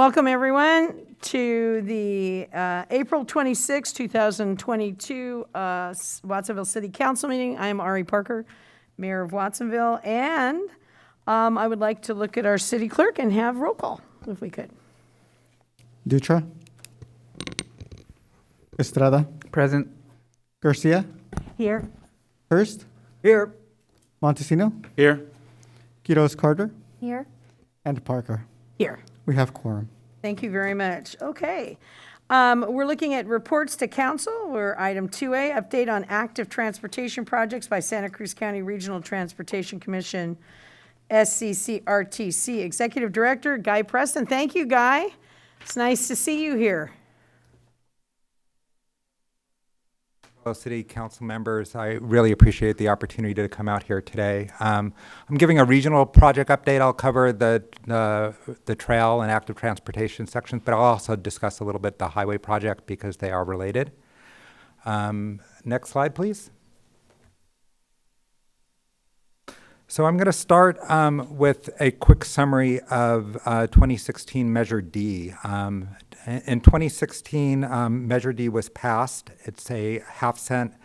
Welcome, everyone, to the April 26, 2022 Watsonville City Council meeting. I am Ari Parker, Mayor of Watsonville, and I would like to look at our city clerk and have roll call, if we could. Dutra. Estrada. Present. Garcia. Here. Hurst. Here. Montesino. Here. Quiroz Carter. Here. And Parker. Here. We have quorum. Thank you very much. Okay. We're looking at reports to council. We're item 2A, update on active transportation projects by Santa Cruz County Regional Transportation Commission, SCCRTC. Executive Director, Guy Preston. Thank you, Guy. It's nice to see you here. Hello, City Council members. I really appreciate the opportunity to come out here today. I'm giving a regional project update. I'll cover the trail and active transportation sections, but I'll also discuss a little bit the highway project because they are related. Next slide, please. So I'm going to start with a quick summary of 2016 Measure D. In 2016, Measure D was passed. It's a half-cent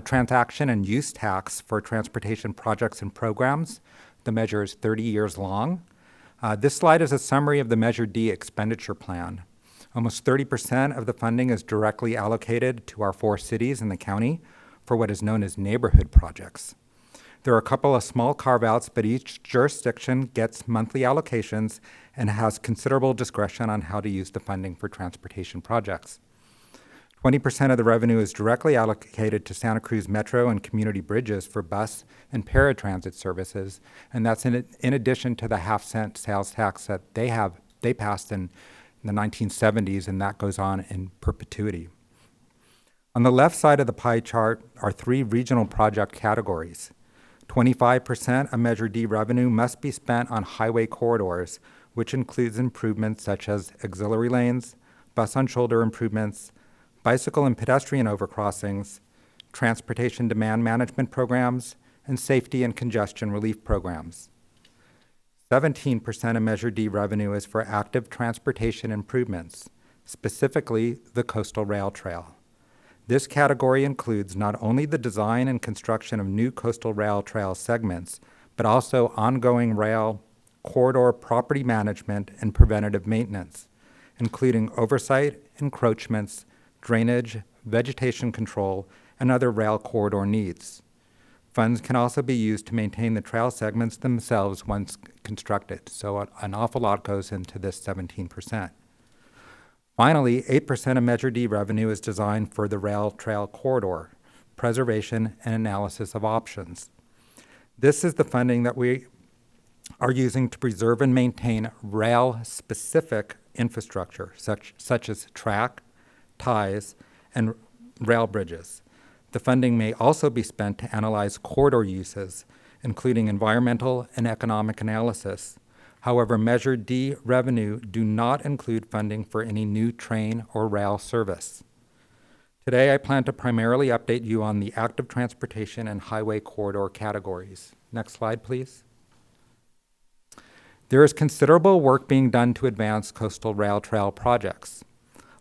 transaction and use tax for transportation projects and programs. The measure is 30 years long. This slide is a summary of the Measure D expenditure plan. Almost 30% of the funding is directly allocated to our 4 cities in the county for what is known as neighborhood projects. There are a couple of small carve-outs, but each jurisdiction gets monthly allocations and has considerable discretion on how to use the funding for transportation projects. 20% of the revenue is directly allocated to Santa Cruz Metro and community bridges for bus and paratransit services, and that's in addition to the half-cent sales tax that they passed in the 1970s, and that goes on in perpetuity. On the left side of the pie chart are 3 regional project categories. 25% of Measure D revenue must be spent on highway corridors, which includes improvements such as auxiliary lanes, bus-on-shoulder improvements, bicycle and pedestrian overcrossings, transportation demand management programs, and safety and congestion relief programs. 17% of Measure D revenue is for active transportation improvements, specifically the Coastal Rail Trail. This category includes not only the design and construction of new coastal rail trail segments, but also ongoing rail corridor property management and preventative maintenance, including oversight, encroachments, drainage, vegetation control, and other rail corridor needs. Funds can also be used to maintain the trail segments themselves once constructed, so an awful lot goes into this 17%. Finally, 8% of Measure D revenue is designed for the rail trail corridor, preservation and analysis of options. This is the funding that we are using to preserve and maintain rail-specific infrastructure, such as track, ties, and rail bridges. The funding may also be spent to analyze corridor uses, including environmental and economic analysis. However, Measure D revenue do not include funding for any new train or rail service. Today, I plan to primarily update you on the active transportation and highway corridor categories. Next slide, please. There is considerable work being done to advance coastal rail trail projects.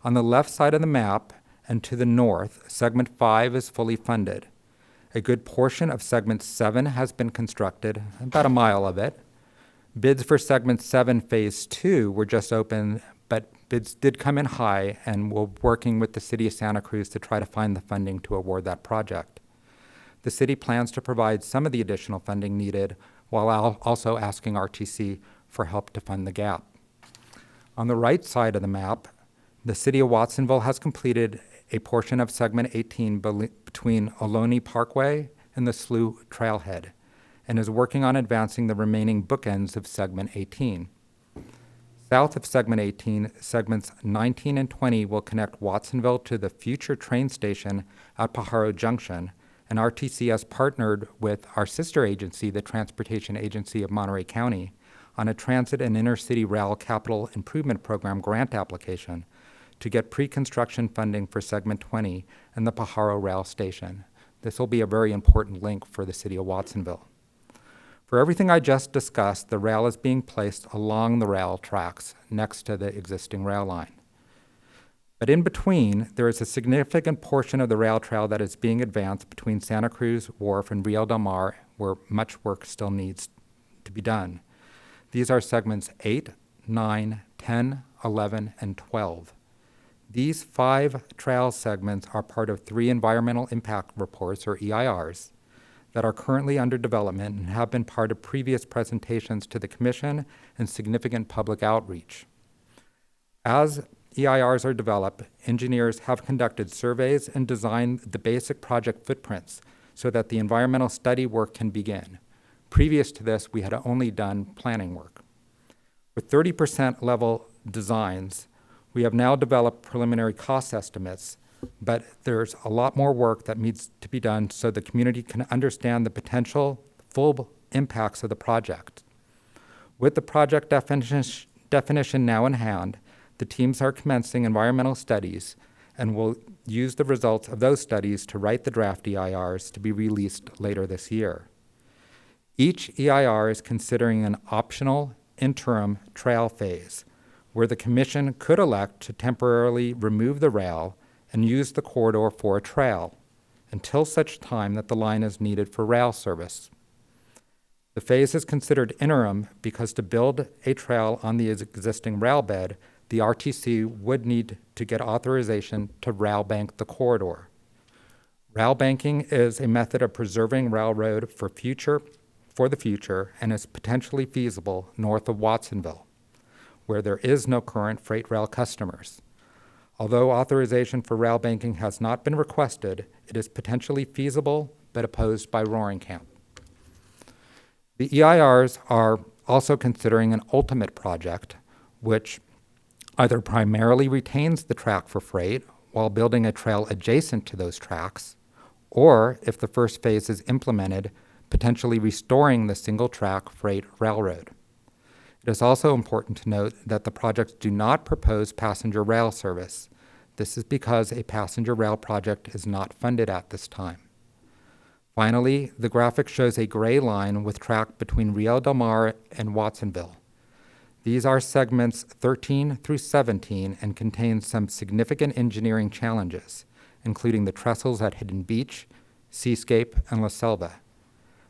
On the left side of the map and to the north, Segment 5 is fully funded. A good portion of Segment 7 has been constructed, about a mile of it. Bids for Segment 7 Phase 2 were just open, but bids did come in high, and we're working with the City of Santa Cruz to try to find the funding to award that project. The city plans to provide some of the additional funding needed while also asking RTC for help to fund the gap. On the right side of the map, the City of Watsonville has completed a portion of Segment 18 between Ohlone Parkway and the Slough Trailhead, and is working on advancing the remaining bookends of Segment 18. South of Segment 18, Segments 19 and 20 will connect Watsonville to the future train station at Pajaro Junction, and RTC has partnered with our sister agency, the Transportation Agency of Monterey County, on a transit and intercity rail capital improvement program grant application to get pre-construction funding for Segment 20 and the Pajaro Rail Station. This will be a very important link for the City of Watsonville. For everything I just discussed, the rail is being placed along the rail tracks next to the existing rail line. But in between, there is a significant portion of the rail trail that is being advanced between Santa Cruz Wharf and Rio Del Mar, where much work still needs to be done. These are segments 8, 9, 10, 11, and 12. These 5 trail segments are part of 3 environmental impact reports, or EIRs, that are currently under development and have been part of previous presentations to the Commission and significant public outreach. As EIRs are developed, engineers have conducted surveys and designed the basic project footprints so that the environmental study work can begin. Previous to this, we had only done planning work. With 30% level designs, we have now developed preliminary cost estimates, but there's a lot more work that needs to be done so the community can understand the potential full impacts of the project. With the project definition now in hand, the teams are commencing environmental studies and will use the results of those studies to write the draft EIRs to be released later this year. Each EIR is considering an optional interim trail phase, where the Commission could elect to temporarily remove the rail and use the corridor for a trail until such time that the line is needed for rail service. The phase is considered interim because to build a trail on the existing rail bed, the RTC would need to get authorization to rail bank the corridor. Rail banking is a method of preserving railroad for the future and is potentially feasible north of Watsonville, where there is no current freight rail customers. Although authorization for rail banking has not been requested, it is potentially feasible but opposed by Roaring Camp. The EIRs are also considering an ultimate project, which either primarily retains the track for freight while building a trail adjacent to those tracks, or, if the first phase is implemented, potentially restoring the single-track freight railroad. It is also important to note that the projects do not propose passenger rail service. This is because a passenger rail project is not funded at this time. Finally, the graphic shows a gray line with track between Rio Del Mar and Watsonville. These are segments 13 through 17 and contain some significant engineering challenges, including the trestles at Hidden Beach, Seascape, and La Selva.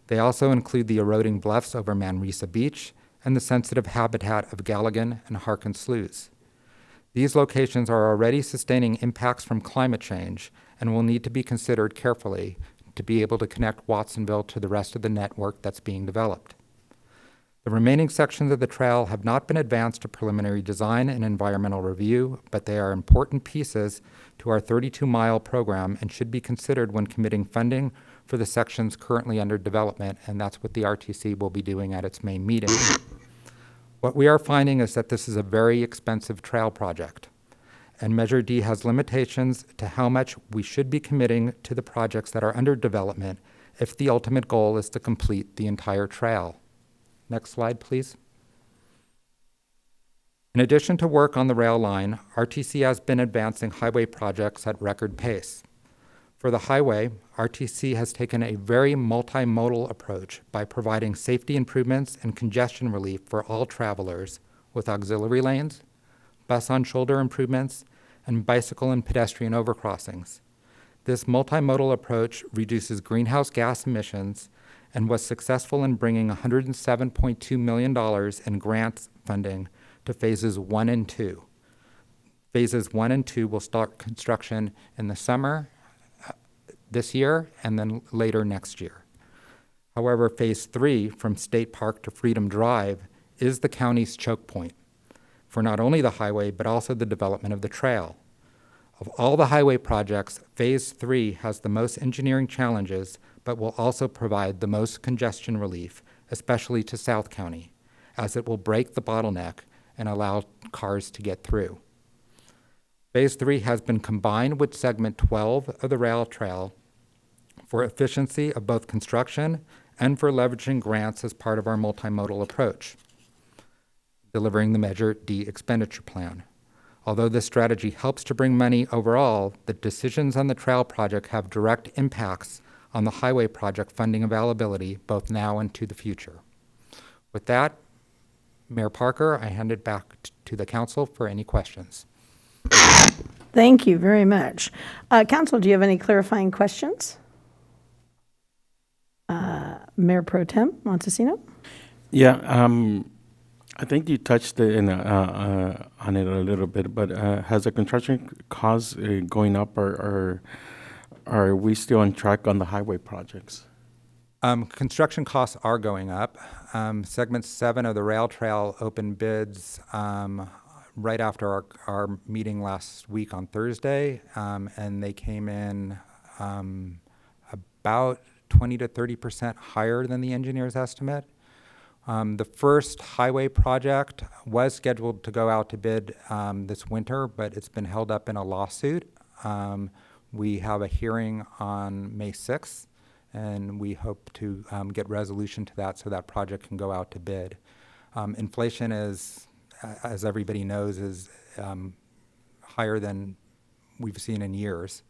They also include the eroding bluffs over Manresa Beach and the sensitive habitat of Galligan and Harkin Sloughs. These locations are already sustaining impacts from climate change and will need to be considered carefully to be able to connect Watsonville to the rest of the network that's being developed. The remaining sections of the trail have not been advanced to preliminary design and environmental review, but they are important pieces to our 32-mile program and should be considered when committing funding for the sections currently under development, and that's what the RTC will be doing at its May meeting. What we are finding is that this is a very expensive trail project, and Measure D has limitations to how much we should be committing to the projects that are under development if the ultimate goal is to complete the entire trail. Next slide, please. In addition to work on the rail line, RTC has been advancing highway projects at record pace. For the highway, RTC has taken a very multimodal approach by providing safety improvements and congestion relief for all travelers with auxiliary lanes, bus on-shoulder improvements, and bicycle and pedestrian overcrossings. This multimodal approach reduces greenhouse gas emissions and was successful in bringing $107.2 million in grants funding to phases 1 and 2. Phases 1 and 2 will start construction in the summer this year and then later next year. However, phase 3 from State Park to Freedom Drive is the county's choke point for not only the highway but also the development of the trail. Of all the highway projects, phase 3 has the most engineering challenges but will also provide the most congestion relief, especially to South County, as it will break the bottleneck and allow cars to get through. Phase 3 has been combined with segment 12 of the rail trail for efficiency of both construction and for leveraging grants as part of our multimodal approach, delivering the Measure D expenditure plan. Although this strategy helps to bring money overall, the decisions on the trail project have direct impacts on the highway project funding availability, both now and to the future. With that, Mayor Parker, I hand it back to the council for any questions. Thank you very much. Council, do you have any clarifying questions? Mayor Pro Tem Montesino? Yeah, I think you touched on it a little bit, but has the construction costs going up, or are we still on track on the highway projects? Construction costs are going up. Segment 7 of the rail trail opened bids right after our meeting last week on Thursday, and they came in about 20 to 30% higher than the engineer's estimate. The first highway project was scheduled to go out to bid this winter, but it's been held up in a lawsuit. We have a hearing on May 6th, and we hope to get resolution to that so that project can go out to bid. Inflation is, as everybody knows, is higher than we've seen in years,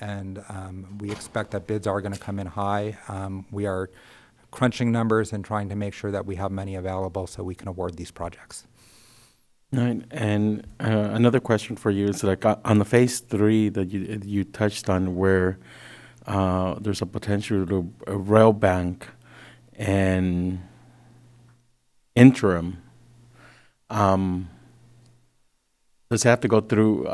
and we expect that bids are going to come in high. We are crunching numbers and trying to make sure that we have money available so we can award these projects. Right. And another question for you is, like, on the phase 3 that you touched on, where there's a potential to a rail bank and interim. Does it have to go through?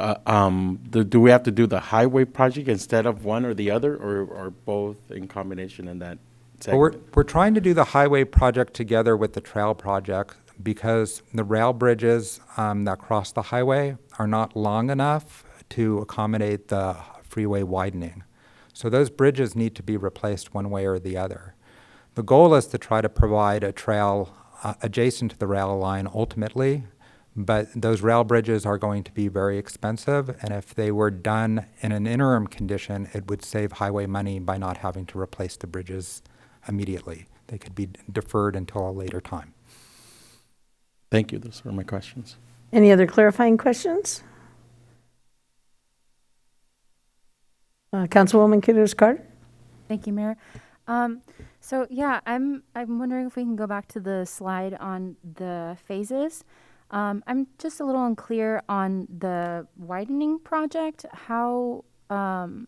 Do we have to do the highway project instead of one or the other, or both in combination in that segment? Well, we're trying to do the highway project together with the trail project because the rail bridges that cross the highway are not long enough to accommodate the freeway widening. So those bridges need to be replaced one way or the other. The goal is to try to provide a trail adjacent to the rail line ultimately, but those rail bridges are going to be very expensive, and if they were done in an interim condition, it would save highway money by not having to replace the bridges immediately. They could be deferred until a later time. Thank you. Those are my questions. Any other clarifying questions? Councilwoman Quiroz-Carter? Thank you, Mayor. So yeah, I'm wondering if we can go back to the slide on the phases. I'm just a little unclear on the widening project. I'm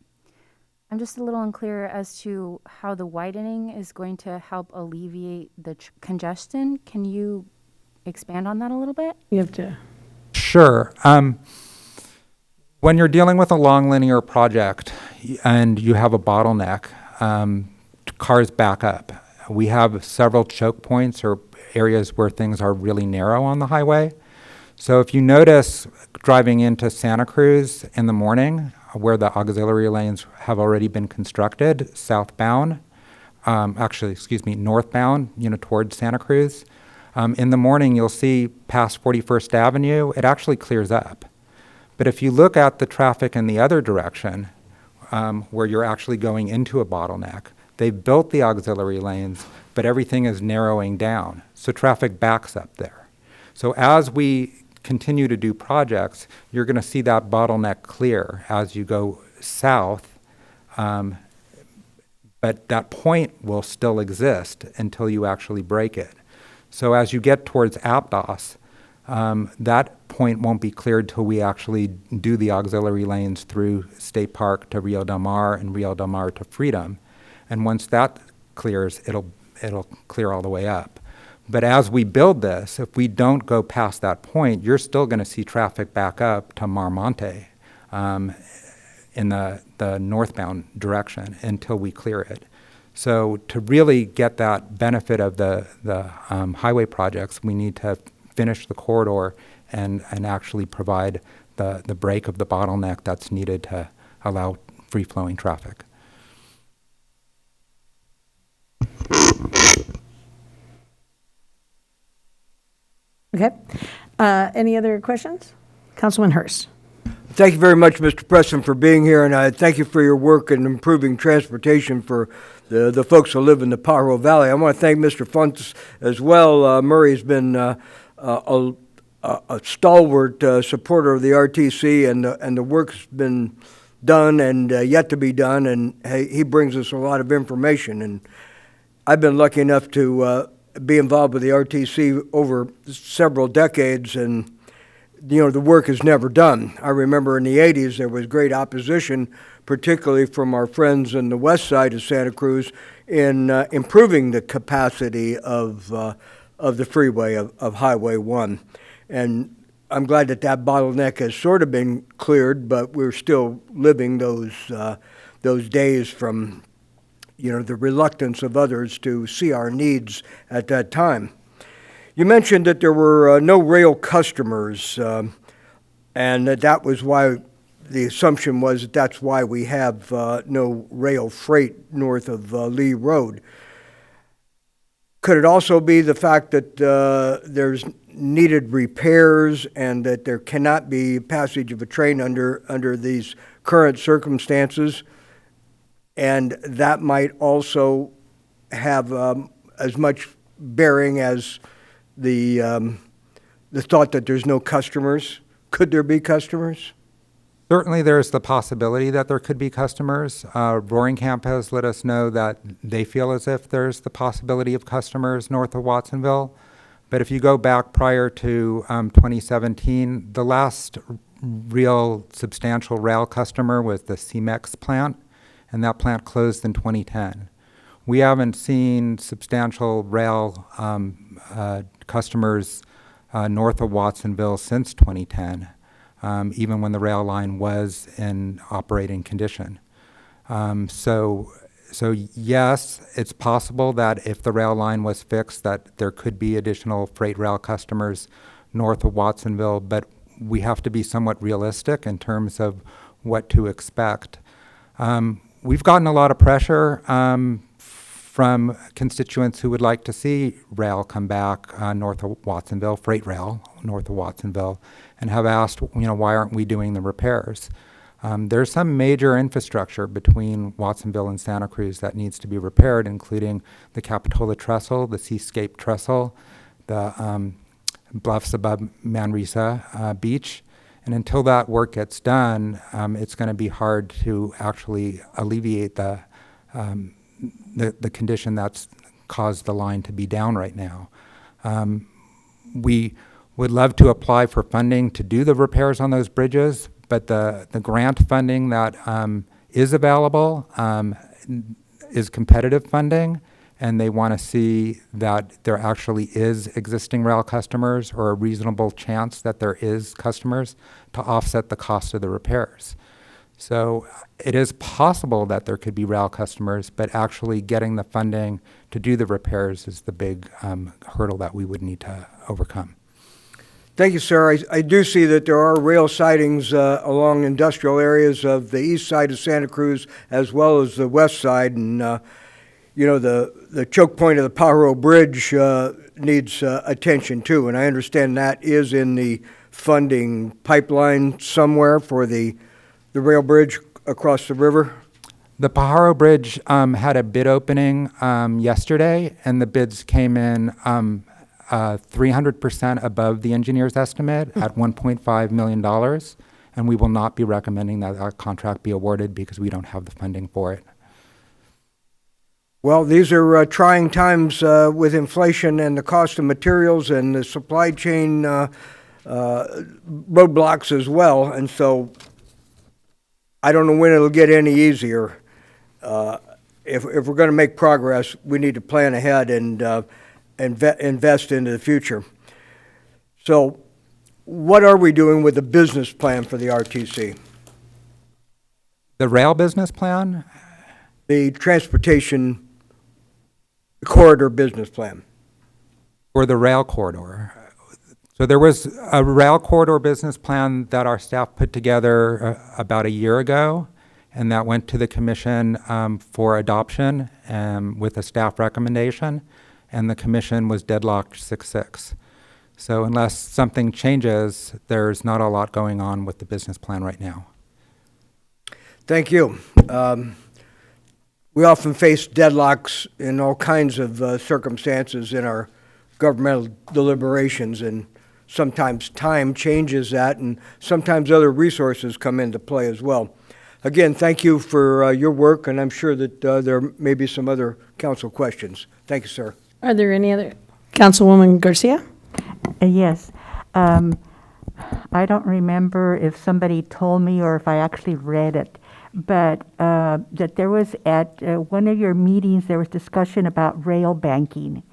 just a little unclear as to how the widening is going to help alleviate the congestion. Can you expand on that a little bit? You have to. Sure. When you're dealing with a long linear project and you have a bottleneck, cars back up. We have several choke points or areas where things are really narrow on the highway. So if you notice driving into Santa Cruz in the morning, where the auxiliary lanes have already been constructed, northbound, towards Santa Cruz, in the morning you'll see past 41st Avenue, it actually clears up. But if you look at the traffic in the other direction, where you're actually going into a bottleneck, they've built the auxiliary lanes, but everything is narrowing down. So traffic backs up there. So as we continue to do projects, you're going to see that bottleneck clear as you go south. But that point will still exist until you actually break it. So as you get towards Aptos, that point won't be cleared till we actually do the auxiliary lanes through State Park to Rio Del Mar and Rio Del Mar to Freedom. And once that clears, it'll clear all the way up. But as we build this, if we don't go past that point, you're still going to see traffic back up to Mar Monte in the northbound direction until we clear it. So to really get that benefit of the highway projects, we need to finish the corridor and actually provide the break of the bottleneck that's needed to allow free-flowing traffic. Okay. Any other questions? Councilman Hurst. Thank you very much, Mr. Preston, for being here, and I thank you for your work in improving transportation for the folks who live in the Pajaro Valley. I want to thank Mr. Fuentes as well. Murray's been a stalwart supporter of the RTC, and the work's been done and yet to be done, and he brings us a lot of information. And I've been lucky enough to be involved with the RTC over several decades, and the work is never done. I remember in the 80s there was great opposition, particularly from our friends in the west side of Santa Cruz, in improving the capacity of the freeway of Highway 1. And I'm glad that bottleneck has sort of been cleared, but we're still living those days from the reluctance of others to see our needs at that time. You mentioned that there were no rail customers, and that was why the assumption was that's why we have no rail freight north of Lee Road. Could it also be the fact that there's needed repairs and that there cannot be passage of a train under these current circumstances? And that might also have as much bearing as the thought that there's no customers. Could there be customers? Certainly, there's the possibility that there could be customers. Roaring Camp has let us know that they feel as if there's the possibility of customers north of Watsonville. But if you go back prior to 2017, the last real substantial rail customer was the CEMEX plant, and that plant closed in 2010. We haven't seen substantial rail customers north of Watsonville since 2010. Even when the rail line was in operating condition. So yes, it's possible that if the rail line was fixed, that there could be additional freight rail customers north of Watsonville, but we have to be somewhat realistic in terms of what to expect. We've gotten a lot of pressure from constituents who would like to see rail come back north of Watsonville, freight rail north of Watsonville, and have asked, why aren't we doing the repairs? There's some major infrastructure between Watsonville and Santa Cruz that needs to be repaired, including the Capitola Trestle, the Seascape Trestle, the bluffs above Manresa Beach. And until that work gets done, it's going to be hard to actually alleviate the condition that's caused the line to be down right now. We would love to apply for funding to do the repairs on those bridges, but the grant funding that is available is competitive funding, and they want to see that there actually is existing rail customers or a reasonable chance that there is customers to offset the cost of the repairs. So it is possible that there could be rail customers, but actually getting the funding to do the repairs is the big hurdle that we would need to overcome. Thank you, sir. I do see that there are rail sidings along industrial areas of the east side of Santa Cruz as well as the west side. And, the choke point of the Pajaro Bridge needs attention too. And I understand that is in the funding pipeline somewhere for the rail bridge across the river. The Pajaro Bridge had a bid opening yesterday, and the bids came in 300% above the engineer's estimate at $1.5 million, and we will not be recommending that our contract be awarded because we don't have the funding for it. Well, these are trying times with inflation and the cost of materials and the supply chain roadblocks as well, and so I don't know when it'll get any easier. If we're going to make progress, we need to plan ahead and invest into the future. So what are we doing with the business plan for the RTC? The rail business plan? The transportation corridor business plan. Or the rail corridor. So there was a rail corridor business plan that our staff put together about a year ago, and that went to the commission for adoption with a staff recommendation, and the commission was deadlocked 6-6. So unless something changes, there's not a lot going on with the business plan right now. Thank you. We often face deadlocks in all kinds of circumstances in our governmental deliberations, and sometimes time changes that, and sometimes other resources come into play as well. again, thank you for your work, and I'm sure that there may be some other council questions. Thank you, sir. Are there any other? Councilwoman Garcia? Yes. I don't remember if somebody told me or if I actually read it, but that there was at one of your meetings, there was discussion about rail banking.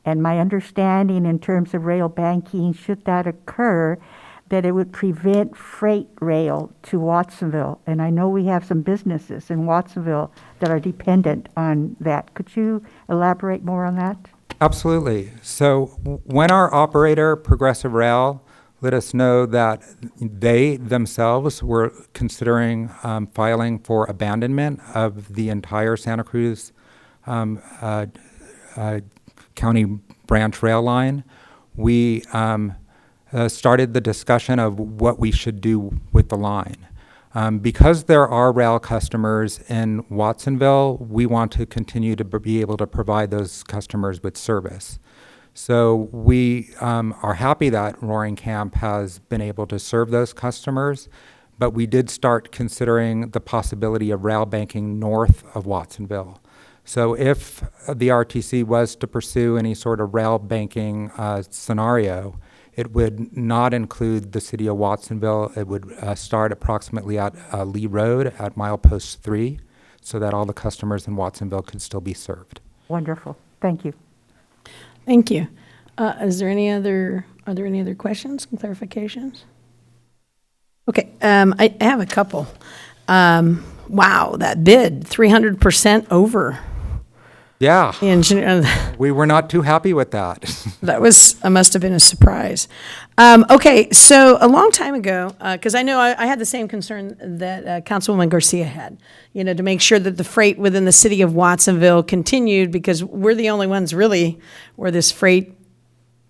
And my understanding in terms of rail banking, should that occur, that it would prevent freight rail to Watsonville. And I know we have some businesses in Watsonville that are dependent on that. Could you elaborate more on that? Absolutely. So when our operator, Progressive Rail, let us know that they themselves were considering filing for abandonment of the entire Santa Cruz County branch rail line, we started the discussion of what we should do with the line. Because there are rail customers in Watsonville, we want to continue to be able to provide those customers with service. So we are happy that Roaring Camp has been able to serve those customers, but we did start considering the possibility of rail banking north of Watsonville. So if the RTC was to pursue any sort of rail banking scenario, it would not include the city of Watsonville. It would start approximately at Lee Road at milepost 3, so that all the customers in Watsonville could still be served. Wonderful. Thank you. Thank you. Are there any other questions and clarifications? Okay, I have a couple. Wow, that bid, 300% over. Yeah, The engineer, we were not too happy with that. that must have been a surprise. Okay, so a long time ago, because I know I had the same concern that Councilwoman Garcia had, to make sure that the freight within the city of Watsonville continued, because we're the only ones really where this freight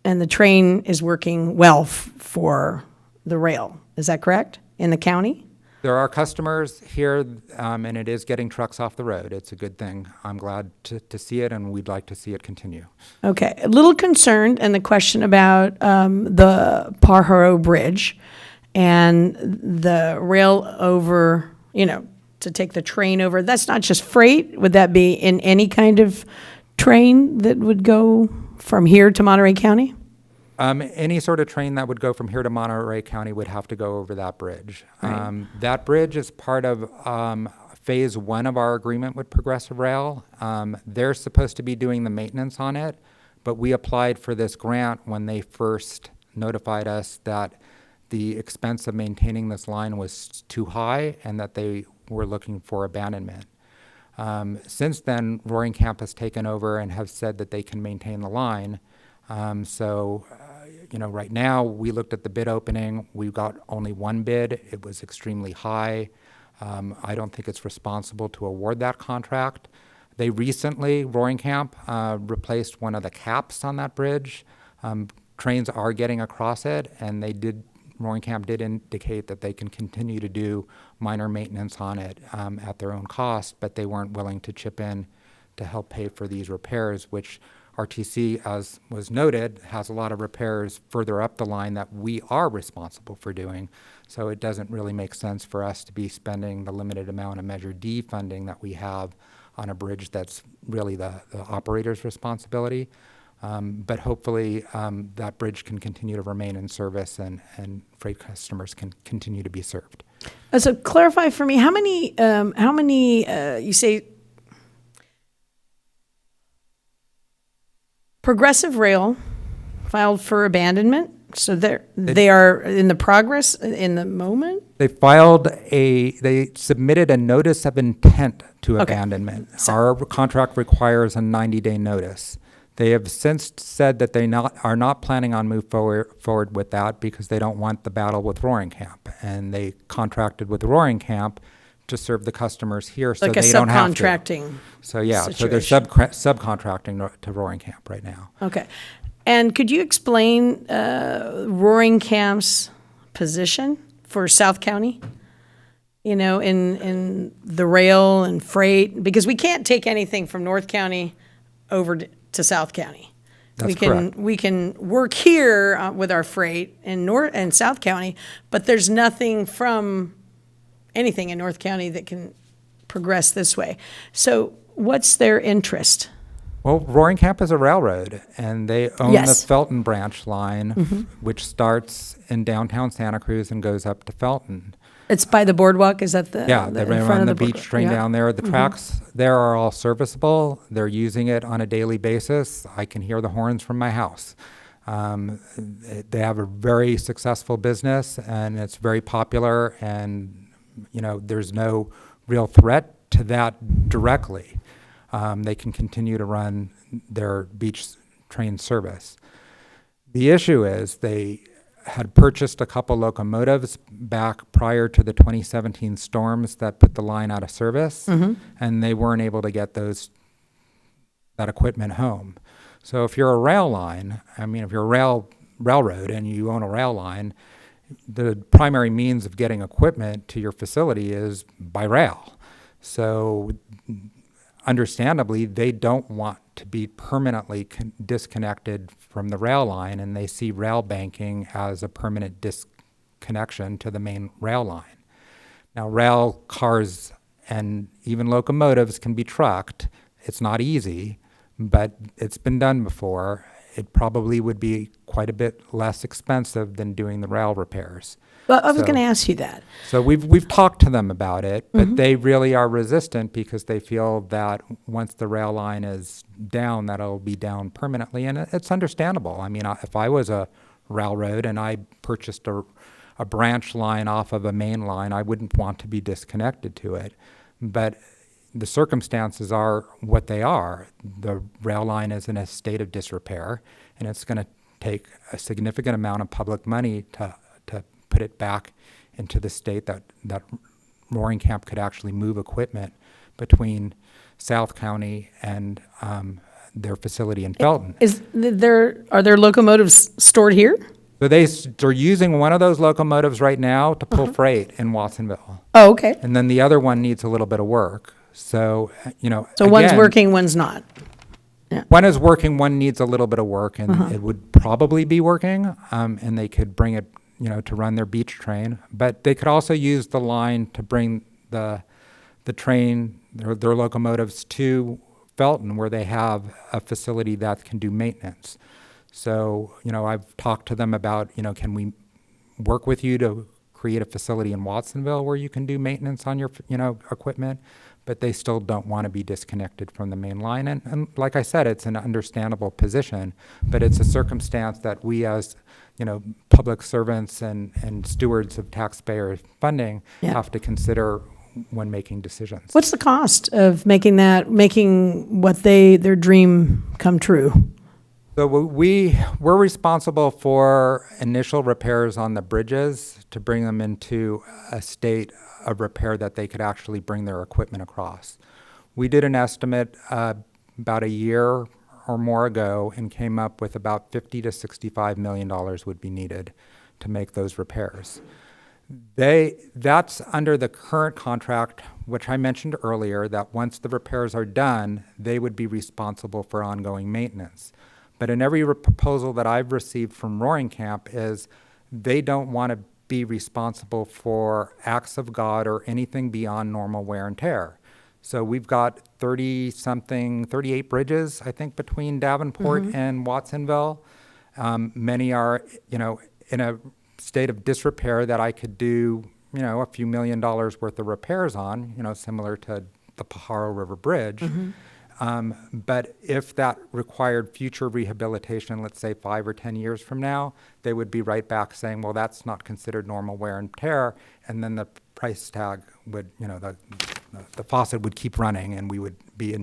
and the train is working well for the rail. Is that correct? In the county? There are customers here, and it is getting trucks off the road. It's a good thing. I'm glad to see it, and we'd like to see it continue. Okay, a little concerned, and the question about the Pajaro Bridge and the rail over, to take the train over. That's not just freight. Would that be in any kind of train that would go from here to Monterey County? Any sort of train that would go from here to Monterey County would have to go over that bridge. Right. That bridge is part of phase 1 of our agreement with Progressive Rail. They're supposed to be doing the maintenance on it, but we applied for this grant when they first notified us that the expense of maintaining this line was too high and that they were looking for abandonment. Since then, Roaring Camp has taken over and have said that they can maintain the line. Right now, we looked at the bid opening. We got only one bid. It was extremely high. I don't think it's responsible to award that contract. They recently, Roaring Camp, replaced one of the caps on that bridge. Trains are getting across it, and Roaring Camp did indicate that they can continue to do minor maintenance on it at their own cost, but they weren't willing to chip in to help pay for these repairs, which RTC, as was noted, has a lot of repairs further up the line that we are responsible for doing. So it doesn't really make sense for us to be spending the limited amount of Measure D funding that we have on a bridge that's really the operator's responsibility. But hopefully that bridge can continue to remain in service and freight customers can continue to be served. So clarify for me, how many you say Progressive Rail filed for abandonment? So they are in the progress in the moment? They submitted a notice of intent to Okay. abandonment. So- Our contract requires a 90-day notice. They have since said that they are not planning on move forward with that because they don't want the battle with Roaring Camp. And they contracted with Roaring Camp to serve the customers here so Like a they don't have to. subcontracting? So yeah, so they're situation. subcontracting to Roaring Camp right now. Okay. And could you explain Roaring Camp's position for South County? In the rail and freight, because we can't take anything from North County over to South County. That's correct. We can work here with our freight in North and South County, but there's nothing from anything in North County that can progress this way. So what's their interest? Well, Roaring Camp is a railroad, and they own Yes. the Felton branch line, which starts in downtown Santa Cruz and goes up to Felton. It's by the boardwalk, is that the? Yeah, the- they in run front of the boardwalk? beach train Yeah. down there. The tracks there are all serviceable. They're using it on a daily basis. I can hear the horns from my house. They have a very successful business, and it's very popular, and, there's no real threat to that directly. They can continue to run their beach train service. The issue is they had purchased a couple locomotives back prior to the 2017 storms that put the line out of service, and they weren't able to get that equipment home. So if you're a rail line, if you're a railroad and you own a rail line, the primary means of getting equipment to your facility is by rail. So understandably, they don't want to be permanently disconnected from the rail line, and they see rail banking as a permanent disconnection to the main rail line. Now, rail cars and even locomotives can be trucked. It's not easy, but it's been done before. It probably would be quite a bit less expensive than doing the rail repairs. Well, I was So- going to ask you that. So we've talked to them about it, but they really are resistant because they feel that once the rail line is down, that it'll be down permanently, and it's understandable. If I was a railroad and I purchased a branch line off of a main line, I wouldn't want to be disconnected to it. But the circumstances are what they are. The rail line is in a state of disrepair, and it's going to take a significant amount of public money to put it back into the state that Roaring Camp could actually move equipment between South County and their facility in Felton. Are there locomotives stored here? So they're using one of those locomotives right now to pull freight in Watsonville. Oh, okay. And then the other one needs a little bit of work. So, So one's again, working, one's not. One is working, one needs a little bit of work, and it would probably be working, and they could bring it, to run their beach train. But they could also use the line to bring the train, their locomotives to Felton, where they have a facility that can do maintenance. So, I've talked to them about, can we work with you to create a facility in Watsonville where you can do maintenance on your, equipment? But they still don't want to be disconnected from the main line. And like I said, it's an understandable position, but it's a circumstance that we as, public servants and stewards of taxpayer funding Yeah. have to consider when making decisions. What's the cost of making what their dream come true? So we're responsible for initial repairs on the bridges to bring them into a state of repair that they could actually bring their equipment across. We did an estimate about a year or more ago and came up with about $50 to $65 million would be needed to make those repairs. That's under the current contract, which I mentioned earlier, that once the repairs are done, they would be responsible for ongoing maintenance. But in every proposal that I've received from Roaring Camp is they don't want to be responsible for acts of God or anything beyond normal wear and tear. So we've got 38 bridges, I think, between Davenport and Watsonville. Many are, in a state of disrepair that I could do, a few $1 million worth of repairs on, similar to the Pajaro River Bridge. But if that required future rehabilitation, let's say 5 or 10 years from now, they would be right back saying, well, that's not considered normal wear and tear, and then the price tag would, the faucet would keep running, and we would be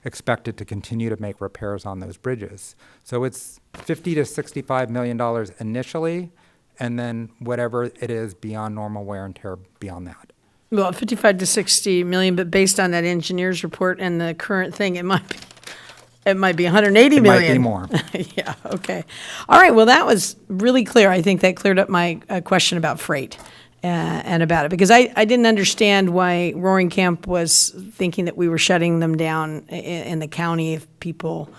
expected to continue to make repairs on those bridges. So it's $50 to $65 million initially, and then whatever it is beyond normal wear and tear beyond that. Well, 55 to 60 million, but based on that engineer's report and the current thing, it might be 180 It million. might be more. Yeah, okay. All right, well, that was really clear. I think that cleared up my question about freight and about it, because I didn't understand why Roaring Camp was thinking that we were shutting them down in the county if people,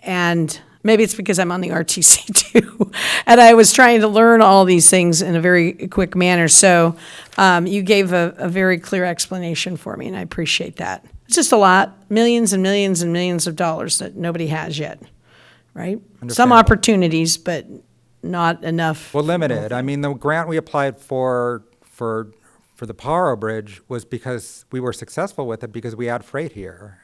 and Maybe it's because I'm on the RTC too. And I was trying to learn all these things in a very quick manner. So you gave a very clear explanation for me, and I appreciate that. It's just a lot, millions and millions and millions of dollars that nobody has yet, right? Some Understandable. opportunities, but not enough. Well, limited. I mean, the grant we applied for the Pajaro Bridge was because we were successful with it because we had freight here.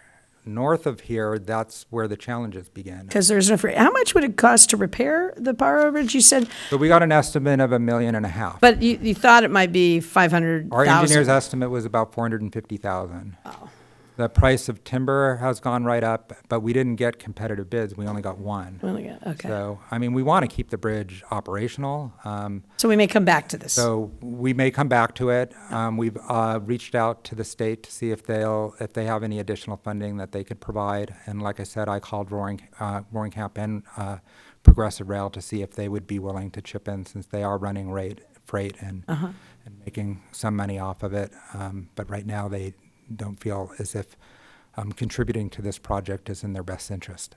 North of here, that's where the challenges begin. Because there's no free. How much would it cost to repair the Pajaro Bridge? You said, But we got an estimate of $1.5 million. but you thought it might be 500,000. Our engineer's estimate was about 450,000. The price of timber has gone right up, but we didn't get competitive bids. We only got one. Okay. So, I mean, we want to keep the bridge operational. So we may come back to this. So we may come back to it. We've reached out to the state to see if they have any additional funding that they could provide. And like I said, I called Roaring Camp and Progressive Rail to see if they would be willing to chip in, since they are running freight and making some money off of it. But right now they don't feel as if contributing to this project is in their best interest.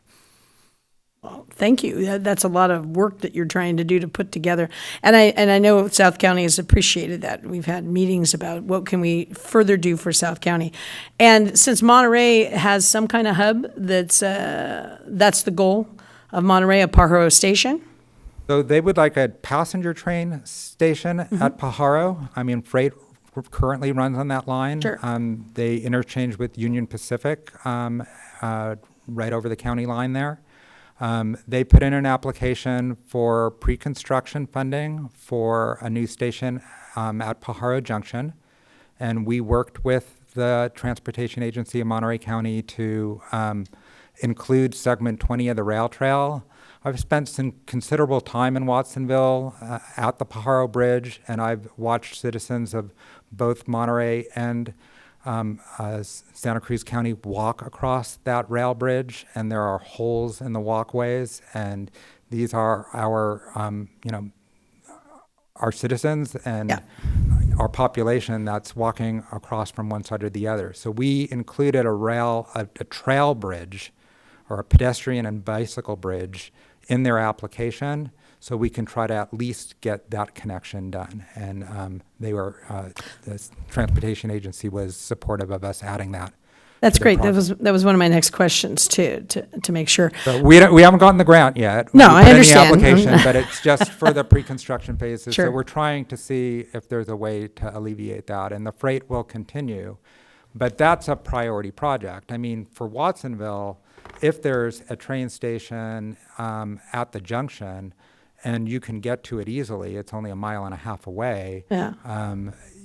Thank you. That's a lot of work that you're trying to do to put together. And I know South County has appreciated that. We've had meetings about what can we further do for South County. And since Monterey has some kind of hub that's the goal of Monterey, a Pajaro station. So they would like a passenger train station at Pajaro. I mean, freight currently runs on that line. Sure. They interchange with Union Pacific right over the county line there. They put in an application for pre-construction funding for a new station at Pajaro Junction, and we worked with the Transportation Agency of Monterey County to include segment 20 of the rail trail. I've spent some considerable time in Watsonville at the Pajaro Bridge, and I've watched citizens of both Monterey and Santa Cruz County walk across that rail bridge, and there are holes in the walkways, and these are our citizens and our population that's walking across from one side to the other. So we included a trail bridge, or a pedestrian and bicycle bridge, in their application, so we can try to at least get that connection done. And the Transportation Agency was supportive of us adding that. That's to the great. project. That was one of my next questions too, to make sure. So we haven't gotten the grant yet. No, We I put in understand. the application, but it's just for the pre-construction phases. Sure. So we're trying to see if there's a way to alleviate that, and the freight will continue. But that's a priority project. I mean, for Watsonville, if there's a train station at the junction and you can get to it easily, it's only 1.5 miles away. Yeah.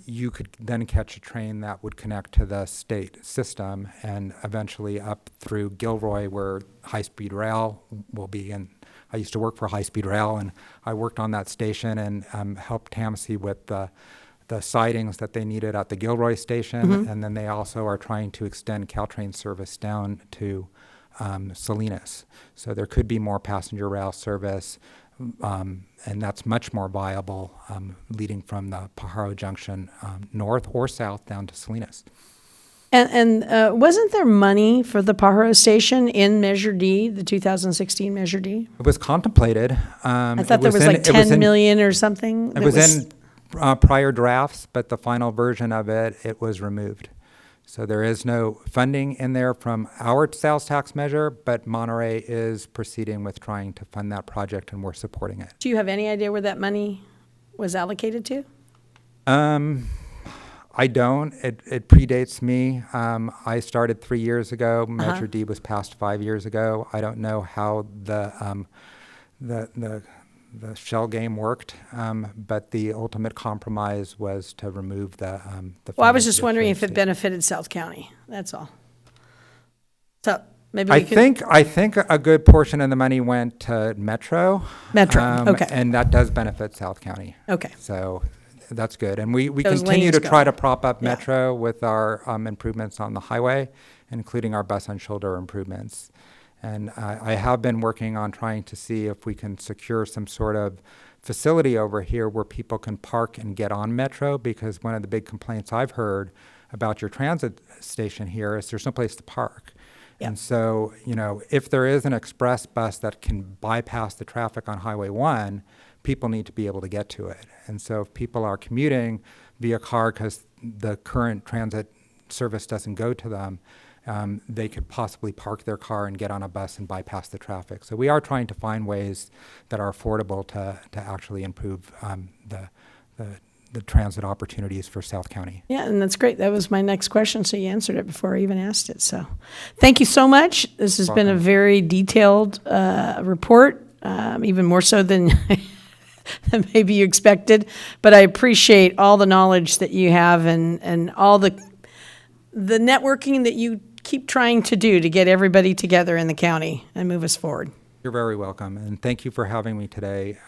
You could then catch a train that would connect to the state system and eventually up through Gilroy, where high-speed rail will be. And I used to work for high-speed rail, and I worked on that station and helped TAMC with the sidings that they needed at the Gilroy station. And then they also are trying to extend Caltrain service down to Salinas. So there could be more passenger rail service, and that's much more viable, leading from the Pajaro Junction north or south down to Salinas. And wasn't there money for the Pajaro station in Measure D, the 2016 Measure D? It was contemplated. I thought there was like 10 million or something. It was in prior drafts, but the final version of it was removed. So there is no funding in there from our sales tax measure, but Monterey is proceeding with trying to fund that project, and we're supporting it. Do you have any idea where that money was allocated to? I don't. It predates me. I started 3 years ago. Measure D was passed 5 years ago. I don't know how the shell game worked, but the ultimate compromise was to remove the. Well, I was funding just to the wondering train if it station. benefited South County. That's all. So maybe we I think a good portion of the money went to Metro. Metro, okay. And that does benefit South County. Okay. So that's good. And we Those continue lanes to try go. to prop up Yeah. Metro with our improvements on the highway, including our bus and shoulder improvements. And I have been working on trying to see if we can secure some sort of facility over here where people can park and get on Metro, because one of the big complaints I've heard about your transit station here is there's no place to park. Yeah. And so, if there is an express bus that can bypass the traffic on Highway 1, people need to be able to get to it. And so if people are commuting via car because the current transit service doesn't go to them, they could possibly park their car and get on a bus and bypass the traffic. So we are trying to find ways that are affordable to actually improve the transit opportunities for South County. Yeah, and that's great. That was my next question, so you answered it before I even asked it. So thank you so much. This has been a very detailed report, even more so than than maybe you expected. But I appreciate all the knowledge that you have and all the networking that you keep trying to do to get everybody together in the county and move us forward. You're very welcome, and thank you for having me today.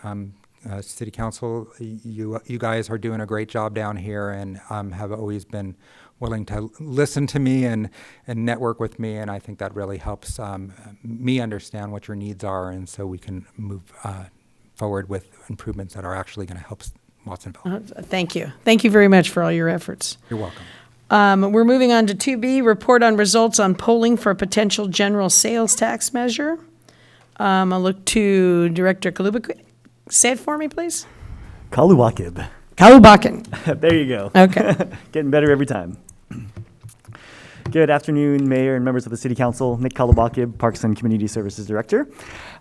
City Council, you guys are doing a great job down here and have always been willing to listen to me and network with me, and I think that really helps me understand what your needs are, and so we can move forward with improvements that are actually going to help Watsonville. Thank you. Thank you very much for all your efforts. You're welcome. We're moving on to 2B, report on results on polling for a potential general sales tax measure. I'll look to Director Kalubak. Say it for me, please. Kalubakib. Kalubakin. There you go. Okay. Getting better every time. Good afternoon, Mayor and members of the City Council. Nick Kalubakib, Parks and Community Services Director.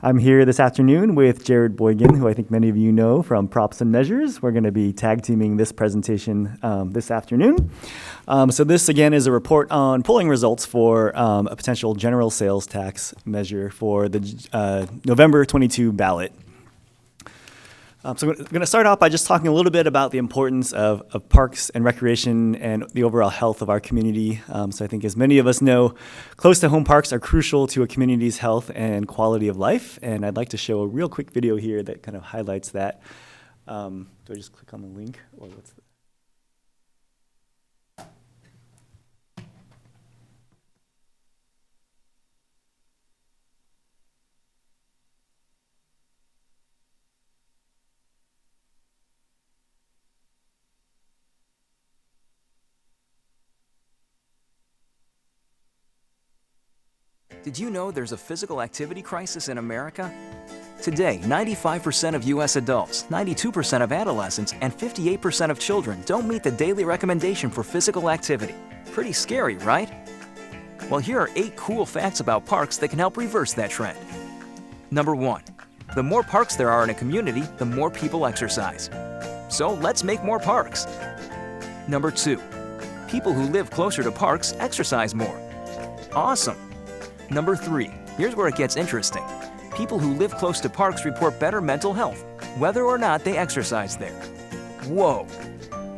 I'm here this afternoon with Jared Boygan, who I think many of you know from Props and Measures. We're going to be tag teaming this presentation this afternoon. So this, again, is a report on polling results for a potential general sales tax measure for the November 22 ballot. So I'm going to start off by just talking a little bit about the importance of parks and recreation and the overall health of our community. So I think as many of us know, close to home parks are crucial to a community's health and quality of life. And I'd like to show a real quick video here that kind of highlights that. Do I just click on the link or what's the... Did you know there's a physical activity crisis in America? Today, 95% of U.S. adults, 92% of adolescents, and 58% of children don't meet the daily recommendation for physical activity. Pretty scary, right? Well, here are 8 cool facts about parks that can help reverse that trend. Number 1. The more parks there are in a community, the more people exercise. So let's make more parks. Number 2. People who live closer to parks exercise more. Awesome. Number 3, here's where it gets interesting. People who live close to parks report better mental health, whether or not they exercise there. Whoa!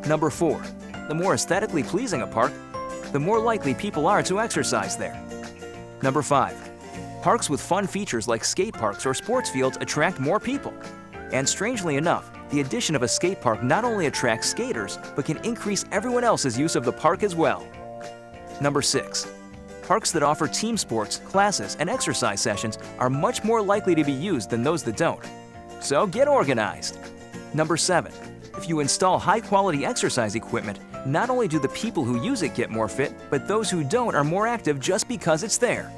Number 4, the more aesthetically pleasing a park, the more likely people are to exercise there. Number 5, parks with fun features like skate parks or sports fields attract more people. And strangely enough, the addition of a skate park not only attracts skaters, but can increase everyone else's use of the park as well. Number 6, parks that offer team sports, classes, and exercise sessions are much more likely to be used than those that don't. So get organized. Number 7, if you install high-quality exercise equipment, not only do the people who use it get more fit, but those who don't are more active just because it's there.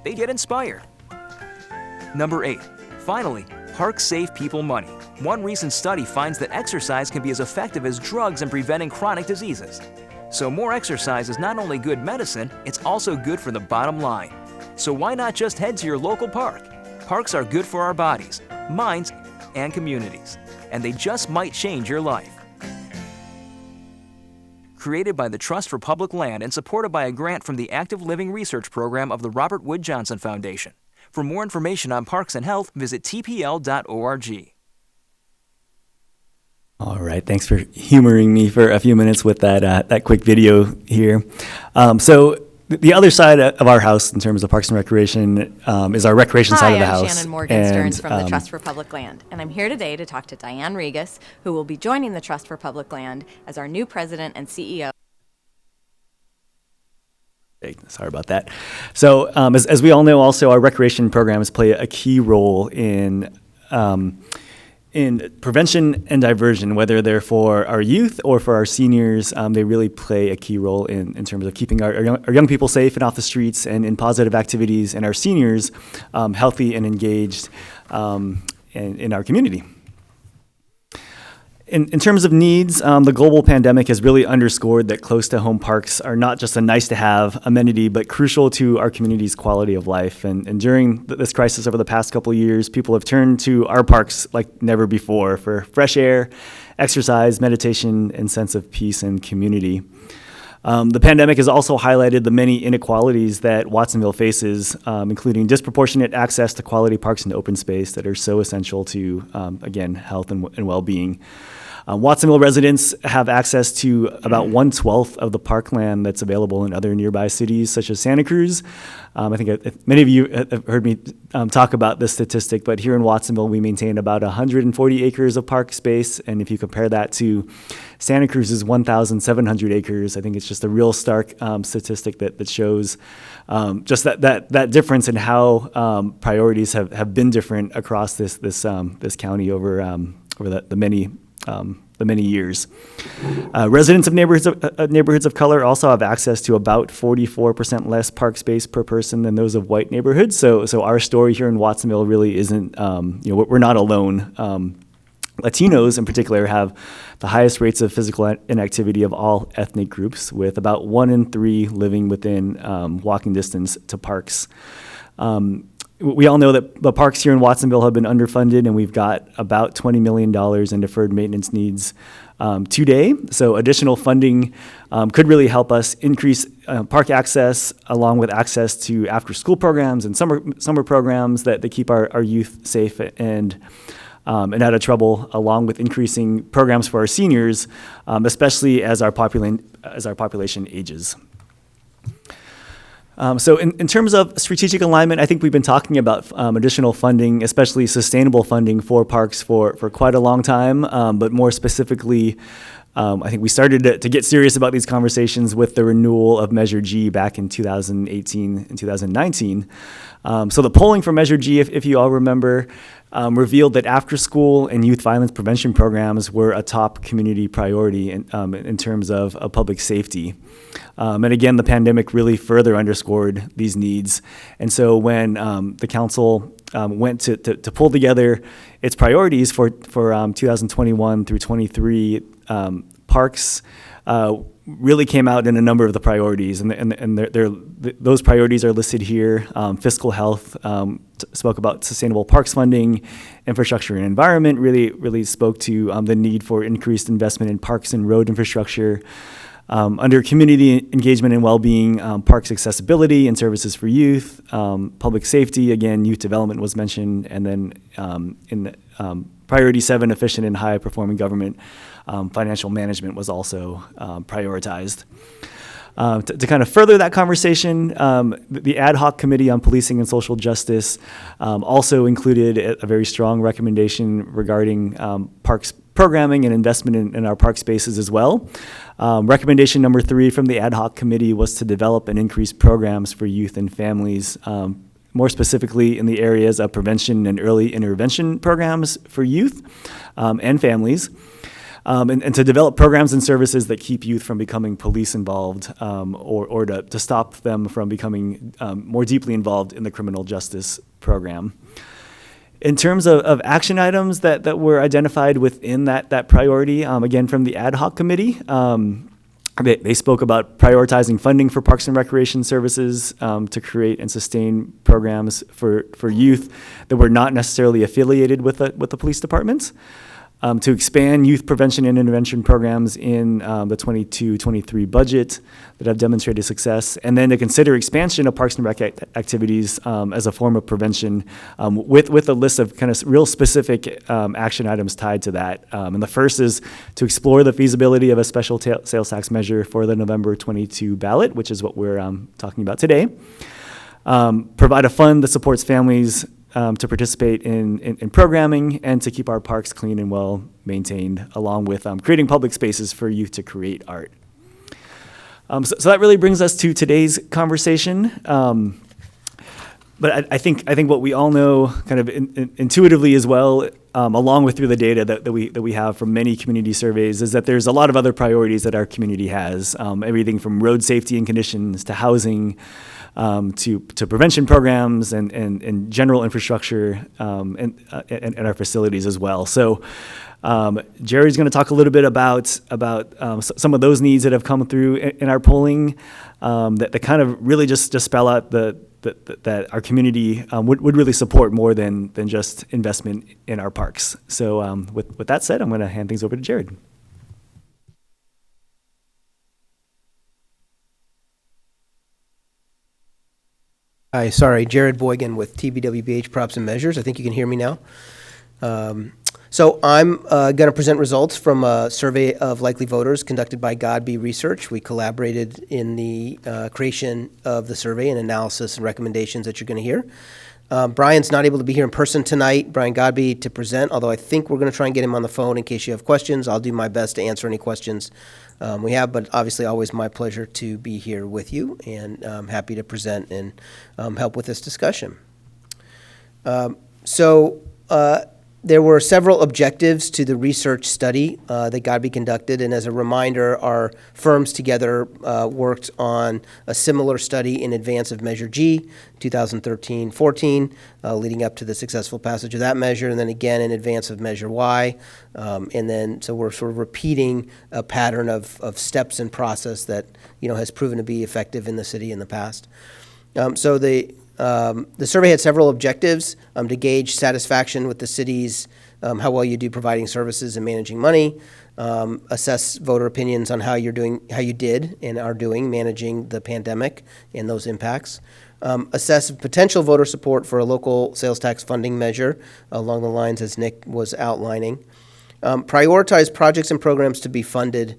They get inspired. Number 8, finally, parks save people money. One recent study finds that exercise can be as effective as drugs in preventing chronic diseases. So more exercise is not only good medicine, it's also good for the bottom line. So why not just head to your local park? Parks are good for our bodies, minds, and communities, and they just might change your life. Created by the Trust for Public Land and supported by a grant from the Active Living Research Program of the Robert Wood Johnson Foundation. For more information on parks and health, visit tpl.org. All right, thanks for humoring me for a few minutes with that quick video here. So the other side of our house in terms of Parks and Recreation is our recreation side of the house. Hi, I'm Shannon Morgan Stearns from the Trust for Public Land, and I'm here today to talk to Diane Regas, who will be joining the Trust for Public Land as our new president and CEO. Sorry about that. So as we all know, also our recreation programs play a key role in in prevention and diversion, whether they're for our youth or for our seniors, they really play a key role in terms of keeping our young people safe and off the streets and in positive activities, and our seniors healthy and engaged in our community. In terms of needs, the global pandemic has really underscored that close-to-home parks are not just a nice-to-have amenity, but crucial to our community's quality of life. And during this crisis over the past couple of years, people have turned to our parks like never before for fresh air, exercise, meditation, and sense of peace and community. The pandemic has also highlighted the many inequalities that Watsonville faces, including disproportionate access to quality parks and open space that are so essential to, again, health and well-being. Watsonville residents have access to about 1/12 of the parkland that's available in other nearby cities, such as Santa Cruz. I think many of you have heard me talk about this statistic, but here in Watsonville, we maintain about 140 acres of park space, and if you compare that to Santa Cruz's 1,700 acres, I think it's just a real stark statistic that shows just that difference in how priorities have been different across this county over the many years. Residents of neighborhoods of color also have access to about 44% less park space per person than those of white neighborhoods. So our story here in Watsonville really isn't, we're not alone. Latinos in particular have the highest rates of physical inactivity of all ethnic groups, with about 1 in 3 living within walking distance to parks. We all know that the parks here in Watsonville have been underfunded, and we've got about $20 million in deferred maintenance needs today. So additional funding could really help us increase park access, along with access to after-school programs and summer programs that keep our youth safe and out of trouble, along with increasing programs for our seniors, especially as our population ages. So in terms of strategic alignment, I think we've been talking about additional funding, especially sustainable funding for parks for quite a long time, but more specifically, I think we started to get serious about these conversations with the renewal of Measure G back in 2018 and 2019. So the polling for Measure G, if you all remember, revealed that after-school and youth violence prevention programs were a top community priority in terms of public safety. And again, the pandemic really further underscored these needs. And so when the council went to pull together its priorities for 2021 through 23, parks really came out in a number of the priorities, and those priorities are listed here. Fiscal health spoke about sustainable parks funding, infrastructure and environment really spoke to the need for increased investment in parks and road infrastructure. Under community engagement and well-being, parks accessibility and services for youth, public safety, again, youth development was mentioned, and then in priority 7, efficient and high-performing government, financial management was also prioritized. To kind of further that conversation, the Ad Hoc Committee on Policing and Social Justice also included a very strong recommendation regarding parks programming and investment in our park spaces as well. Recommendation number 3 from the Ad Hoc Committee was to develop and increase programs for youth and families, more specifically in the areas of prevention and early intervention programs for youth and families. And to develop programs and services that keep youth from becoming police involved or to stop them from becoming more deeply involved in the criminal justice program. In terms of action items that were identified within that priority, again, from the Ad Hoc Committee, they spoke about prioritizing funding for parks and recreation services to create and sustain programs for youth that were not necessarily affiliated with the police departments. To expand youth prevention and intervention programs in the 22-23 budget that have demonstrated success, and then to consider expansion of parks and rec activities as a form of prevention with a list of kind of real specific action items tied to that. And the first is to explore the feasibility of a special sales tax measure for the November 22 ballot, which is what we're talking about today. Provide a fund that supports families to participate in programming and to keep our parks clean and well maintained, along with creating public spaces for youth to create art. So that really brings us to today's conversation. But I think what we all know kind of intuitively as well along with through the data that we have from many community surveys, is that there's a lot of other priorities that our community has. Everything from road safety and conditions to housing, to prevention programs and general infrastructure and our facilities as well. So Jerry's going to talk a little bit about some of those needs that have come through in our polling that kind of really just spell out that our community would really support more than just investment in our parks. So with that said, I'm going to hand things over to Jared. Hi, sorry, Jared Boygan with TBWBH Props and Measures. I think you can hear me now. So I'm going to present results from a survey of likely voters conducted by Godby Research. We collaborated in the creation of the survey and analysis and recommendations that you're going to hear. Brian's not able to be here in person tonight, Brian Godby, to present, although I think we're going to try and get him on the phone in case you have questions. I'll do my best to answer any questions we have, but obviously always my pleasure to be here with you, and I'm happy to present and help with this discussion. There were several objectives to the research study that Godby conducted, and as a reminder, our firms together worked on a similar study in advance of Measure G, 2013-14, leading up to the successful passage of that measure, and then again in advance of Measure Y. So we're sort of repeating a pattern of steps and process that has proven to be effective in the city in the past. The survey had several objectives to gauge satisfaction with the city's, how well you do providing services and managing money, assess voter opinions on how you did and are doing managing the pandemic and those impacts, assess potential voter support for a local sales tax funding measure along the lines as Nick was outlining, prioritize projects and programs to be funded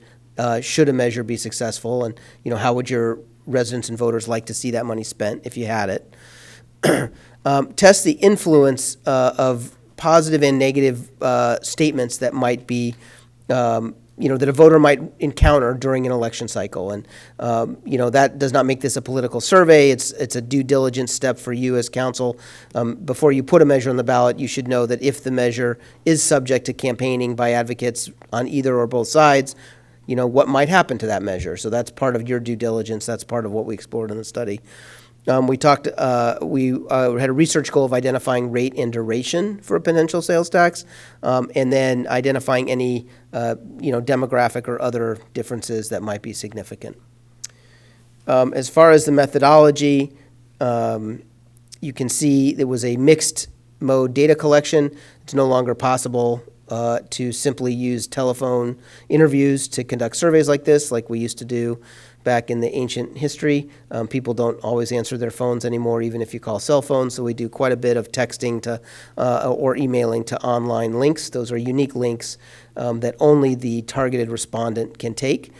should a measure be successful, and how would your residents and voters like to see that money spent if you had it. Test the influence of positive and negative statements that might be, that a voter might encounter during an election cycle. And, that does not make this a political survey. It's a due diligence step for you as council. Before you put a measure on the ballot, you should know that if the measure is subject to campaigning by advocates on either or both sides, what might happen to that measure. So that's part of your due diligence. That's part of what we explored in the study. We had a research goal of identifying rate and duration for a potential sales tax, and then identifying any, demographic or other differences that might be significant. As far as the methodology, you can see there was a mixed mode data collection. It's no longer possible to simply use telephone interviews to conduct surveys like this, like we used to do back in the ancient history. People don't always answer their phones anymore, even if you call cell phones, so we do quite a bit of texting to or emailing to online links. Those are unique links that only the targeted respondent can take.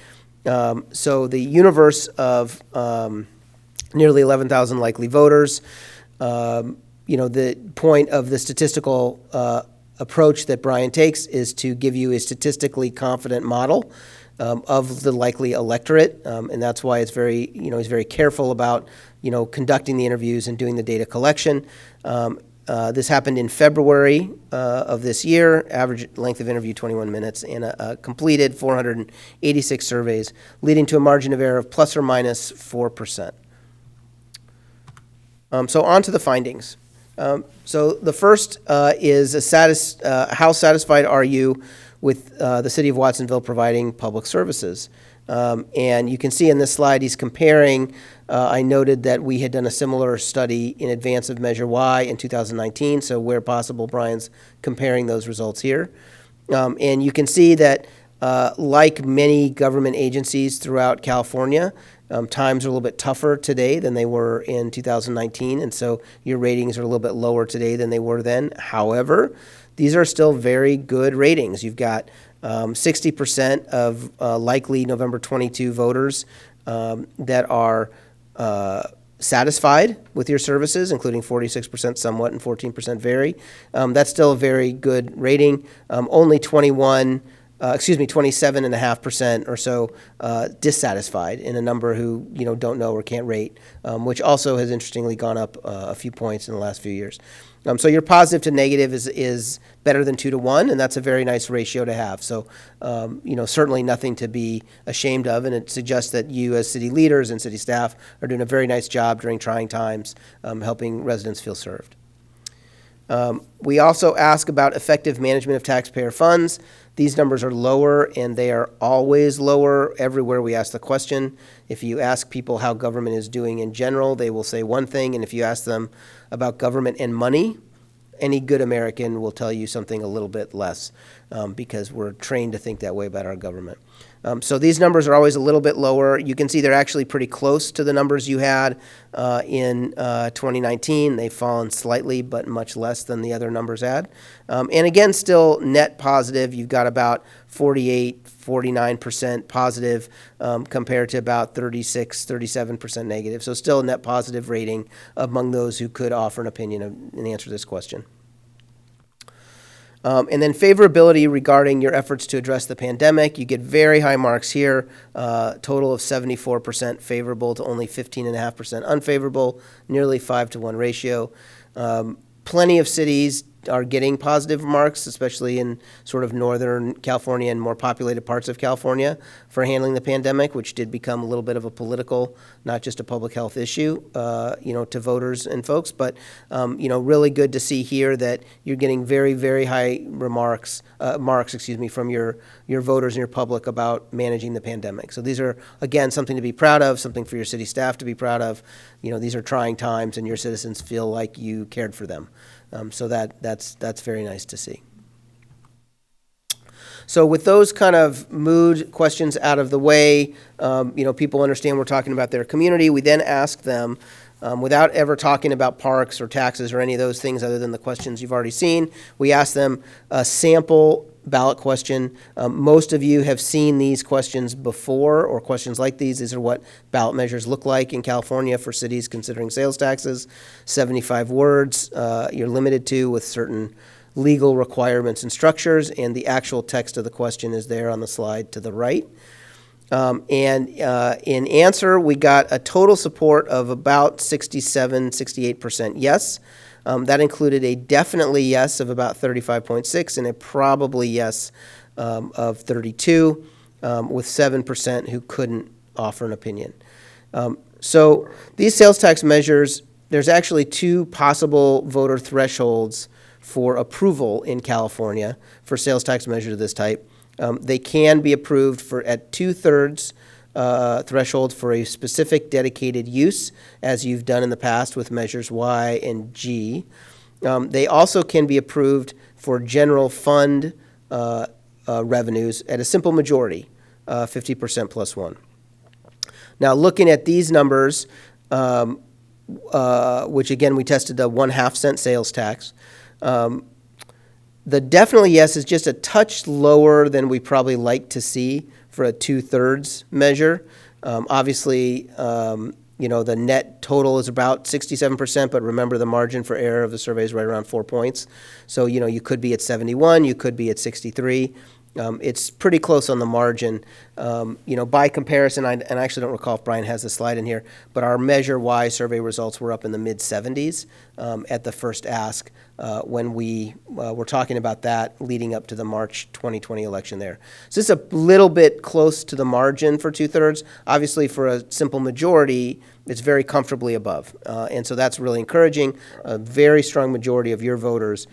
So the universe of nearly 11,000 likely voters, the point of the statistical approach that Brian takes is to give you a statistically confident model of the likely electorate, and that's why it's very, he's very careful about, conducting the interviews and doing the data collection. This happened in February of this year. Average length of interview 21 minutes, and completed 486 surveys, leading to a margin of error of plus or minus 4%. So on to the findings. So the first is how satisfied are you with the city of Watsonville providing public services? And you can see in this slide he's comparing, I noted that we had done a similar study in advance of Measure Y in 2019, so where possible, Brian's comparing those results here. And you can see that like many government agencies throughout California, times are a little bit tougher today than they were in 2019, and so your ratings are a little bit lower today than they were then. However, these are still very good ratings. You've got 60% of likely November 22 voters that are satisfied with your services, including 46% somewhat and 14% very. That's still a very good rating. Only 27.5% or so dissatisfied, in a number who don't know or can't rate, which also has interestingly gone up a few points in the last few years. So your positive to negative is better than 2 to 1, and that's a very nice ratio to have. So, certainly nothing to be ashamed of, and it suggests that you as city leaders and city staff are doing a very nice job during trying times, helping residents feel served. We also ask about effective management of taxpayer funds. These numbers are lower, and they are always lower everywhere we ask the question. If you ask people how government is doing in general, they will say one thing, and if you ask them about government and money, any good American will tell you something a little bit less, because we're trained to think that way about our government. So these numbers are always a little bit lower. You can see they're actually pretty close to the numbers you had in 2019. They've fallen slightly, but much less than the other numbers had. And again, still net positive. You've got about 49% positive compared to about 37% negative. So still a net positive rating among those who could offer an opinion and answer this question. And then favorability regarding your efforts to address the pandemic. You get very high marks here, total of 74% favorable to only 15.5% unfavorable, nearly 5 to 1 ratio. Plenty of cities are getting positive marks, especially in sort of Northern California and more populated parts of California for handling the pandemic, which did become a little bit of a political, not just a public health issue, to voters and folks. But, really good to see here that you're getting very, very high marks from your voters and your public about managing the pandemic. So these are, again, something to be proud of, something for your city staff to be proud of. These are trying times, and your citizens feel like you cared for them. So that's very nice to see. So with those kind of mood questions out of the way, people understand we're talking about their community. We then ask them, without ever talking about parks or taxes or any of those things other than the questions you've already seen, we ask them a sample ballot question. Most of you have seen these questions before, or questions like these. These are what ballot measures look like in California for cities considering sales taxes. 75 words you're limited to, with certain legal requirements and structures, and the actual text of the question is there on the slide to the right. In answer, we got a total support of about 68% yes. That included a definitely yes of about 35.6 and a probably yes of 32, with 7% who couldn't offer an opinion. So these sales tax measures, there's actually 2 possible voter thresholds for approval in California for sales tax measures of this type. They can be approved at 2/3 threshold for a specific dedicated use, as you've done in the past with measures Y and G. They also can be approved for general fund revenues at a simple majority, 50% plus 1. Now, looking at these numbers, which again we tested a 1/2 cent sales tax, the definitely yes is just a touch lower than we probably like to see for a 2/3 measure. Obviously, the net total is about 67%, but remember the margin for error of the survey is right around 4 points. So, you could be at 71, you could be at 63. It's pretty close on the margin. By comparison, and I actually don't recall if Brian has the slide in here, but our Measure Y survey results were up in the mid-70s at the first ask when we were talking about that leading up to the March 2020 election there. So it's a little bit close to the margin for 2/3. Obviously, for a simple majority, it's very comfortably above. And so that's really encouraging. A very strong majority of your voters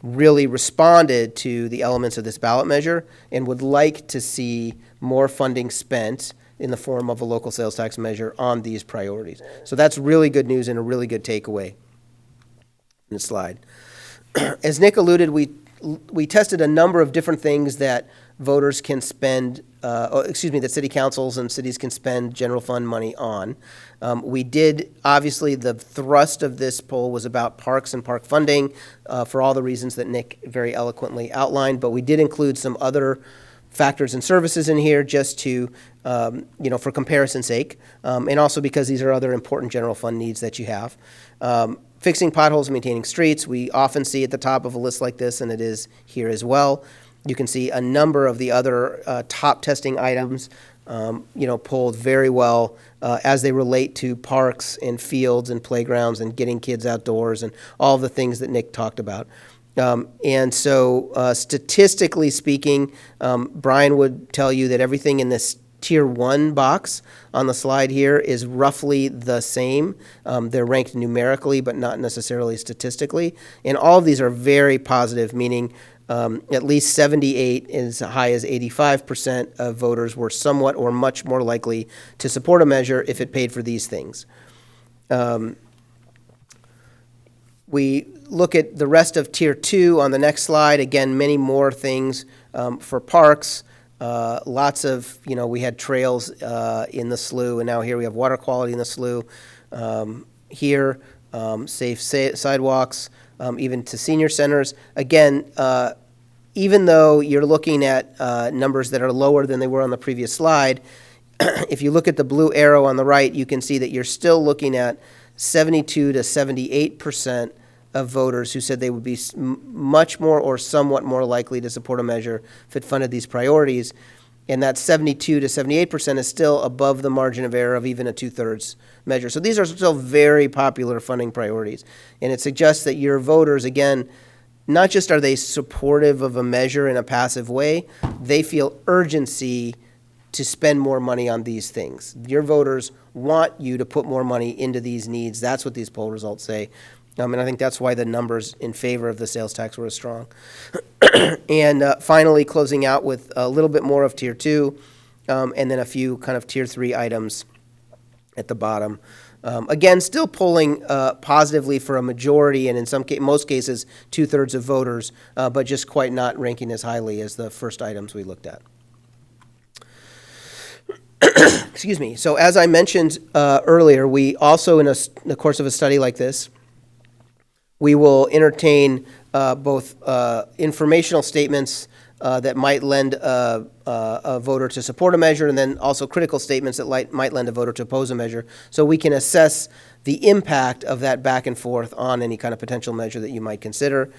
really responded to the elements of this ballot measure and would like to see more funding spent in the form of a local sales tax measure on these priorities. So that's really good news and a really good takeaway in the slide. As Nick alluded, we tested a number of different things that voters can spend, that city councils and cities can spend general fund money on. We did, obviously, the thrust of this poll was about parks and park funding for all the reasons that Nick very eloquently outlined, but we did include some other factors and services in here just to, for comparison's sake, and also because these are other important general fund needs that you have. Fixing potholes, maintaining streets, we often see at the top of a list like this, and it is here as well. You can see a number of the other top testing items polled very well as they relate to parks and fields and playgrounds and getting kids outdoors and all the things that Nick talked about. And so statistically speaking, Brian would tell you that everything in this Tier 1 box on the slide here is roughly the same. They're ranked numerically, but not necessarily statistically. And all of these are very positive, meaning at least 78, as high as 85% of voters were somewhat or much more likely to support a measure if it paid for these things. We look at the rest of Tier 2 on the next slide. Again, many more things for parks. Lots of, we had trails in the slough, and now here we have water quality in the slough. Here, safe sidewalks, even to senior centers. Again, even though you're looking at numbers that are lower than they were on the previous slide, if you look at the blue arrow on the right, you can see that you're still looking at 72 to 78% of voters who said they would be much more or somewhat more likely to support a measure if it funded these priorities. And that 72 to 78% is still above the margin of error of even a 2/3 measure. So these are still very popular funding priorities. And it suggests that your voters, again, not just are they supportive of a measure in a passive way, they feel urgency to spend more money on these things. Your voters want you to put more money into these needs. That's what these poll results say. And I think that's why the numbers in favor of the sales tax were as strong. And finally, closing out with a little bit more of Tier 2, and then a few kind of Tier 3 items at the bottom. Again, still polling positively for a majority, and in most cases, 2/3 of voters, but just quite not ranking as highly as the first items we looked at. Excuse me. So as I mentioned earlier, we also, in the course of a study like this, we will entertain both informational statements that might lend a voter to support a measure, and then also critical statements that might lend a voter to oppose a measure, so we can assess the impact of that back and forth on any kind of potential measure that you might consider.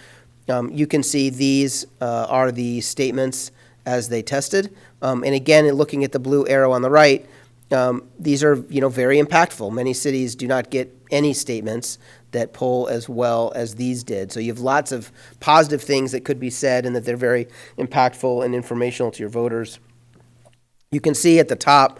You can see these are the statements as they tested. And again, in looking at the blue arrow on the right, these are very impactful. Many cities do not get any statements that poll as well as these did. So you have lots of positive things that could be said and that they're very impactful and informational to your voters. You can see at the top,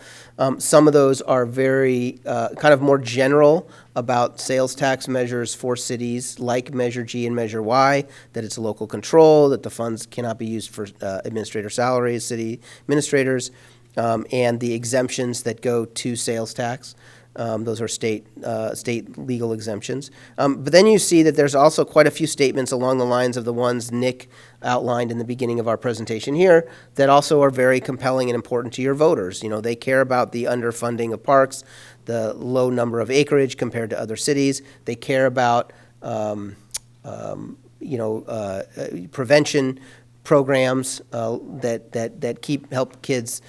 some of those are very kind of more general about sales tax measures for cities like Measure G and Measure Y, that it's a local control, that the funds cannot be used for administrator salaries, city administrators, and the exemptions that go to sales tax. Those are state legal exemptions. But then you see that there's also quite a few statements along the lines of the ones Nick outlined in the beginning of our presentation here that also are very compelling and important to your voters. They care about the underfunding of parks, the low number of acreage compared to other cities. They care about prevention programs that help kids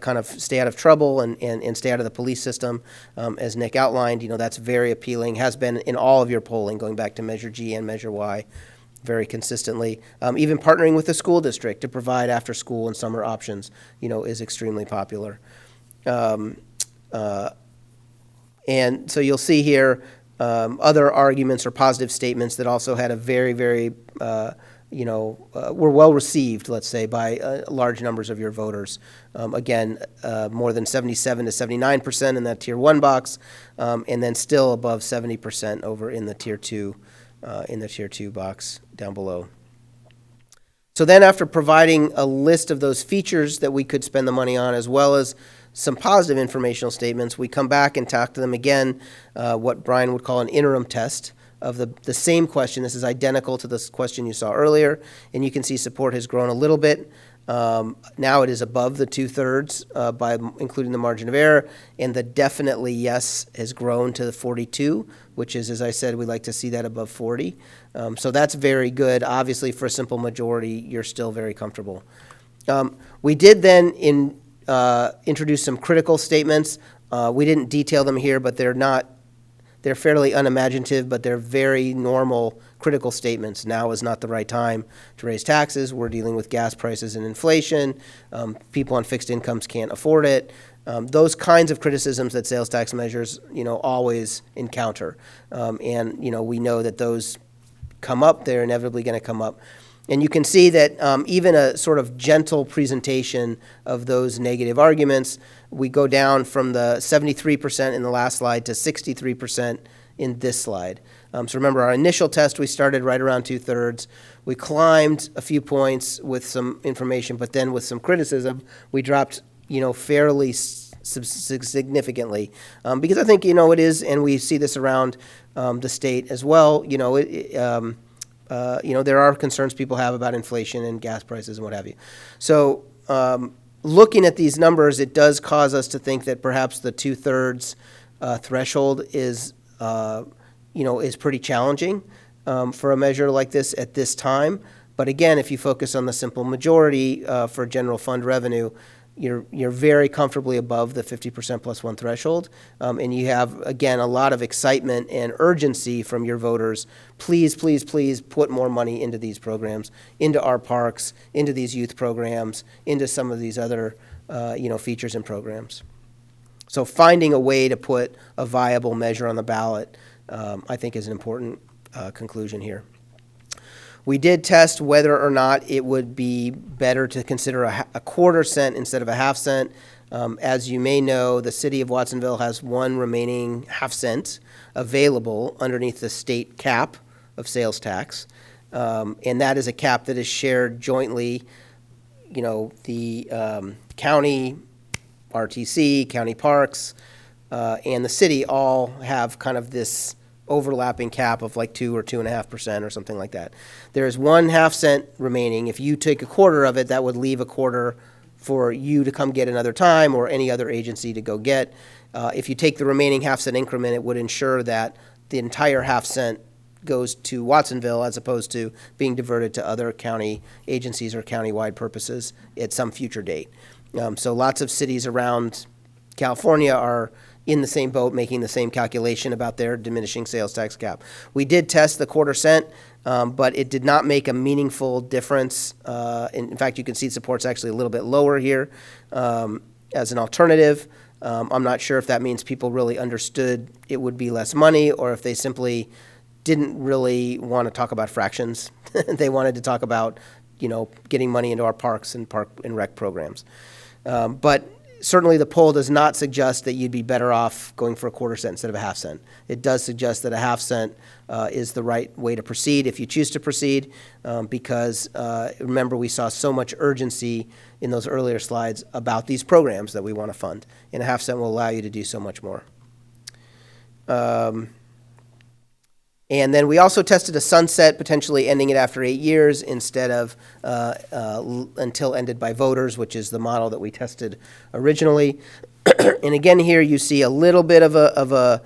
kind of stay out of trouble and stay out of the police system. As Nick outlined, that's very appealing, has been in all of your polling, going back to Measure G and Measure Y very consistently. Even partnering with the school district to provide after-school and summer options, is extremely popular. And so you'll see here other arguments or positive statements that also had a very, very were well received, let's say, by large numbers of your voters. Again, more than 77 to 79% in that Tier 1 box, and then still above 70% over in the Tier 2 box down below. So then, after providing a list of those features that we could spend the money on, as well as some positive informational statements, we come back and talk to them again, what Brian would call an interim test of the same question. This is identical to this question you saw earlier, and you can see support has grown a little bit. Now it is above the 2/3 by including the margin of error, and the definitely yes has grown to the 42, which is, as I said, we'd like to see that above 40. So that's very good. Obviously, for a simple majority, you're still very comfortable. We did then introduce some critical statements. We didn't detail them here, but they're fairly unimaginative, but they're very normal critical statements. Now is not the right time to raise taxes. We're dealing with gas prices and inflation. People on fixed incomes can't afford it. Those kinds of criticisms that sales tax measures, always encounter. And, we know that those come up. They're inevitably going to come up. And you can see that even a sort of gentle presentation of those negative arguments, we go down from the 73% in the last slide to 63% in this slide. So remember, our initial test, we started right around 2/3. We climbed a few points with some information, but then with some criticism, we dropped, fairly significantly. Because I think, it is, and we see this around the state as well, there are concerns people have about inflation and gas prices and what have you. So looking at these numbers, it does cause us to think that perhaps the 2/3 threshold is pretty challenging for a measure like this at this time. But again, if you focus on the simple majority for general fund revenue, you're very comfortably above the 50% plus one threshold. And you have, again, a lot of excitement and urgency from your voters. Please, please, please put more money into these programs, into our parks, into these youth programs, into some of these other, features and programs. So finding a way to put a viable measure on the ballot, I think, is an important conclusion here. We did test whether or not it would be better to consider a quarter cent instead of a half cent. As you may know, the city of Watsonville has one remaining half cent available underneath the state cap of sales tax. And that is a cap that is shared jointly, the county, RTC, county parks, and the city all have kind of this overlapping cap of like 2 or 2.5% or something like that. There is 1/2 cent remaining. If you take a quarter of it, that would leave a quarter for you to come get another time or any other agency to go get. If you take the remaining 1/2 cent increment, it would ensure that the entire 1/2 cent goes to Watsonville as opposed to being diverted to other county agencies or county-wide purposes at some future date. So lots of cities around California are in the same boat, making the same calculation about their diminishing sales tax cap. We did test the quarter cent, but it did not make a meaningful difference. In fact, you can see support's actually a little bit lower here as an alternative. I'm not sure if that means people really understood it would be less money or if they simply didn't really want to talk about fractions. They wanted to talk about, getting money into our parks and park and rec programs. But certainly the poll does not suggest that you'd be better off going for a quarter cent instead of a 1/2 cent. It does suggest that a 1/2 cent is the right way to proceed if you choose to proceed, because remember, we saw so much urgency in those earlier slides about these programs that we want to fund, and a 1/2 cent will allow you to do so much more. And then we also tested a sunset, potentially ending it after 8 years instead of until ended by voters, which is the model that we tested originally. And again, here you see a little bit of a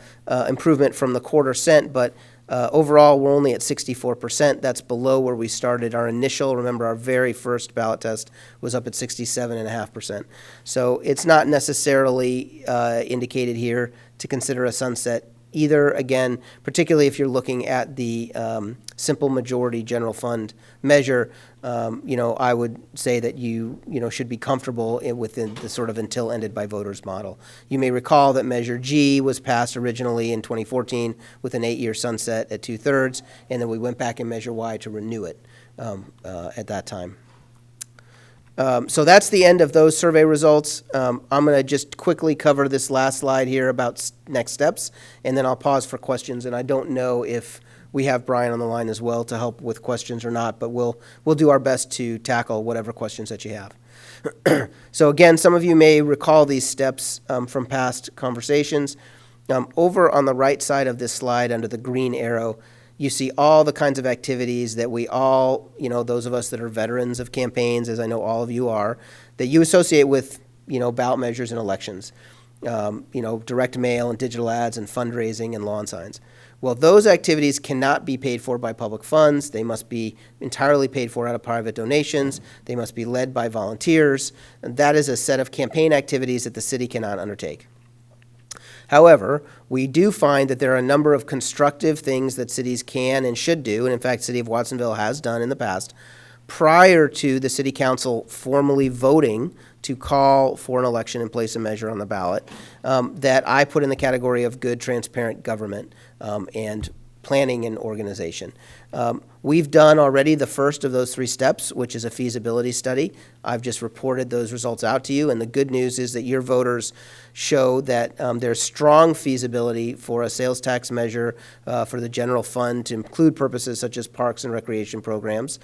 improvement from the quarter cent, but overall we're only at 64%. That's below where we started our initial. Remember, our very first ballot test was up at 67.5%. So it's not necessarily indicated here to consider a sunset either, again, particularly if you're looking at the simple majority general fund measure. I would say that you should be comfortable within the sort of until ended by voters model. You may recall that Measure G was passed originally in 2014 with an 8-year sunset at 2/3, and then we went back in Measure Y to renew it at that time. So that's the end of those survey results. I'm going to just quickly cover this last slide here about next steps, and then I'll pause for questions. And I don't know if we have Brian on the line as well to help with questions or not, but we'll do our best to tackle whatever questions that you have. So again, some of you may recall these steps from past conversations. Over on the right side of this slide under the green arrow, you see all the kinds of activities that we all, those of us that are veterans of campaigns, as I know all of you are, that you associate with, ballot measures and elections. Direct mail and digital ads and fundraising and lawn signs. Well, those activities cannot be paid for by public funds. They must be entirely paid for out of private donations. They must be led by volunteers. And that is a set of campaign activities that the city cannot undertake. However, we do find that there are a number of constructive things that cities can and should do, and in fact, City of Watsonville has done in the past, prior to the City Council formally voting to call for an election and place a measure on the ballot, that I put in the category of good, transparent government and planning and organization. We've done already the first of those 3 steps, which is a feasibility study. I've just reported those results out to you, and the good news is that your voters show that there's strong feasibility for a sales tax measure for the general fund to include purposes such as parks and recreation programs.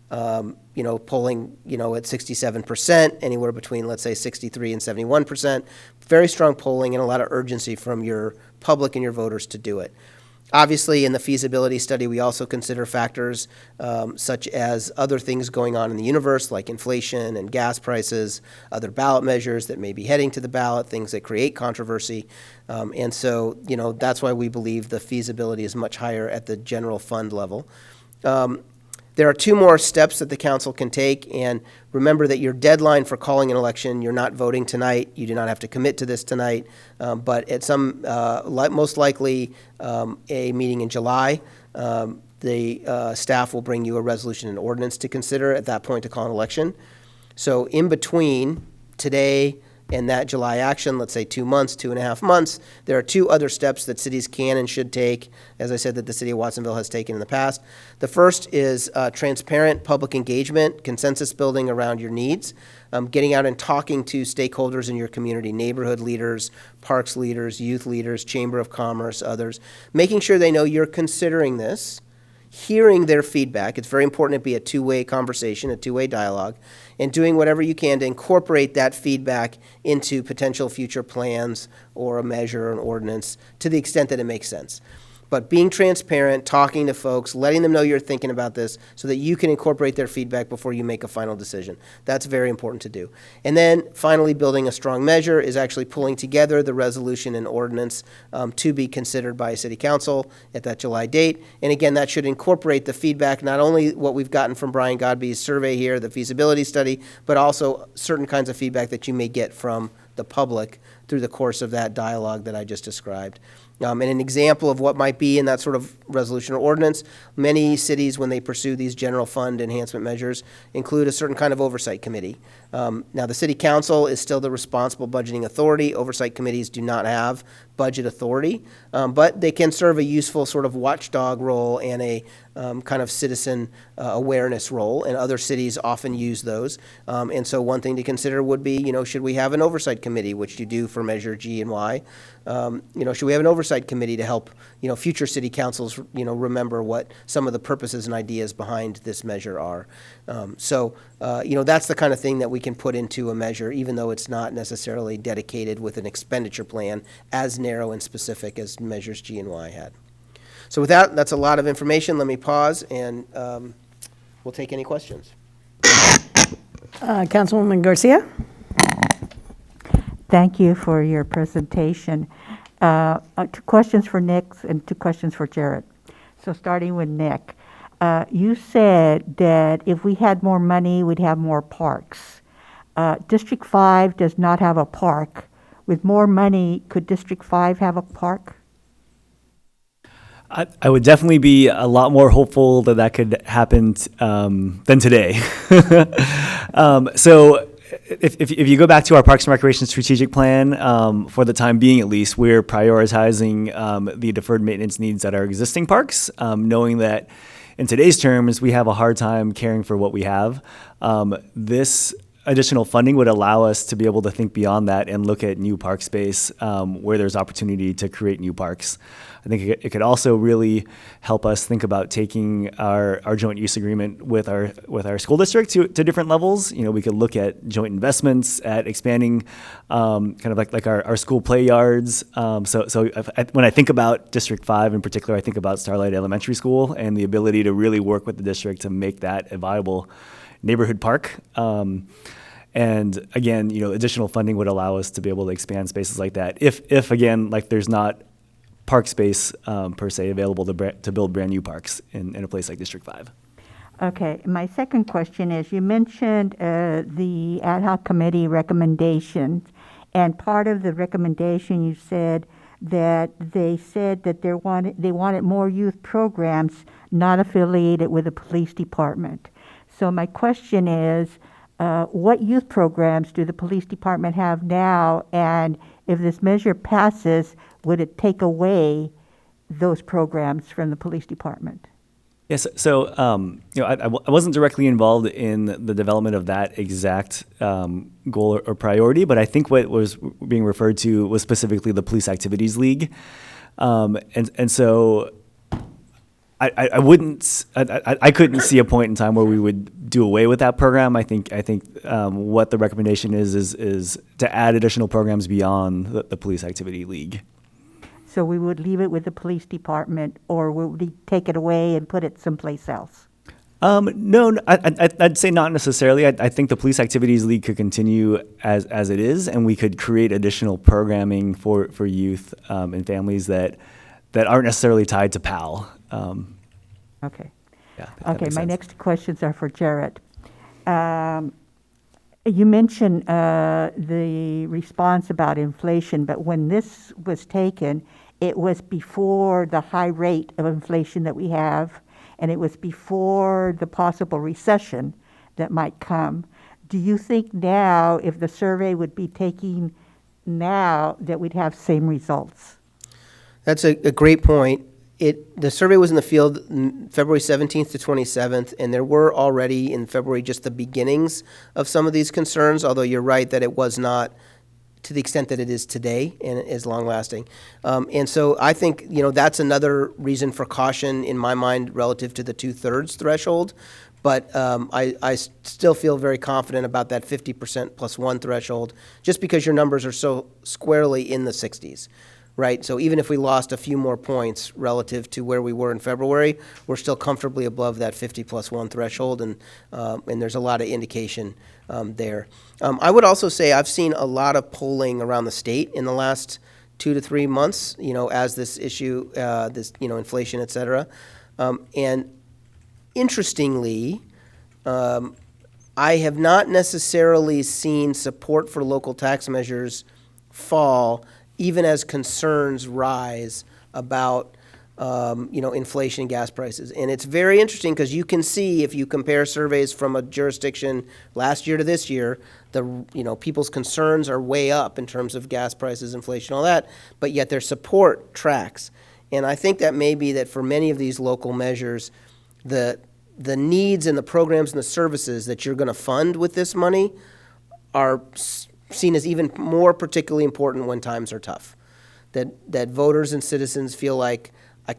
Polling, at 67%, anywhere between, let's say, 63 and 71%. Very strong polling and a lot of urgency from your public and your voters to do it. Obviously, in the feasibility study, we also consider factors such as other things going on in the universe, like inflation and gas prices, other ballot measures that may be heading to the ballot, things that create controversy. And so, that's why we believe the feasibility is much higher at the general fund level. There are 2 more steps that the council can take, and remember that your deadline for calling an election, you're not voting tonight, you do not have to commit to this tonight, but at some, most likely a meeting in July, the staff will bring you a resolution and ordinance to consider at that point to call an election. So in between today and that July action, let's say 2 months, 2.5 months, there are 2 other steps that cities can and should take, as I said, that the City of Watsonville has taken in the past. The first is transparent public engagement, consensus building around your needs, getting out and talking to stakeholders in your community, neighborhood leaders, parks leaders, youth leaders, Chamber of Commerce, others, making sure they know you're considering this, hearing their feedback. It's very important to be a 2-way conversation, a 2-way dialogue, and doing whatever you can to incorporate that feedback into potential future plans or a measure or an ordinance to the extent that it makes sense. But being transparent, talking to folks, letting them know you're thinking about this so that you can incorporate their feedback before you make a final decision. That's very important to do. And then finally, building a strong measure is actually pulling together the resolution and ordinance to be considered by City Council at that July date. And again, that should incorporate the feedback, not only what we've gotten from Brian Godby's survey here, the feasibility study, but also certain kinds of feedback that you may get from the public through the course of that dialogue that I just described. And an example of what might be in that sort of resolution or ordinance, many cities, when they pursue these general fund enhancement measures, include a certain kind of oversight committee. Now, the City Council is still the responsible budgeting authority. Oversight committees do not have budget authority, but they can serve a useful sort of watchdog role and a kind of citizen awareness role, and other cities often use those. And so one thing to consider would be, should we have an oversight committee, which you do for Measure G and Y? Should we have an oversight committee to help, future city councils, remember what some of the purposes and ideas behind this measure are? That's the kind of thing that we can put into a measure, even though it's not necessarily dedicated with an expenditure plan as narrow and specific as Measures G and Y had. So with that, that's a lot of information. Let me pause, and we'll take any questions. Councilwoman Garcia? Thank you for your presentation. 2 questions for Nick and 2 questions for Jared. So starting with Nick, you said that if we had more money, we'd have more parks. District 5 does not have a park. With more money, could District 5 have a park? I would definitely be a lot more hopeful that that could happen than today. So if you go back to our Parks and Recreation strategic plan, for the time being at least, we're prioritizing the deferred maintenance needs at our existing parks, knowing that in today's terms, we have a hard time caring for what we have. This additional funding would allow us to be able to think beyond that and look at new park space where there's opportunity to create new parks. I think it could also really help us think about taking our joint use agreement with our school district to different levels. We could look at joint investments, at expanding kind of like our school play yards. When I think about District 5 in particular, I think about Starlight Elementary School and the ability to really work with the district to make that a viable neighborhood park. And again, additional funding would allow us to be able to expand spaces like that. If again, like there's not park space per se available to build brand new parks in a place like District 5. Okay, my second question is, you mentioned the ad hoc committee recommendations, and part of the recommendation you said that they said that they wanted more youth programs not affiliated with the police department. So my question is, what youth programs do the police department have now? And if this measure passes, would it take away those programs from the police department? Yes, so I wasn't directly involved in the development of that exact goal or priority, but I think what was being referred to was specifically the Police Activities League, and so I couldn't see a point in time where we would do away with that program. I think what the recommendation is to add additional programs beyond the Police Activity League. So we would leave it with the police department, or would we take it away and put it someplace else? No, I'd say not necessarily. I think the Police Activities League could continue as it is, and we could create additional programming for youth and families that aren't necessarily tied to PAL. Okay. Yeah. Okay, my next questions are for Jarrett. You mentioned the response about inflation, but when this was taken, it was before the high rate of inflation that we have, and it was before the possible recession that might come. Do you think now, if the survey would be taking now, that we'd have same results? That's a great point. The survey was in the field February 17th to 27th, and there were already in February just the beginnings of some of these concerns, although you're right that it was not to the extent that it is today and is long-lasting. And so I think, that's another reason for caution in my mind relative to the 2/3 threshold. But I still feel very confident about that 50% plus one threshold, just because your numbers are so squarely in the 60s. Right, so even if we lost a few more points relative to where we were in February, we're still comfortably above that 50 plus one threshold, and there's a lot of indication there. I would also say I've seen a lot of polling around the state in the last 2 to 3 months, as this issue, inflation, et cetera. And interestingly, I have not necessarily seen support for local tax measures fall even as concerns rise about, inflation and gas prices. And it's very interesting because you can see if you compare surveys from a jurisdiction last year to this year, people's concerns are way up in terms of gas prices, inflation, all that, but yet their support tracks. And I think that may be that for many of these local measures, the needs and the programs and the services that you're going to fund with this money are seen as even more particularly important when times are tough. That voters and citizens feel like,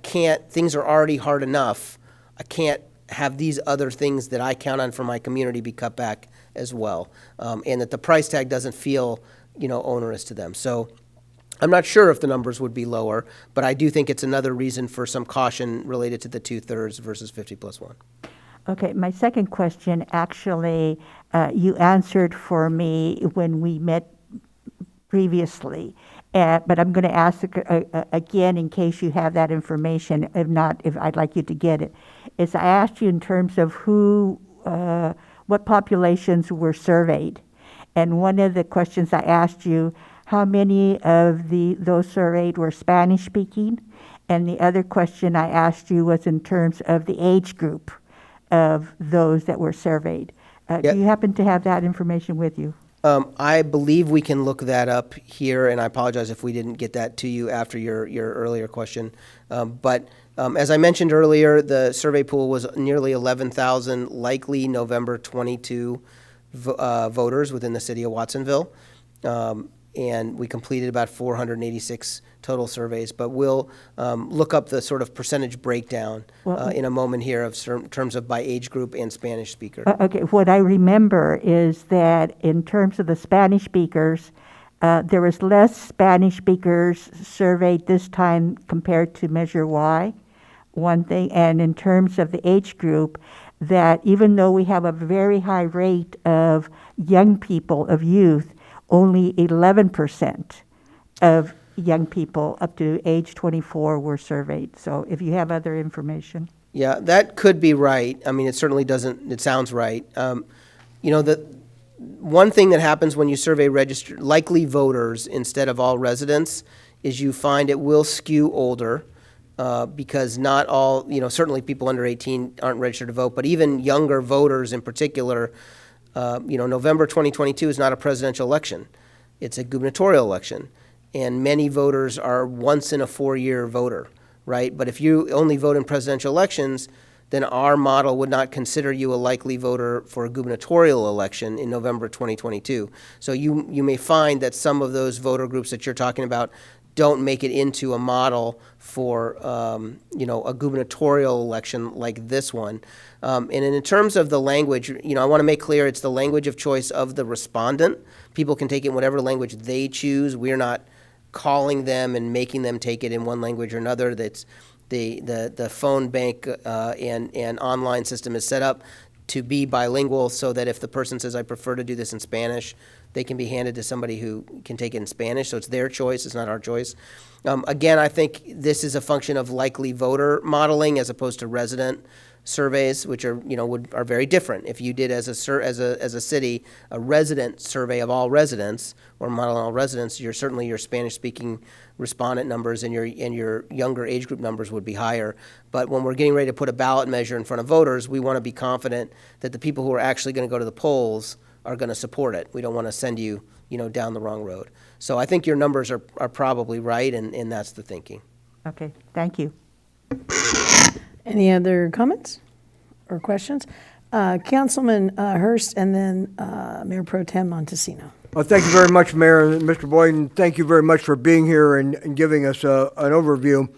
things are already hard enough, I can't have these other things that I count on for my community be cut back as well. And that the price tag doesn't feel, onerous to them. So I'm not sure if the numbers would be lower, but I do think it's another reason for some caution related to the 2/3 versus 50 plus one. Okay, my second question, actually, you answered for me when we met previously, but I'm going to ask again in case you have that information. If not, I'd like you to get it. I asked you in terms of what populations were surveyed, and one of the questions I asked you, how many of those surveyed were Spanish speaking, and the other question I asked you was in terms of the age group of those that were surveyed. Yep. Do you happen to have that information with you? I believe we can look that up here, and I apologize if we didn't get that to you after your earlier question. But as I mentioned earlier, the survey pool was nearly 11,000 likely November 22 voters within the city of Watsonville. And we completed about 486 total surveys, but we'll look up the sort of percentage breakdown in a moment here of terms of by age group and Spanish speaker. Okay, what I remember is that in terms of the Spanish speakers, there was less Spanish speakers surveyed this time compared to Measure Y, one thing, and in terms of the age group, that even though we have a very high rate of young people, of youth, only 11% of young people up to age 24 were surveyed. So if you have other information. Yeah, that could be right. I mean, it certainly doesn't, it sounds right. The one thing that happens when you survey likely voters instead of all residents is you find it will skew older, because not all, certainly people under 18 aren't registered to vote, but even younger voters in particular, November 2022 is not a presidential election. It's a gubernatorial election. And many voters are once in a 4-year voter, right? But if you only vote in presidential elections, then our model would not consider you a likely voter for a gubernatorial election in November 2022. So you may find that some of those voter groups that you're talking about don't make it into a model for, a gubernatorial election like this one. And in terms of the language, I want to make clear it's the language of choice of the respondent. People can take it in whatever language they choose. We're not calling them and making them take it in one language or another. That's the phone bank and online system is set up to be bilingual, so that if the person says, I prefer to do this in Spanish, they can be handed to somebody who can take it in Spanish. So it's their choice, it's not our choice. Again, I think this is a function of likely voter modeling as opposed to resident surveys, which are, are very different. If you did as a city, a resident survey of all residents or model on all residents, certainly your Spanish-speaking respondent numbers and your younger age group numbers would be higher. But when we're getting ready to put a ballot measure in front of voters, we want to be confident that the people who are actually going to go to the polls are going to support it. We don't want to send you, down the wrong road. So I think your numbers are probably right, and that's the thinking. Okay, thank you. Any other comments or questions? Councilman Hurst, and then Mayor Pro Tem Montesino. Well, thank you very much, Mayor and Mr. Boyden. Thank you very much for being here and giving us an overview.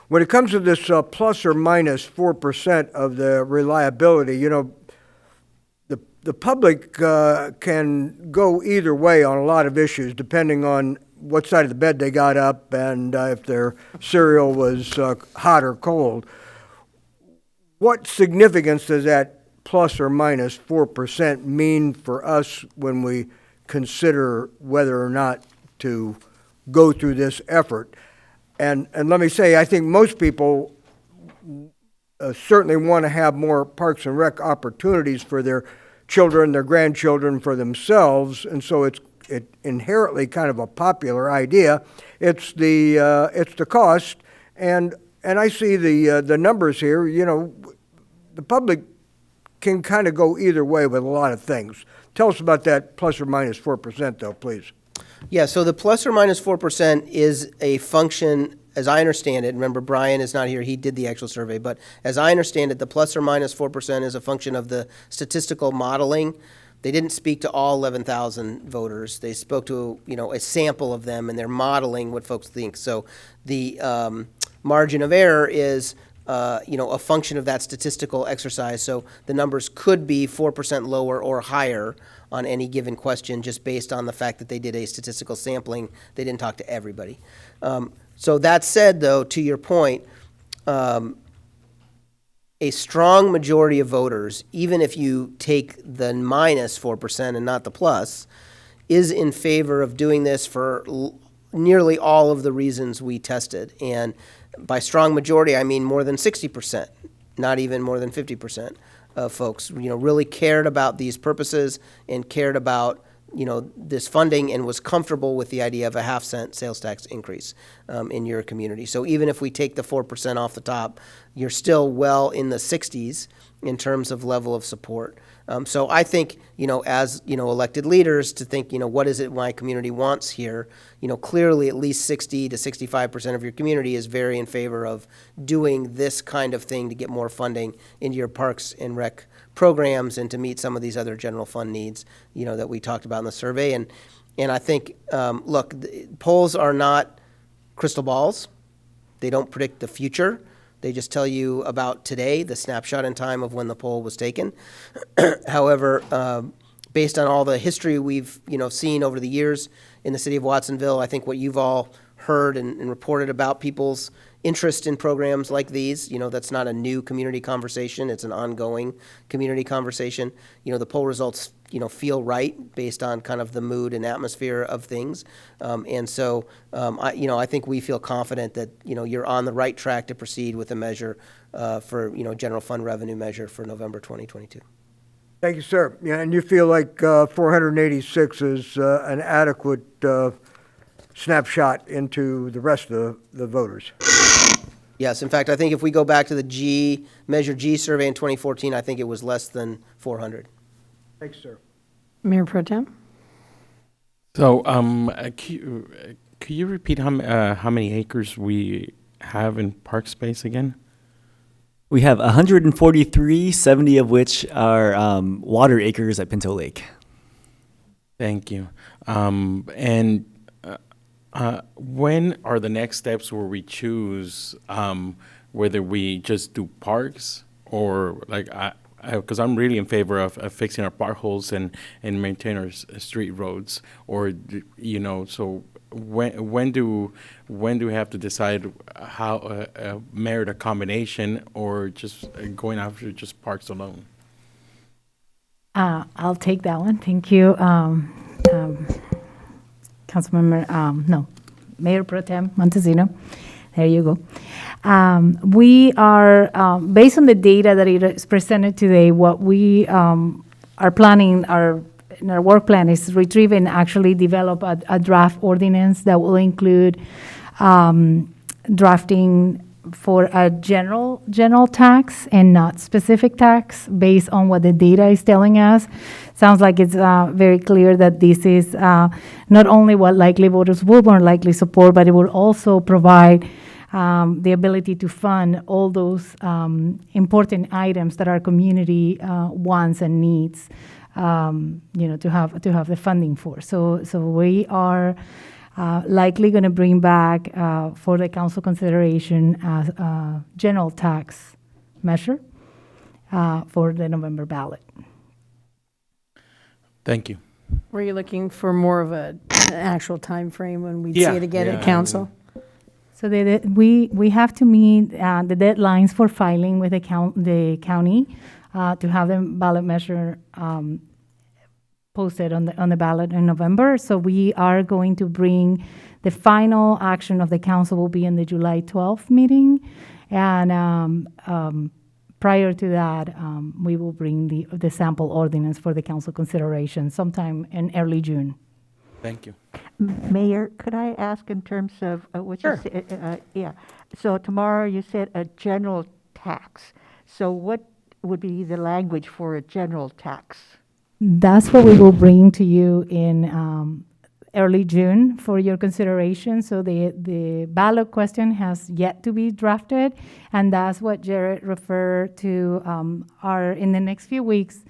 When it comes to this plus or minus 4% of the reliability, the public can go either way on a lot of issues, depending on what side of the bed they got up and if their cereal was hot or cold. What significance does that plus or minus 4% mean for us when we consider whether or not to go through this effort? And let me say, I think most people certainly want to have more Parks and Rec opportunities for their children, their grandchildren, for themselves, and so it's inherently kind of a popular idea. It's the cost, and I see the numbers here. The public can kind of go either way with a lot of things. Tell us about that plus or minus 4%, though, please. Yeah, so the plus or minus 4% is a function, as I understand it. Remember, Brian is not here. He did the actual survey. But as I understand it, the plus or minus 4% is a function of the statistical modeling. They didn't speak to all 11,000 voters. They spoke to, a sample of them, and they're modeling what folks think. So the margin of error is a function of that statistical exercise. So the numbers could be 4% lower or higher on any given question, just based on the fact that they did a statistical sampling. They didn't talk to everybody. So that said, though, to your point, a strong majority of voters, even if you take the minus 4% and not the plus, is in favor of doing this for nearly all of the reasons we tested. And by strong majority, I mean more than 60%, not even more than 50% of folks, really cared about these purposes and cared about, this funding and was comfortable with the idea of a half-cent sales tax increase in your community. So even if we take the 4% off the top, you're still well in the 60s in terms of level of support. So I think, as, elected leaders to think, what is it my community wants here? Clearly at least 60 to 65% of your community is very in favor of doing this kind of thing to get more funding into your Parks and Rec programs and to meet some of these other general fund needs, that we talked about in the survey. And I think, look, polls are not crystal balls. They don't predict the future. They just tell you about today, the snapshot in time of when the poll was taken. However, based on all the history we've seen over the years in the city of Watsonville, I think what you've all heard and reported about people's interest in programs like these, that's not a new community conversation. It's an ongoing community conversation. The poll results, feel right based on kind of the mood and atmosphere of things. And so, I think we feel confident that, you're on the right track to proceed with a measure for, general fund revenue measure for November 2022. Thank you, sir. Yeah, and you feel like 486 is an adequate snapshot into the rest of the voters. Yes, in fact, I think if we go back to the Measure G survey in 2014, I think it was less than 400. Thanks, sir. Mayor Pro Tem? So, could you repeat how many acres we have in park space again? We have 143, 70 of which are water acres at Pinto Lake. Thank you. And when are the next steps where we choose whether we just do parks or like because I'm really in favor of fixing our potholes and maintain our street roads, or so when do we have to decide how merit a combination or just going after just parks alone? I'll take that one. Thank you, Councilmember. Mayor Pro Tem Montesino. There you go. We are, based on the data that is presented today, what we are planning in our work plan is retrieve and actually develop a draft ordinance that will include drafting for a general tax and not specific tax based on what the data is telling us. Sounds like it's very clear that this is not only what likely voters will more likely support, but it will also provide the ability to fund all those important items that our community wants and needs, to have the funding for. So we are likely going to bring back for the council consideration a general tax measure for the November ballot. Thank you. Were you looking for more of an actual time frame when we see it again at council? So we have to meet the deadlines for filing with the county to have the ballot measure posted on the ballot in November. So we are going to bring the final action of the council will be in the July 12th meeting, and prior to that, we will bring the sample ordinance for the council consideration sometime in early June. Thank you. Mayor, could I ask in terms of what you said? Yeah. So tomorrow you said a general tax. So what would be the language for a general tax? That's what we will bring to you in early June for your consideration. So the ballot question has yet to be drafted, and that's what Jared referred to in the next few weeks.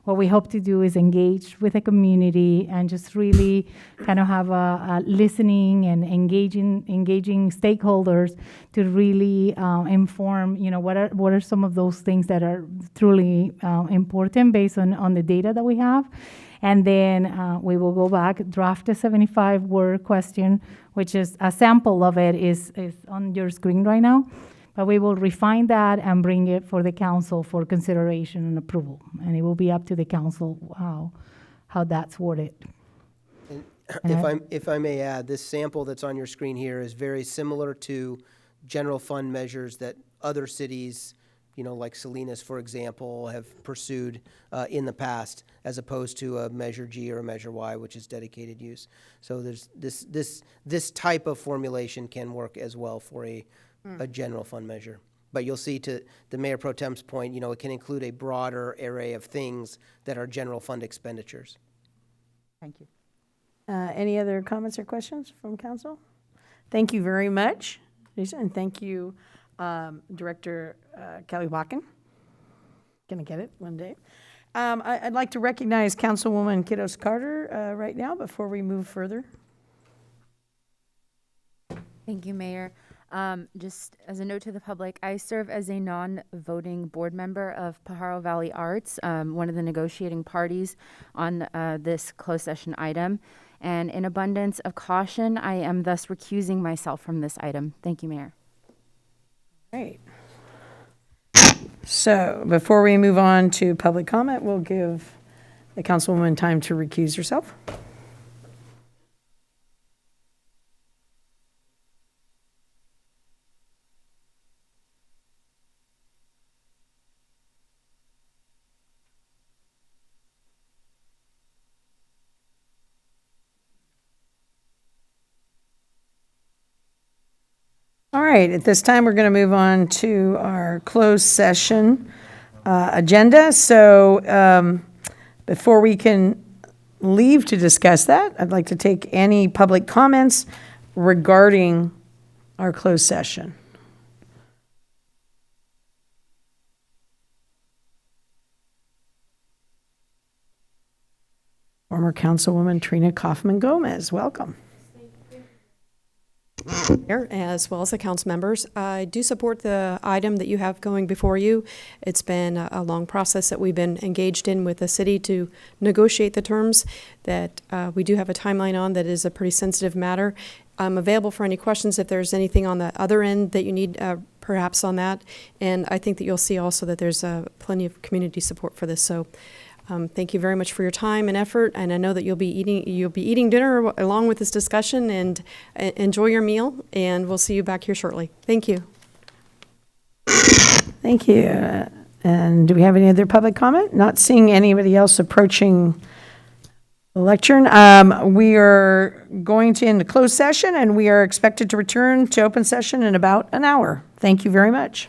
What we hope to do is engage with the community and just really kind of have a listening and engaging stakeholders to really inform, what are some of those things that are truly important based on the data that we have. And then we will go back, draft a 75-word question, which is a sample of it is on your screen right now. But we will refine that and bring it for the council for consideration and approval. And it will be up to the council how that's worded. If I may add, this sample that's on your screen here is very similar to general fund measures that other cities, like Salinas, for example, have pursued in the past, as opposed to a Measure G or a Measure Y, which is dedicated use. So there's this type of formulation can work as well for a general fund measure. But you'll see, to the Mayor Pro Tem's point, it can include a broader array of things that are general fund expenditures. Thank you. Any other comments or questions from council? Thank you very much, Lisa, and thank you, Director Kelly Bakken. Gonna get it one day. I'd like to recognize Councilwoman Kiddos Carter right now before we move further. Thank you, Mayor. Just as a note to the public, I serve as a non-voting board member of Pajaro Valley Arts, one of the negotiating parties on this closed session item. And in abundance of caution, I am thus recusing myself from this item. Thank you, Mayor. Great. So before we move on to public comment, we'll give the councilwoman time to recuse herself. right, at this time, we're going to move on to our closed session agenda. So before we can leave to discuss that, I'd like to take any public comments regarding our closed session. Former Councilwoman Trina Kaufman Gomez, welcome. Mayor, as well as the council members, I do support the item that you have going before you. It's been a long process that we've been engaged in with the city to negotiate the terms that we do have a timeline on that is a pretty sensitive matter. I'm available for any questions if there's anything on the other end that you need perhaps on that. And I think that you'll see also that there's plenty of community support for this. So thank you very much for your time and effort, and I know that you'll be eating dinner along with this discussion, and enjoy your meal, and we'll see you back here shortly. Thank you. Thank you. And do we have any other public comment? Not seeing anybody else approaching the lectern. We are going to end the closed session, and we are expected to return to open session in about an hour. Thank you very much.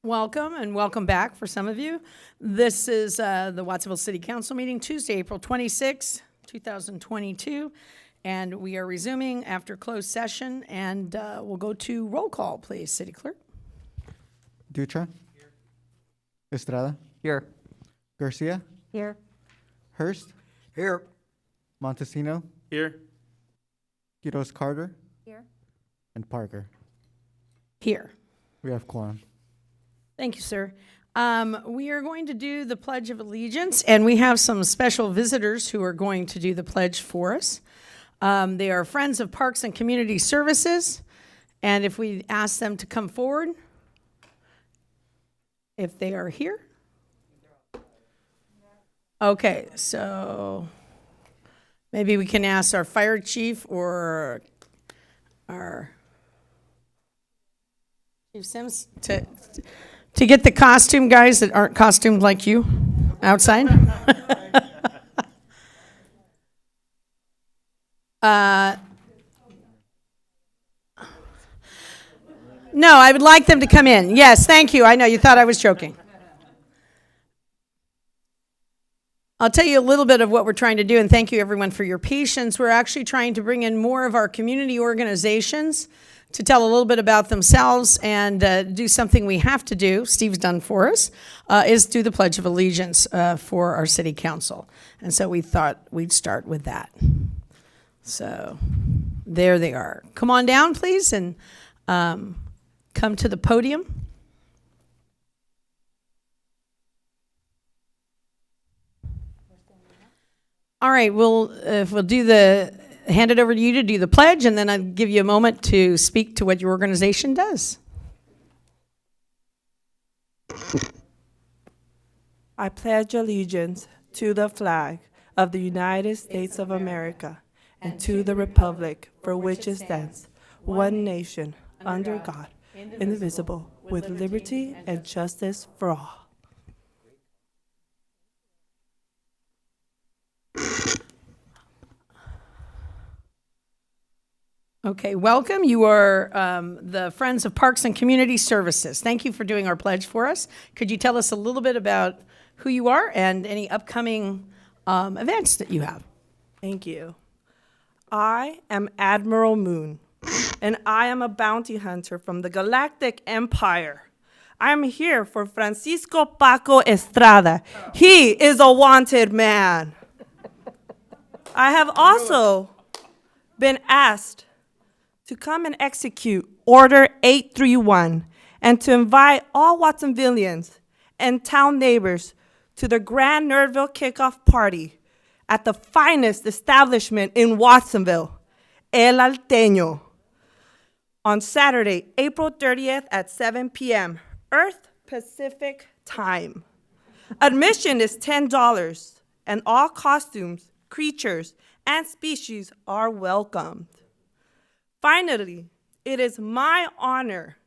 Welcome and welcome back for some of you. This is the Watsonville City Council meeting, Tuesday, April 26, 2022. And we are resuming after closed session, and we'll go to roll call, please, City Clerk. Dutra. Here. Estrada. Here. Garcia. Here. Hurst. Here. Montesino. Here. Quiroz Carter. Here. And Parker. Here. We have quorum. Thank you, sir. We are going to do the Pledge of Allegiance, and we have some special visitors who are going to do the pledge for us. They are Friends of Parks and Community Services, and if we ask them to come forward, if they are here. Okay, so maybe we can ask our fire chief or our Chief Sims to get the costume guys that aren't costumed like you outside. No, I would like them to come in. Yes, thank you. I know you thought I was joking. I'll tell you a little bit of what we're trying to do, and thank you everyone for your patience. We're actually trying to bring in more of our community organizations to tell a little bit about themselves and do something we have to do, Steve's done for us, is do the Pledge of Allegiance for our city council. And so we thought we'd start with that. So there they are. Come on down, please, and come to the podium. All right, we'll hand it over to you to do the pledge, and then I'll give you a moment to speak to what your organization does. I pledge allegiance to the flag of the United States of America and to the republic for which it stands, one nation, under God, indivisible, with liberty and justice for all. Okay, welcome. You are the Friends of Parks and Community Services. Thank you for doing our pledge for us. Could you tell us a little bit about who you are and any upcoming events that you have? Thank you. I am Admiral Moon, and I am a bounty hunter from the Galactic Empire. I am here for Francisco Paco Estrada. He is a wanted man. I have also been asked to come and execute Order 831 and to invite all Watsonvillians and town neighbors to the Grand Nerdville Kickoff Party at the finest establishment in Watsonville, El Alteño, on Saturday, April 30th at 7 p.m., Earth Pacific Time. Admission is $10, and all costumes, creatures, and species are welcomed. Finally, it is my honor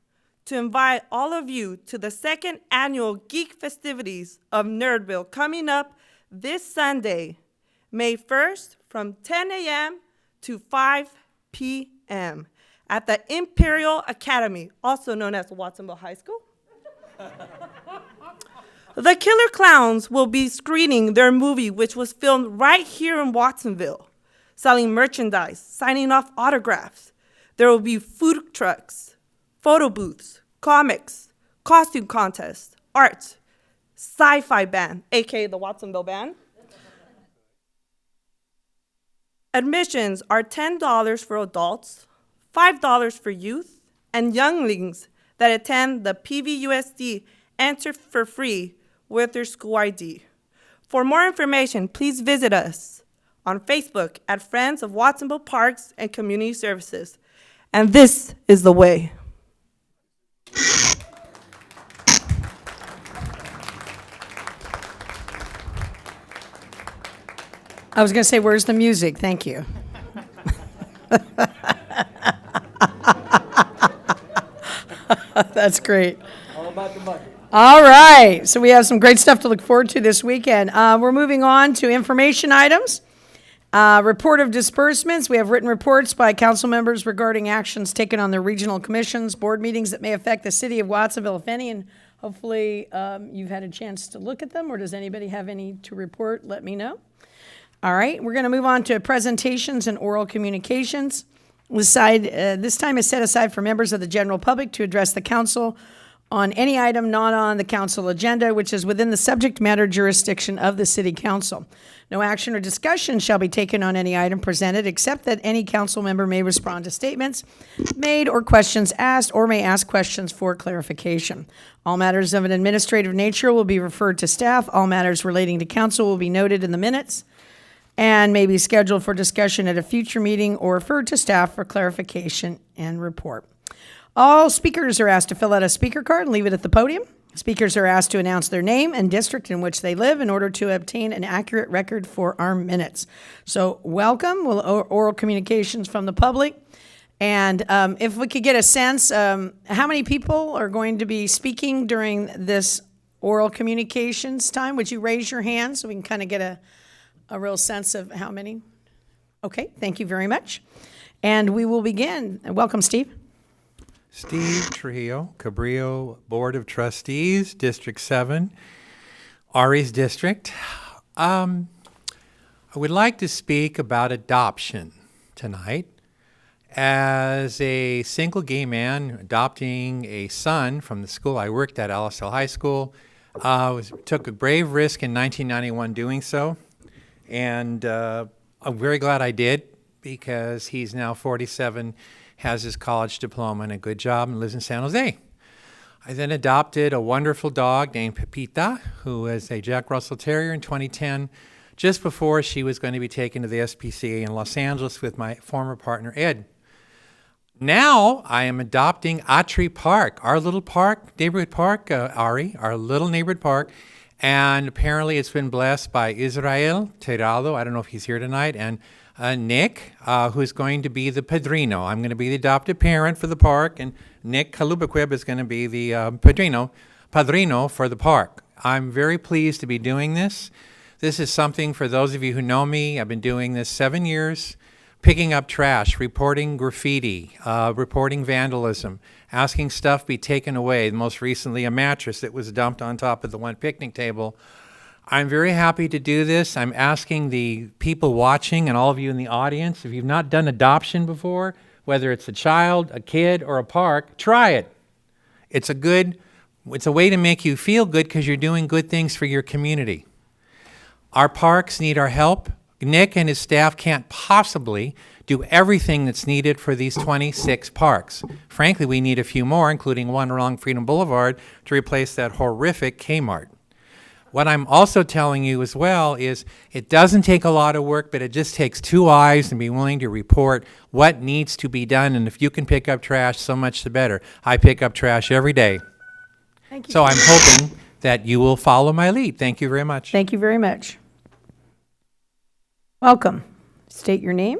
to invite all of you to the second annual Geek Festivities of Nerdville coming up this Sunday, May 1st from 10 a.m. to 5 p.m. at the Imperial Academy, also known as Watsonville High School. The Killer Clowns will be screening their movie, which was filmed right here in Watsonville, selling merchandise, signing off autographs. There will be food trucks, photo booths, comics, costume contests, arts, sci-fi band, aka the Watsonville Band. Admissions are $10 for adults, $5 for youth, and younglings that attend the PVUSD enter for free with their school ID. For more information, please visit us on Facebook at Friends of Watsonville Parks and Community Services. And this is the way. I was going to say, where's the music? Thank you. That's great. All about the money. All right, so we have some great stuff to look forward to this weekend. We're moving on to information items. Report of disbursements. We have written reports by council members regarding actions taken on their regional commissions, board meetings that may affect the city of Watsonville, if any, and hopefully you've had a chance to look at them, or does anybody have any to report? Let me know. All right, we're going to move on to presentations and oral communications. This time is set aside for members of the general public to address the council on any item not on the council agenda, which is within the subject matter jurisdiction of the city council. No action or discussion shall be taken on any item presented, except that any council member may respond to statements made or questions asked, or may ask questions for clarification. All matters of an administrative nature will be referred to staff. All matters relating to council will be noted in the minutes and may be scheduled for discussion at a future meeting or referred to staff for clarification and report. All speakers are asked to fill out a speaker card and leave it at the podium. Speakers are asked to announce their name and district in which they live in order to obtain an accurate record for our minutes. So welcome, oral communications from the public. And if we could get a sense, how many people are going to be speaking during this oral communications time? Would you raise your hand so we can kind of get a real sense of how many? Okay, thank you very much. And we will begin. Welcome, Steve. Steve Trujillo, Cabrillo Board of Trustees, District 7, Ari's District. I would like to speak about adoption tonight. As a single gay man adopting a son from the school I worked at, LSL High School, took a brave risk in 1991 doing so. And I'm very glad I did, because he's now 47, has his college diploma and a good job, and lives in San Jose. I then adopted a wonderful dog named Pepita, who is a Jack Russell Terrier, in 2010, just before she was going to be taken to the SPCA in Los Angeles with my former partner, Ed. Now I am adopting Atri Park, our little park, neighborhood park, Ari, our little neighborhood park. And apparently it's been blessed by Israel Tirado, I don't know if he's here tonight, and Nick, who's going to be the padrino. I'm going to be the adoptive parent for the park, and Nick Kalubaquib is going to be the padrino for the park. I'm very pleased to be doing this. This is something, for those of you who know me, I've been doing this 7 years, picking up trash, reporting graffiti, reporting vandalism, asking stuff be taken away, most recently a mattress that was dumped on top of the one picnic table. I'm very happy to do this. I'm asking the people watching and all of you in the audience, if you've not done adoption before, whether it's a child, a kid, or a park, try it. It's a way to make you feel good because you're doing good things for your community. Our parks need our help. Nick and his staff can't possibly do everything that's needed for these 26 parks. Frankly, we need a few more, including one along Freedom Boulevard, to replace that horrific Kmart. What I'm also telling you as well is it doesn't take a lot of work, but it just takes 2 eyes and be willing to report what needs to be done. And if you can pick up trash, so much the better. I pick up trash every day. Thank you. So I'm hoping that you will follow my lead. Thank you very much. Thank you very much. Welcome. State your name.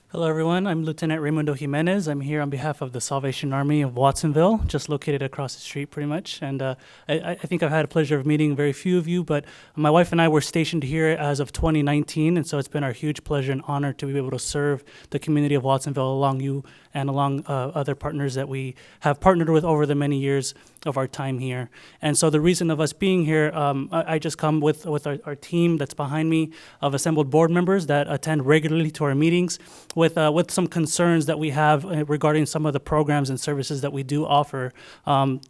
Hello, everyone. I'm Lieutenant Raimundo Jimenez. I'm here on behalf of the Salvation Army of Watsonville, just located across the street pretty much. And I think I've had a pleasure of meeting very few of you, but my wife and I were stationed here as of 2019, and so it's been our huge pleasure and honor to be able to serve the community of Watsonville along you and along other partners that we have partnered with over the many years of our time here. And so the reason of us being here, I just come with our team that's behind me of assembled board members that attend regularly to our meetings with some concerns that we have regarding some of the programs and services that we do offer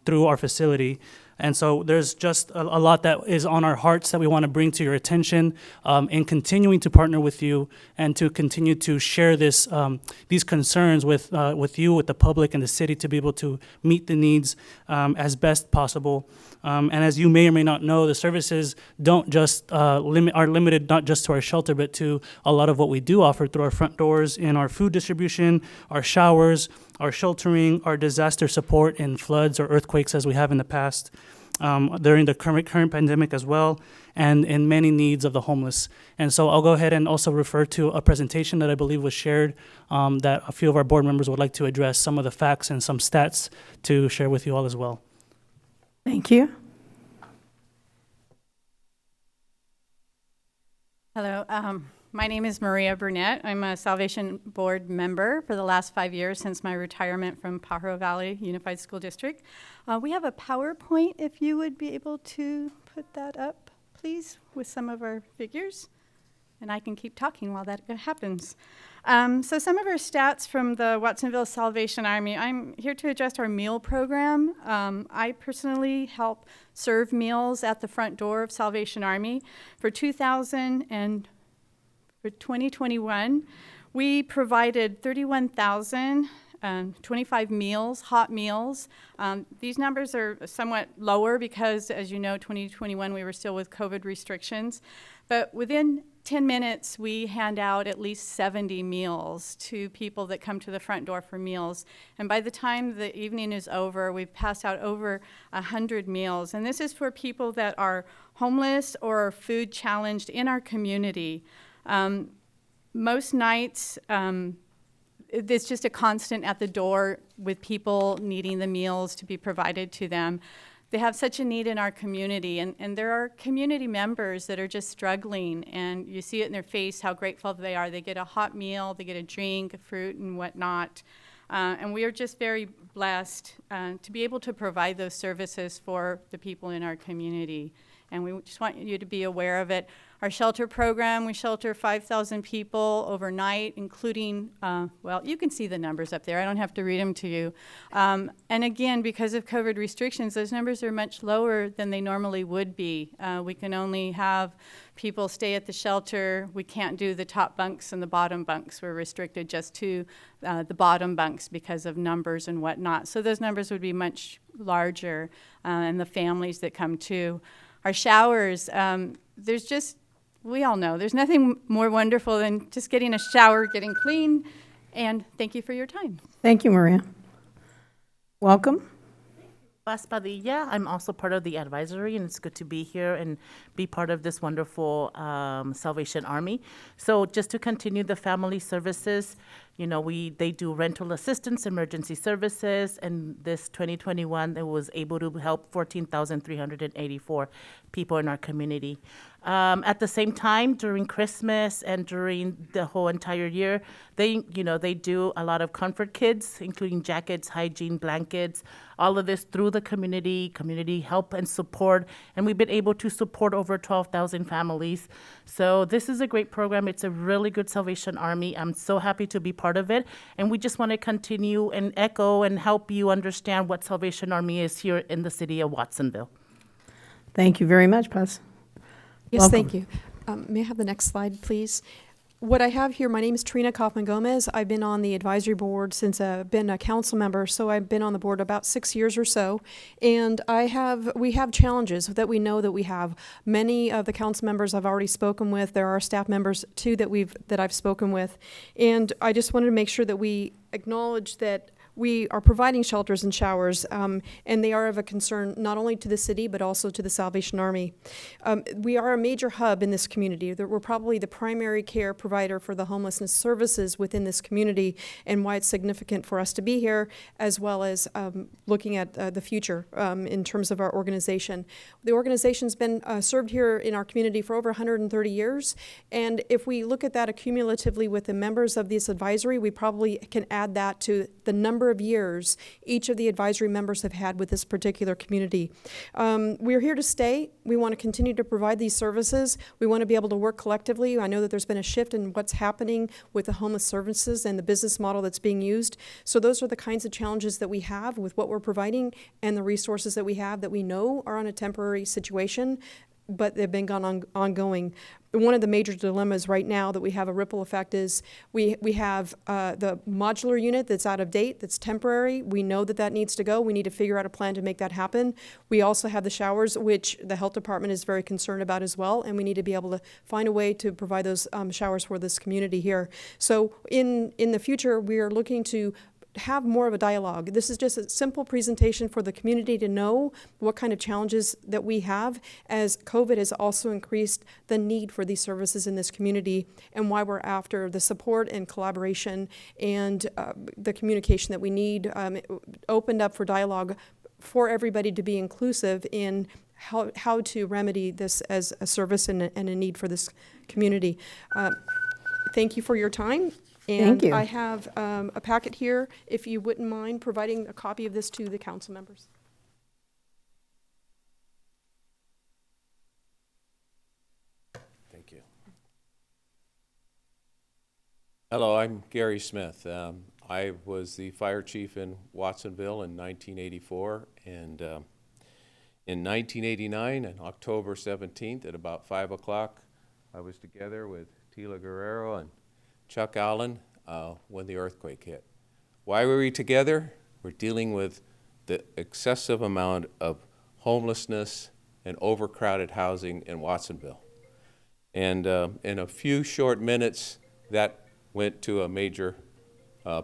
through our facility. And so there's just a lot that is on our hearts that we want to bring to your attention in continuing to partner with you and to continue to share these concerns with you, with the public and the city, to be able to meet the needs as best possible. And as you may or may not know, the services don't just are limited not just to our shelter, but to a lot of what we do offer through our front doors in our food distribution, our showers, our sheltering, our disaster support in floods or earthquakes as we have in the past, during the current pandemic as well, and in many needs of the homeless. And so I'll go ahead and also refer to a presentation that I believe was shared that a few of our board members would like to address some of the facts and some stats to share with you all as well. Thank you. Hello, my name is Maria Burnett. I'm a Salvation Board member for the last 5 years since my retirement from Pajaro Valley Unified School District. We have a PowerPoint, if you would be able to put that up, please, with some of our figures. And I can keep talking while that happens. So some of our stats from the Watsonville Salvation Army. I'm here to address our meal program. I personally help serve meals at the front door of Salvation Army. For 2021, we provided 31,025 meals, hot meals. These numbers are somewhat lower because, as you know, 2021 we were still with COVID restrictions. But within 10 minutes, we hand out at least 70 meals to people that come to the front door for meals. And by the time the evening is over, we've passed out over 100 meals. And this is for people that are homeless or food challenged in our community. Most nights, it's just a constant at the door with people needing the meals to be provided to them. They have such a need in our community, and there are community members that are just struggling, and you see it in their face how grateful they are. They get a hot meal, they get a drink, a fruit, and whatnot. And we are just very blessed to be able to provide those services for the people in our community. And we just want you to be aware of it. Our shelter program, we shelter 5,000 people overnight, including, well, you can see the numbers up there. I don't have to read them to you. And again, because of COVID restrictions, those numbers are much lower than they normally would be. We can only have people stay at the shelter. We can't do the top bunks and the bottom bunks. We're restricted just to the bottom bunks because of numbers and whatnot. So those numbers would be much larger, and the families that come too. Our showers, there's just, we all know, there's nothing more wonderful than just getting a shower, getting clean, and thank you for your time. Thank you, Maria. Welcome. Paz Padilla. I'm also part of the advisory, and it's good to be here and be part of this wonderful Salvation Army. So just to continue the family services, you know, they do rental assistance, emergency services, and this 2021, it was able to help 14,384 people in our community. At the same time, during Christmas and during the whole entire year, they do a lot of comfort kits, including jackets, hygiene, blankets, all of this through the community help and support, and we've been able to support over 12,000 families. So this is a great program. It's a really good Salvation Army. I'm so happy to be part of it, and we just want to continue and echo and help you understand what Salvation Army is here in the city of Watsonville. Thank you very much, Paz. Yes, Welcome. thank you. May I have the next slide, please? What I have here, my name is Trina Kaufman-Gomez. I've been on the advisory board since I've been a council member, so I've been on the board about 6 years or so. And we have challenges that we know that we have. Many of the council members I've already spoken with. There are staff members too that I've spoken with. And I just wanted to make sure that we acknowledge that we are providing shelters and showers, and they are of a concern not only to the city, but also to the Salvation Army. We are a major hub in this community. We're probably the primary care provider for the homelessness services within this community, and why it's significant for us to be here, as well as looking at the future in terms of our organization. The organization's been served here in our community for over 130 years, and if we look at that accumulatively with the members of this advisory, we probably can add that to the number of years each of the advisory members have had with this particular community. We're here to stay. We want to continue to provide these services. We want to be able to work collectively. I know that there's been a shift in what's happening with the homeless services and the business model that's being used. So those are the kinds of challenges that we have with what we're providing and the resources that we have that we know are on a temporary situation, but they've been ongoing. One of the major dilemmas right now that we have a ripple effect is we have the modular unit that's out of date, that's temporary. We know that needs to go. We need to figure out a plan to make that happen. We also have the showers, which the health department is very concerned about as well, and we need to be able to find a way to provide those showers for this community here. So in the future, we are looking to have more of a dialogue. This is just a simple presentation for the community to know what kind of challenges that we have, as COVID has also increased the need for these services in this community, and why we're after the support and collaboration and the communication that we need. Opened up for dialogue for everybody to be inclusive in how to remedy this as a service and a need for this community. Thank you for your time. And Thank you. I have a packet here, if you wouldn't mind providing a copy of this to the council members. Thank you. Hello, I'm Gary Smith. I was the fire chief in Watsonville in 1984, and in 1989, on October 17th at about 5 o'clock, I was together with Tila Guerrero and Chuck Allen when the earthquake hit. Why were we together? We're dealing with the excessive amount of homelessness and overcrowded housing in Watsonville. And in a few short minutes, that went to a major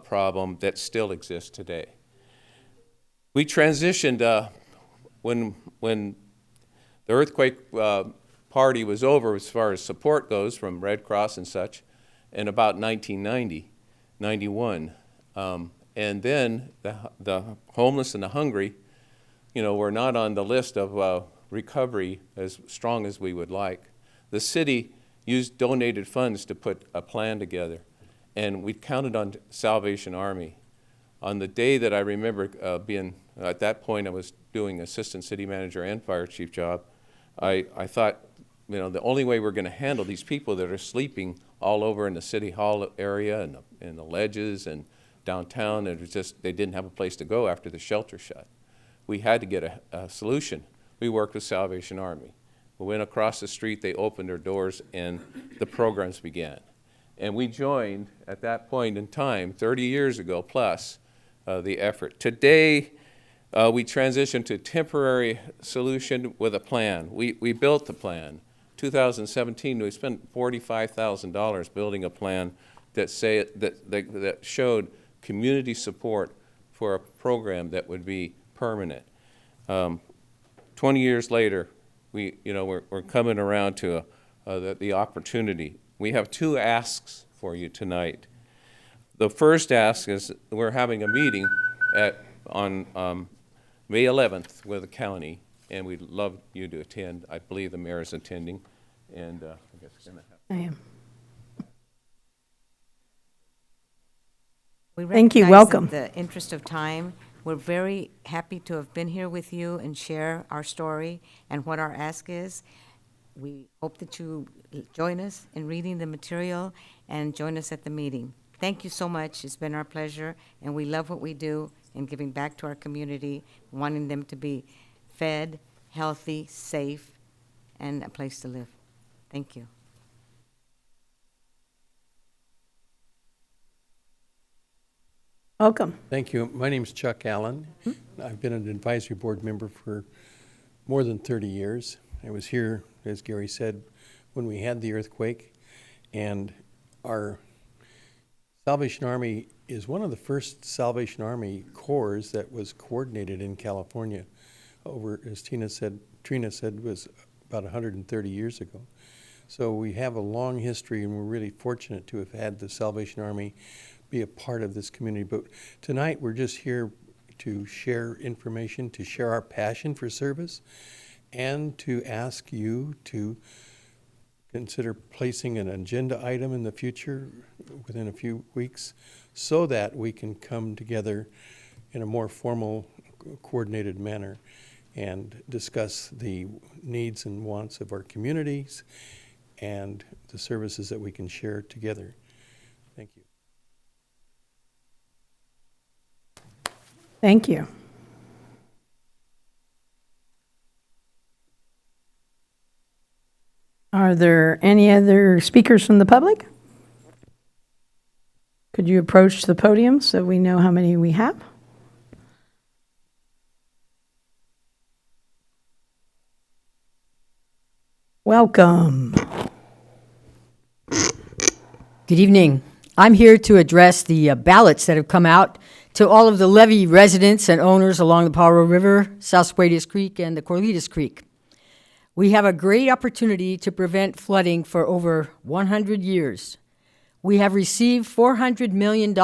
problem that still exists today. We transitioned when the earthquake party was over as far as support goes from Red Cross and such in about 1990, 91. And then the homeless and the hungry, were not on the list of recovery as strong as we would like. The city used donated funds to put a plan together, and we counted on Salvation Army. On the day that I remember being, at that point I was doing assistant city manager and fire chief job, I thought, the only way we're going to handle these people that are sleeping all over in the city hall area and in the ledges and downtown, it was just, they didn't have a place to go after the shelter shut. We had to get a solution. We worked with Salvation Army. We went across the street, they opened their doors, and the programs began. And we joined, at that point in time, 30 years ago plus, the effort. Today, we transitioned to a temporary solution with a plan. We built the plan. 2017, we spent $45,000 building a plan that showed community support for a program that would be permanent. 20 years later, we're coming around to the opportunity. We have two asks for you tonight. The first ask is we're having a meeting on May 11th with the county, and we'd love you to attend. I believe the mayor is attending, and I guess it's gonna happen. I am. We Thank you. recognize Welcome. In the interest of time, we're very happy to have been here with you and share our story and what our ask is. We hope that you join us in reading the material and join us at the meeting. Thank you so much. It's been our pleasure, and we love what we do in giving back to our community, wanting them to be fed, healthy, safe, and a place to live. Thank you. Welcome. Thank you. My name's Chuck Allen. I've been an advisory board member for more than 30 years. I was here, as Gary said, when we had the earthquake, and our Salvation Army is one of the first Salvation Army corps that was coordinated in California over, as Trina said, was about 130 years ago. So we have a long history, and we're really fortunate to have had the Salvation Army be a part of this community. But tonight we're just here to share information, to share our passion for service, and to ask you to consider placing an agenda item in the future within a few weeks so that we can come together in a more formal, coordinated manner and discuss the needs and wants of our communities and the services that we can share together. Thank you. Thank you. Are there any other speakers from the public? Could you approach the podium so we know how many we have? Welcome. Good evening. I'm here to address the ballots that have come out to all of the levee residents and owners along the Pajaro River, South Suarez Creek, and the Corlitas Creek. We have a great opportunity to prevent flooding for over 100 years. We have received $400 million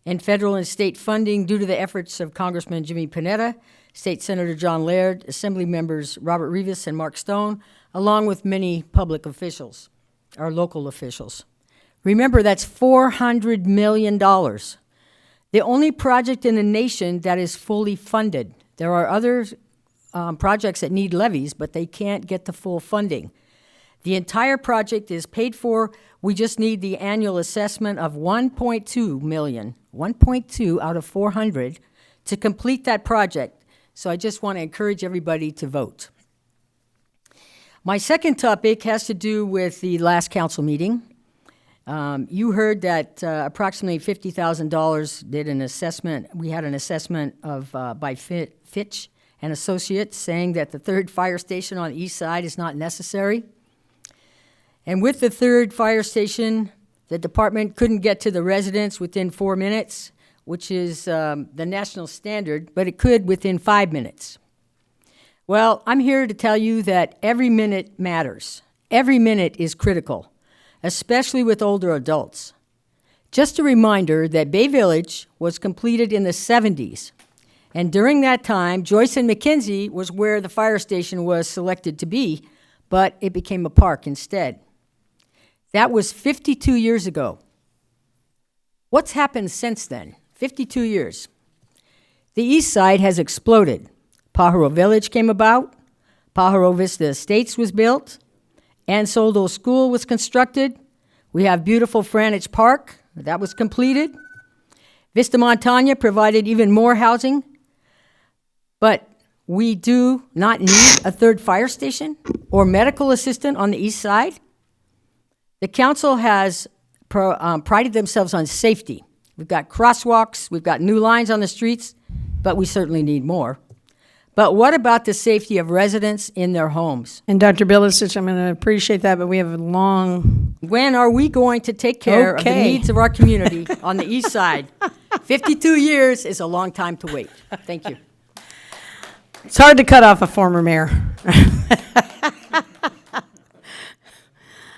in federal and state funding due to the efforts of Congressman Jimmy Panetta, State Senator John Laird, Assembly members Robert Rivas and Mark Stone, along with many public officials, or local officials. Remember, that's $400 million. The only project in the nation that is fully funded. There are other projects that need levies, but they can't get the full funding. The entire project is paid for. We just need the annual assessment of $1.2 million, 1.2 out of 400, to complete that project. So I just want to encourage everybody to vote. My second topic has to do with the last council meeting. You heard that approximately $50,000 did an assessment. We had an assessment of by Fitch and Associates saying that the third fire station on the east side is not necessary. And with the third fire station, the department couldn't get to the residents within 4 minutes, which is the national standard, but it could within 5 minutes. Well, I'm here to tell you that every minute matters. Every minute is critical, especially with older adults. Just a reminder that Bay Village was completed in the 70s. And during that time, Joyce and McKenzie was where the fire station was selected to be, but it became a park instead. That was 52 years ago. What's happened since then? 52 years. The east side has exploded. Pajaro Village came about, Pajaro Vista Estates was built, Ansoldo School was constructed. We have beautiful Franich Park, that was completed. Vista Montana provided even more housing, but we do not need a third fire station or medical assistant on the east side. The council has prided themselves on safety. We've got crosswalks, we've got new lines on the streets, but we certainly need more. But what about the safety of residents in their homes? And Dr. Bilicic, I'm going to appreciate that, but we have a long... When are we going to take care of the needs of our community on the east side? 52 years is a long time to wait. Thank you. It's hard to cut off a former mayor.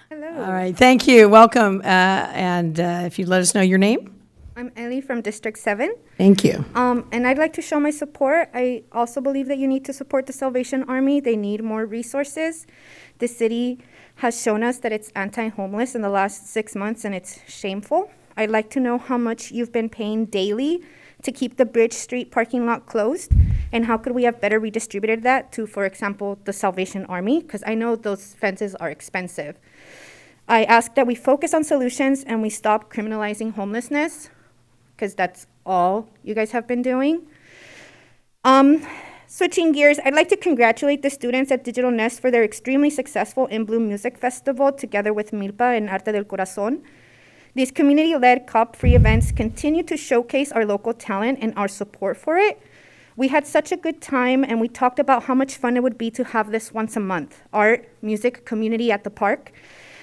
Hello. All right, thank you, welcome. And if you'd let us know your name. I'm Ellie from District 7. Thank you. And I'd like to show my support. I also believe that you need to support the Salvation Army. They need more resources. The city has shown us that it's anti-homeless in the last 6 months, and it's shameful. I'd like to know how much you've been paying daily to keep the Bridge Street parking lot closed, and how could we have better redistributed that to, for example, the Salvation Army, because I know those fences are expensive. I ask that we focus on solutions and we stop criminalizing homelessness, because that's all you guys have been doing. Switching gears, I'd like to congratulate the students at Digital Nest for their extremely successful In Bloom Music Festival together with Milpa and Arte del Corazon. These community-led COP-free events continue to showcase our local talent and our support for it. We had such a good time, and we talked about how much fun it would be to have this once a month, art, music, community at the park.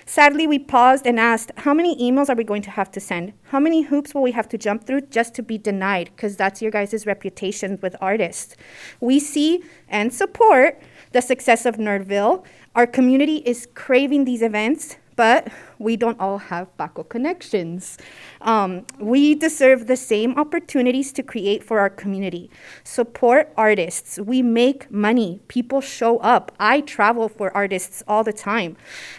Sadly, we paused and asked, how many emails are we going to have to send? How many hoops will we have to jump through just to be denied? Because that's your guys' reputation with artists. We see and support the success of Nerdville. Our community is craving these events, but we don't all have Paco connections. We deserve the same opportunities to create for our community. Support artists. We make money. People show up. I travel for artists all the time.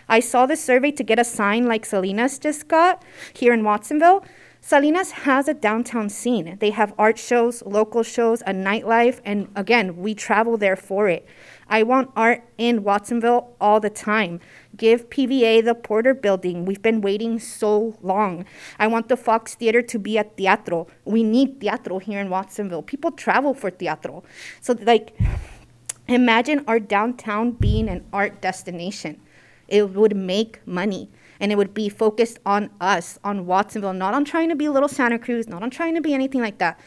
I saw the survey to get a sign like Salinas just got here in Watsonville. Salinas has a downtown scene. They have art shows, local shows, a nightlife, and again, we travel there for it. I want art in Watsonville all the time. Give PVA the Porter Building. We've been waiting so long. I want the Fox Theater to be at Teatro. We need Teatro here in Watsonville. People travel for Teatro. So, imagine our downtown being an art destination. It would make money, and it would be focused on us, on Watsonville, not on trying to be Little Santa Cruz, not on trying to be anything like that.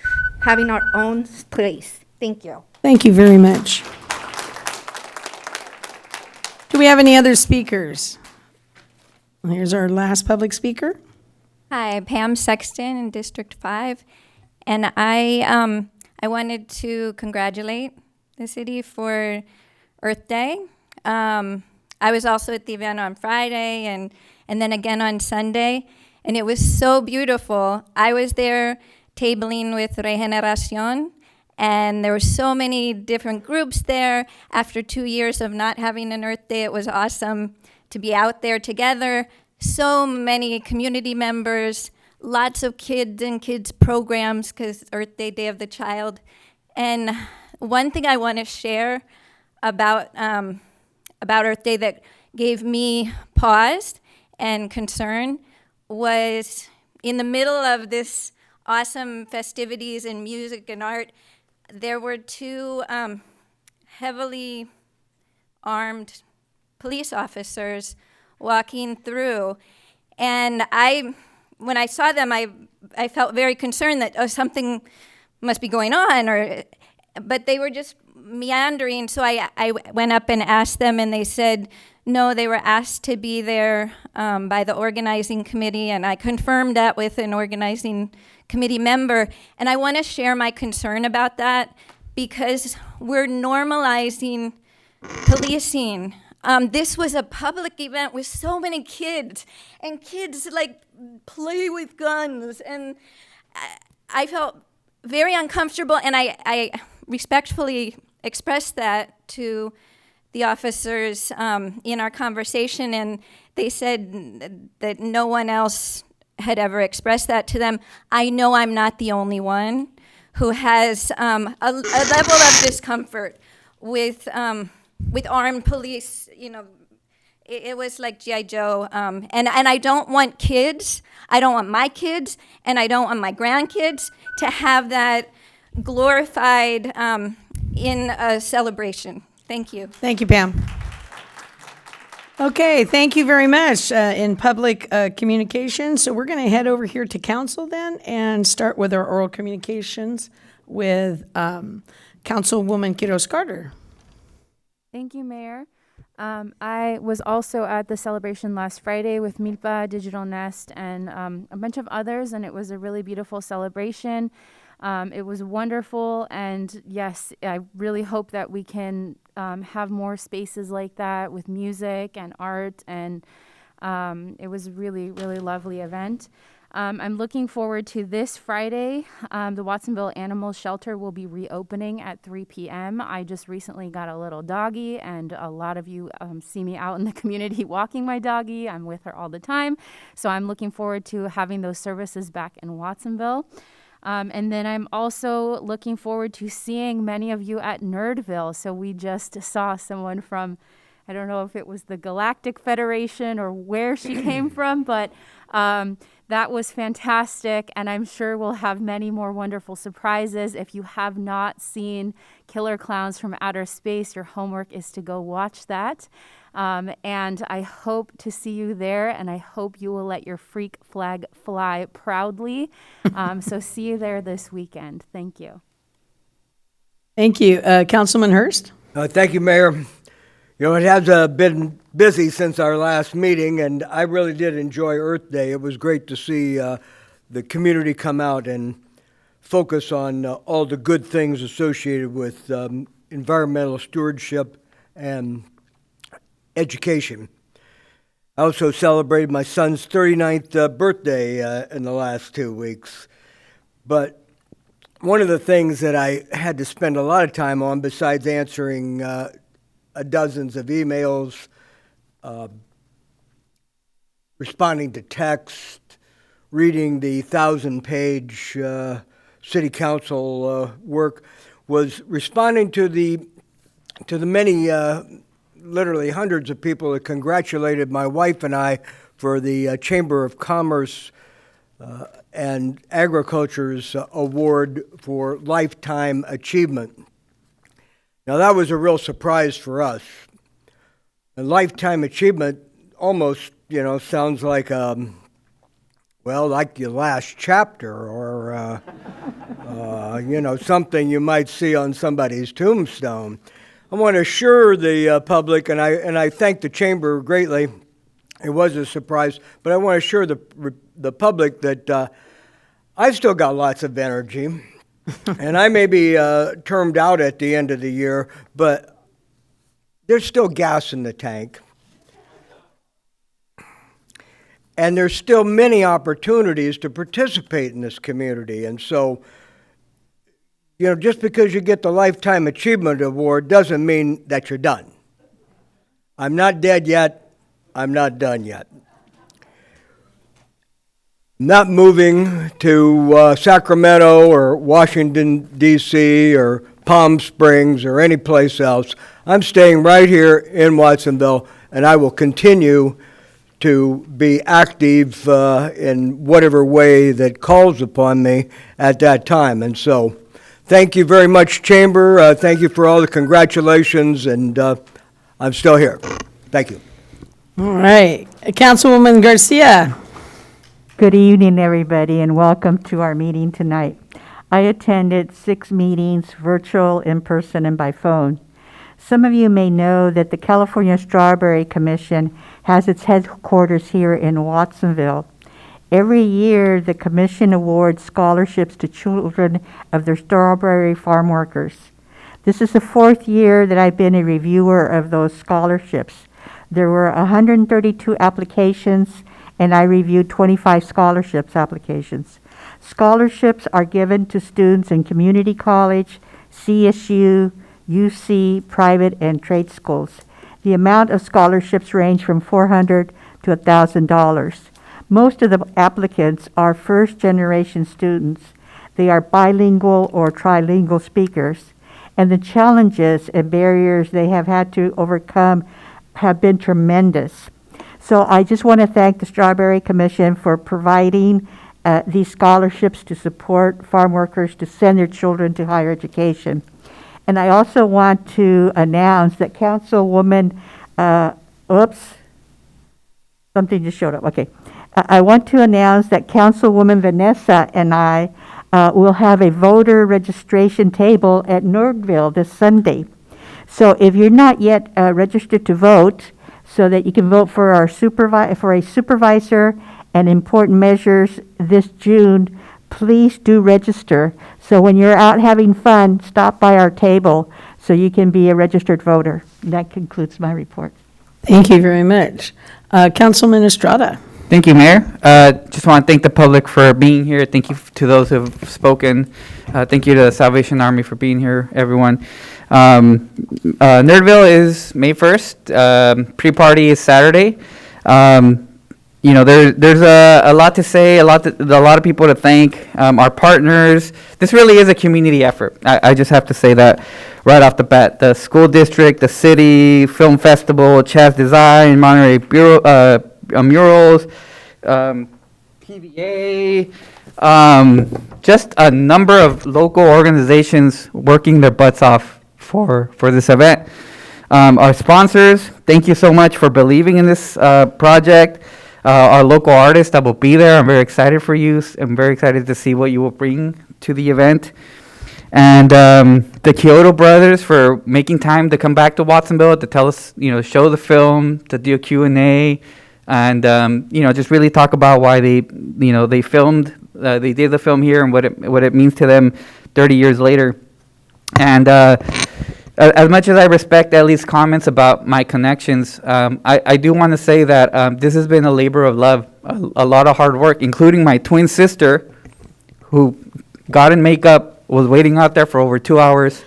Having our own place. Thank you. Thank you very much. Do we have any other speakers? Here's our last public speaker. Hi, Pam Sexton in District 5. And I wanted to congratulate the city for Earth Day. I was also at the event on Friday and then again on Sunday, and it was so beautiful. I was there tabling with Regeneración. And there were so many different groups there. After 2 years of not having an Earth Day, it was awesome to be out there together. So many community members, lots of kids and kids programs, because Earth Day, Day of the Child. And one thing I want to share about Earth Day that gave me pause and concern was in the middle of this awesome festivities and music and art, there were two heavily armed police officers walking through. And when I saw them, I felt very concerned that something must be going on, but they were just meandering. So I went up and asked them, and they said, no, they were asked to be there by the organizing committee, and I confirmed that with an organizing committee member. And I want to share my concern about that because we're normalizing policing. This was a public event with so many kids, and kids like play with guns, and I felt very uncomfortable, and I respectfully expressed that to the officers in our conversation, and they said that no one else had ever expressed that to them. I know I'm not the only one who has a level of discomfort with armed police. You know, it was like G.I. Joe, and I don't want kids. I don't want my kids, and I don't want my grandkids to have that glorified in a celebration. Thank you. Thank you, Pam. Okay, thank you very much in public communication. So we're going to head over here to council then and start with our oral communications with Councilwoman Quiroz Carter. Thank you, Mayor. I was also at the celebration last Friday with Milpa, Digital Nest, and a bunch of others, and it was a really beautiful celebration. It was wonderful, and yes, I really hope that we can have more spaces like that with music and art, and it was a really, really lovely event. I'm looking forward to this Friday. The Watsonville Animal Shelter will be reopening at 3 p.m. I just recently got a little doggy, and a lot of you see me out in the community walking my doggy. I'm with her all the time. So I'm looking forward to having those services back in Watsonville. And then I'm also looking forward to seeing many of you at Nerdville. So we just saw someone from, I don't know if it was the Galactic Federation or where she came from, but that was fantastic, and I'm sure we'll have many more wonderful surprises. If you have not seen Killer Clowns from Outer Space, your homework is to go watch that. And I hope to see you there, and I hope you will let your freak flag fly proudly. So see you there this weekend. Thank you. Thank you. Councilman Hurst? Thank you, Mayor. You know, it has been busy since our last meeting, and I really did enjoy Earth Day. It was great to see the community come out and focus on all the good things associated with environmental stewardship and education. I also celebrated my son's 39th birthday in the last 2 weeks. But one of the things that I had to spend a lot of time on, besides answering dozens of emails, responding to text, reading the 1,000-page city council work, was responding to the many, literally hundreds of people that congratulated my wife and I for the Chamber of Commerce and Agriculture's award for lifetime achievement. Now, that was a real surprise for us. A lifetime achievement almost, sounds like, like your last chapter or, something you might see on somebody's tombstone. I want to assure the public, and I thank the Chamber greatly. It was a surprise, but I want to assure the public that I've still got lots of energy. And I may be termed out at the end of the year, but there's still gas in the tank. And there's still many opportunities to participate in this community. And so, just because you get the Lifetime Achievement Award doesn't mean that you're done. I'm not dead yet. I'm not done yet. Not moving to Sacramento or Washington, D.C. or Palm Springs or any place else. I'm staying right here in Watsonville, and I will continue to be active in whatever way that calls upon me at that time. And so, thank you very much, Chamber. Thank you for all the congratulations, and I'm still here. Thank you. All right. Councilwoman Garcia. Good evening, everybody, and welcome to our meeting tonight. I attended 6 meetings, virtual, in person, and by phone. Some of you may know that the California Strawberry Commission has its headquarters here in Watsonville. Every year, the commission awards scholarships to children of their strawberry farm workers. This is the 4th year that I've been a reviewer of those scholarships. There were 132 applications, and I reviewed 25 scholarships applications. Scholarships are given to students in community college, CSU, UC, private, and trade schools. The amount of scholarships range from $400 to $1,000. Most of the applicants are first-generation students. They are bilingual or trilingual speakers, and the challenges and barriers they have had to overcome have been tremendous. So I just want to thank the Strawberry Commission for providing these scholarships to support farm workers to send their children to higher education. And I also want to announce that Councilwoman, something just showed up, okay. I want to announce that Councilwoman Vanessa and I will have a voter registration table at Nordville this Sunday. So if you're not yet registered to vote, so that you can vote for our for a supervisor and important measures this June, please do register. So when you're out having fun, stop by our table so you can be a registered voter. And that concludes my report. Thank you very much. Councilman Estrada. Thank you, Mayor. Just want to thank the public for being here. Thank you to those who have spoken. Thank you to the Salvation Army for being here, everyone. Nerdville is May 1st. Pre-party is Saturday. There's a lot to say, a lot of people to thank. Our partners. This really is a community effort. I just have to say that right off the bat. The school district, the city, film festival, Chaz Design, Monterey Bureau, murals, PVA, just a number of local organizations working their butts off for this event. Our sponsors, thank you so much for believing in this project. Our local artists that will be there, I'm very excited for you. I'm very excited to see what you will bring to the event. And the Kyoto brothers for making time to come back to Watsonville to tell us, show the film, to do a Q&A, and just really talk about why they filmed, they did the film here and what it means to them 30 years later. And as much as I respect Ellie's comments about my connections, I do want to say that this has been a labor of love, a lot of hard work, including my twin sister, who got in makeup, was waiting out there for over 2 hours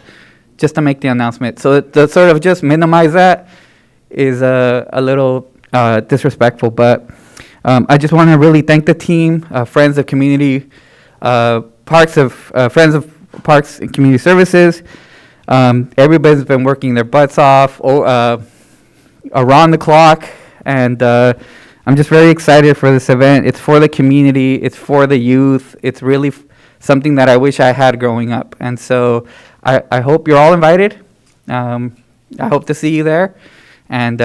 just to make the announcement. So to sort of just minimize that is a little disrespectful, but I just want to really thank the team, Friends of Community Parks Friends of Parks and Community Services. Everybody's been working their butts off around the clock, and I'm just very excited for this event. It's for the community, it's for the youth. It's really something that I wish I had growing up, and so I hope you're all invited. I hope to see you there. And,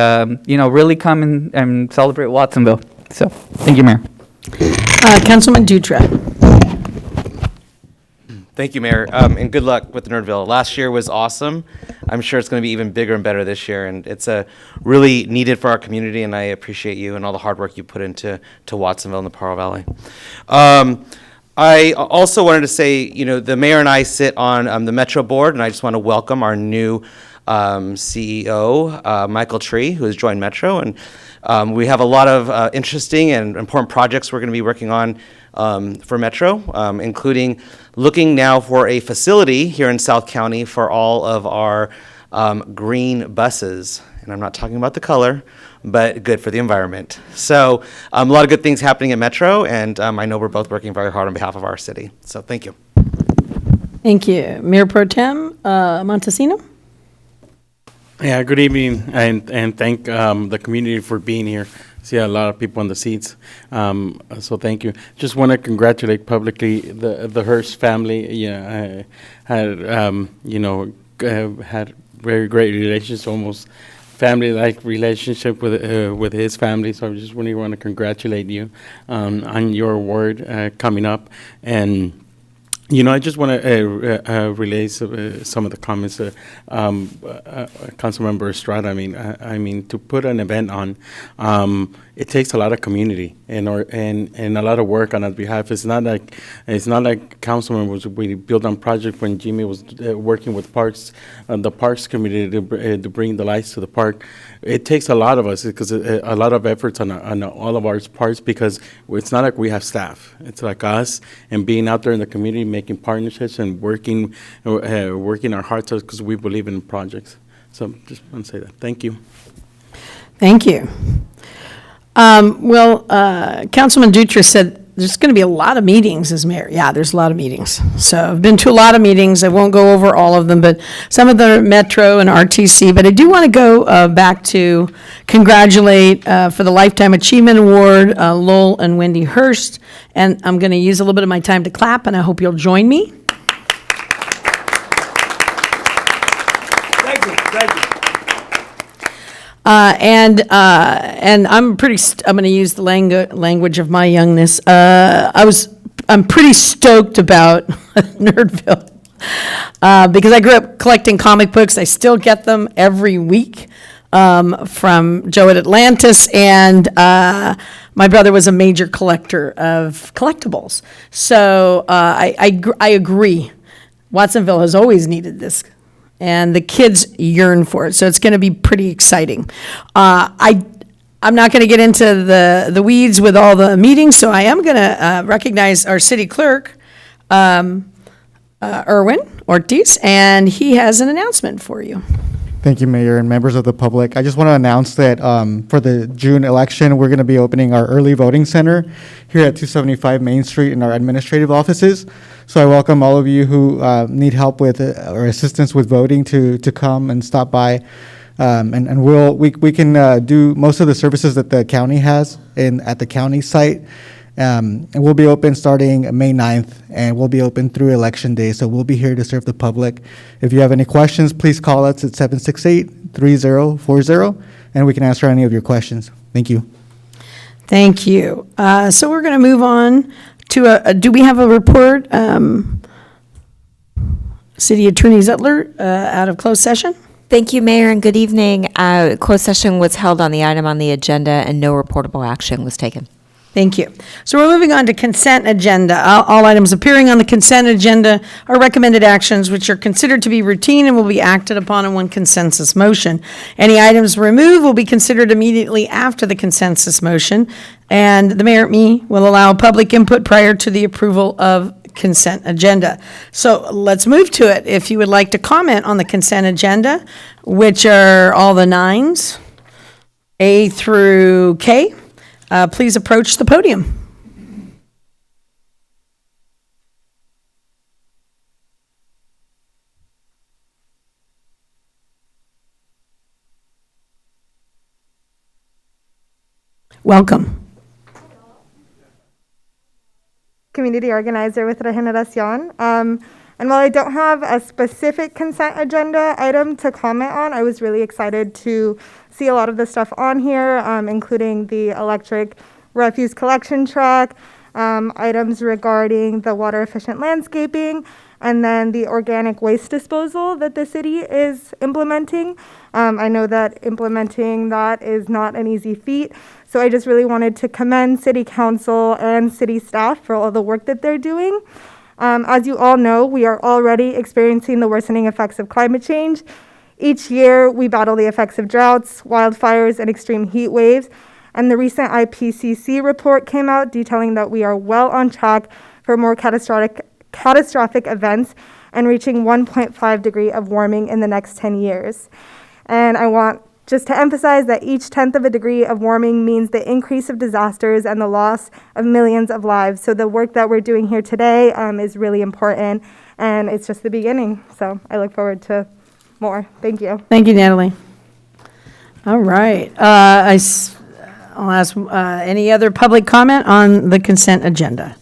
really come and celebrate Watsonville. So, thank you, Mayor. Councilman Dutra. Thank you, Mayor, and good luck with Nerdville. Last year was awesome. I'm sure it's going to be even bigger and better this year, and it's really needed for our community, and I appreciate you and all the hard work you put into Watsonville and the Pajaro Valley. I also wanted to say, you know, the mayor and I sit on the Metro board, and I just want to welcome our new CEO, Michael Tree, who has joined Metro. And we have a lot of interesting and important projects we're going to be working on for Metro, including looking now for a facility here in South County for all of our green buses. And I'm not talking about the color, but good for the environment. So a lot of good things happening at Metro, and I know we're both working very hard on behalf of our city. So thank you. Thank you. Mayor Pro Tem Montesino? Yeah, good evening, and thank the community for being here. See a lot of people in the seats, so thank you. Just want to congratulate publicly the Hearst family. Yeah, had very great relations, almost family-like relationship with his family. So I just really want to congratulate you on your award coming up. And you know, I just want to relay some of the comments. Councilmember Estrada. I mean, to put an event on, it takes a lot of community and a lot of work on our behalf. It's not like Councilman we built on project when Jimmy was working with Parks, the Parks Committee to bring the lights to the park. It takes a lot of us because a lot of efforts on all of our parts, because it's not like we have staff. It's like us and being out there in the community, making partnerships and working our hearts out because we believe in projects. So just want to say that. Thank you. Thank you. Councilman Dutra said there's going to be a lot of meetings as mayor. Yeah, there's a lot of meetings. So I've been to a lot of meetings. I won't go over all of them, but some of them are Metro and RTC. But I do want to go back to congratulate for the Lifetime Achievement Award, Lowell and Wendy Hearst. And I'm going to use a little bit of my time to clap, and I hope you'll join me. And I'm pretty. I'm going to use the language of my youngness. I'm pretty stoked about Nerdville because I grew up collecting comic books. I still get them every week from Joe at Atlantis, and my brother was a major collector of collectibles. So I agree. Watsonville has always needed this. And the kids yearn for it, so it's going to be pretty exciting. I'm not going to get into the weeds with all the meetings, so I am going to recognize our city clerk, Erwin Ortiz, and he has an announcement for you. Thank you, Mayor and members of the public. I just want to announce that for the June election, we're going to be opening our early voting center here at 275 Main Street in our administrative offices. So I welcome all of you who need help with or assistance with voting to come and stop by. And we can do most of the services that the county has at the county site. And we'll be open starting May 9th, and we'll be open through Election Day. So we'll be here to serve the public. If you have any questions, please call us at 768-3040, and we can answer any of your questions. Thank you. Thank you. So we're going to move on to do we have a report? City Attorney Zettler out of closed session. Thank you, Mayor, and good evening. Closed session was held on the item on the agenda, and no reportable action was taken. Thank you. So we're moving on to consent agenda. All items appearing on the consent agenda are recommended actions which are considered to be routine and will be acted upon in one consensus motion. Any items removed will be considered immediately after the consensus motion, and the mayor, me, will allow public input prior to the approval of consent agenda. So let's move to it. If you would like to comment on the consent agenda, which are all the 9s, A through K, please approach the podium. Welcome. Community organizer with Regeneración. And while I don't have a specific consent agenda item to comment on, I was really excited to see a lot of the stuff on here, including the electric refuse collection truck, items regarding the water efficient landscaping, and then the organic waste disposal that the city is implementing. I know that implementing that is not an easy feat, so I just really wanted to commend City Council and city staff for all the work that they're doing. As you all know, we are already experiencing the worsening effects of climate change. Each year, we battle the effects of droughts, wildfires, and extreme heat waves. And the recent IPCC report came out detailing that we are well on track for more catastrophic events and reaching 1.5 degree of warming in the next 10 years. And I want just to emphasize that each 10th of a degree of warming means the increase of disasters and the loss of millions of lives. So the work that we're doing here today is really important, and it's just the beginning. So I look forward to more. Thank you. Thank you, Natalie. All right. I'll ask any other public comment on the consent agenda.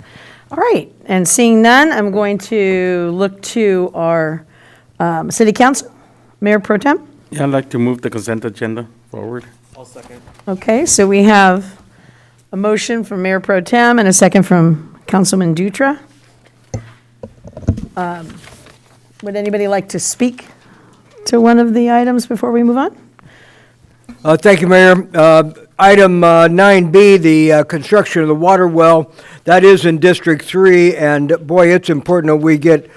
All right. And seeing none, I'm going to look to our city council. Mayor Pro Tem? Yeah, I'd like to move the consent agenda forward. I'll second. Okay, so we have a motion from Mayor Pro Tem and a second from Councilman Dutra. Would anybody like to speak to one of the items before we move on? Thank you, Mayor. Item 9B, the construction of the water well, that is in District 3, and boy, it's important that we get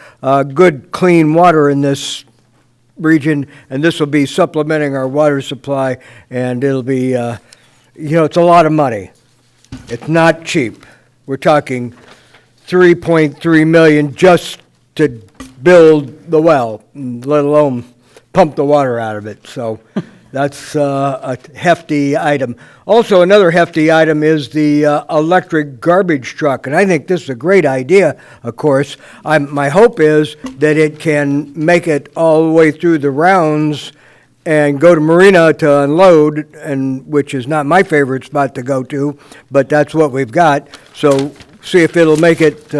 good, clean water in this region, and this will be supplementing our water supply, and it'll be, it's a lot of money. It's not cheap. We're talking $3.3 million just to build the well, let alone pump the water out of it. So that's a hefty item. Also, another hefty item is the electric garbage truck, and I think this is a great idea, of course. My hope is that it can make it all the way through the rounds and go to Marina to unload, and which is not my favorite spot to go to, but that's what we've got. So see if it'll make it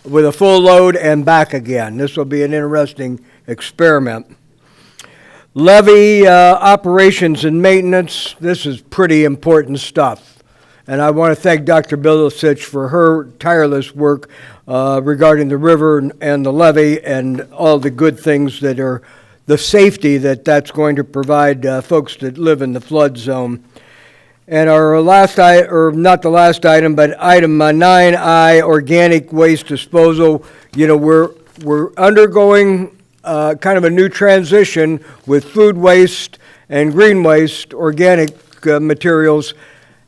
with a full load and back again. This will be an interesting experiment. Levee operations and maintenance, this is pretty important stuff. And I want to thank Dr. Bilicich for her tireless work regarding the river and the levee and all the good things that are the safety that's going to provide folks that live in the flood zone. And our last, or not the last item, but item 9I, organic waste disposal. You know, we're undergoing kind of a new transition with food waste and green waste, organic materials.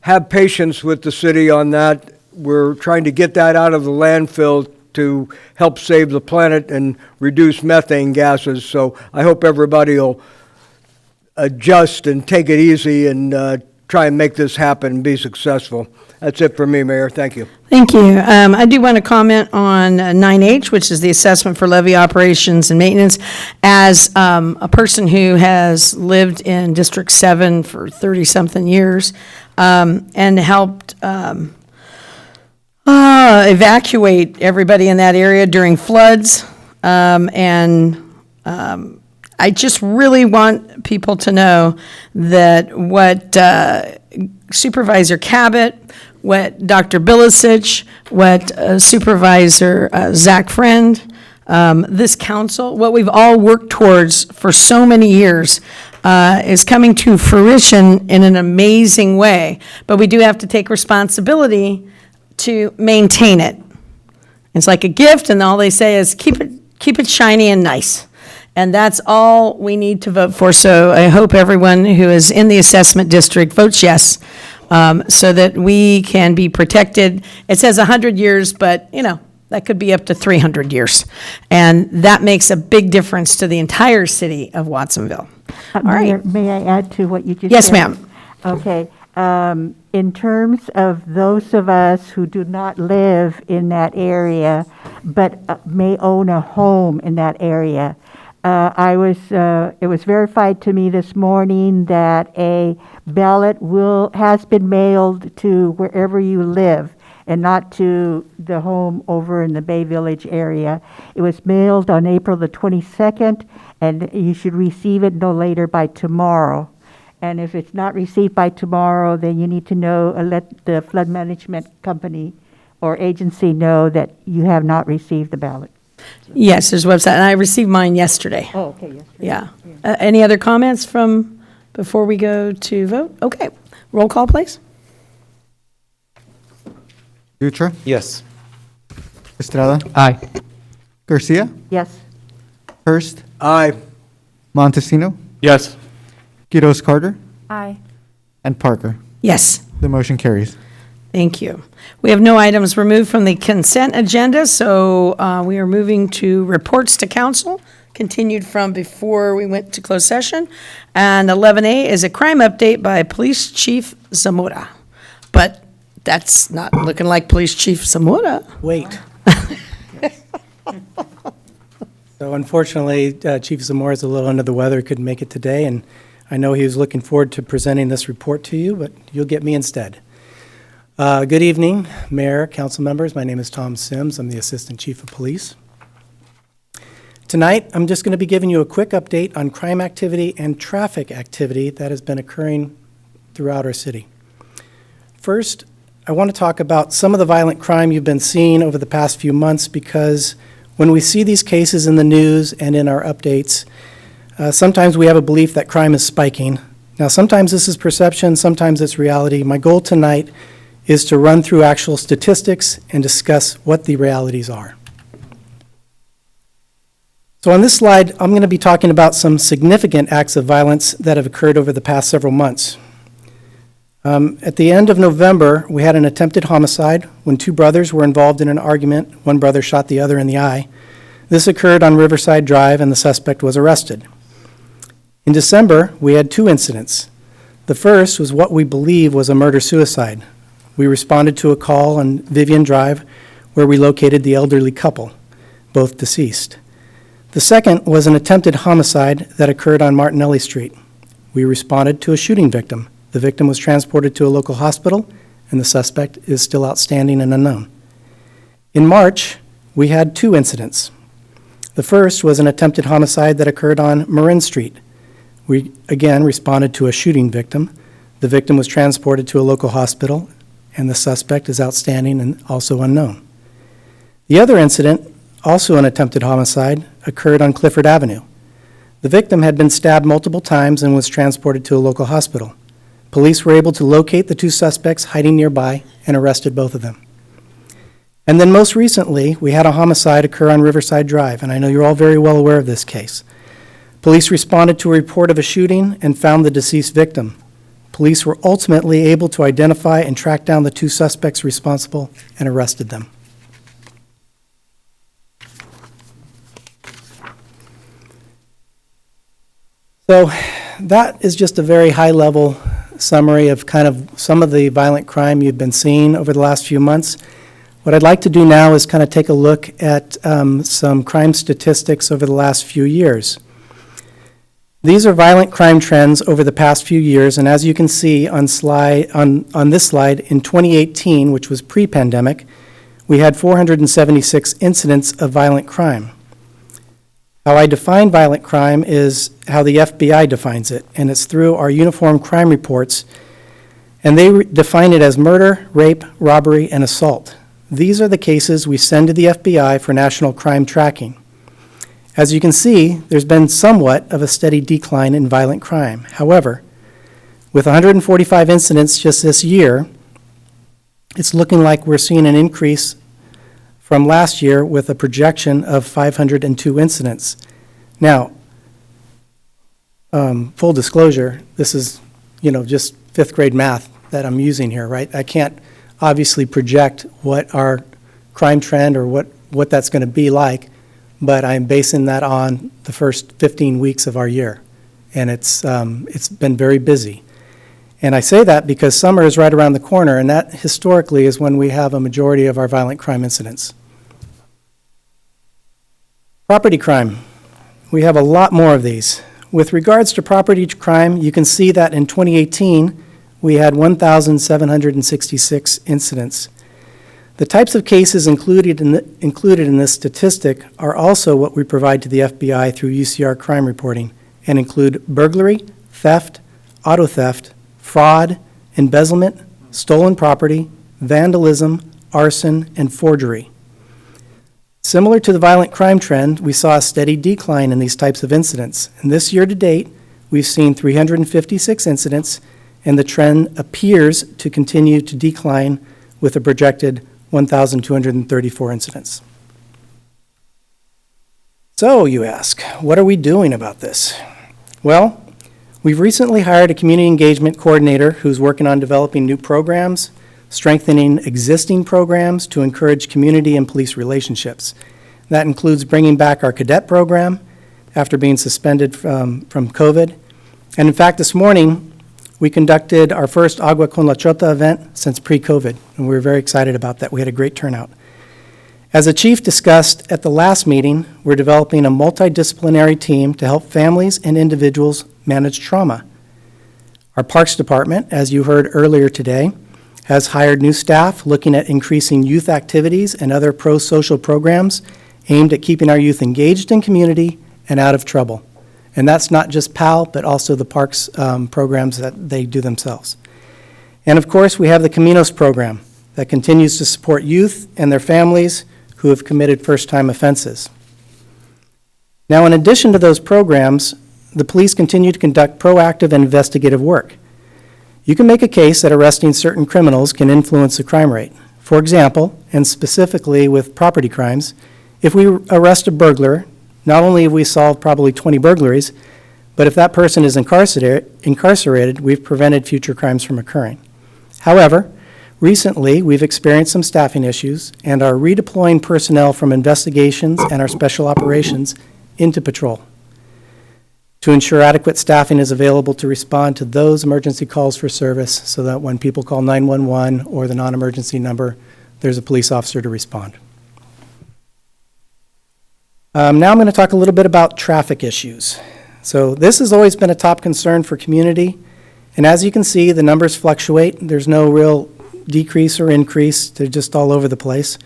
Have patience with the city on that. We're trying to get that out of the landfill to help save the planet and reduce methane gases. So I hope everybody will adjust and take it easy and try and make this happen and be successful. That's it for me, Mayor. Thank you. Thank you. I do want to comment on 9H, which is the assessment for levee operations and maintenance. As a person who has lived in District 7 for 30-something years and helped evacuate everybody in that area during floods, I just really want people to know that what Supervisor Cabot, what Dr. Bilicich, what Supervisor Zach Friend, this council, what we've all worked towards for so many years is coming to fruition in an amazing way. But we do have to take responsibility to maintain it. It's like a gift, and all they say is keep it shiny and nice. And that's all we need to vote for. So I hope everyone who is in the assessment district votes yes, so that we can be protected. It says 100 years, but that could be up to 300 years. And that makes a big difference to the entire city of Watsonville. All right. May I add to what you just said? Yes, ma'am. Okay. In terms of those of us who do not live in that area, but may own a home in that area, it was verified to me this morning that a ballot has been mailed to wherever you live and not to the home over in the Bay Village area. It was mailed on April the 22nd, and you should receive it no later by tomorrow. And if it's not received by tomorrow, then you need to let the flood management company or agency know that you have not received the ballot. Yes, there's a website, and I received mine yesterday. Oh, okay, yes. Yeah. Any other comments from, before we go to vote? Okay. Roll call, please. Dutra, Yes. Estrada, Aye. Garcia, Yes. Hurst, Aye. Montesino, Yes. Quiroz Carter, Aye. and Parker. Yes. The motion carries. Thank you. We have no items removed from the consent agenda, so we are moving to reports to council, continued from before we went to closed session. And 11A is a crime update by Police Chief Zamora. But that's not looking like Police Chief Zamora. Wait. So unfortunately, Chief Zamora is a little under the weather, couldn't make it today, and I know he was looking forward to presenting this report to you, but you'll get me instead. Good evening, Mayor, council members. My name is Tom Sims. I'm the Assistant Chief of Police. Tonight, I'm just going to be giving you a quick update on crime activity and traffic activity that has been occurring throughout our city. First, I want to talk about some of the violent crime you've been seeing over the past few months, because when we see these cases in the news and in our updates, sometimes we have a belief that crime is spiking. Now, sometimes this is perception, sometimes it's reality. My goal tonight is to run through actual statistics and discuss what the realities are. So on this slide, I'm going to be talking about some significant acts of violence that have occurred over the past several months. At the end of November, we had an attempted homicide when two brothers were involved in an argument. One brother shot the other in the eye. This occurred on Riverside Drive, and the suspect was arrested. In December, we had two incidents. The first was what we believe was a murder-suicide. We responded to a call on Vivian Drive, where we located the elderly couple, both deceased. The second was an attempted homicide that occurred on Martinelli Street. We responded to a shooting victim. The victim was transported to a local hospital, and the suspect is still outstanding and unknown. In March, we had two incidents. The first was an attempted homicide that occurred on Marin Street. We again responded to a shooting victim. The victim was transported to a local hospital, and the suspect is outstanding and also unknown. The other incident, also an attempted homicide, occurred on Clifford Avenue. The victim had been stabbed multiple times and was transported to a local hospital. Police were able to locate the two suspects hiding nearby and arrested both of them. And then most recently, we had a homicide occur on Riverside Drive, and I know you're all very well aware of this case. Police responded to a report of a shooting and found the deceased victim. Police were ultimately able to identify and track down the two suspects responsible and arrested them. So that is just a very high-level summary of kind of some of the violent crime you've been seeing over the last few months. What I'd like to do now is kind of take a look at some crime statistics over the last few years. These are violent crime trends over the past few years, and as you can see on this slide, in 2018, which was pre-pandemic, we had 476 incidents of violent crime. How I define violent crime is how the FBI defines it, and it's through our uniform crime reports, and they define it as murder, rape, robbery, and assault. These are the cases we send to the FBI for national crime tracking. As you can see, there's been somewhat of a steady decline in violent crime. However, with 145 incidents just this year, it's looking like we're seeing an increase from last year with a projection of 502 incidents. Now, full disclosure, this is, just fifth grade math that I'm using here, right? I can't obviously project what our crime trend or what that's going to be like, but I'm basing that on the first 15 weeks of our year, and it's been very busy. And I say that because summer is right around the corner, and that historically is when we have a majority of our violent crime incidents. Property crime. We have a lot more of these. With regards to property crime, you can see that in 2018, we had 1,766 incidents. The types of cases included in this statistic are also what we provide to the FBI through UCR crime reporting, and include burglary, theft, auto theft, fraud, embezzlement, stolen property, vandalism, arson, and forgery. Similar to the violent crime trend, we saw a steady decline in these types of incidents. And this year to date, we've seen 356 incidents, and the trend appears to continue to decline with a projected 1,234 incidents. So, you ask, what are we doing about this? Well, we've recently hired a community engagement coordinator who's working on developing new programs, strengthening existing programs to encourage community and police relationships. That includes bringing back our cadet program after being suspended from COVID. And in fact, this morning, we conducted our first Agua con la Chota event since pre-COVID, and we were very excited about that. We had a great turnout. As the chief discussed at the last meeting, we're developing a multidisciplinary team to help families and individuals manage trauma. Our Parks Department, as you heard earlier today, has hired new staff looking at increasing youth activities and other pro-social programs aimed at keeping our youth engaged in community and out of trouble. And that's not just PAL, but also the parks programs that they do themselves. And of course, we have the Caminos program that continues to support youth and their families who have committed first-time offenses. Now, in addition to those programs, the police continue to conduct proactive and investigative work. You can make a case that arresting certain criminals can influence the crime rate. For example, and specifically with property crimes, if we arrest a burglar, not only have we solved probably 20 burglaries, but if that person is incarcerated, we've prevented future crimes from occurring. However, recently, we've experienced some staffing issues and are redeploying personnel from investigations and our special operations into patrol to ensure adequate staffing is available to respond to those emergency calls for service so that when people call 911 or the non-emergency number, there's a police officer to respond. Now I'm going to talk a little bit about traffic issues. So this has always been a top concern for community, and as you can see, the numbers fluctuate. There's no real decrease or increase. They're just all over the place.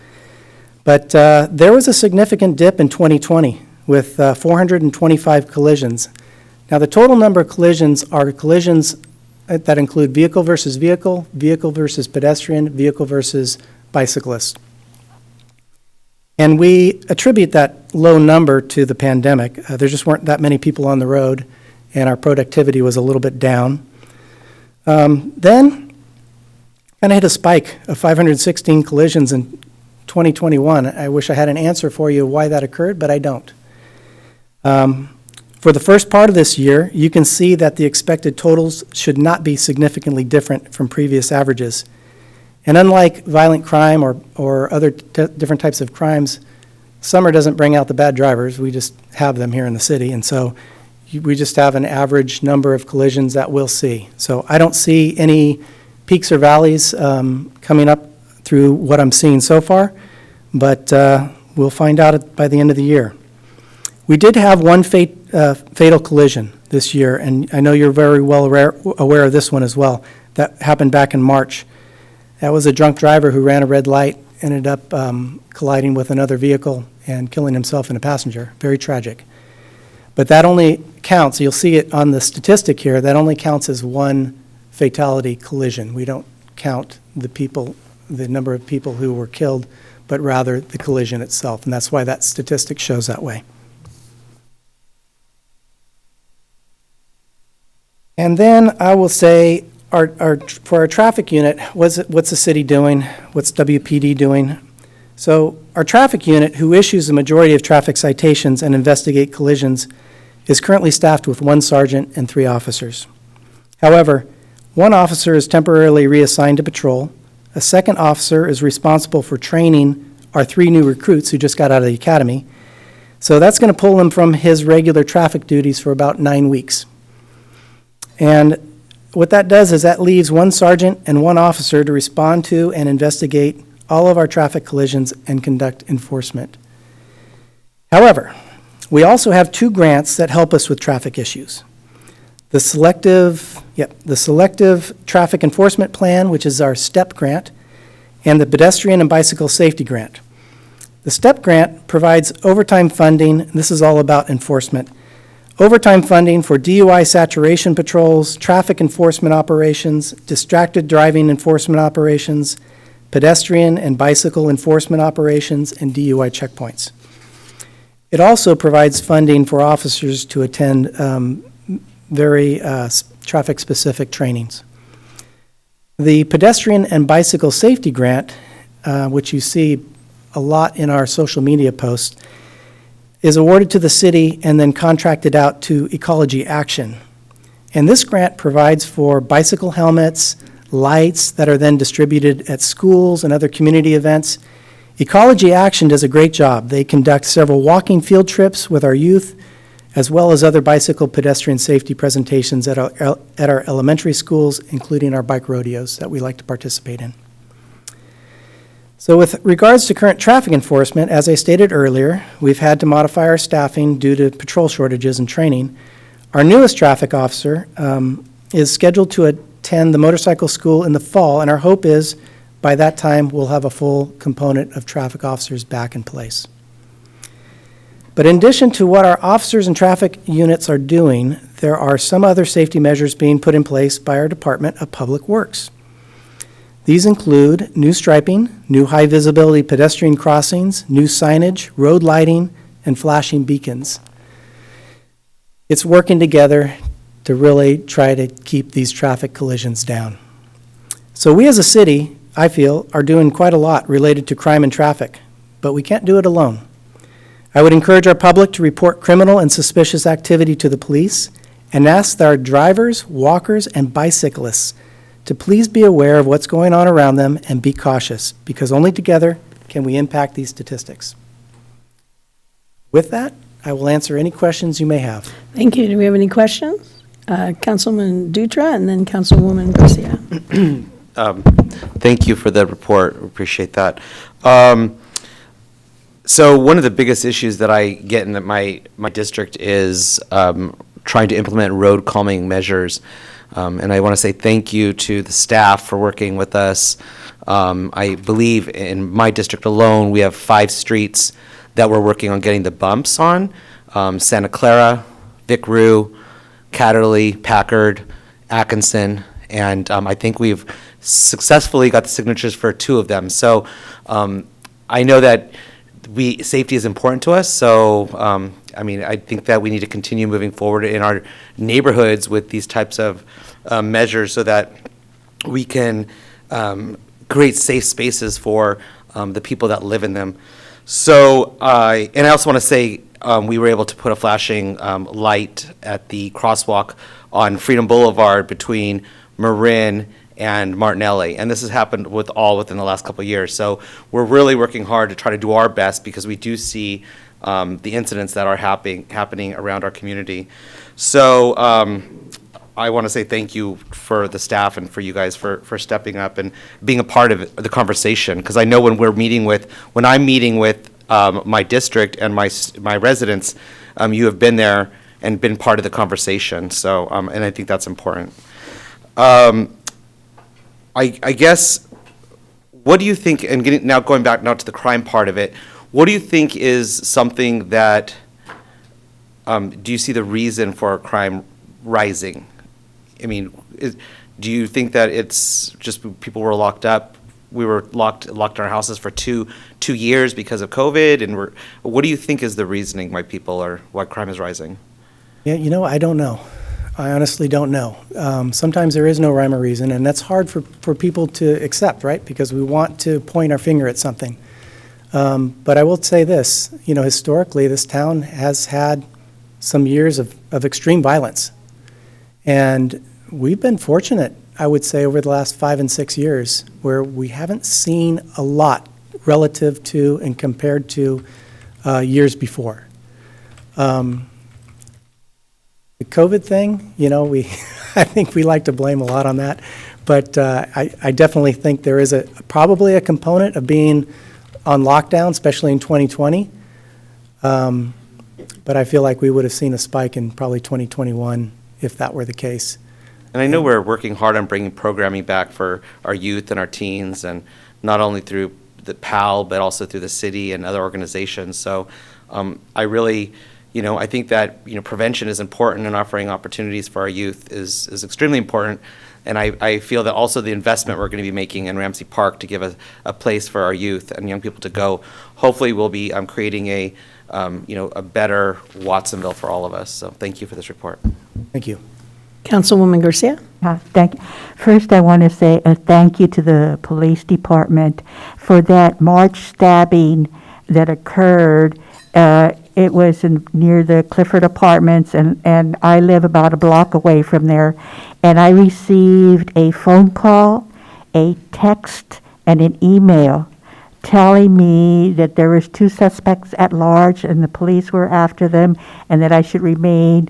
But there was a significant dip in 2020 with 425 collisions. Now, the total number of collisions are collisions that include vehicle versus vehicle, vehicle versus pedestrian, vehicle versus bicyclist. And we attribute that low number to the pandemic. There just weren't that many people on the road, and our productivity was a little bit down. Then kind of hit a spike of 516 collisions in 2021. I wish I had an answer for you why that occurred, but I don't. For the first part of this year, you can see that the expected totals should not be significantly different from previous averages. And unlike violent crime or other different types of crimes, summer doesn't bring out the bad drivers. We just have them here in the city. And so we just have an average number of collisions that we'll see. So I don't see any peaks or valleys coming up through what I'm seeing so far, but we'll find out by the end of the year. We did have one fatal collision this year, and I know you're very well aware of this one as well. That happened back in March. That was a drunk driver who ran a red light, ended up colliding with another vehicle and killing himself and a passenger. Very tragic. But that only counts, you'll see it on the statistic here, that only counts as one fatality collision. We don't count the number of people who were killed, but rather the collision itself, and that's why that statistic shows that way. And then I will say, for our traffic unit, what's the city doing? What's WPD doing? So our traffic unit, who issues the majority of traffic citations and investigate collisions, is currently staffed with 1 sergeant and 3 officers. However, 1 officer is temporarily reassigned to patrol. A 2nd officer is responsible for training our 3 new recruits who just got out of the academy. So that's going to pull him from his regular traffic duties for about 9 weeks. And what that does is that leaves 1 sergeant and 1 officer to respond to and investigate all of our traffic collisions and conduct enforcement. However, we also have 2 grants that help us with traffic issues. The selective traffic enforcement plan, which is our STEP grant, and the pedestrian and bicycle safety grant. The STEP grant provides overtime funding, and this is all about enforcement. Overtime funding for DUI saturation patrols, traffic enforcement operations, distracted driving enforcement operations, pedestrian and bicycle enforcement operations, and DUI checkpoints. It also provides funding for officers to attend very traffic-specific trainings. The pedestrian and bicycle safety grant, which you see a lot in our social media posts, is awarded to the city and then contracted out to Ecology Action. And this grant provides for bicycle helmets, lights that are then distributed at schools and other community events. Ecology Action does a great job. They conduct several walking field trips with our youth, as well as other bicycle pedestrian safety presentations at our elementary schools, including our bike rodeos that we like to participate in. So with regards to current traffic enforcement, as I stated earlier, we've had to modify our staffing due to patrol shortages and training. Our newest traffic officer is scheduled to attend the motorcycle school in the fall, and our hope is by that time we'll have a full component of traffic officers back in place. But in addition to what our officers and traffic units are doing, there are some other safety measures being put in place by our Department of Public Works. These include new striping, new high-visibility pedestrian crossings, new signage, road lighting, and flashing beacons. It's working together to really try to keep these traffic collisions down. So we as a city, I feel, are doing quite a lot related to crime and traffic, but we can't do it alone. I would encourage our public to report criminal and suspicious activity to the police and ask our drivers, walkers, and bicyclists to please be aware of what's going on around them and be cautious, because only together can we impact these statistics. With that, I will answer any questions you may have. Thank you. Do we have any questions? Councilman Dutra and then Councilwoman Garcia. Thank you for the report. Appreciate that. So one of the biggest issues that I get in my district is trying to implement road calming measures. And I want to say thank you to the staff for working with us. I believe in my district alone, we have 5 streets that we're working on getting the bumps on. Santa Clara, Vic Rue, Catterley, Packard, Atkinson, and I think we've successfully got the signatures for 2 of them. So I know that safety is important to us, so I think that we need to continue moving forward in our neighborhoods with these types of measures so that we can create safe spaces for the people that live in them. So, and I also want to say we were able to put a flashing light at the crosswalk on Freedom Boulevard between Marin and Martinelli, and this has happened within the last couple of years. So we're really working hard to try to do our best because we do see the incidents that are happening around our community. So I want to say thank you for the staff and for you guys for stepping up and being a part of the conversation, because I know when I'm meeting with my district and my residents, you have been there and been part of the conversation. So and I think that's important. I guess, what do you think, and going back now to the crime part of it, what do you think is something that, do you see the reason for crime rising? I mean, do you think that it's just people were locked up? We were locked in our houses for two years because of COVID, and what do you think is the reasoning why crime is rising? Yeah, I don't know. I honestly don't know. Sometimes there is no rhyme or reason, and that's hard for people to accept, right? Because we want to point our finger at something. But I will say this, historically, this town has had some years of extreme violence. And we've been fortunate, I would say, over the last 5 and 6 years, where we haven't seen a lot relative to and compared to years before. The COVID thing, I think we like to blame a lot on that, but I definitely think there is probably a component of being on lockdown, especially in 2020. But I feel like we would have seen a spike in probably 2021 if that were the case. And I know we're working hard on bringing programming back for our youth and our teens, and not only through the PAL, but also through the city and other organizations. So I really, I think that, prevention is important, and offering opportunities for our youth is extremely important. And I feel that also the investment we're going to be making in Ramsey Park to give a place for our youth and young people to go, hopefully we'll be creating a better Watsonville for all of us. So thank you for this report. Thank you. Councilwoman Garcia? Thank you. First, I want to say a thank you to the police department for that March stabbing that occurred. It was near the Clifford Apartments, and I live about a block away from there. And I received a phone call, a text, and an email telling me that there was 2 suspects at large and the police were after them, and that I should remain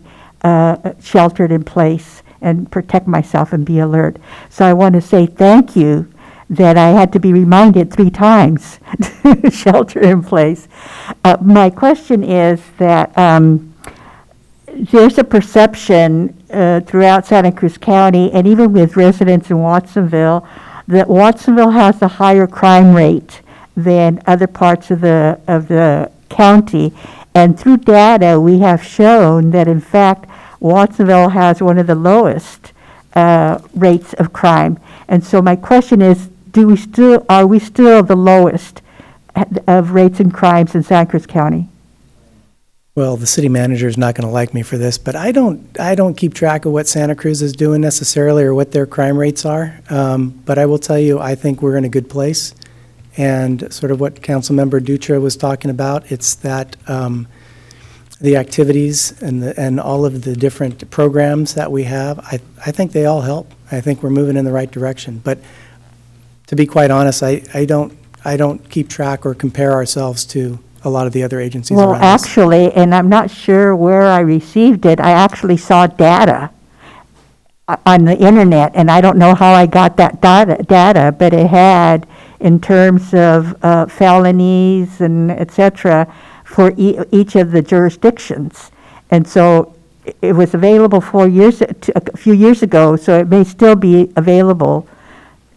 sheltered in place and protect myself and be alert. So I want to say thank you that I had to be reminded 3 times to shelter in place. My question is that there's a perception throughout Santa Cruz County, and even with residents in Watsonville, that Watsonville has a higher crime rate than other parts of the county. And through data, we have shown that, in fact, Watsonville has one of the lowest rates of crime. And so my question is, are we still the lowest of rates and crimes in Santa Cruz County? Well, the city manager is not going to like me for this, but I don't keep track of what Santa Cruz is doing necessarily or what their crime rates are. But I will tell you, I think we're in a good place. And sort of what Councilmember Dutra was talking about, it's that the activities and all of the different programs that we have, I think they all help. I think we're moving in the right direction. But to be quite honest, I don't keep track or compare ourselves to a lot of the other agencies Well, around us. actually, and I'm not sure where I received it, I actually saw data on the internet, and I don't know how I got that data, but it had, in terms of felonies and et cetera, for each of the jurisdictions. And so it was available a few years ago, so it may still be available,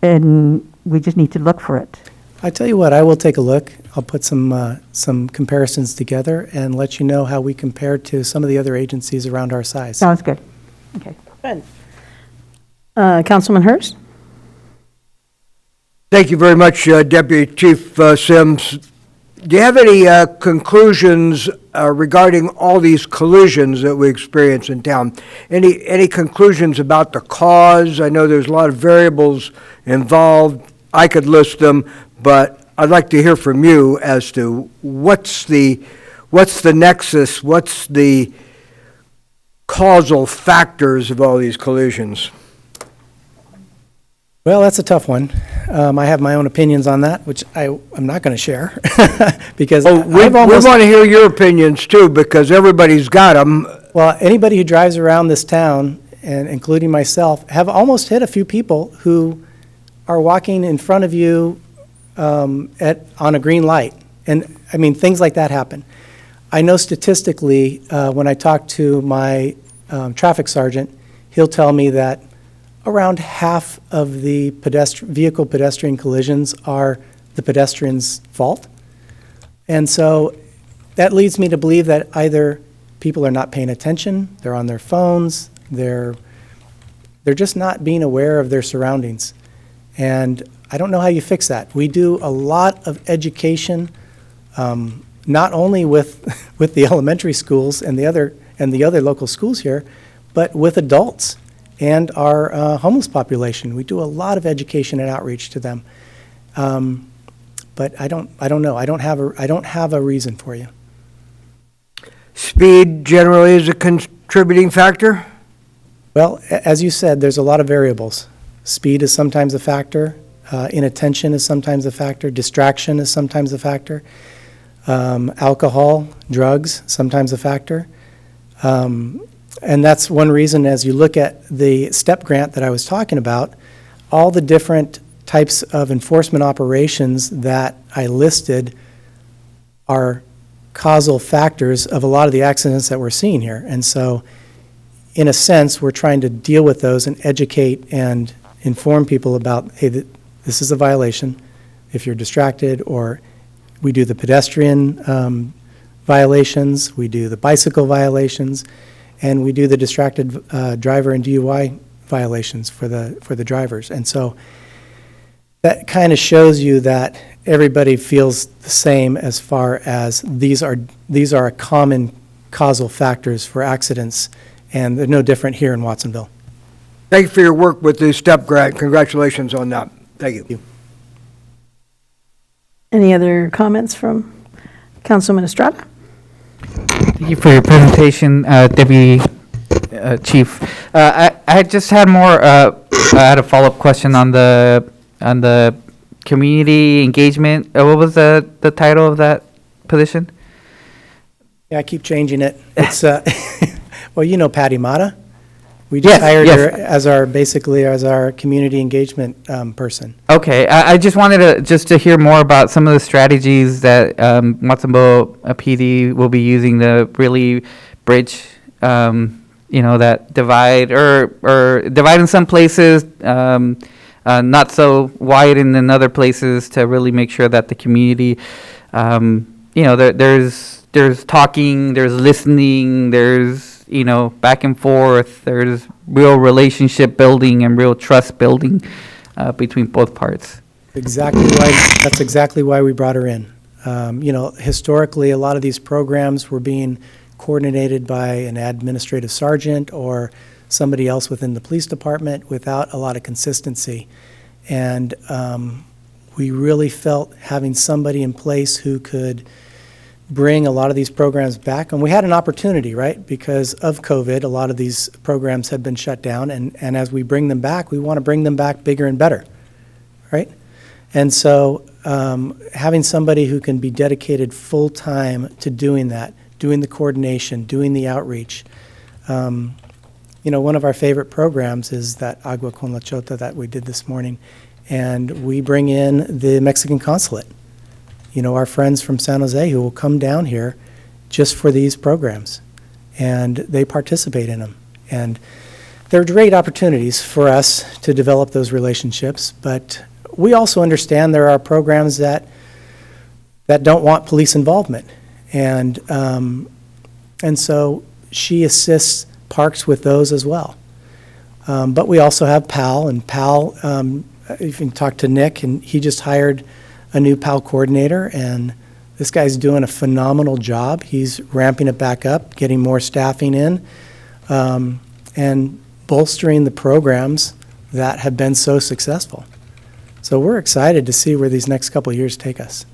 and we just need to look for it. I tell you what, I will take a look. I'll put some comparisons together and let you know how we compare to some of the other agencies around our size. Sounds good. Okay. Good. Councilman Hurst? Thank you very much, Deputy Chief Sims. Do you have any conclusions regarding all these collisions that we experience in town? Any conclusions about the cause? I know there's a lot of variables involved. I could list them, but I'd like to hear from you as to what's the nexus, what's the causal factors of all these collisions? Well, that's a tough one. I have my own opinions on that, which I'm not going to share because we want to hear your opinions too, because everybody's got them. Well, anybody who drives around this town, and including myself, have almost hit a few people who are walking in front of you on a green light. And I mean, things like that happen. I know statistically, when I talk to my traffic sergeant, he'll tell me that around half of the vehicle-pedestrian collisions are the pedestrian's fault. And so that leads me to believe that either people are not paying attention, they're on their phones, they're just not being aware of their surroundings. And I don't know how you fix that. We do a lot of education, not only with the elementary schools and the other local schools here, but with adults and our homeless population. We do a lot of education and outreach to them. But I don't know. I don't have a reason for you. Speed generally is a contributing factor? Well, as you said, there's a lot of variables. Speed is sometimes a factor. Inattention is sometimes a factor. Distraction is sometimes a factor. Alcohol, drugs, sometimes a factor. And that's one reason, as you look at the STEP grant that I was talking about, all the different types of enforcement operations that I listed are causal factors of a lot of the accidents that we're seeing here. And so, in a sense, we're trying to deal with those and educate and inform people about, hey, this is a violation if you're distracted, or we do the pedestrian violations, we do the bicycle violations, and we do the distracted driver and DUI violations for the drivers. And so that kind of shows you that everybody feels the same as far as these are common causal factors for accidents, and they're no different here in Watsonville. Thank you for your work with the STEP grant. Congratulations on that. Thank you. Any other comments from Councilman Estrada? Thank you for your presentation, Deputy Chief. I just had more. I had a follow-up question on the community engagement. What was the title of that position? Yeah, I keep changing it. It's well, you know Patty Mata. We just hired her as our community engagement person. Okay, I just wanted to hear more about some of the strategies that Watsonville PD will be using to really bridge, that divide or divide in some places, not so wide in other places, to really make sure that the community, there's talking, there's listening, there's back and forth, there's real relationship building and real trust building between both parts. That's exactly why we brought her in. Historically, a lot of these programs were being coordinated by an administrative sergeant or somebody else within the police department without a lot of consistency. And we really felt having somebody in place who could bring a lot of these programs back. And we had an opportunity, right? Because of COVID, a lot of these programs had been shut down. And as we bring them back, we want to bring them back bigger and better, right? And so having somebody who can be dedicated full-time to doing that, doing the coordination, doing the outreach. One of our favorite programs is that Agua con la Chota that we did this morning. And we bring in the Mexican consulate. Our friends from San Jose who will come down here just for these programs, and they participate in them. And they're great opportunities for us to develop those relationships, but we also understand there are programs that don't want police involvement. And so she assists parks with those as well. But we also have PAL, and PAL, you can talk to Nick, and he just hired a new PAL coordinator, and this guy's doing a phenomenal job. He's ramping it back up, getting more staffing in, and bolstering the programs that have been so successful. So we're excited to see where these next couple of years take us.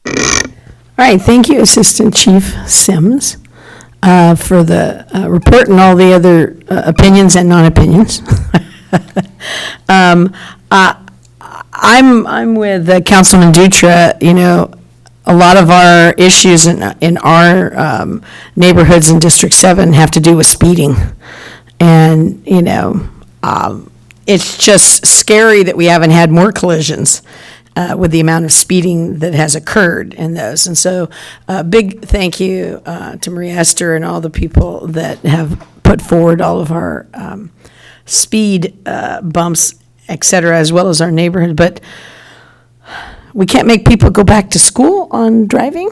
All right, thank you, Assistant Chief Sims, for the report and all the other opinions and non-opinions. I'm with Councilman Dutra. A lot of our issues in our neighborhoods in District 7 have to do with speeding. And, it's just scary that we haven't had more collisions with the amount of speeding that has occurred in those. And so big thank you to Maria Esther and all the people that have put forward all of our speed bumps, et cetera, as well as our neighborhood. But we can't make people go back to school on driving,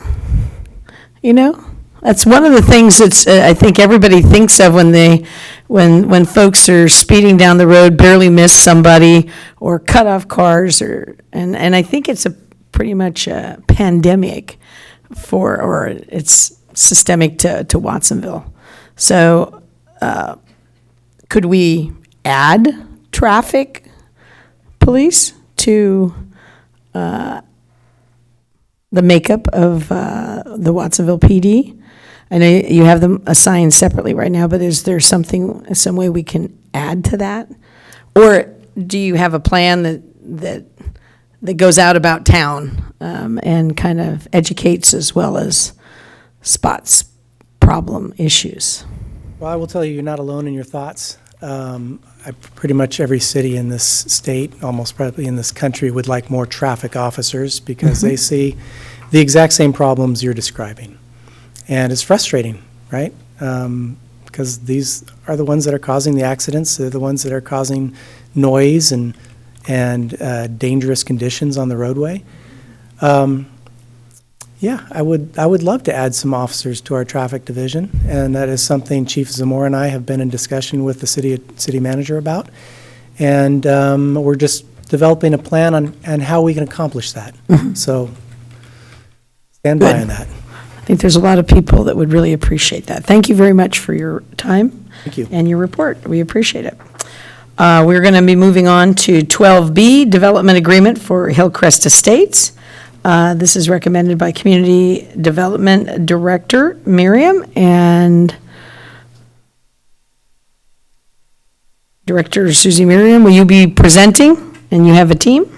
That's one of the things that's I think everybody thinks of when folks are speeding down the road, barely miss somebody, or cut off cars, and I think it's a pretty much a pandemic or it's systemic to Watsonville. So could we add traffic police to the makeup of the Watsonville PD? I know you have them assigned separately right now, but is there some way we can add to that? Or do you have a plan that goes out about town and kind of educates as well as spots problem issues? Well, I will tell you, you're not alone in your thoughts. Pretty much every city in this state, almost probably in this country, would like more traffic officers because they see the exact same problems you're describing. And it's frustrating, right? Because these are the ones that are causing the accidents. They're the ones that are causing noise and dangerous conditions on the roadway. Yeah, I would love to add some officers to our traffic division, and that is something Chief Zamora and I have been in discussion with the city manager about. And we're just developing a plan on how we can accomplish that. So stand by on that. I think there's a lot of people that would really appreciate that. Thank you very much for your time. Thank you. And your report. We appreciate it. We're going to be moving on to 12B, Development Agreement for Hillcrest Estates. This is recommended by Community Development Director Miriam and Director Susie Miriam. Will you be presenting? And you have a team?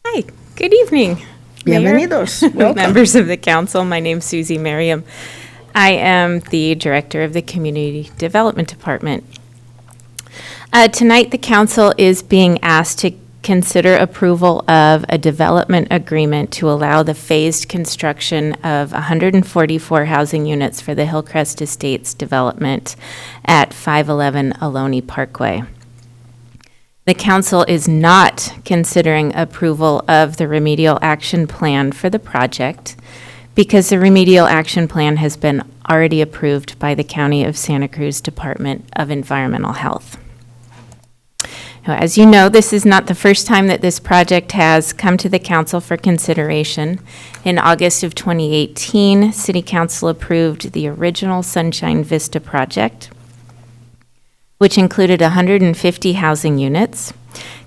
Hi, good evening. Bienvenidos. Mayor, Welcome. members of the council. My name's Susie Merriam. I am the director of the Community Development Department. Tonight, the council is being asked to consider approval of a development agreement to allow the phased construction of 144 housing units for the Hillcrest Estates development at 511 Ohlone Parkway. The council is not considering approval of the remedial action plan for the project because the remedial action plan has been already approved by the County of Santa Cruz Department of Environmental Health. Now, as you know, this is not the first time that this project has come to the council for consideration. In August of 2018, City Council approved the original Sunshine Vista project, which included 150 housing units.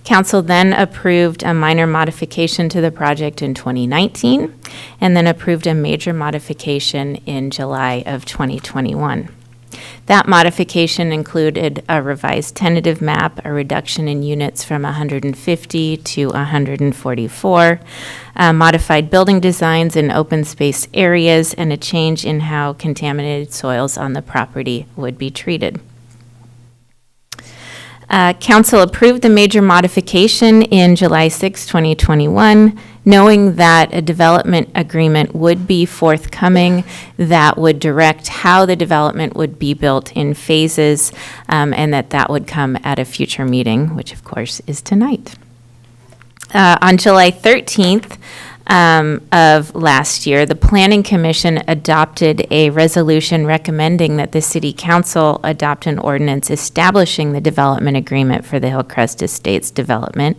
Council then approved a minor modification to the project in 2019, and then approved a major modification in July of 2021. That modification included a revised tentative map, a reduction in units from 150 to 144, modified building designs in open space areas, and a change in how contaminated soils on the property would be treated. Council approved the major modification in July 6, 2021, knowing that a development agreement would be forthcoming that would direct how the development would be built in phases, and that would come at a future meeting, which of course is tonight. On July 13th, of last year, the Planning Commission adopted a resolution recommending that the City Council adopt an ordinance establishing the development agreement for the Hillcrest Estates development.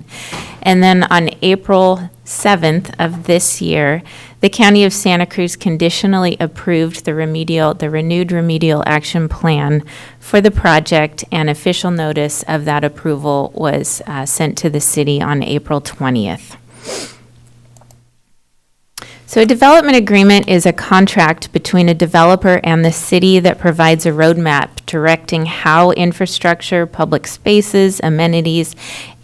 And then on April 7th of this year, the County of Santa Cruz conditionally approved the renewed remedial action plan for the project, and official notice of that approval was sent to the city on April 20th. So a development agreement is a contract between a developer and the city that provides a roadmap directing how infrastructure, public spaces, amenities,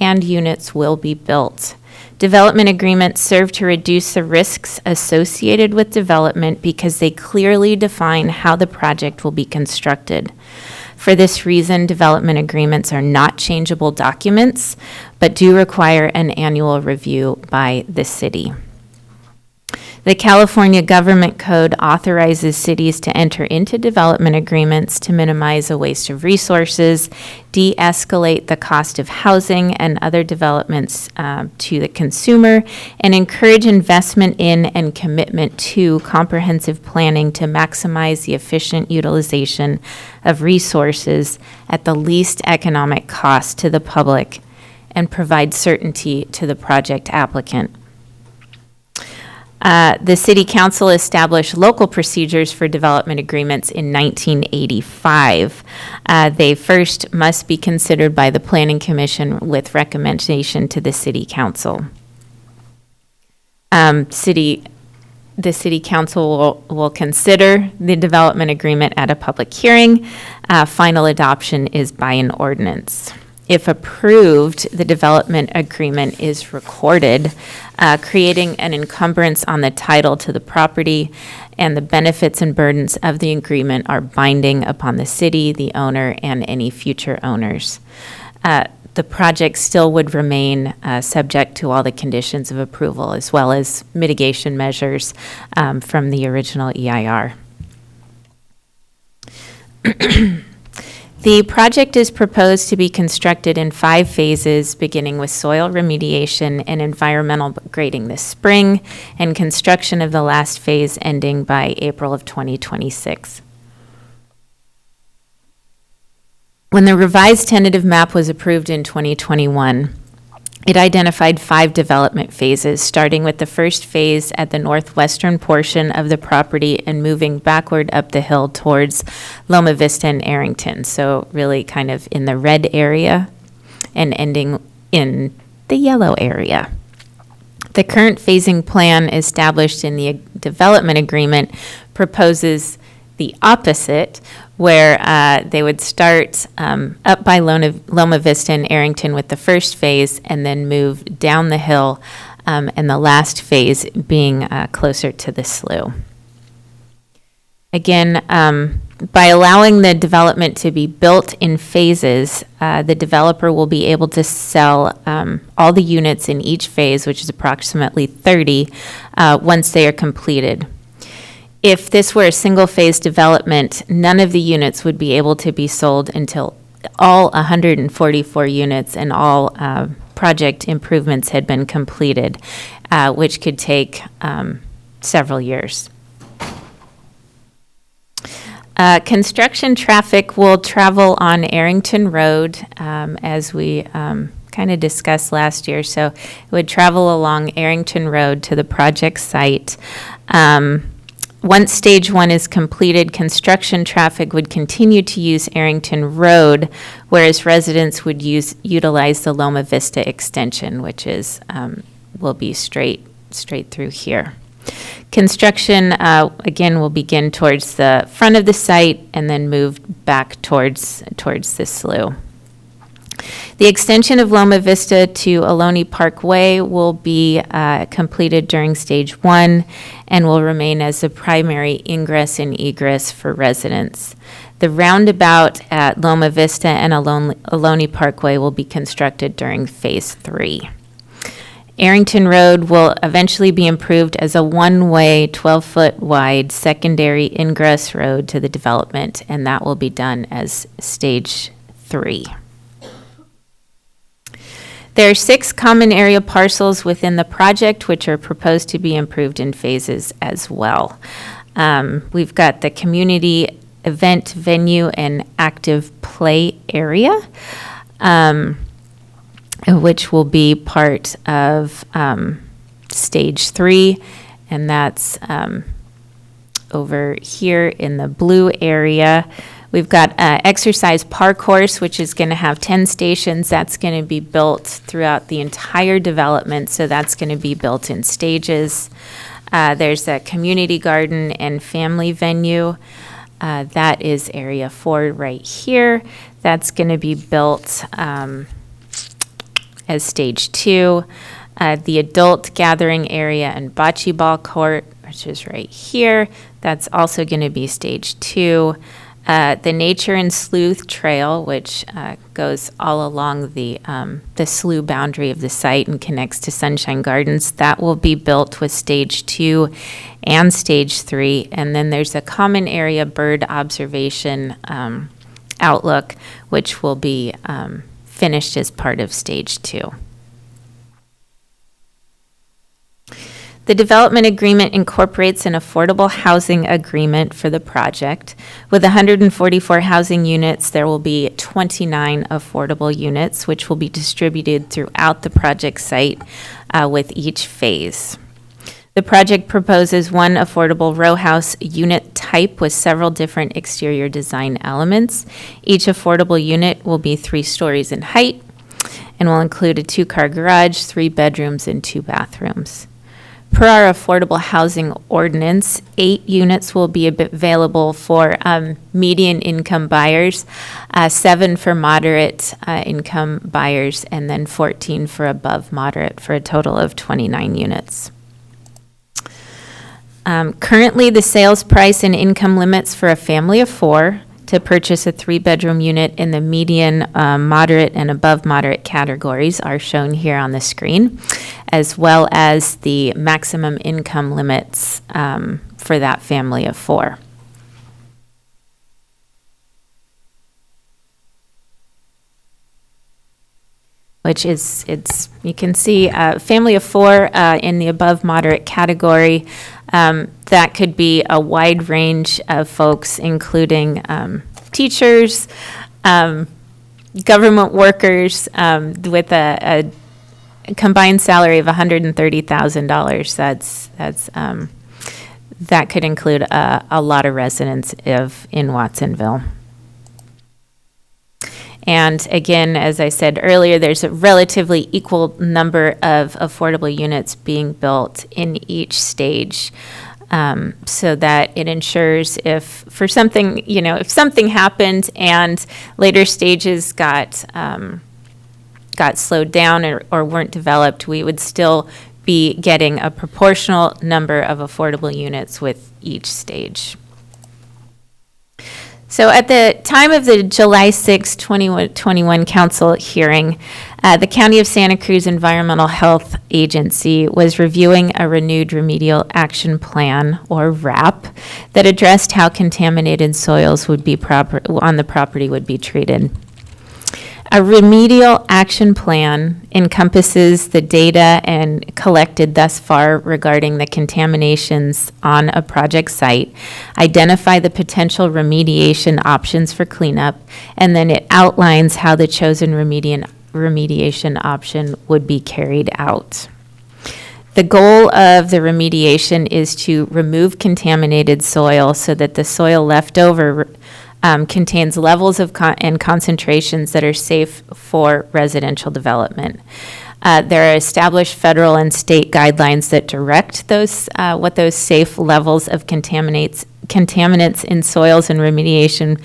and units will be built. Development agreements serve to reduce the risks associated with development because they clearly define how the project will be constructed. For this reason, development agreements are not changeable documents, but do require an annual review by the city. The California Government Code authorizes cities to enter into development agreements to minimize a waste of resources, de-escalate the cost of housing and other developments to the consumer, and encourage investment in and commitment to comprehensive planning to maximize the efficient utilization of resources at the least economic cost to the public and provide certainty to the project applicant. The City Council established local procedures for development agreements in 1985. They first must be considered by the Planning Commission with recommendation to the City Council. The City Council will consider the development agreement at a public hearing. Final adoption is by an ordinance. If approved, the development agreement is recorded, creating an encumbrance on the title to the property, and the benefits and burdens of the agreement are binding upon the city, the owner, and any future owners. The project still would remain subject to all the conditions of approval, as well as mitigation measures from the original EIR. The project is proposed to be constructed in 5 phases, beginning with soil remediation and environmental grading this spring, and construction of the last phase ending by April of 2026. When the revised tentative map was approved in 2021, it identified 5 development phases, starting with the first phase at the northwestern portion of the property and moving backward up the hill towards Loma Vista and Arrington. So really kind of in the red area and ending in the yellow area. The current phasing plan established in the development agreement proposes the opposite, where they would start up by Loma Vista and Arrington with the first phase and then move down the hill, and the last phase being closer to the slough. Again, by allowing the development to be built in phases, the developer will be able to sell all the units in each phase, which is approximately 30, once they are completed. If this were a single-phase development, none of the units would be able to be sold until all 144 units and all project improvements had been completed, which could take several years. Construction traffic will travel on Arrington Road, as we kind of discussed last year. So it would travel along Arrington Road to the project site. Once stage 1 is completed, construction traffic would continue to use Arrington Road, whereas residents would utilize the Loma Vista extension, which is will be straight through here. Construction, again, will begin towards the front of the site and then move back towards the slough. The extension of Loma Vista to Ohlone Parkway will be completed during stage 1 and will remain as the primary ingress and egress for residents. The roundabout at Loma Vista and Ohlone Parkway will be constructed during phase 3. Arrington Road will eventually be improved as a one-way, 12-foot wide secondary ingress road to the development, and that will be done as stage 3. There are 6 common area parcels within the project, which are proposed to be improved in phases as well. We've got the community event venue and active play area, which will be part of stage 3, and that's over here in the blue area. We've got exercise park course, which is going to have 10 stations. That's going to be built throughout the entire development, so that's going to be built in stages. There's a community garden and family venue. That is area 4 right here. That's going to be built as stage 2. The adult gathering area and bocce ball court, which is right here, that's also going to be stage 2. The Nature and Slough Trail, which goes all along the slough boundary of the site and connects to Sunshine Gardens, that will be built with stage 2 and stage 3. And then there's a common area bird observation outlook, which will be finished as part of stage 2. The development agreement incorporates an affordable housing agreement for the project. With 144 housing units, there will be 29 affordable units, which will be distributed throughout the project site with each phase. The project proposes one affordable row house unit type with several different exterior design elements. Each affordable unit will be 3 stories in height and will include a 2-car garage, 3 bedrooms, and 2 bathrooms. Per our affordable housing ordinance, 8 units will be available for median income buyers, 7 for moderate income buyers, and then 14 for above moderate, for a total of 29 units. Currently, the sales price and income limits for a family of 4 to purchase a 3-bedroom unit in the median, moderate, and above moderate categories are shown here on the screen, as well as the maximum income limits for that family of 4. Which is, you can see, family of 4 in the above moderate category. That could be a wide range of folks, including teachers, government workers, with a combined salary of $130,000. That could include a lot of residents in Watsonville. And again, as I said earlier, there's a relatively equal number of affordable units being built in each stage, so that it ensures if something happened and later stages got slowed down or weren't developed, we would still be getting a proportional number of affordable units with each stage. So at the time of the July 6, 2021 council hearing, the County of Santa Cruz Environmental Health Agency was reviewing a renewed remedial action plan, or RAP, that addressed how contaminated soils would be on the property would be treated. A remedial action plan encompasses the data collected thus far regarding the contaminations on a project site, identify the potential remediation options for cleanup, and then it outlines how the chosen remediation option would be carried out. The goal of the remediation is to remove contaminated soil so that the soil left over contains levels of and concentrations that are safe for residential development. There are established federal and state guidelines that direct what those safe levels of contaminants in soils and remediation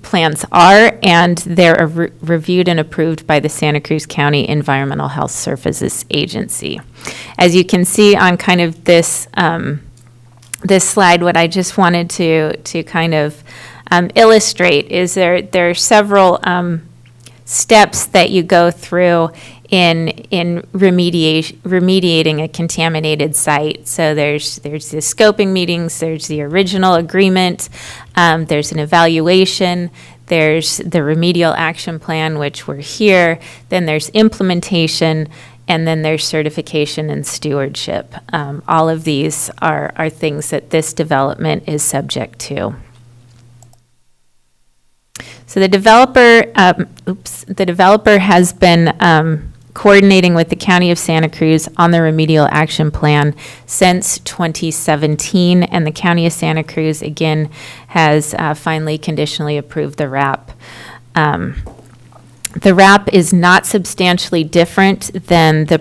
plans are, and they're reviewed and approved by the Santa Cruz County Environmental Health Services Agency. As you can see on kind of this slide, what I just wanted to kind of illustrate is there are several steps that you go through in remediating a contaminated site. So there's the scoping meetings, there's the original agreement, there's an evaluation, there's the remedial action plan, which we're here, then there's implementation, and then there's certification and stewardship. All of these are things that this development is subject to. So the developer has been coordinating with the County of Santa Cruz on the remedial action plan since 2017, and the County of Santa Cruz again has finally conditionally approved the RAP. The RAP is not substantially different than the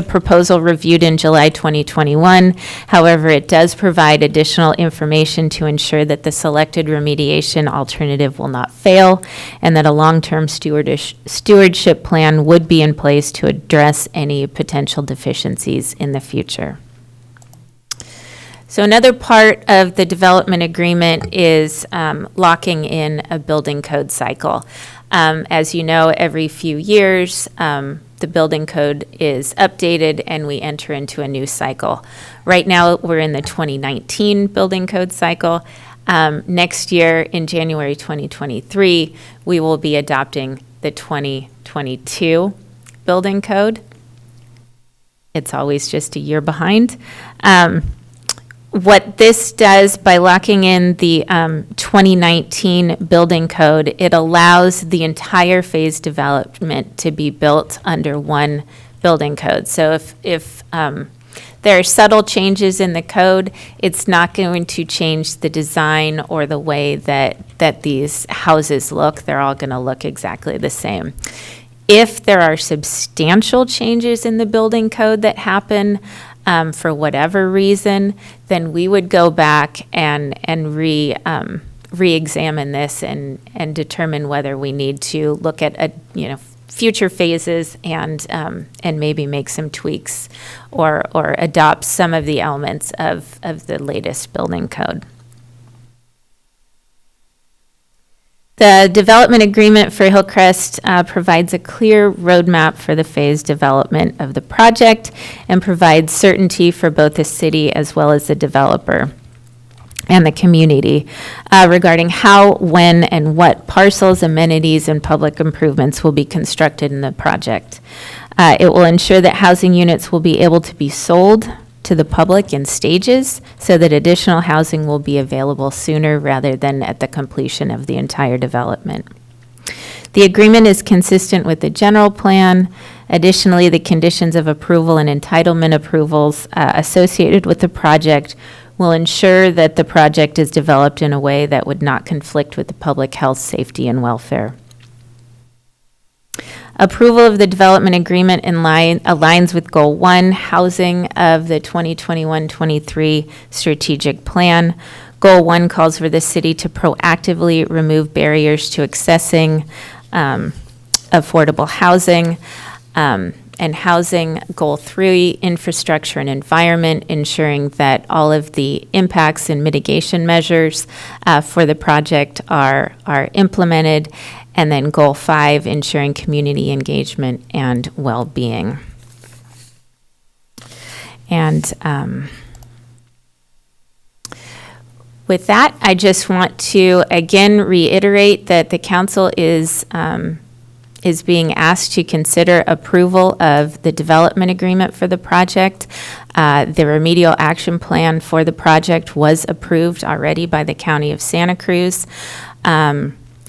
proposal reviewed in July 2021. However, it does provide additional information to ensure that the selected remediation alternative will not fail, and that a long-term stewardship plan would be in place to address any potential deficiencies in the future. So another part of the development agreement is locking in a building code cycle. As you know, every few years, the building code is updated and we enter into a new cycle. Right now, we're in the 2019 building code cycle. Next year, in January 2023, we will be adopting the 2022 building code. It's always just a year behind. What this does by locking in the 2019 building code, it allows the entire phase development to be built under one building code. So if there are subtle changes in the code, it's not going to change the design or the way that these houses look. They're all going to look exactly the same. If there are substantial changes in the building code that happen for whatever reason, then we would go back and re-examine this and determine whether we need to look at future phases and maybe make some tweaks or adopt some of the elements of the latest building code. The development agreement for Hillcrest provides a clear roadmap for the phased development of the project and provides certainty for both the city as well as the developer and the community regarding how, when, and what parcels, amenities, and public improvements will be constructed in the project. It will ensure that housing units will be able to be sold to the public in stages so that additional housing will be available sooner rather than at the completion of the entire development. The agreement is consistent with the general plan. Additionally, the conditions of approval and entitlement approvals associated with the project will ensure that the project is developed in a way that would not conflict with the public health, safety, and welfare. Approval of the development agreement aligns with Goal 1, housing of the 2021-23 strategic plan. Goal 1 calls for the city to proactively remove barriers to accessing affordable housing. And housing. Goal 3, infrastructure and environment, ensuring that all of the impacts and mitigation measures for the project are implemented. And then Goal 5, ensuring community engagement and well-being. And with that, I just want to again reiterate that the council is being asked to consider approval of the development agreement for the project. The remedial action plan for the project was approved already by the County of Santa Cruz.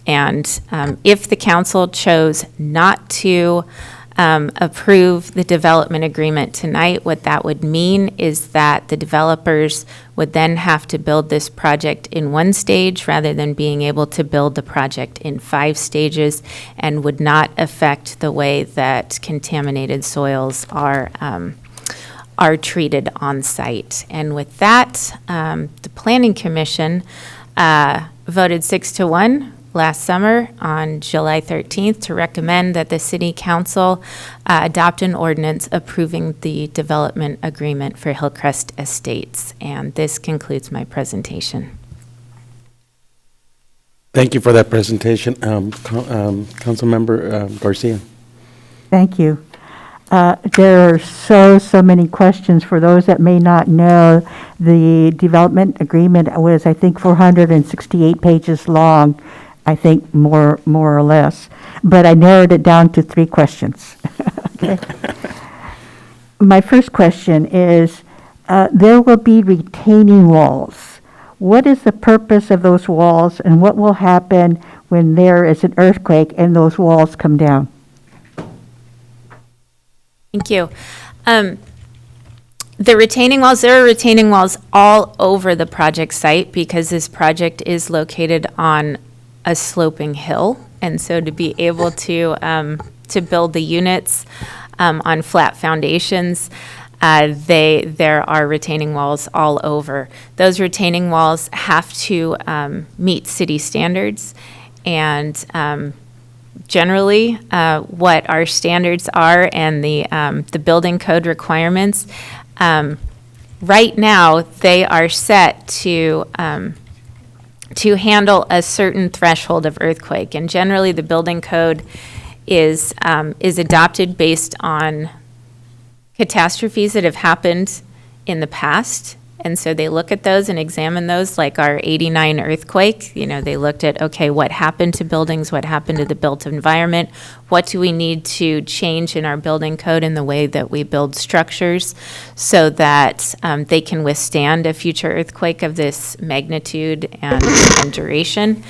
If the council chose not to approve the development agreement tonight, what that would mean is that the developers would then have to build this project in one stage rather than being able to build the project in 5 stages, and would not affect the way that contaminated soils are treated on site. And with that, the Planning Commission voted 6-1 last summer on July 13th to recommend that the City Council adopt an ordinance approving the development agreement for Hillcrest Estates. And this concludes my presentation. Thank you for that presentation. Councilmember Garcia. Thank you. There are so many questions. For those that may not know, the development agreement was, I think, 468 pages long. I think more or less, but I narrowed it down to 3 questions. Okay. My first question is, there will be retaining walls. What is the purpose of those walls, and what will happen when there is an earthquake and those walls come down? Thank you. The retaining walls, there are retaining walls all over the project site because this project is located on a sloping hill, and so to be able to build the units on flat foundations, there are retaining walls all over. Those retaining walls have to meet city standards, and generally, what our standards are and the building code requirements, right now they are set to handle a certain threshold of earthquake. And generally, the building code is adopted based on catastrophes that have happened in the past. And so they look at those and examine those, like our 89 earthquake. They looked at, okay, what happened to buildings? What happened to the built environment? What do we need to change in our building code in the way that we build structures so that they can withstand a future earthquake of this magnitude and duration?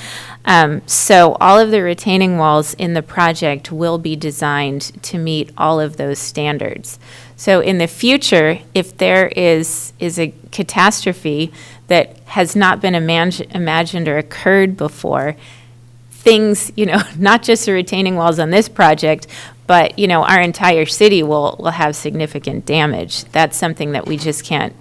So all of the retaining walls in the project will be designed to meet all of those standards. So in the future, if there is a catastrophe that has not been imagined or occurred before, things, not just the retaining walls on this project, but, you know, our entire city will have significant damage. That's something that we just can't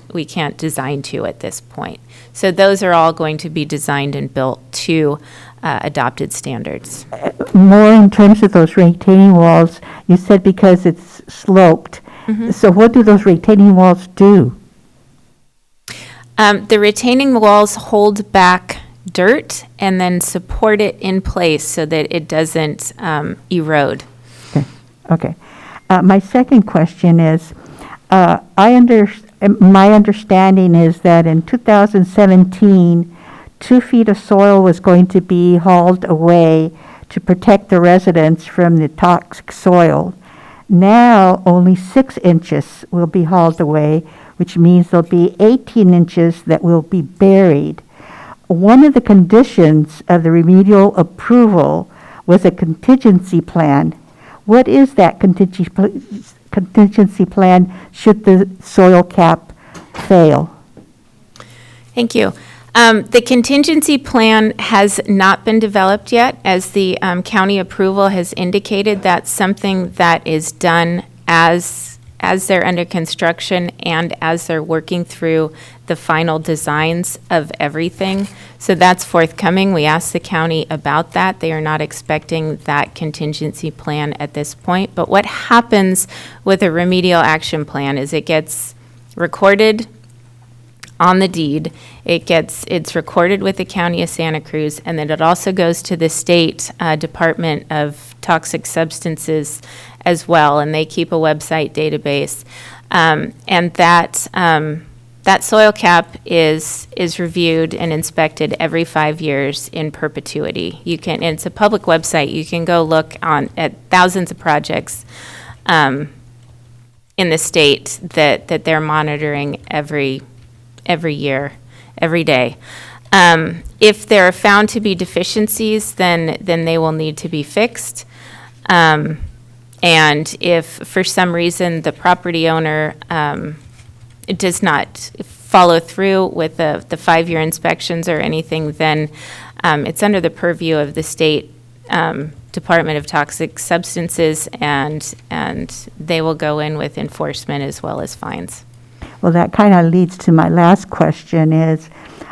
design to at this point. So those are all going to be designed and built to adopted standards. More in terms of those retaining walls, you said because it's sloped. So what do those retaining walls do? The retaining walls hold back dirt and then support it in place so that it doesn't erode. Okay. My second question is, my understanding is that in 2017, 2 feet of soil was going to be hauled away to protect the residents from the toxic soil. Now, only 6 inches will be hauled away, which means there'll be 18 inches that will be buried. One of the conditions of the remedial approval was a contingency plan. What is that contingency plan should the soil cap fail? Thank you. The contingency plan has not been developed yet. As the county approval has indicated, that's something that is done as they're under construction and as they're working through the final designs of everything. So that's forthcoming. We asked the county about that. They are not expecting that contingency plan at this point. But what happens with a remedial action plan is it gets recorded on the deed. It's recorded with the County of Santa Cruz, and then it also goes to the State Department of Toxic Substances as well, and they keep a website database. And that soil cap is reviewed and inspected every 5 years in perpetuity. And it's a public website. You can go look at thousands of projects in the state that they're monitoring every year, every day. If there are found to be deficiencies, then they will need to be fixed. And if for some reason the property owner does not follow through with the 5-year inspections or anything, then it's under the purview of the State Department of Toxic Substances, and they will go in with enforcement as well as fines. Well, that kind of leads to my last question is,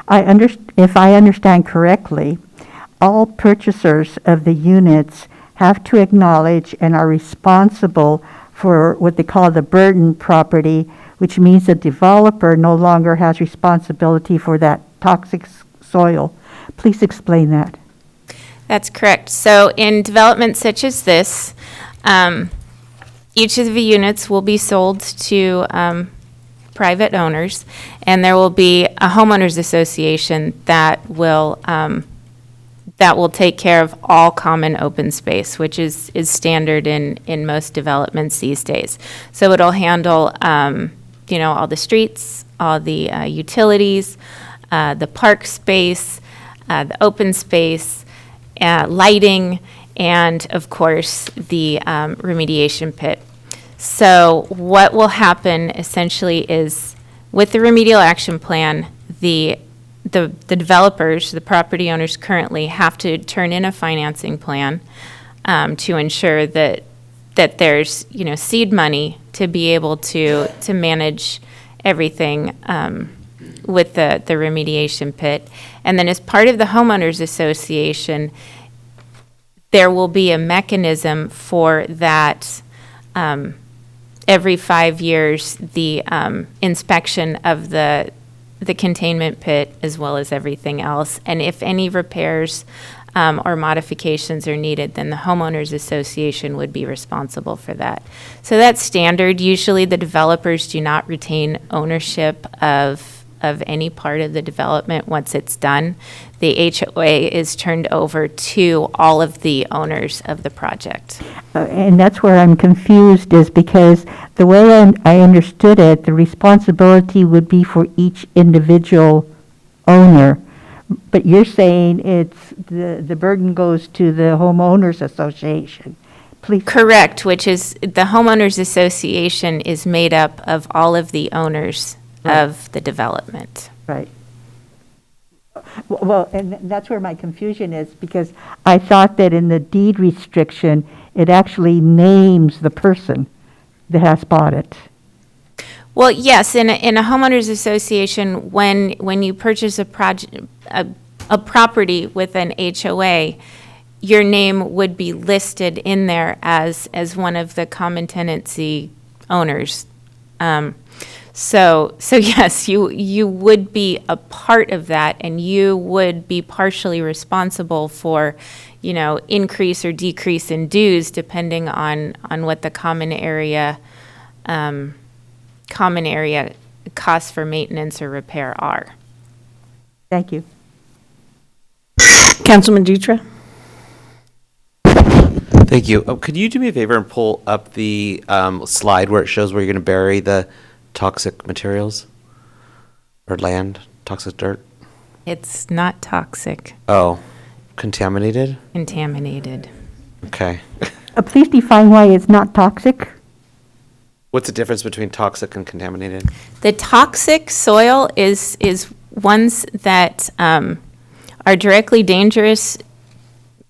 if I understand correctly, all purchasers of the units have to acknowledge and are responsible for what they call the burden property, which means the developer no longer has responsibility for that toxic soil. Please explain that. That's correct. So in development such as this, each of the units will be sold to private owners, and there will be a homeowners association that will take care of all common open space, which is standard in most developments these days. So it'll handle all the streets, all the utilities, the park space, the open space, lighting, and of course the remediation pit. So what will happen essentially is, with the remedial action plan, the developers, the property owners currently have to turn in a financing plan to ensure that there's seed money to be able to manage everything with the remediation pit. And then as part of the homeowners association, there will be a mechanism for that. Every 5 years, the inspection of the containment pit as well as everything else. And if any repairs or modifications are needed, then the homeowners association would be responsible for that. So that's standard. Usually the developers do not retain ownership of any part of the development once it's done. The HOA is turned over to all of the owners of the project. And that's where I'm confused, is because the way I understood it, the responsibility would be for each individual owner. But you're saying it's the burden goes to the homeowners association. Please. Correct, which is the homeowners association is made up of all of the owners of the development. Right. Well, and that's where my confusion is, because I thought that in the deed restriction, it actually names the person that has bought it. Well, yes, in a homeowners association, when you purchase a property with an HOA, your name would be listed in there as one of the common tenancy owners. So yes, you would be a part of that, and you would be partially responsible for, increase or decrease in dues depending on what the common area costs for maintenance or repair are. Thank you. Councilman Dutra? Thank you. Could you do me a favor and pull up the slide where it shows where you're going to bury the toxic materials or land, toxic dirt? It's not toxic. Oh, contaminated? Contaminated. Okay. Please define why it's not toxic. What's the difference between toxic and contaminated? The toxic soil is ones that are directly dangerous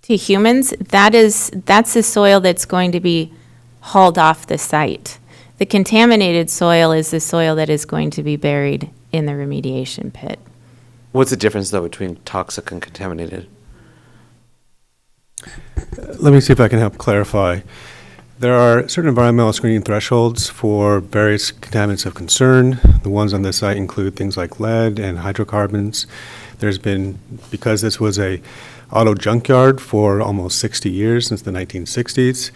to humans. That's the soil that's going to be hauled off the site. The contaminated soil is the soil that is going to be buried in the remediation pit. What's the difference, though, between toxic and contaminated? Let me see if I can help clarify. There are certain environmental screening thresholds for various contaminants of concern. The ones on this site include things like lead and hydrocarbons. There's been, because this was a auto junkyard for almost 60 years, since the 1960s,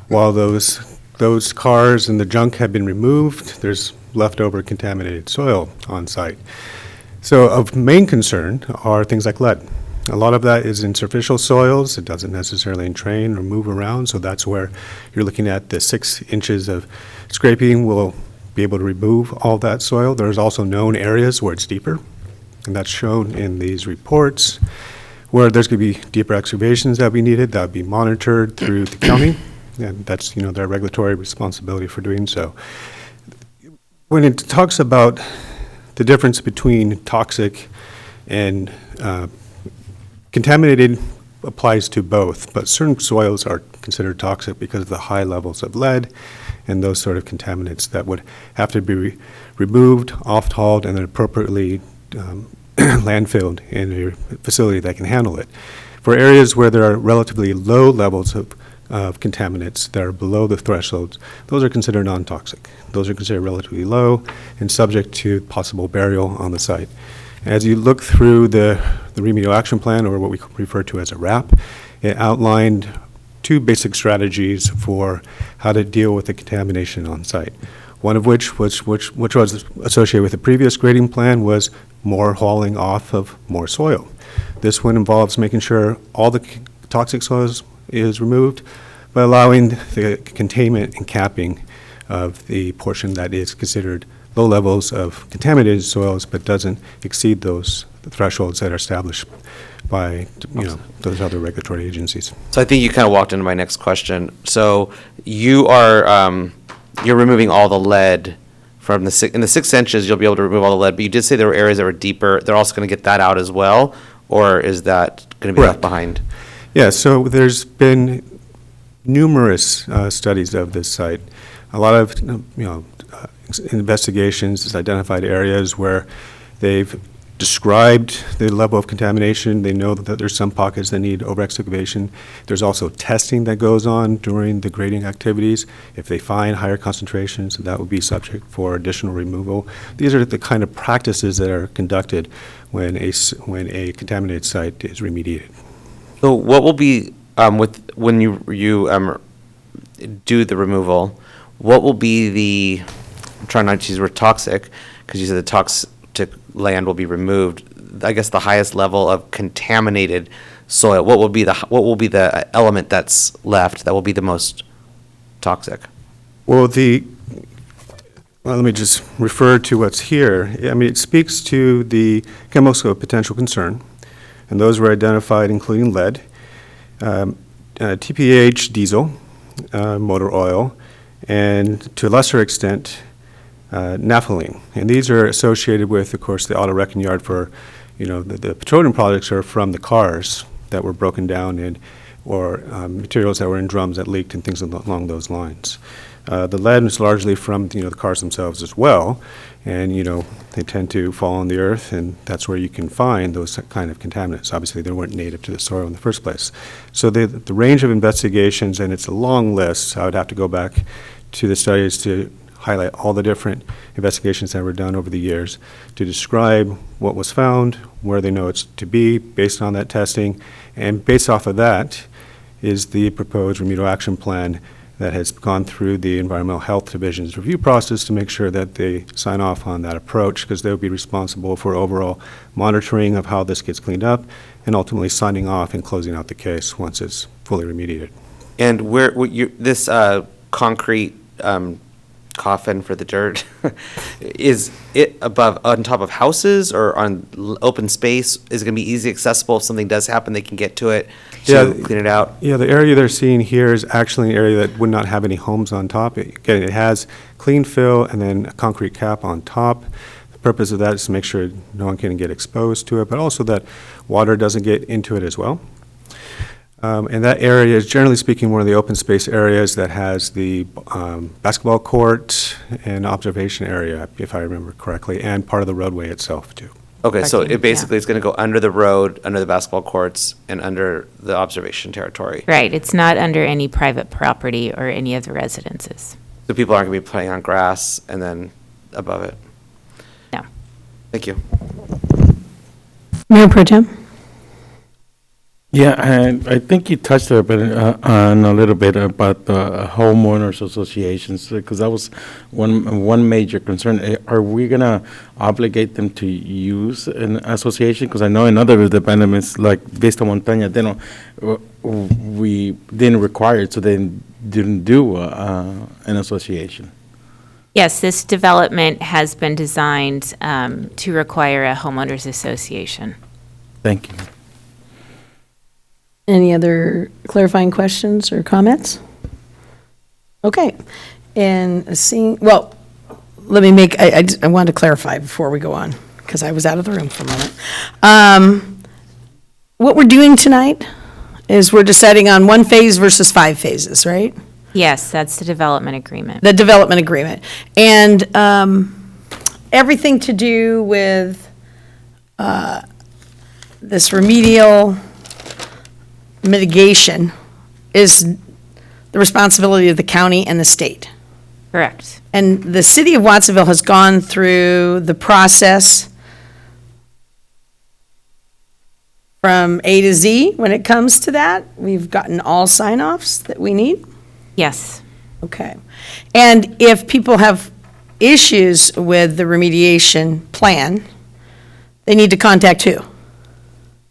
while those cars and the junk have been removed, there's leftover contaminated soil on site. So of main concern are things like lead. A lot of that is in superficial soils. It doesn't necessarily entrain or move around, so that's where you're looking at the 6 inches of scraping will be able to remove all that soil. There's also known areas where it's deeper, and that's shown in these reports, where there's going to be deeper excavations that we needed that would be monitored through the county, and that's their regulatory responsibility for doing so. When it talks about the difference between toxic and contaminated, applies to both, but certain soils are considered toxic because of the high levels of lead and those sort of contaminants that would have to be removed, off-hauled, and then appropriately landfilled in a facility that can handle it. For areas where there are relatively low levels of contaminants that are below the thresholds, those are considered non-toxic. Those are considered relatively low and subject to possible burial on the site. As you look through the remedial action plan, or what we refer to as a RAP, it outlined 2 basic strategies for how to deal with the contamination on site. One of which was associated with the previous grading plan was more hauling off of more soil. This one involves making sure all the toxic soils is removed, but allowing the containment and capping of the portion that is considered low levels of contaminated soils, but doesn't exceed those thresholds that are established by those other regulatory agencies. So I think you kind of walked into my next question. So you are you're removing all the lead from in the 6 inches. You'll be able to remove all the lead, but you did say there were areas that were deeper. They're also going to get that out as well, or is that going to be left behind? Yeah. So there's been numerous studies of this site. A lot of investigations has identified areas where they've described the level of contamination. They know that there's some pockets that need over-excavation. There's also testing that goes on during the grading activities. If they find higher concentrations, that would be subject for additional removal. These are the kind of practices that are conducted when a contaminated site is remediated. So what will be when you do the removal? What will be the, I'm trying not to use the word toxic, because you said the toxic land will be removed. I guess the highest level of contaminated soil. What will be the element that's left that will be the most toxic? Well, let me just refer to what's here. I mean, it speaks to the chemicals of potential concern, and those were identified including lead, TPH diesel, motor oil, and to a lesser extent, naphthalene. And these are associated with, of course, the auto wrecking yard for, the petroleum products are from the cars that were broken down and or materials that were in drums that leaked and things along those lines. The lead is largely from, the cars themselves as well, and, they tend to fall on the earth, and that's where you can find those kind of contaminants. Obviously, they weren't native to the soil in the first place. So the range of investigations, and it's a long list, I would have to go back to the studies to highlight all the different investigations that were done over the years to describe what was found, where they know it's to be based on that testing, and based off of that is the proposed remedial action plan that has gone through the Environmental Health Division's review process to make sure that they sign off on that approach, because they'll be responsible for overall monitoring of how this gets cleaned up and ultimately signing off and closing out the case once it's fully remediated. And this concrete coffin for the dirt, is it on top of houses or on open space? Is it going to be easy accessible if something does happen, they can get to it to clean it out? Yeah, the area they're seeing here is actually an area that would not have any homes on top. Again, it has clean fill and then a concrete cap on top. The purpose of that is to make sure no one can get exposed to it, but also that water doesn't get into it as well. And that area is, generally speaking, one of the open space areas that has the basketball court and observation area, if I remember correctly, and part of the roadway itself, too. Okay, so it basically is going to go under the road, under the basketball courts, and under the observation territory. Right, it's not under any private property or any of the residences. So people aren't going to be playing on grass and then above it? No. Thank you. Mayor Pro Tem? Yeah, and I think you touched a bit on a little bit about the homeowners associations, because that was one major concern. Are we gonna obligate them to use an association? Because I know in other developments, like Vista Montaña, they don't, we didn't require it, so they didn't do an association. Yes, this development has been designed to require a homeowners association. Thank you. Any other clarifying questions or comments? Okay. And seeing, well, let me make, I wanted to clarify before we go on, because I was out of the room for a moment. What we're doing tonight is we're deciding on 1 phase versus 5 phases, right? Yes, that's the development agreement. The development agreement. And everything to do with this remedial mitigation is the responsibility of the county and the state. Correct. And the city of Watsonville has gone through the process from A to Z when it comes to that. We've gotten all sign-offs that we need. Yes. Okay. And if people have issues with the remediation plan, they need to contact who?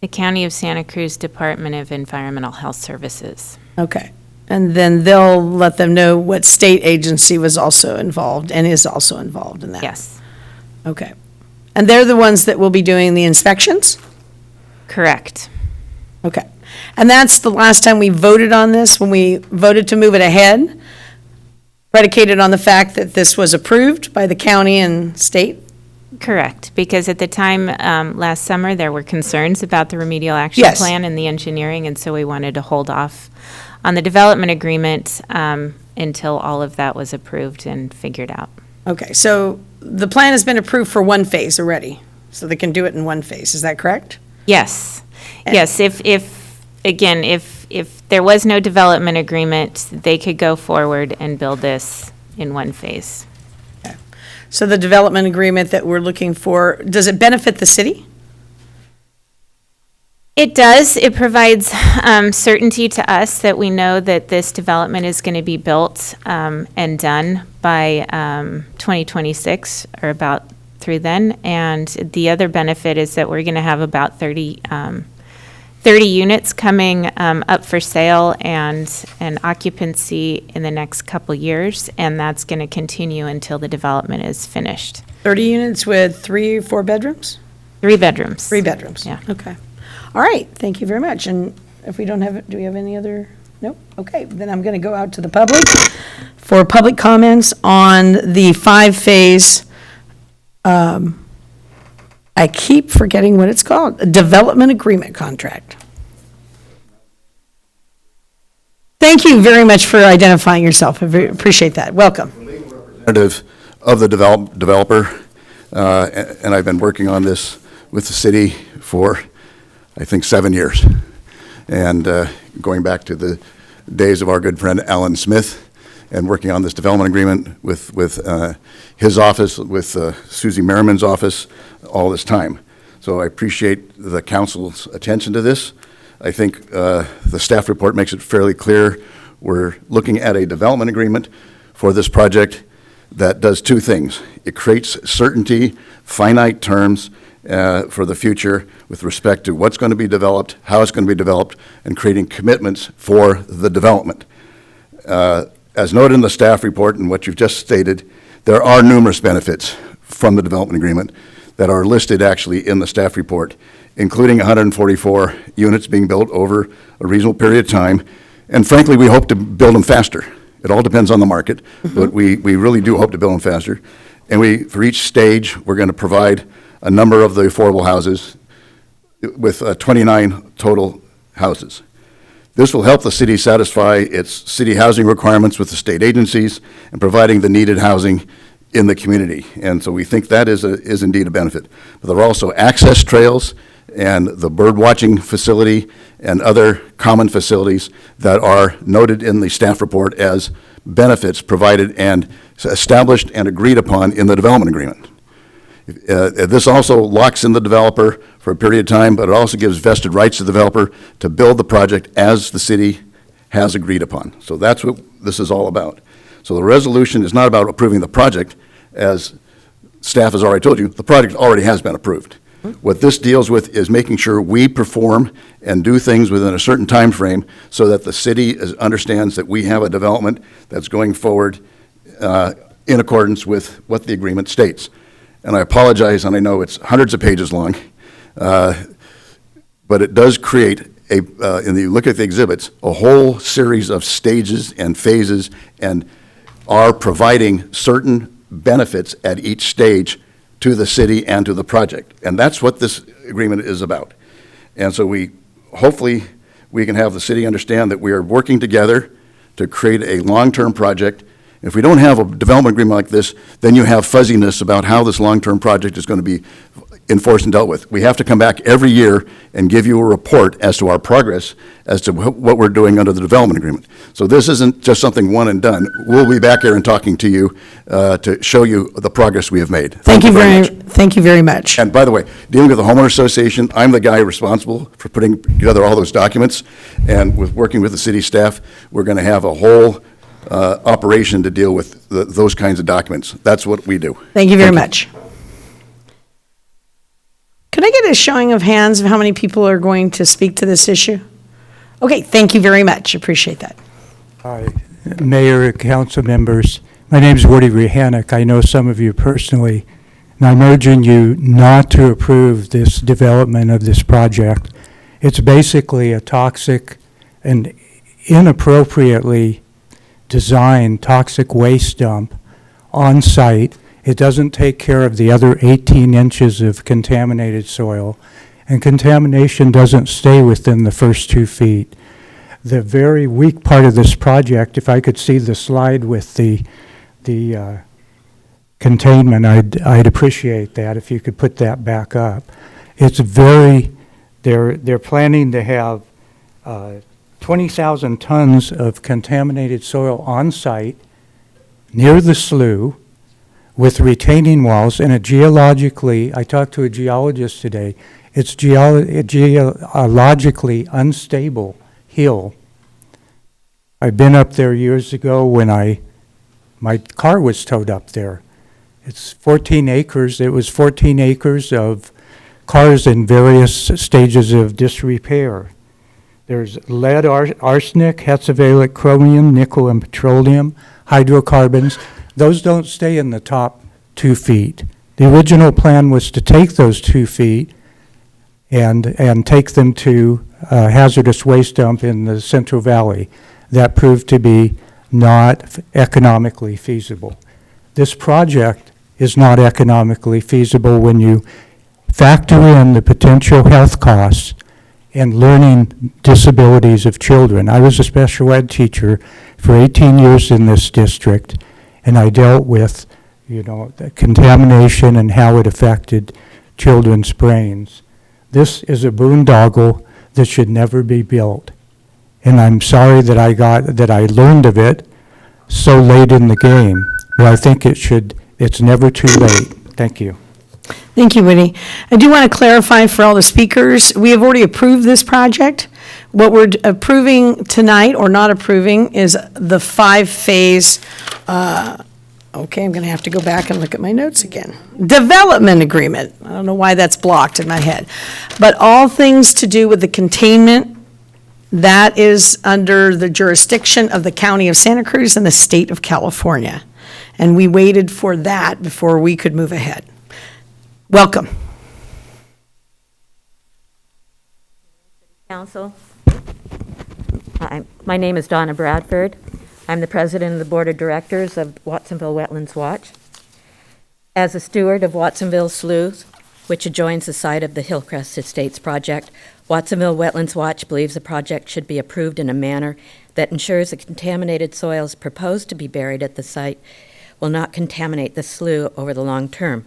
The County of Santa Cruz Department of Environmental Health Services. Okay. And then they'll let them know what state agency was also involved and is also involved in that? Yes. Okay. And they're the ones that will be doing the inspections? Correct. Okay. And that's the last time we voted on this, when we voted to move it ahead, predicated on the fact that this was approved by the county and state? Correct, because at the time, last summer, there were concerns about the remedial action Yes. plan and the engineering, and so we wanted to hold off on the development agreement until all of that was approved and figured out. Okay, so the plan has been approved for 1 phase already, so they can do it in 1 phase, is that correct? Yes, yes, if there was no development agreement, they could go forward and build this in 1 phase. So the development agreement that we're looking for, does it benefit the city? It does. It provides certainty to us that we know that this development is going to be built and done by 2026 or about through then. And the other benefit is that we're going to have about 30 units coming up for sale and occupancy in the next couple years, and that's going to continue until the development is finished. 30 units with 3 or 4 bedrooms? 3 bedrooms. 3 bedrooms? Yeah. Okay. All right, thank you very much. And if we don't have, do we have any other? Nope. Okay, then I'm going to go out to the public for public comments on the 5-phase, I keep forgetting what it's called, a development agreement contract. Thank you very much for identifying yourself. I appreciate that. Welcome. Representative of the developer, and I've been working on this with the city for, I think, 7 years. And going back to the days of our good friend Alan Smith, and working on this development agreement with his office, with Susie Merriman's office, all this time. So I appreciate the council's attention to this. I think the staff report makes it fairly clear. We're looking at a development agreement for this project that does two things. It creates certainty, finite terms for the future with respect to what's going to be developed, how it's going to be developed, and creating commitments for the development. As noted in the staff report and what you've just stated, there are numerous benefits from the development agreement that are listed actually in the staff report, including 144 units being built over a reasonable period of time. And frankly, we hope to build them faster. It all depends on the market, but we really do hope to build them faster. And for each stage, we're going to provide a number of the affordable houses with 29 total houses. This will help the city satisfy its city housing requirements with the state agencies and providing the needed housing in the community. And so we think that is indeed a benefit. But there are also access trails and the bird watching facility and other common facilities that are noted in the staff report as benefits provided and established and agreed upon in the development agreement. This also locks in the developer for a period of time, but it also gives vested rights to the developer to build the project as the city has agreed upon. So that's what this is all about. So the resolution is not about approving the project, as staff has already told you. The project already has been approved. What this deals with is making sure we perform and do things within a certain time frame so that the city understands that we have a development that's going forward in accordance with what the agreement states. And I apologize, and I know it's hundreds of pages long, but it does create and you look at the exhibits, a whole series of stages and phases, and are providing certain benefits at each stage to the city and to the project. And that's what this agreement is about. And so hopefully we can have the city understand that we are working together to create a long-term project. If we don't have a development agreement like this, then you have fuzziness about how this long-term project is going to be enforced and dealt with. We have to come back every year and give you a report as to our progress, as to what we're doing under the development agreement. So this isn't just something one and done. We'll be back here and talking to you to show you the progress we have made. Thank you very much. And by the way, dealing with the homeowner association, I'm the guy responsible for putting together all those documents. And with working with the city staff, we're going to have a whole operation to deal with those kinds of documents. That's what we do. Thank you very much. Could I get a showing of hands of how many people are going to speak to this issue? Okay, thank you very much. Appreciate that. Hi, Mayor, council members. My name is Woody Rehanek. I know some of you personally, and I'm urging you not to approve this development of this project. It's basically a toxic and inappropriately designed toxic waste dump on site. It doesn't take care of the other 18 inches of contaminated soil, and contamination doesn't stay within the first 2 feet. The very weak part of this project, if I could see the slide with the containment, I'd appreciate that if you could put that back up. It's they're planning to have 20,000 tons of contaminated soil on site near the slough, with retaining walls and I talked to a geologist today, it's geologically unstable hill. I've been up there years ago when my car was towed up there. It's 14 acres. It was 14 acres of cars in various stages of disrepair. There's lead, arsenic, hexavalent chromium, nickel, and petroleum, hydrocarbons. Those don't stay in the top 2 feet. The original plan was to take those 2 feet and take them to a hazardous waste dump in the Central Valley. That proved to be not economically feasible. This project is not economically feasible when you factor in the potential health costs and learning disabilities of children. I was a special ed teacher for 18 years in this district, and I dealt with, the contamination and how it affected children's brains. This is a boondoggle that should never be built. And I'm sorry that I learned of it so late in the game, but I think it's never too late. Thank you. Thank you, Woody. I do want to clarify for all the speakers, we have already approved this project. What we're approving tonight or not approving is the 5-phase, okay, I'm going to have to go back and look at my notes again. Development agreement. I don't know why that's blocked in my head. But all things to do with the containment, that is under the jurisdiction of the County of Santa Cruz and the State of California. And we waited for that before we could move ahead. Welcome. Council. My name is Donna Bradford. I'm the president of the board of directors of Watsonville Wetlands Watch. As a steward of Watsonville Slough, which adjoins the site of the Hillcrest Estates project, Watsonville Wetlands Watch believes the project should be approved in a manner that ensures the contaminated soils proposed to be buried at the site will not contaminate the slough over the long term.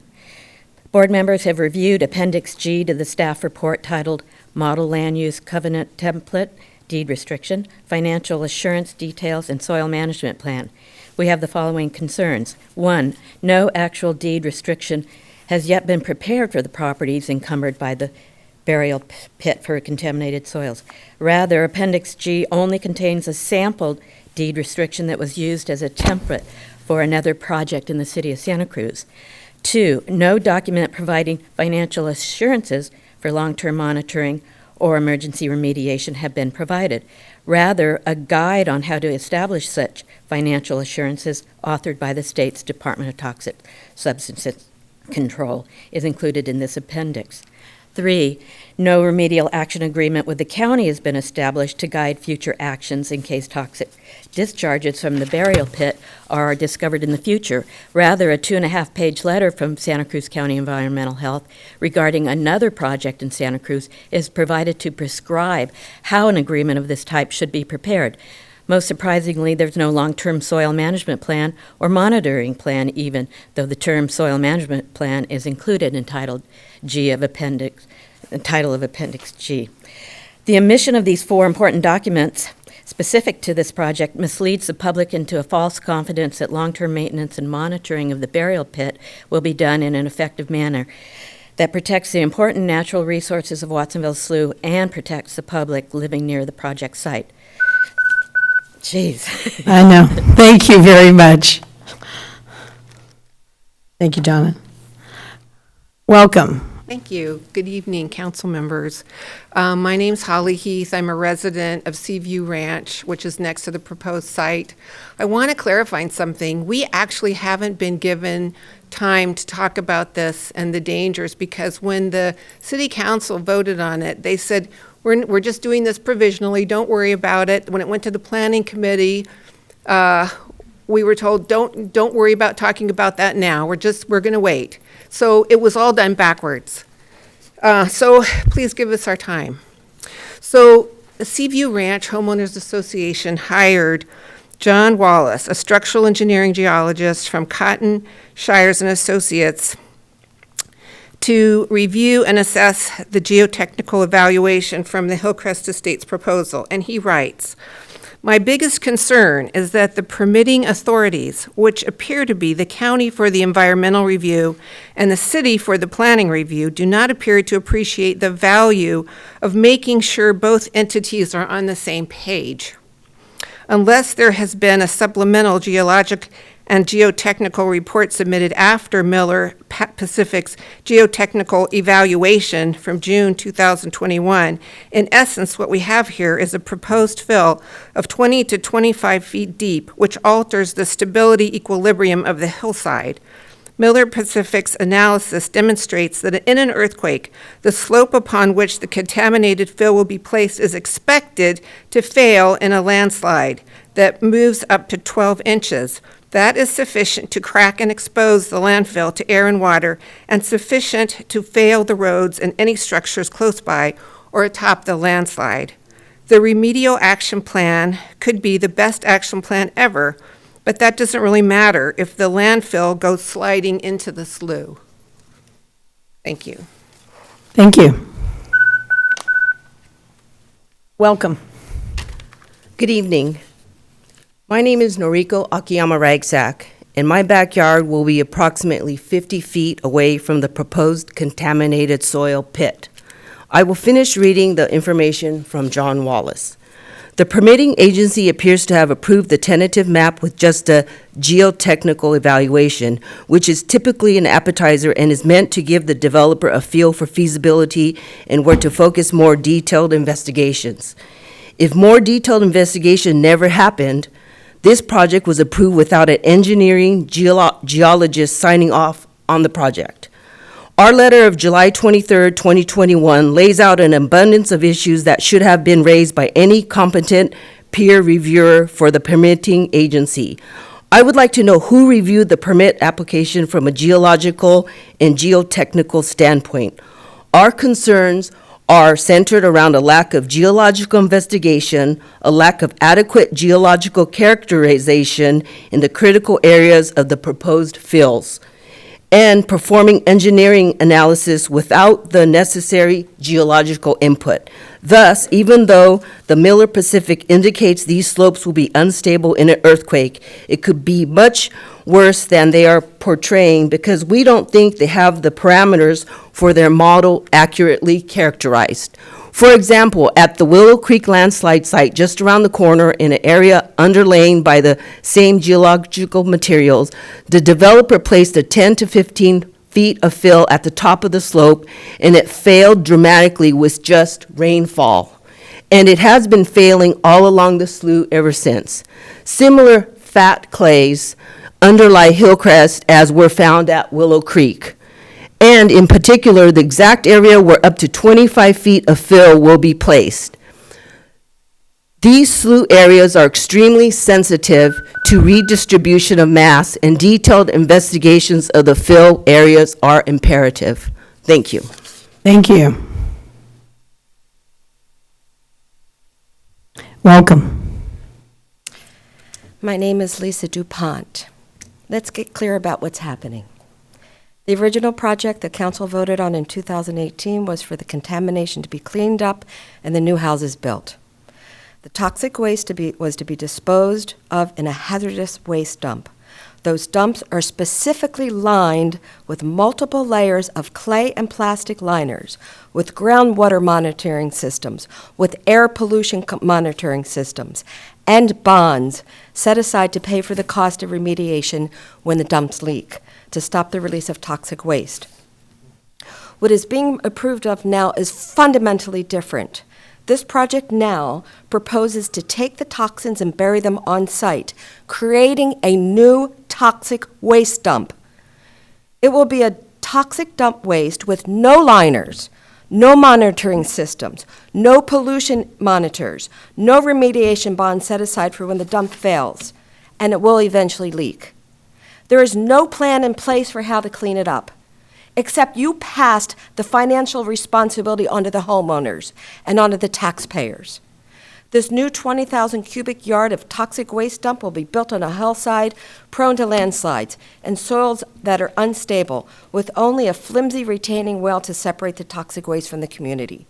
Board members have reviewed Appendix G to the staff report titled Model Land Use Covenant Template, Deed Restriction, Financial Assurance Details, and Soil Management Plan. We have the following concerns. 1, no actual deed restriction has yet been prepared for the properties encumbered by the burial pit for contaminated soils. Rather, Appendix G only contains a sampled deed restriction that was used as a template for another project in the city of Santa Cruz. 2, no document providing financial assurances for long-term monitoring or emergency remediation have been provided. Rather, a guide on how to establish such financial assurances authored by the state's Department of Toxic Substances Control is included in this appendix. 3, no remedial action agreement with the county has been established to guide future actions in case toxic discharges from the burial pit are discovered in the future. Rather, a 2.5-page letter from Santa Cruz County Environmental Health regarding another project in Santa Cruz is provided to prescribe how an agreement of this type should be prepared. Most surprisingly, there's no long-term soil management plan or monitoring plan even, though the term soil management plan is included in Title G of Appendix G. The omission of these 4 important documents specific to this project misleads the public into a false confidence that long-term maintenance and monitoring of the burial pit will be done in an effective manner that protects the important natural resources of Watsonville Slough and protects the public living near the project site. Jeez. I know. Thank you very much. Thank you, Donna. Welcome. Thank you. Good evening, council members. My name's Holly Heath. I'm a resident of Seaview Ranch, which is next to the proposed site. I want to clarify something. We actually haven't been given time to talk about this and the dangers because when the city council voted on it, they said, we're just doing this provisionally, don't worry about it. When it went to the planning committee, we were told, don't worry about talking about that now. We're going to wait. So it was all done backwards. So please give us our time. So the Seaview Ranch Homeowners Association hired John Wallace, a structural engineering geologist from Cotton Shires and Associates, to review and assess the geotechnical evaluation from the Hillcrest Estates proposal. And he writes, my biggest concern is that the permitting authorities, which appear to be the county for the environmental review and the city for the planning review, do not appear to appreciate the value of making sure both entities are on the same page. Unless there has been a supplemental geologic and geotechnical report submitted after Miller Pacific's geotechnical evaluation from June 2021. In essence, what we have here is a proposed fill of 20 to 25 feet deep, which alters the stability equilibrium of the hillside. Miller Pacific's analysis demonstrates that in an earthquake, the slope upon which the contaminated fill will be placed is expected to fail in a landslide that moves up to 12 inches. That is sufficient to crack and expose the landfill to air and water and sufficient to fail the roads and any structures close by or atop the landslide. The remedial action plan could be the best action plan ever, but that doesn't really matter if the landfill goes sliding into the slough. Thank you. Thank you. Welcome. Good evening. My name is Noriko Akiyama Ragsack, and my backyard will be approximately 50 feet away from the proposed contaminated soil pit. I will finish reading the information from John Wallace. The permitting agency appears to have approved the tentative map with just a geotechnical evaluation, which is typically an appetizer and is meant to give the developer a feel for feasibility and where to focus more detailed investigations. If more detailed investigation never happened, this project was approved without an engineering geologist signing off on the project. Our letter of July 23, 2021 lays out an abundance of issues that should have been raised by any competent peer reviewer for the permitting agency. I would like to know who reviewed the permit application from a geological and geotechnical standpoint. Our concerns are centered around a lack of geological investigation, a lack of adequate geological characterization in the critical areas of the proposed fills, and performing engineering analysis without the necessary geological input. Thus, even though the Miller Pacific indicates these slopes will be unstable in an earthquake, it could be much worse than they are portraying because we don't think they have the parameters for their model accurately characterized. For example, at the Willow Creek landslide site just around the corner in an area underlain by the same geological materials, the developer placed a 10 to 15 feet of fill at the top of the slope, and it failed dramatically with just rainfall. And it has been failing all along the slough ever since. Similar fat clays underlie Hillcrest as were found at Willow Creek. And in particular, the exact area where up to 25 feet of fill will be placed. These slough areas are extremely sensitive to redistribution of mass, and detailed investigations of the fill areas are imperative. Thank you. Thank you. Welcome. My name is Lisa DuPont. Let's get clear about what's happening. The original project the council voted on in 2018 was for the contamination to be cleaned up and the new houses built. The toxic waste was to be disposed of in a hazardous waste dump. Those dumps are specifically lined with multiple layers of clay and plastic liners, with groundwater monitoring systems, with air pollution monitoring systems, and bonds set aside to pay for the cost of remediation when the dumps leak, to stop the release of toxic waste. What is being approved of now is fundamentally different. This project now proposes to take the toxins and bury them on site, creating a new toxic waste dump. It will be a toxic dump waste with no liners, no monitoring systems, no pollution monitors, no remediation bond set aside for when the dump fails, and it will eventually leak. There is no plan in place for how to clean it up, except you passed the financial responsibility onto the homeowners and onto the taxpayers. This new 20,000 cubic yard of toxic waste dump will be built on a hillside prone to landslides and soils that are unstable, with only a flimsy retaining wall to separate the toxic waste from the community.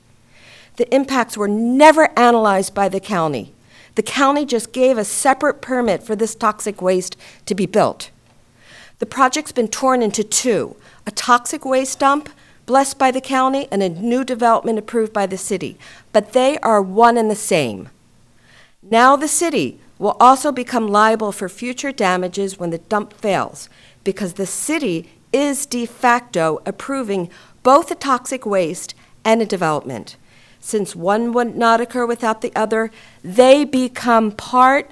The impacts were never analyzed by the county. The county just gave a separate permit for this toxic waste to be built. The project's been torn into two: a toxic waste dump blessed by the county and a new development approved by the city, but they are one and the same. Now the city will also become liable for future damages when the dump fails, because the city is de facto approving both the toxic waste and a development. Since one would not occur without the other, they become part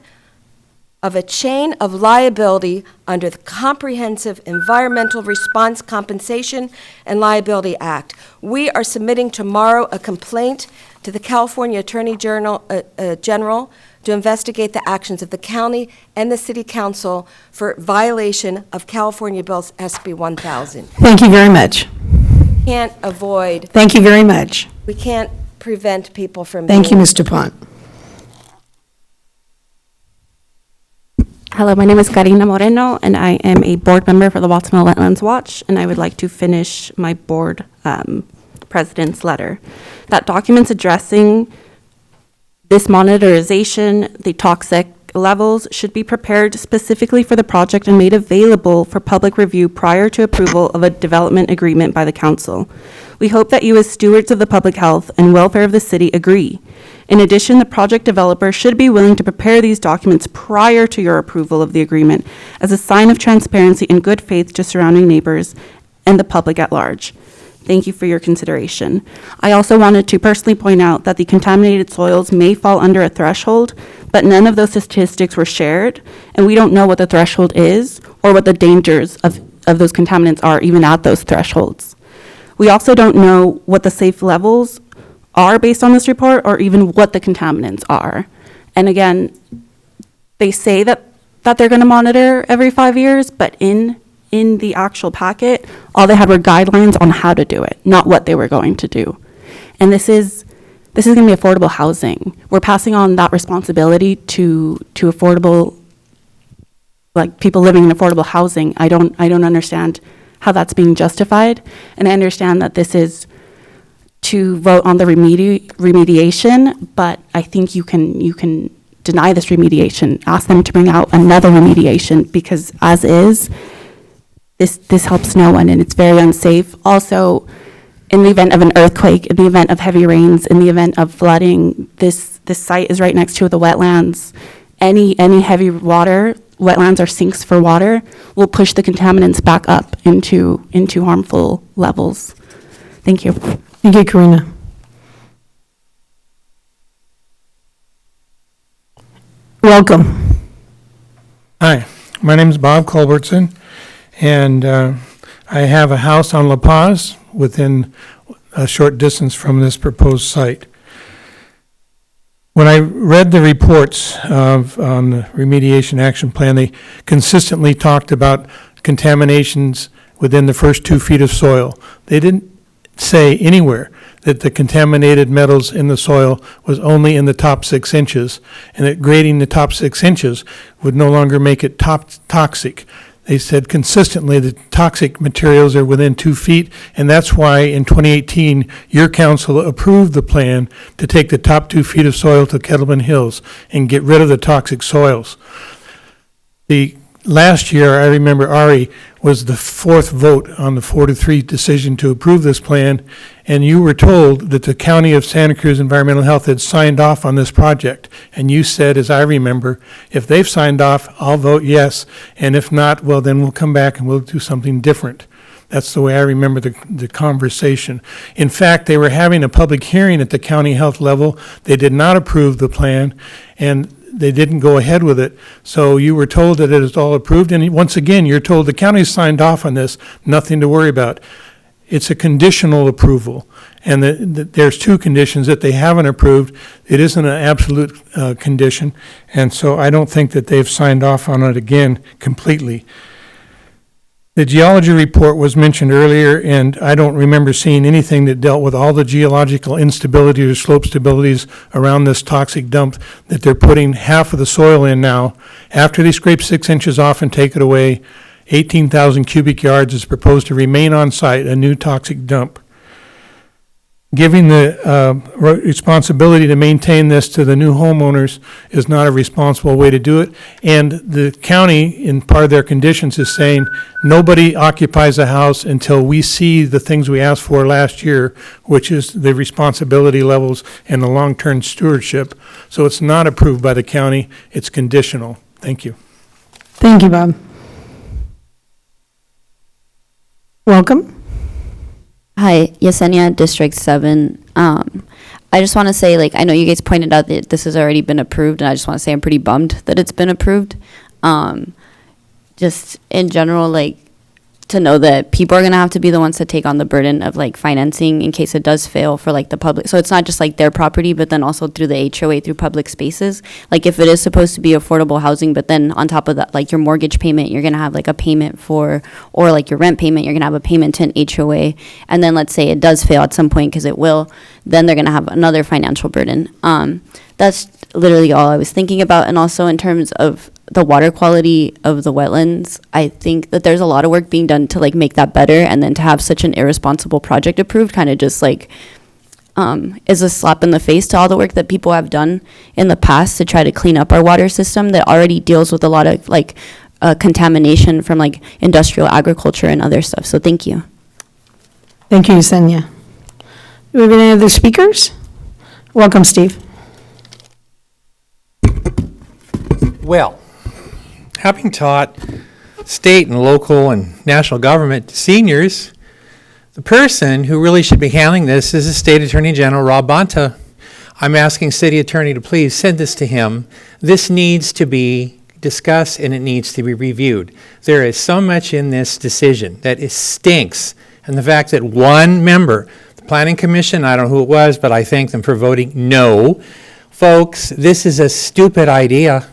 of a chain of liability under the Comprehensive Environmental Response Compensation and Liability Act. We are submitting tomorrow a complaint to the California Attorney General to investigate the actions of the county and the city council for violation of California Bills SB 1000. Thank you very much. Can't avoid. Thank you very much. We can't prevent people from Thank you, being- Ms. DuPont. Hello, my name is Karina Moreno, and I am a board member for the Watsonville Wetlands Watch, and I would like to finish my board president's letter. That documents addressing this monitorization, the toxic levels, should be prepared specifically for the project and made available for public review prior to approval of a development agreement by the council. We hope that you, as stewards of the public health and welfare of the city, agree. In addition, the project developer should be willing to prepare these documents prior to your approval of the agreement as a sign of transparency and good faith to surrounding neighbors and the public at large. Thank you for your consideration. I also wanted to personally point out that the contaminated soils may fall under a threshold, but none of those statistics were shared, and we don't know what the threshold is or what the dangers of those contaminants are even at those thresholds. We also don't know what the safe levels are based on this report or even what the contaminants are. And again, they say that they're going to monitor every 5 years, but in the actual packet, all they had were guidelines on how to do it, not what they were going to do. And this is going to be affordable housing. We're passing on that responsibility to affordable, like people living in affordable housing. I don't understand how that's being justified. And I understand that this is to vote on the remediation, but I think you can deny this remediation, ask them to bring out another remediation, because as is, this helps no one and it's very unsafe. Also, in the event of an earthquake, in the event of heavy rains, in the event of flooding, this site is right next to the wetlands. Any heavy water, wetlands are sinks for water, will push the contaminants back up into harmful levels. Thank you. Thank you, Karina. Welcome. Hi, my name is Bob Culbertson, and I have a house on La Paz within a short distance from this proposed site. When I read the reports on the remediation action plan, they consistently talked about contaminations within the first 2 feet of soil. They didn't say anywhere that the contaminated metals in the soil was only in the top 6 inches, and that grading the top 6 inches would no longer make it toxic. They said consistently that toxic materials are within 2 feet, and that's why in 2018, your council approved the plan to take the top 2 feet of soil to Kettleman Hills and get rid of the toxic soils. Last year, I remember Ari was the 4th vote on the 4-3 decision to approve this plan, and you were told that the County of Santa Cruz Environmental Health had signed off on this project. And you said, as I remember, if they've signed off, I'll vote yes, and if not, well, then we'll come back and we'll do something different. That's the way I remember the conversation. In fact, they were having a public hearing at the county health level. They did not approve the plan, and they didn't go ahead with it. So you were told that it is all approved, and once again, you're told the county signed off on this, nothing to worry about. It's a conditional approval, and there's 2 conditions that they haven't approved. It isn't an absolute condition, and so I don't think that they've signed off on it again completely. The geology report was mentioned earlier, and I don't remember seeing anything that dealt with all the geological instability or slope stabilities around this toxic dump that they're putting half of the soil in now. After they scrape 6 inches off and take it away, 18,000 cubic yards is proposed to remain on site, a new toxic dump. Giving the responsibility to maintain this to the new homeowners is not a responsible way to do it. And the county, in part of their conditions, is saying nobody occupies a house until we see the things we asked for last year, which is the responsibility levels and the long-term stewardship. So it's not approved by the county, it's conditional. Thank you. Thank you, Bob. Welcome. Hi, Yesenia, District 7. I just want to say, I know you guys pointed out that this has already been approved, and I just want to say I'm pretty bummed that it's been approved. Just in general, to know that people are going to have to be the ones to take on the burden of like financing in case it does fail for like the public. So it's not just like their property, but then also through the HOA, through public spaces. Like if it is supposed to be affordable housing, but then on top of that, like your mortgage payment, you're going to have like a payment for, or like your rent payment, you're going to have a payment to an HOA. And then let's say it does fail at some point, because it will, then they're going to have another financial burden. That's literally all I was thinking about. And also in terms of the water quality of the wetlands, I think that there's a lot of work being done to like make that better, and then to have such an irresponsible project approved kind of just like is a slap in the face to all the work that people have done in the past to try to clean up our water system that already deals with a lot of like contamination from like industrial agriculture and other stuff. So thank you. Thank you, Yesenia. Do we have any other speakers? Welcome, Steve. Well, having taught state and local and national government to seniors, the person who really should be handling this is the State Attorney General, Rob Bonta. I'm asking City Attorney to please send this to him. This needs to be discussed and it needs to be reviewed. There is so much in this decision that it stinks. And the fact that one member, the Planning Commission, I don't know who it was, but I thank them for voting no. Folks, this is a stupid idea.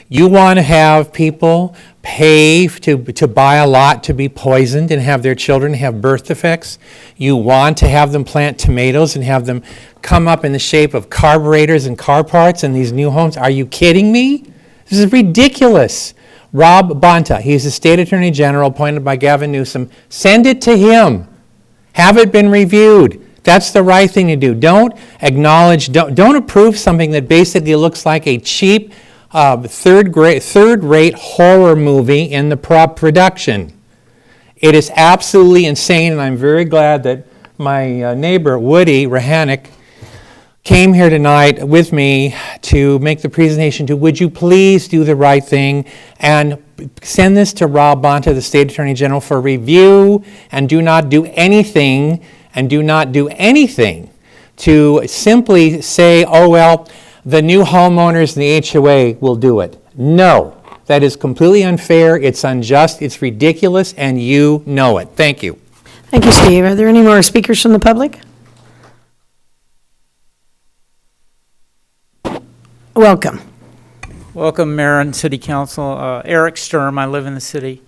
You want to have people pay to buy a lot to be poisoned and have their children have birth defects? You want to have them plant tomatoes and have them come up in the shape of carburetors and car parts in these new homes? Are you kidding me? This is ridiculous. Rob Bonta, he's the State Attorney General appointed by Gavin Newsom. Send it to him. Have it been reviewed. That's the right thing to do. Don't acknowledge, don't approve something that basically looks like a cheap third-rate horror movie in the prop production. It is absolutely insane, and I'm very glad that my neighbor, Woody Rahanick, came here tonight with me to make the presentation to, would you please do the right thing and send this to Rob Bonta, the State Attorney General, for review, and do not do anything to simply say, oh, well, the new homeowners in the HOA will do it. No, that is completely unfair, it's unjust, it's ridiculous, and you know it. Thank you. Thank you, Steve. Are there any more speakers from the public? Welcome. Welcome, Mayor and City Council. Eric Sturm, I live in the city.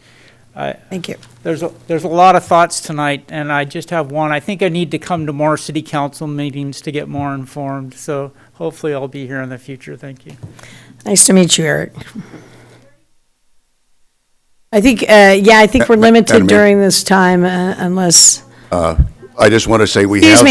Thank you. There's a lot of thoughts tonight, and I just have one. I think I need to come to more City Council meetings to get more informed, so hopefully I'll be here in the future. Thank you. Nice to meet you, Eric. I think, I think we're limited during this time unless... I just want to say we have...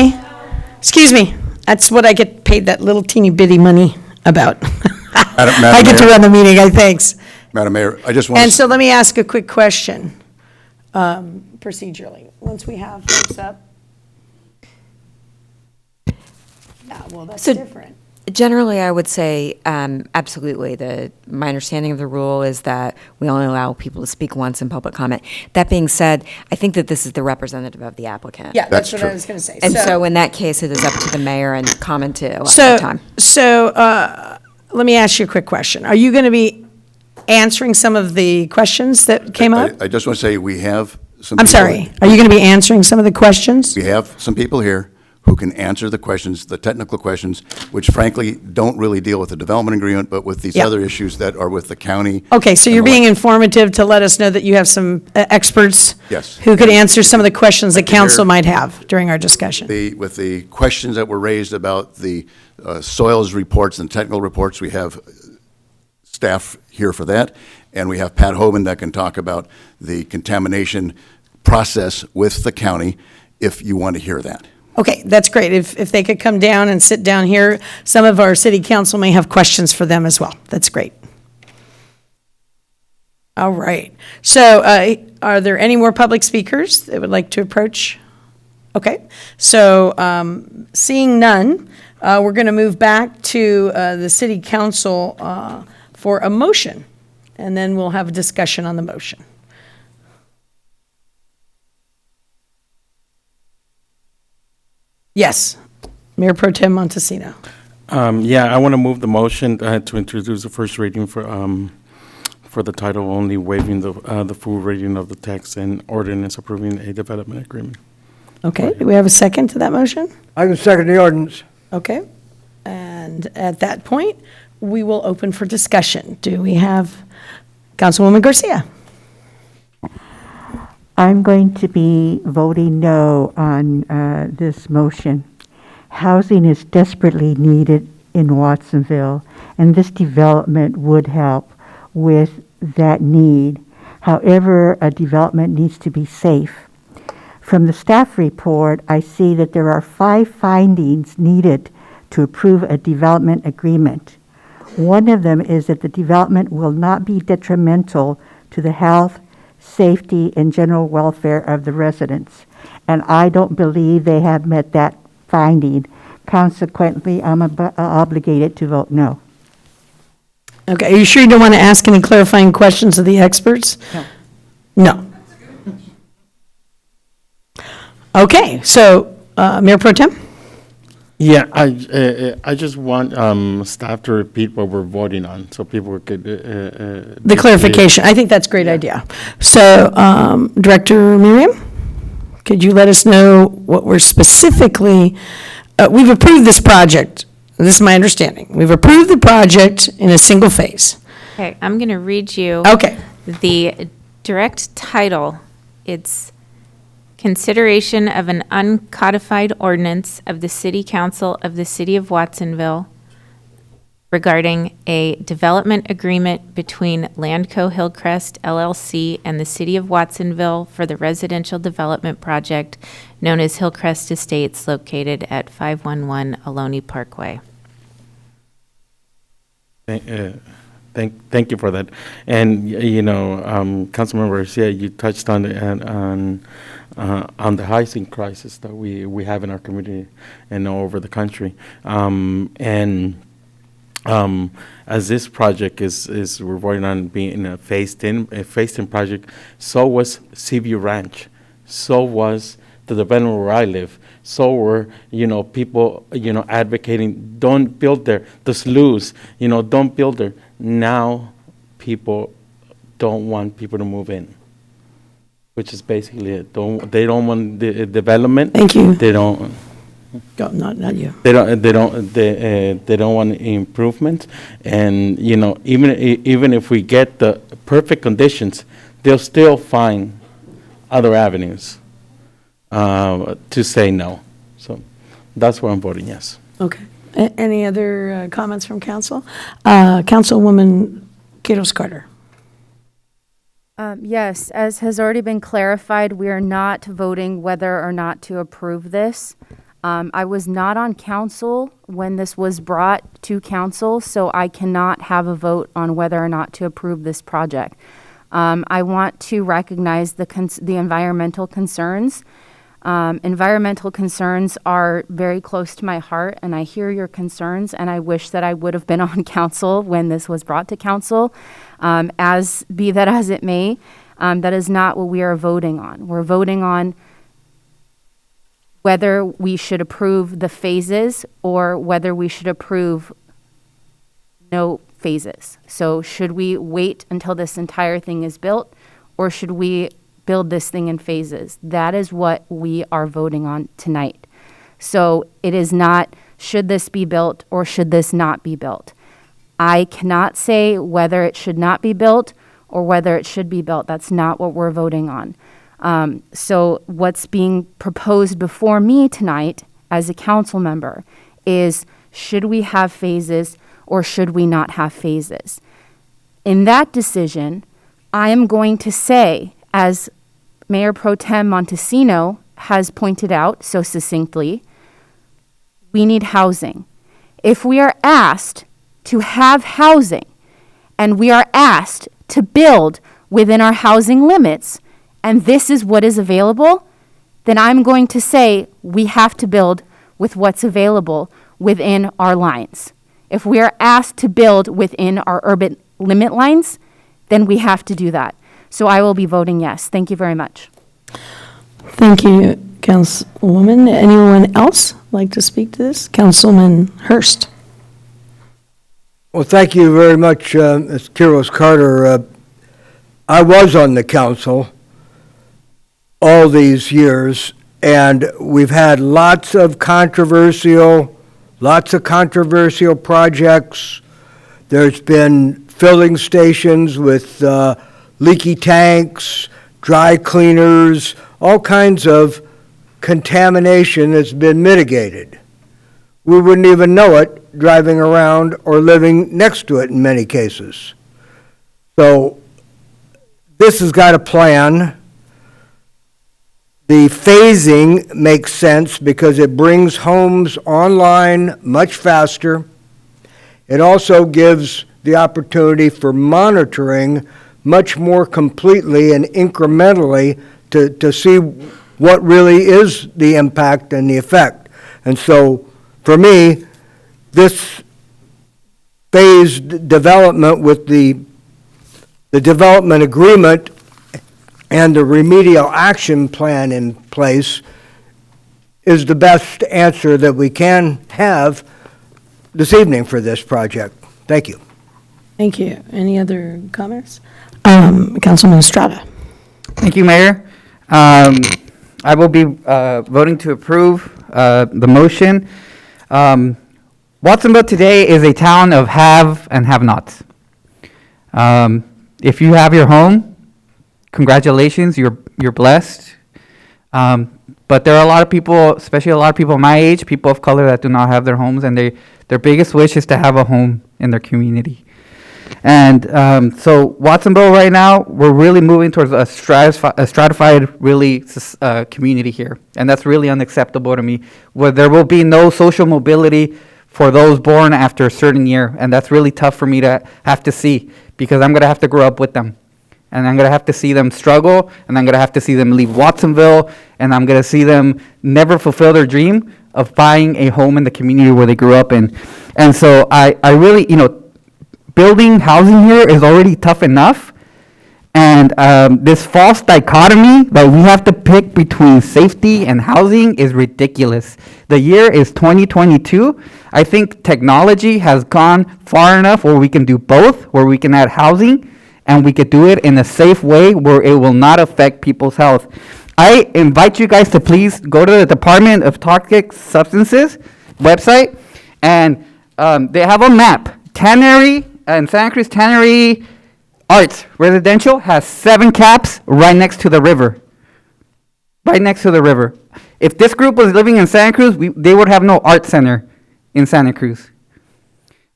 Excuse me. That's what I get paid that little teeny bitty money about. Madam I get to Mayor. run the meeting, thanks. Madam Mayor, I just want And to... so let me ask a quick question, procedurally, once we have folks up. Yeah, well, that's different. Generally, I would say absolutely. My understanding of the rule is that we only allow people to speak once in public comment. That being said, I think that this is the representative of the applicant. Yeah, that's what I was going to say. And so in that case, it is up to the mayor and comment to allow So, time. let me ask you a quick question. Are you going to be answering some of the questions that came up? I just want to say we have some... I'm people- sorry. Are you going to be answering some of the questions? We have some people here who can answer the questions, the technical questions, which frankly don't really deal with the development agreement, but with these Yep. other issues that are with the county. Okay, so and you're the being informative to let us know that you have some experts Yes. who could answer some of the questions that Like to hear- council might have during our discussion. With the questions that were raised about the soils reports and technical reports, we have staff here for that. And we have Pat Hoban that can talk about the contamination process with the county, if you want to hear that. Okay, that's great. If they could come down and sit down here, some of our city council may have questions for them as well. That's great. All right. So are there any more public speakers that would like to approach? Okay. So seeing none, we're going to move back to the city council for a motion, and then we'll have a discussion on the motion. Yes, Mayor Pro Tem Montesino. I want to move the motion to introduce the first reading for for the title only, waiving the full reading of the text and ordinance approving a development agreement. Okay, do we have a second to that motion? I can second the ordinance. Okay. And at that point, we will open for discussion. Do we have Councilwoman Garcia? I'm going to be voting no on this motion. Housing is desperately needed in Watsonville, and this development would help with that need. However, a development needs to be safe. From the staff report, I see that there are 5 findings needed to approve a development agreement. One of them is that the development will not be detrimental to the health, safety, and general welfare of the residents. And I don't believe they have met that finding. Consequently, I'm obligated to vote no. Okay, are you sure you don't want to ask any clarifying questions of the experts? No. No. Okay, so, Mayor Pro Tem? Yeah, I just want staff to repeat what we're voting on, so people could. The clarification, I think that's a great idea. So, Director Miriam, could you let us know what we're specifically, we've approved this project, this is my understanding. We've approved the project in a single phase. Okay, I'm going to read you Okay. the direct title. It's Consideration of an Uncodified Ordinance of the City Council of the City of Watsonville regarding a development agreement between Landco Hillcrest LLC and the City of Watsonville for the residential development project known as Hillcrest Estates located at 511 Ohlone Parkway. Thank you for that. And, you know, Councilmember Garcia, you touched on the housing crisis that we have in our community and all over the country. As this project is we're working on being a phased-in project, so was Seaview Ranch, so was the development where I live, so were, you know, people, you know, advocating, don't build there, the sloughs, you know, don't build there. Now, people don't want people to move in, which is basically it. They don't want the development. Thank you. They don't. Go, not you. They don't want improvements, and you know, even if we get the perfect conditions, they'll still find other avenues to say no. So that's why I'm voting yes. Okay. Any other comments from council? Councilwoman Quiroz Carter. Yes, as has already been clarified, we are not voting whether or not to approve this. I was not on council when this was brought to council, so I cannot have a vote on whether or not to approve this project. I want to recognize the environmental concerns. Environmental concerns are very close to my heart, and I hear your concerns, and I wish that I would have been on council when this was brought to council. Be that as it may, that is not what we are voting on. We're voting on whether we should approve the phases or whether we should approve no phases. So should we wait until this entire thing is built, or should we build this thing in phases? That is what we are voting on tonight. So it is not, should this be built or should this not be built? I cannot say whether it should not be built or whether it should be built. That's not what we're voting on. So what's being proposed before me tonight as a council member is, should we have phases or should we not have phases? In that decision, I am going to say, as Mayor Pro Tem Montesino has pointed out so succinctly, we need housing. If we are asked to have housing and we are asked to build within our housing limits, and this is what is available, then I'm going to say we have to build with what's available within our lines. If we are asked to build within our urban limit lines, then we have to do that. So I will be voting yes. Thank you very much. Thank you, Councilwoman. Anyone else like to speak to this? Councilman Hurst. Well, thank you very much, Ms. Quiroz Carter. I was on the council all these years, and we've had lots of controversial projects. There's been filling stations with leaky tanks, dry cleaners, all kinds of contamination that's been mitigated. We wouldn't even know it driving around or living next to it in many cases. So this has got a plan. The phasing makes sense because it brings homes online much faster. It also gives the opportunity for monitoring much more completely and incrementally to see what really is the impact and the effect. And so, for me, this phased development with the development agreement and the remedial action plan in place is the best answer that we can have this evening for this project. Thank you. Thank you. Any other comments? Councilman Estrada. Thank you, Mayor. I will be voting to approve the motion. Watsonville today is a town of have and have-nots. If you have your home, congratulations, you're blessed. But there are a lot of people, especially a lot of people my age, people of color that do not have their homes, and their biggest wish is to have a home in their community. And so Watsonville right now, we're really moving towards a stratified really community here. And that's really unacceptable to me, where there will be no social mobility for those born after a certain year. And that's really tough for me to have to see, because I'm going to have to grow up with them. And I'm going to have to see them struggle, and I'm going to have to see them leave Watsonville, and I'm going to see them never fulfill their dream of buying a home in the community where they grew up in. And so I really, building housing here is already tough enough, and this false dichotomy that we have to pick between safety and housing is ridiculous. The year is 2022. I think technology has gone far enough where we can do both, where we can add housing, and we could do it in a safe way where it will not affect people's health. I invite you guys to please go to the Department of Toxic Substances website, and they have a map. Tannery and Santa Cruz Tannery Arts Residential has 7 caps right next to the river. Right next to the river. If this group was living in Santa Cruz, they would have no art center in Santa Cruz.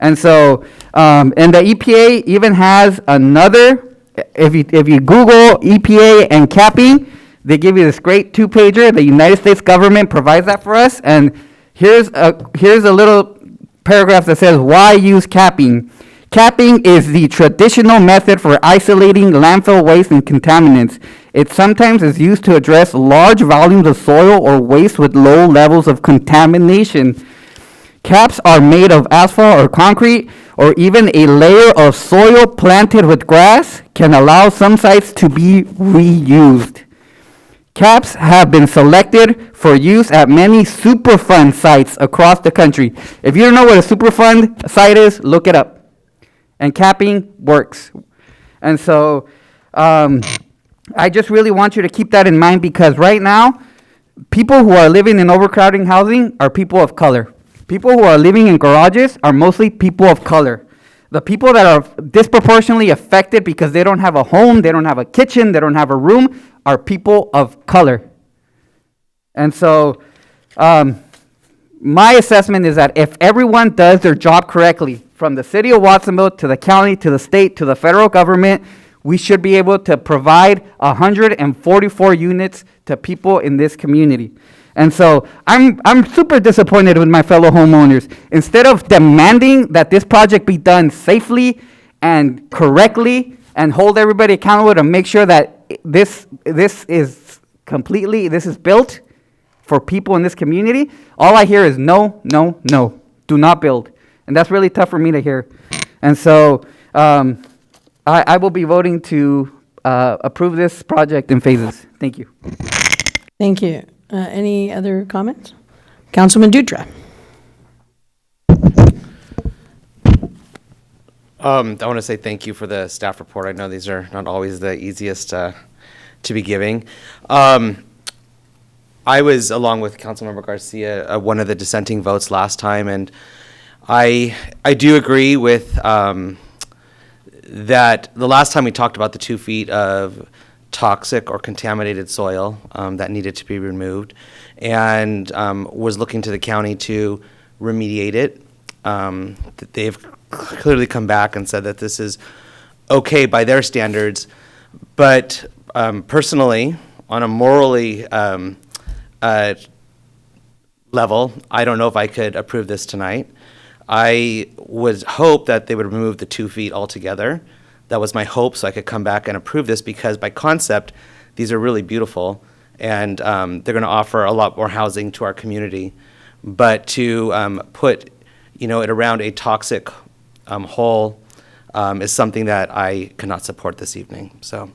And so, and the EPA even has another, if you Google EPA and capping, they give you this great 2-pager. The United States government provides that for us. And here's a little paragraph that says, why use capping? Capping is the traditional method for isolating landfill waste and contaminants. It sometimes is used to address large volumes of soil or waste with low levels of contamination. Caps are made of asphalt or concrete, or even a layer of soil planted with grass can allow some sites to be reused. Caps have been selected for use at many Superfund sites across the country. If you don't know what a Superfund site is, look it up. And capping works. And so I just really want you to keep that in mind, because right now, people who are living in overcrowding housing are people of color. People who are living in garages are mostly people of color. The people that are disproportionately affected because they don't have a home, they don't have a kitchen, they don't have a room, are people of color. And so my assessment is that if everyone does their job correctly, from the city of Watsonville to the county to the state to the federal government, we should be able to provide 144 units to people in this community. And so I'm super disappointed with my fellow homeowners. Instead of demanding that this project be done safely and correctly and hold everybody accountable to make sure that this is built for people in this community, all I hear is no, no, no, do not build. And that's really tough for me to hear. And so I will be voting to approve this project in phases. Thank you. Thank you. Any other comments? Councilman Dutra. I want to say thank you for the staff report. I know these are not always the easiest to be giving. I was, along with Councilmember Garcia, one of the dissenting votes last time, and I do agree with that the last time we talked about the 2 feet of toxic or contaminated soil that needed to be removed, and was looking to the county to remediate it. They've clearly come back and said that this is okay by their standards, but personally, on a morally level, I don't know if I could approve this tonight. I would hope that they would remove the 2 feet altogether. That was my hope, so I could come back and approve this, because by concept, these are really beautiful, and they're going to offer a lot more housing to our community. But to put, it around a toxic hole is something that I cannot support this evening. So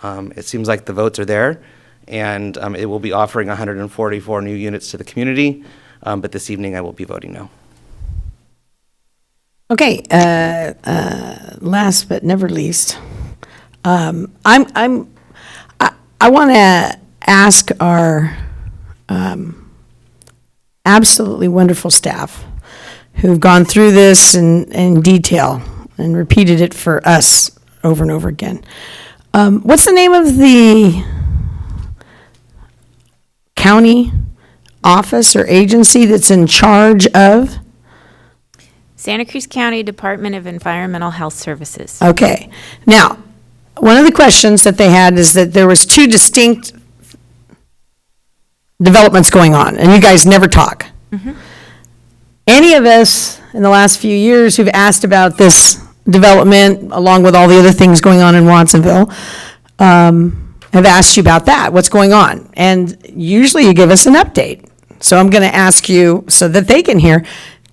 it seems like the votes are there, and it will be offering 144 new units to the community, but this evening I will be voting no. Okay, last but never least, I want to ask our absolutely wonderful staff who've gone through this in detail and repeated it for us over and over again. What's the name of the county office or agency that's in charge of? Santa Cruz County Department of Environmental Health Services. Okay. Now, one of the questions that they had is that there was 2 distinct developments going on, and you guys never talk. Any of us in the last few years who've asked about this development, along with all the other things going on in Watsonville, have asked you about that, what's going on. And usually you give us an update. So I'm going to ask you so that they can hear,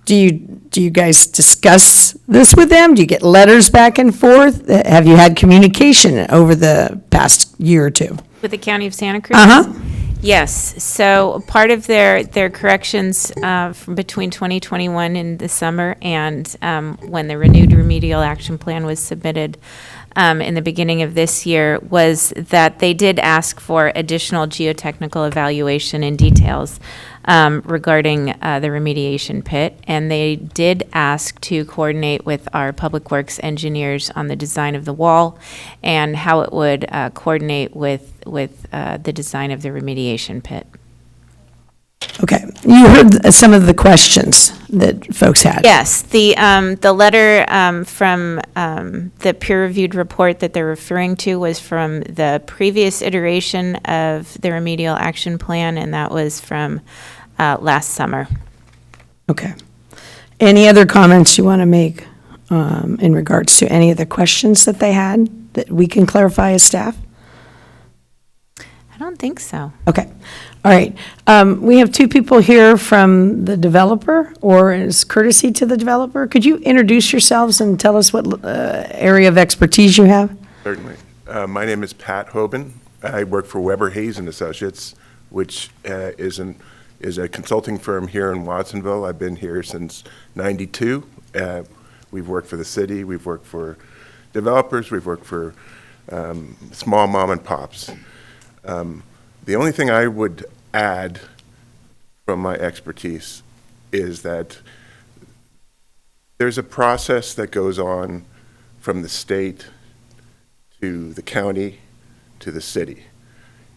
do you guys discuss this with them? Do you get letters back and forth? Have you had communication over the past year or 2? With the County of Santa Cruz? Yes. So part of their corrections from between 2021 in the summer and when the renewed remedial action plan was submitted in the beginning of this year was that they did ask for additional geotechnical evaluation and details regarding the remediation pit, and they did ask to coordinate with our Public Works engineers on the design of the wall and how it would coordinate with the design of the remediation pit. Okay. You heard some of the questions that folks had. Yes, the letter from the peer-reviewed report that they're referring to was from the previous iteration of the remedial action plan, and that was from last summer. Okay. Any other comments you want to make in regards to any of the questions that they had that we can clarify as staff? I don't think so. Okay. All right. We have 2 people here from the developer, or as courtesy to the developer. Could you introduce yourselves and tell us what area of expertise you have? Certainly. My name is Pat Hoban. I work for Weber Hayes and Associates, which is a consulting firm here in Watsonville. I've been here since '92. We've worked for the city. We've worked for developers. We've worked for small mom and pops. The only thing I would add from my expertise is that there's a process that goes on from the state to the county to the city.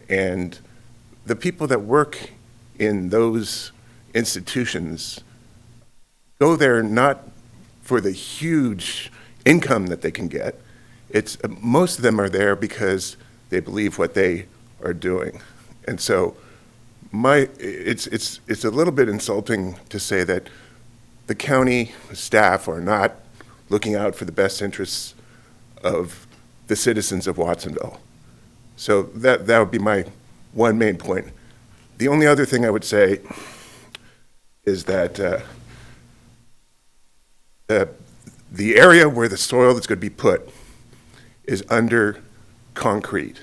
And the people that work in those institutions go there not for the huge income that they can get. It's most of them are there because they believe what they are doing. And so it's a little bit insulting to say that the county staff are not looking out for the best interests of the citizens of Watsonville. So that would be my one main point. The only other thing I would say is that the area where the soil that's going to be put is under concrete.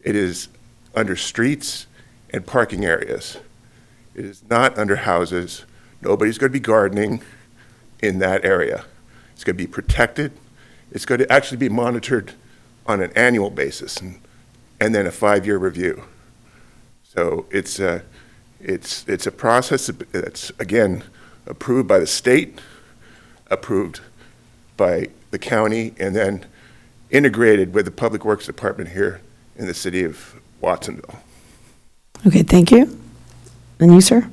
It is under streets and parking areas. It is not under houses. Nobody's going to be gardening in that area. It's going to be protected. It's going to actually be monitored on an annual basis and then a 5-year review. So it's a process that's, again, approved by the state, approved by the county, and then integrated with the Public Works Department here in the city of Watsonville. Okay, thank you. And you, sir?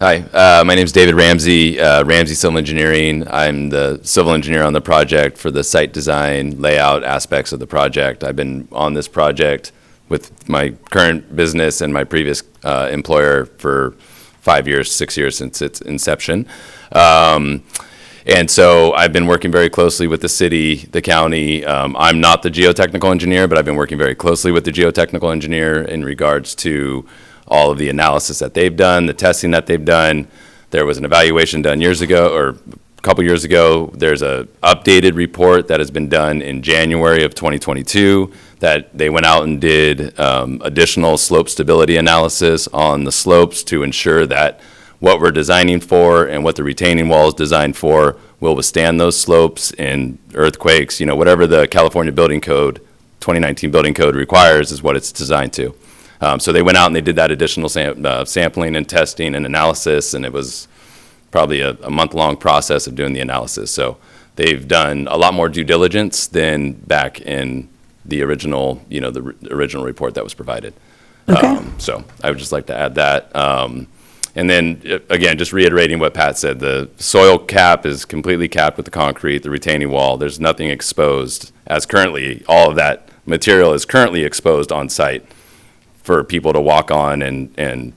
Hi, my name is David Ramsey, Ramsey Civil Engineering. I'm the civil engineer on the project for the site design, layout aspects of the project. I've been on this project with my current business and my previous employer for 5 years, 6 years since its inception. And so I've been working very closely with the city, the county. I'm not the geotechnical engineer, but I've been working very closely with the geotechnical engineer in regards to all of the analysis that they've done, the testing that they've done. There was an evaluation done years ago, or a couple years ago. There's a updated report that has been done in January of 2022 that they went out and did additional slope stability analysis on the slopes to ensure that what we're designing for and what the retaining wall is designed for will withstand those slopes and earthquakes. You know, whatever the California Building Code, 2019 Building Code requires is what it's designed to. So they went out and they did that additional sampling and testing and analysis, and it was probably a month-long process of doing the analysis. So they've done a lot more due diligence than back in the original, you know, the original report that was provided. Okay. So I would just like to add that. And then, again, just reiterating what Pat said, the soil cap is completely capped with the concrete, the retaining wall. There's nothing exposed, as currently, all of that material is currently exposed on site for people to walk on and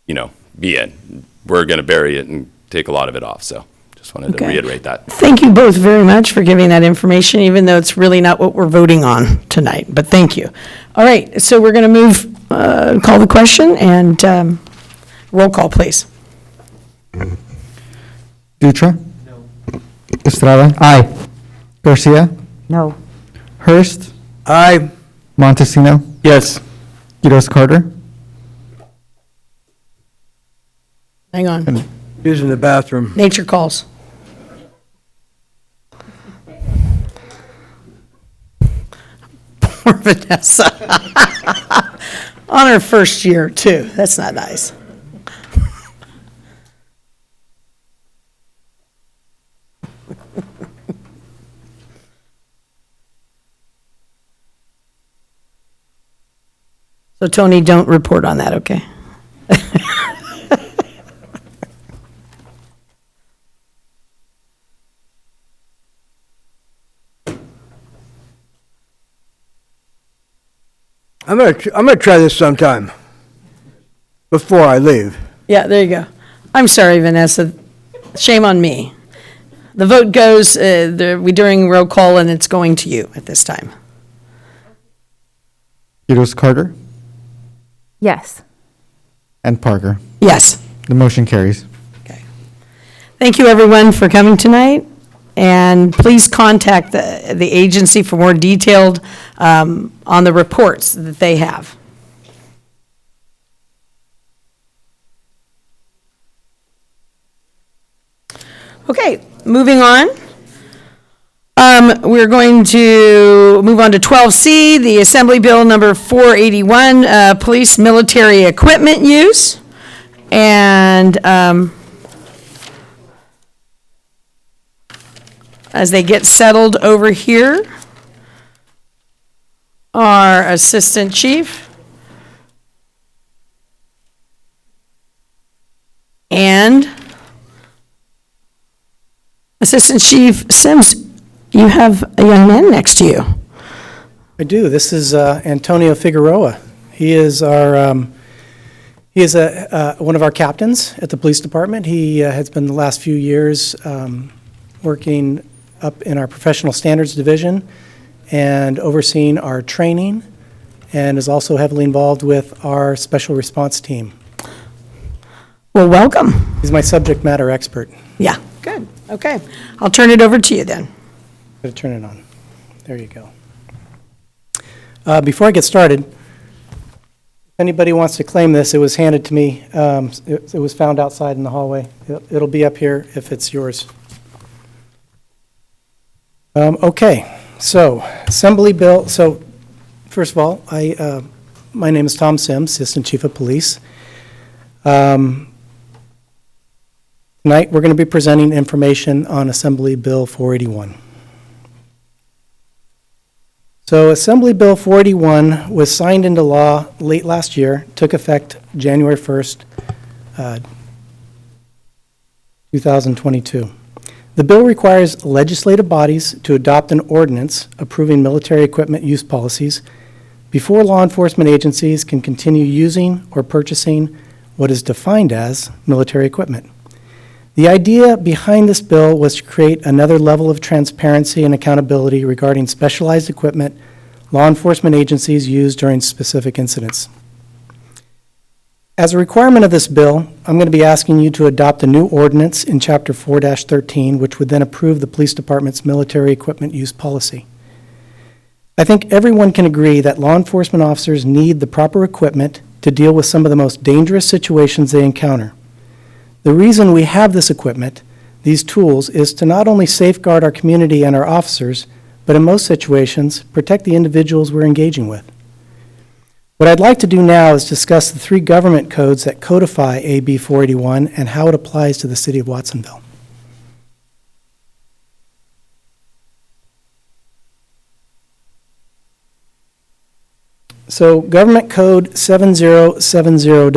you know, be in. We're going to bury it and take a lot of it off, so just wanted to reiterate that. Thank you both very much for giving that information, even though it's really not what we're voting on tonight, but thank you. All right, so we're going to move, call the question, and roll call, please. Dutra? No. Estrada? Aye. Garcia? No. Hurst? Aye. Montesino? Yes. Quiroz Carter? Hang on. Using the bathroom. Nature calls. Poor Vanessa. On her first year, too. That's not nice. So Tony, don't report on that, okay? I'm gonna try this sometime before I leave. Yeah, there you go. I'm sorry, Vanessa. Shame on me. The vote goes, we're doing roll call, and it's going to you at this time. Quiroz Carter? Yes. And Parker? Yes. The motion carries. Thank you, everyone, for coming tonight. And please contact the agency for more detailed on the reports that they have. Okay, moving on. We're going to move on to 12C, the Assembly Bill number 481, police military equipment use. And as they get settled over here, our Assistant Chief and Assistant Chief Sims, you have a young man next to you. I do. This is Antonio Figueroa. He is our one of our captains at the police department. He has been the last few years working up in our professional standards division and overseeing our training, and is also heavily involved with our special response team. Well, welcome. He's my subject matter expert. Yeah, good. Okay. I'll turn it over to you then. Gotta turn it on. There you go. Before I get started, if anybody wants to claim this, it was handed to me. It was found outside in the hallway. It'll be up here if it's yours. Okay, so Assembly Bill, so first of all, my name is Tom Sims, Assistant Chief of Police. Tonight, we're going to be presenting information on Assembly Bill 481. So Assembly Bill 481 was signed into law late last year, took effect January 1st, 2022. The bill requires legislative bodies to adopt an ordinance approving military equipment use policies before law enforcement agencies can continue using or purchasing what is defined as military equipment. The idea behind this bill was to create another level of transparency and accountability regarding specialized equipment law enforcement agencies use during specific incidents. As a requirement of this bill, I'm going to be asking you to adopt a new ordinance in Chapter 4-13, which would then approve the police department's military equipment use policy. I think everyone can agree that law enforcement officers need the proper equipment to deal with some of the most dangerous situations they encounter. The reason we have this equipment, these tools, is to not only safeguard our community and our officers, but in most situations, protect the individuals we're engaging with. What I'd like to do now is discuss the 3 government codes that codify AB 481 and how it applies to the city of Watsonville. So Government Code 7070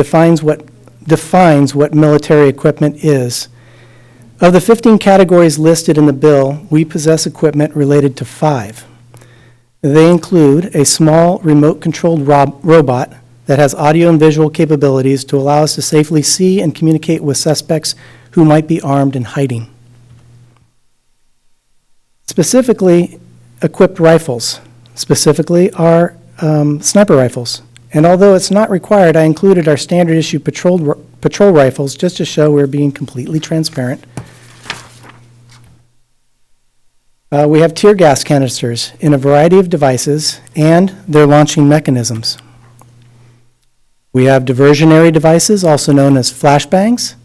defines what military equipment is. Of the 15 categories listed in the bill, we possess equipment related to 5. They include a small remote-controlled robot that has audio and visual capabilities to allow us to safely see and communicate with suspects who might be armed and hiding. Specifically, equipped rifles, specifically our sniper rifles. And although it's not required, I included our standard issue patrol rifles just to show we're being completely transparent. We have tear gas canisters in a variety of devices and their launching mechanisms. We have diversionary devices, also known as flashbangs,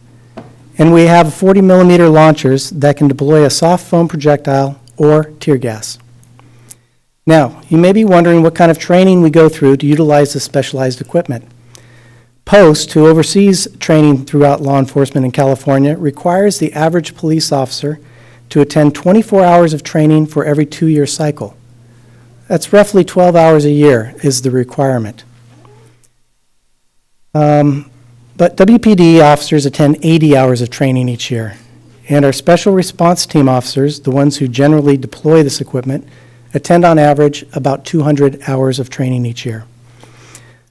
and we have 40mm launchers that can deploy a soft foam projectile or tear gas. Now, you may be wondering what kind of training we go through to utilize this specialized equipment. POST, who oversees training throughout law enforcement in California, requires the average police officer to attend 24 hours of training for every 2-year cycle. That's roughly 12 hours a year is the requirement. But WPD officers attend 80 hours of training each year. And our special response team officers, the ones who generally deploy this equipment, attend on average about 200 hours of training each year.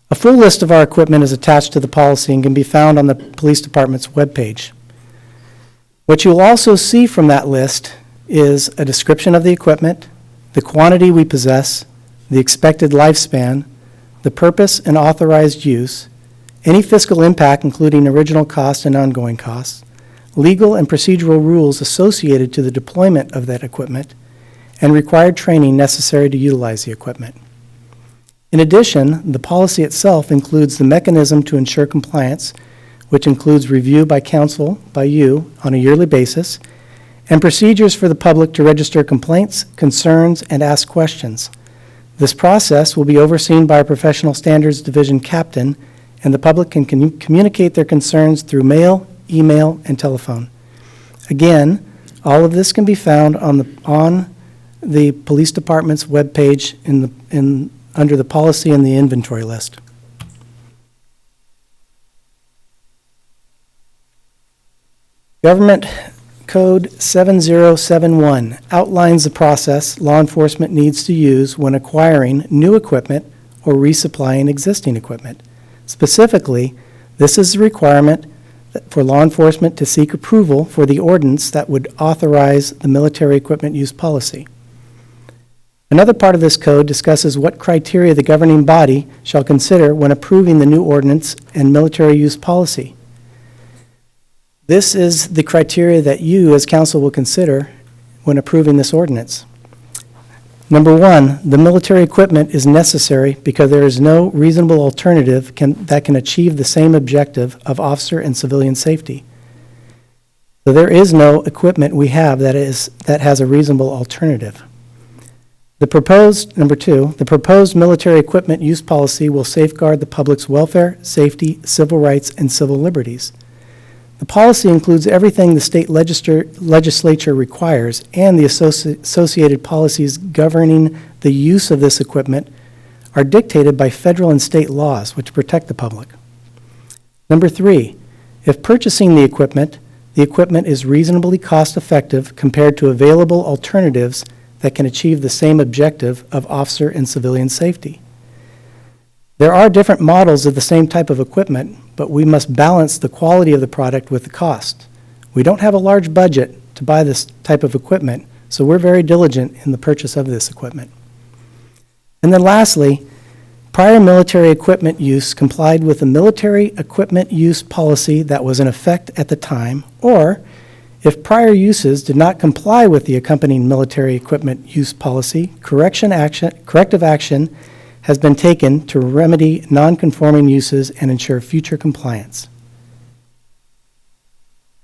A full list of our equipment is attached to the policy and can be found on the police department's webpage. What you'll also see from that list is a description of the equipment, the quantity we possess, the expected lifespan, the purpose and authorized use, any fiscal impact including original cost and ongoing costs, legal and procedural rules associated to the deployment of that equipment, and required training necessary to utilize the equipment. In addition, the policy itself includes the mechanism to ensure compliance, which includes review by council, by you, on a yearly basis, and procedures for the public to register complaints, concerns, and ask questions. This process will be overseen by a Professional Standards Division captain, and the public can communicate their concerns through mail, email, and telephone. Again, all of this can be found on the police department's webpage under the policy and the inventory list. Government Code 7071 outlines the process law enforcement needs to use when acquiring new equipment or resupplying existing equipment. Specifically, this is a requirement for law enforcement to seek approval for the ordinance that would authorize the military equipment use policy. Another part of this code discusses what criteria the governing body shall consider when approving the new ordinance and military use policy. This is the criteria that you as council will consider when approving this ordinance. Number 1, the military equipment is necessary because there is no reasonable alternative that can achieve the same objective of officer and civilian safety. So there is no equipment we have that has a reasonable alternative. Number two, the proposed military equipment use policy will safeguard the public's welfare, safety, civil rights, and civil liberties. The policy includes everything the state legislature requires, and the associated policies governing the use of this equipment are dictated by federal and state laws which protect the public. Number three, if purchasing the equipment is reasonably cost-effective compared to available alternatives that can achieve the same objective of officer and civilian safety. There are different models of the same type of equipment, but we must balance the quality of the product with the cost. We don't have a large budget to buy this type of equipment, so we're very diligent in the purchase of this equipment. And then lastly, prior military equipment use complied with the military equipment use policy that was in effect at the time, or if prior uses did not comply with the accompanying military equipment use policy, corrective action has been taken to remedy non-conforming uses and ensure future compliance.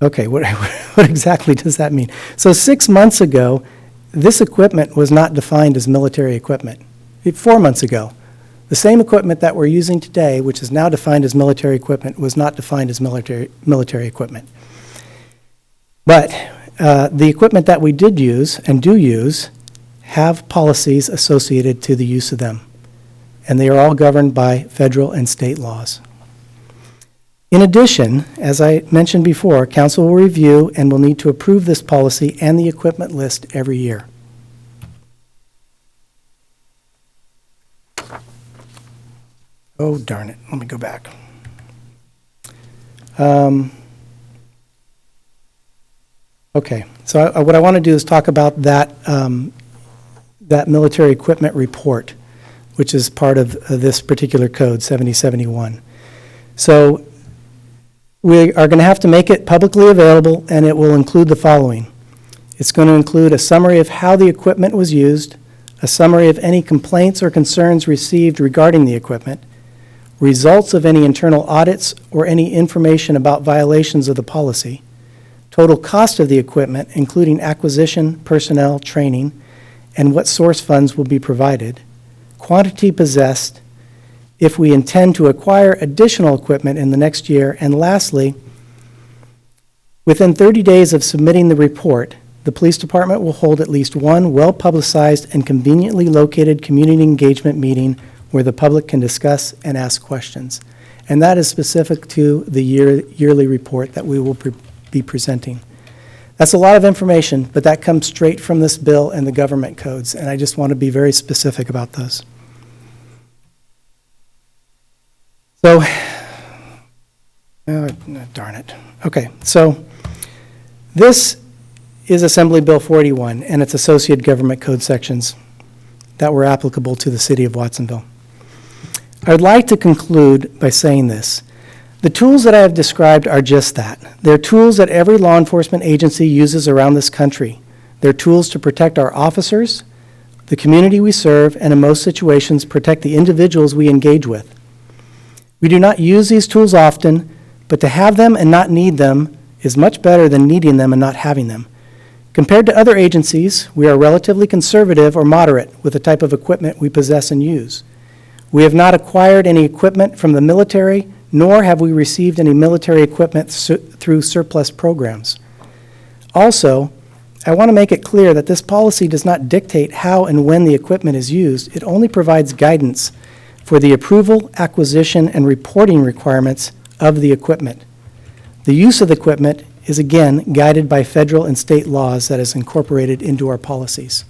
Okay, what exactly does that mean? So 6 months ago, this equipment was not defined as military equipment. 4 months ago, the same equipment that we're using today, which is now defined as military equipment, was not defined as military equipment. But the equipment that we did use and do use have policies associated to the use of them, and they are all governed by federal and state laws. In addition, as I mentioned before, council will review and will need to approve this policy and the equipment list every year. Oh, darn it. Let me go back. Okay, so what I want to do is talk about that, that military equipment report, which is part of this particular code, 7071. So we are going to have to make it publicly available, and it will include the following. It's going to include a summary of how the equipment was used, a summary of any complaints or concerns received regarding the equipment, results of any internal audits or any information about violations of the policy, total cost of the equipment, including acquisition, personnel, training, and what source funds will be provided, quantity possessed, if we intend to acquire additional equipment in the next year, and lastly, within 30 days of submitting the report, the police department will hold at least one well-publicized and conveniently located community engagement meeting where the public can discuss and ask questions. And that is specific to the yearly report that we will be presenting. That's a lot of information, but that comes straight from this bill and the government codes, and I just want to be very specific about those. So, darn it. Okay, so this is Assembly Bill 41 and its associated government code sections that were applicable to the city of Watsonville. I would like to conclude by saying this. The tools that I have described are just that. They're tools that every law enforcement agency uses around this country. They're tools to protect our officers, the community we serve, and in most situations, protect the individuals we engage with. We do not use these tools often, but to have them and not need them is much better than needing them and not having them. Compared to other agencies, we are relatively conservative or moderate with the type of equipment we possess and use. We have not acquired any equipment from the military, nor have we received any military equipment through surplus programs. Also, I want to make it clear that this policy does not dictate how and when the equipment is used. It only provides guidance for the approval, acquisition, and reporting requirements of the equipment. The use of the equipment is again guided by federal and state laws that is incorporated into our policies.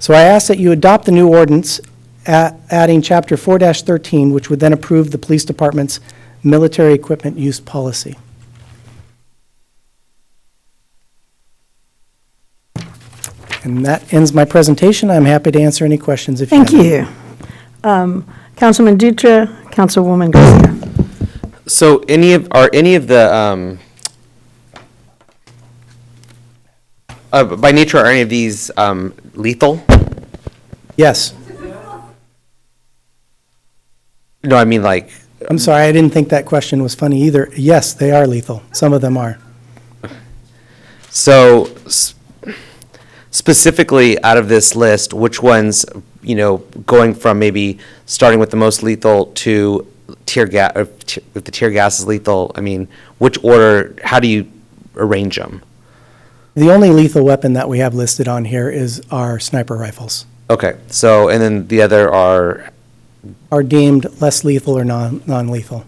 So I ask that you adopt the new ordinance adding Chapter 4-13, which would then approve the police department's military equipment use policy. And that ends my presentation. I'm happy to answer any questions if you have any. Thank you. Councilman Dutra, Councilwoman Garcia. So are any of the, by nature, are any of these lethal? Yes. No, I mean like. I'm sorry, I didn't think that question was funny either. Yes, they are lethal. Some of them are. So specifically out of this list, which ones, going from maybe starting with the most lethal to tear gas, if the tear gas is lethal, I mean, which order, how do you arrange them? The only lethal weapon that we have listed on here is our sniper rifles. Okay, so, and then the other are deemed less lethal or non-lethal.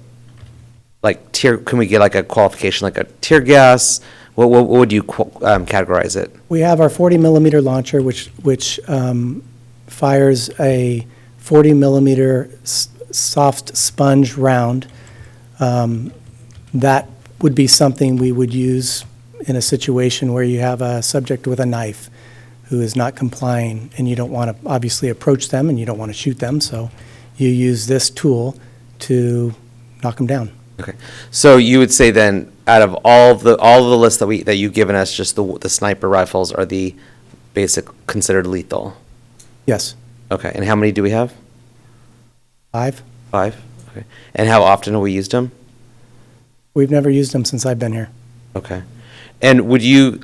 like can we get like a qualification, like a tear gas? What would you categorize it? We have our 40 millimeter launcher, which fires a 40 millimeter soft sponge round. That would be something we would use in a situation where you have a subject with a knife who is not complying, and you don't want to obviously approach them, and you don't want to shoot them, so you use this tool to knock them down. Okay, so you would say then, out of all the lists that you've given us, just the sniper rifles are the basic considered lethal? Yes. Okay, and how many do we have? 5. 5. Okay, and how often have we used them? We've never used them since I've been here. Okay, and would you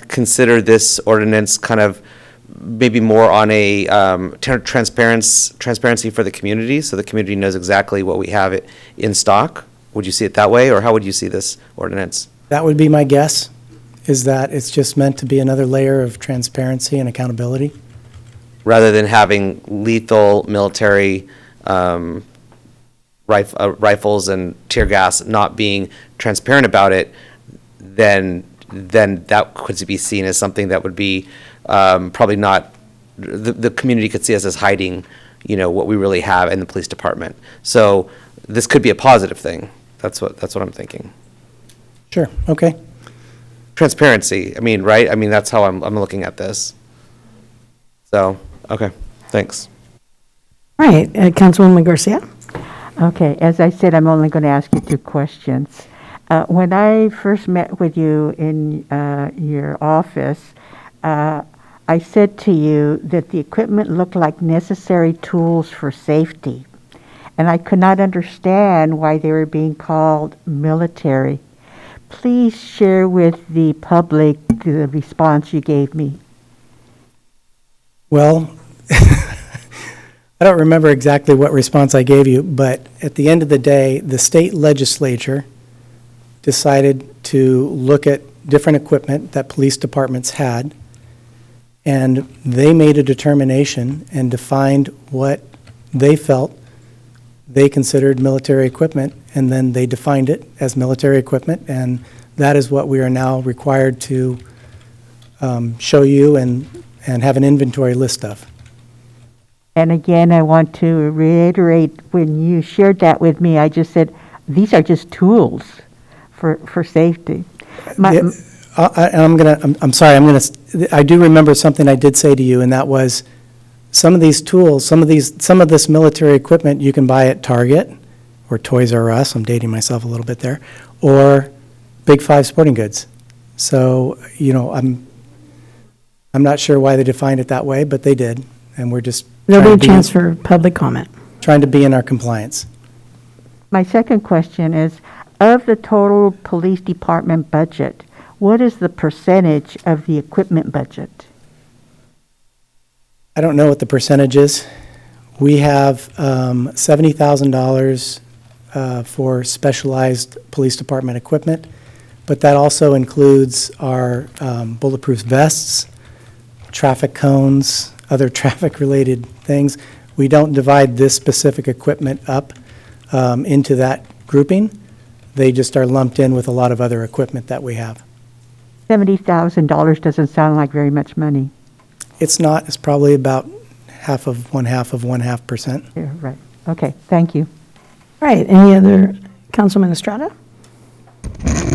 consider this ordinance kind of maybe more on a transparency for the community, so the community knows exactly what we have in stock? Would you see it that way, or how would you see this ordinance? That would be my guess, is that it's just meant to be another layer of transparency and accountability. Rather than having lethal military rifles and tear gas not being transparent about it, then that could be seen as something that would be probably not, the community could see us as hiding, what we really have in the police department. So this could be a positive thing. That's what I'm thinking. Sure, okay. Transparency, right? That's how I'm looking at this. So, okay, thanks. All right, Councilwoman Garcia. Okay, as I said, I'm only going to ask you 2 questions. When I first met with you in your office, I said to you that the equipment looked like necessary tools for safety, and I could not understand why they were being called military. Please share with the public the response you gave me. Well, I don't remember exactly what response I gave you, but at the end of the day, the state legislature decided to look at different equipment that police departments had, and they made a determination and defined what they felt they considered military equipment, and then they defined it as military equipment, and that is what we are now required to show you and have an inventory list of. And again, I want to reiterate, when you shared that with me, I just said, these are just tools for safety. I'm sorry, I do remember something I did say to you, and that was, some of these tools, some of this military equipment you can buy at Target or Toys R Us, I'm dating myself a little bit there, or Big 5 Sporting Goods. So, I'm not sure why they defined it that way, but they did, and we're just There'll be a chance for public comment. Trying to be in our compliance. My second question is, of the total police department budget, what is the percentage of the equipment budget? I don't know what the percentage is. We have $70,000 for specialized police department equipment, but that also includes our bulletproof vests, traffic cones, other traffic-related things. We don't divide this specific equipment up into that grouping. They just are lumped in with a lot of other equipment that we have. $70,000 doesn't sound like very much money. It's not. It's probably about half of 1/2%. Yeah, right. Okay, thank you. All right, any other, Councilman Estrada?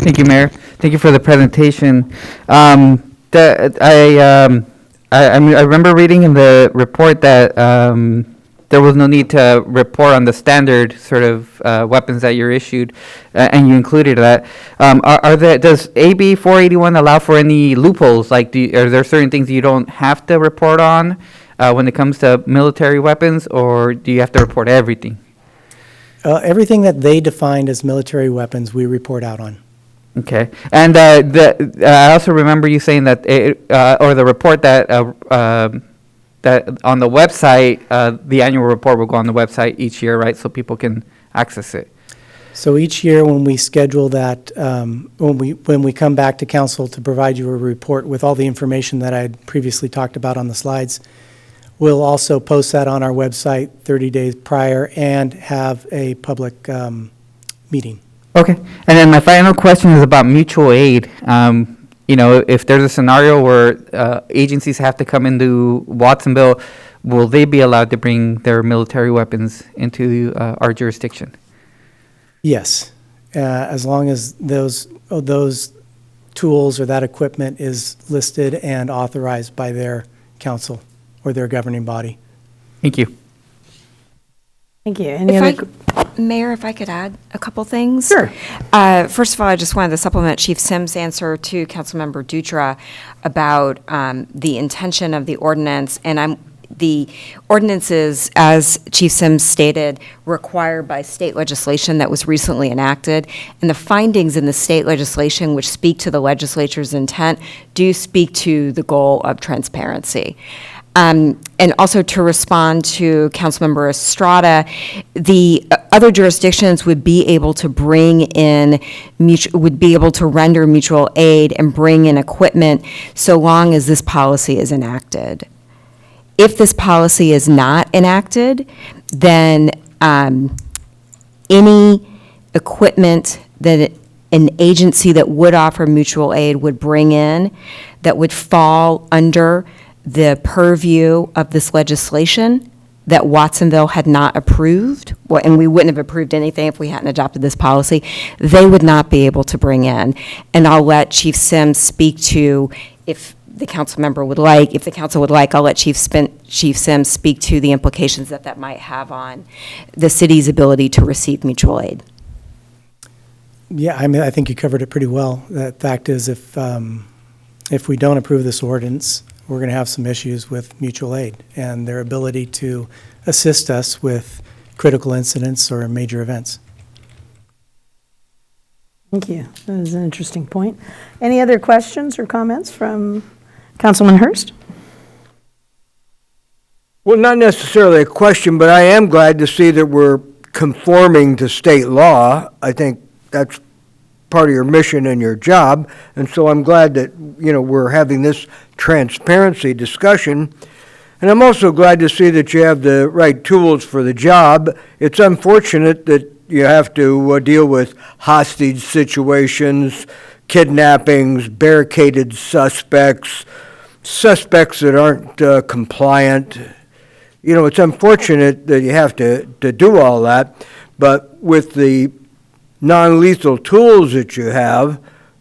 Thank you, Mayor. Thank you for the presentation. I remember reading in the report that there was no need to report on the standard sort of weapons that you're issued, and you included that. Does AB 481 allow for any loopholes? Like, are there certain things you don't have to report on when it comes to military weapons, or do you have to report everything? Everything that they defined as military weapons, we report out on. Okay, and I also remember you saying that, or the report that that on the website, the annual report will go on the website each year, right? So people can access it. So each year when we schedule that, when we come back to council to provide you a report with all the information that I had previously talked about on the slides, we'll also post that on our website 30 days prior and have a public meeting. Okay, and then my final question is about mutual aid. You know, if there's a scenario where agencies have to come into Watsonville, will they be allowed to bring their military weapons into our jurisdiction? Yes, as long as those tools or that equipment is listed and authorized by their council or their governing body. Thank you. Thank you. Any other? Mayor, if I could add a couple things. Sure. First of all, I just wanted to supplement Chief Sims' answer to Councilmember Dutra about the intention of the ordinance. And the ordinances, as Chief Sims stated, required by state legislation that was recently enacted. And the findings in the state legislation, which speak to the legislature's intent, do speak to the goal of transparency. And also to respond to Councilmember Estrada, the other jurisdictions would be able to bring in, would be able to render mutual aid and bring in equipment so long as this policy is enacted. If this policy is not enacted, then any equipment that an agency that would offer mutual aid would bring in that would fall under the purview of this legislation that Watsonville had not approved, and we wouldn't have approved anything if we hadn't adopted this policy, they would not be able to bring in. And I'll let Chief Sims speak to, if the council member would like, if the council would like, I'll let Chief Sims speak to the implications that might have on the city's ability to receive mutual aid. Yeah, I mean, I think you covered it pretty well. The fact is, if we don't approve this ordinance, we're going to have some issues with mutual aid and their ability to assist us with critical incidents or major events. Thank you. That is an interesting point. Any other questions or comments from Councilman Hurst? Well, not necessarily a question, but I am glad to see that we're conforming to state law. I think that's part of your mission and your job, and so I'm glad that, you know, we're having this transparency discussion. And I'm also glad to see that you have the right tools for the job. It's unfortunate that you have to deal with hostage situations, kidnappings, barricaded suspects, suspects that aren't compliant. You know, it's unfortunate that you have to do all that, but with the non-lethal tools that you have,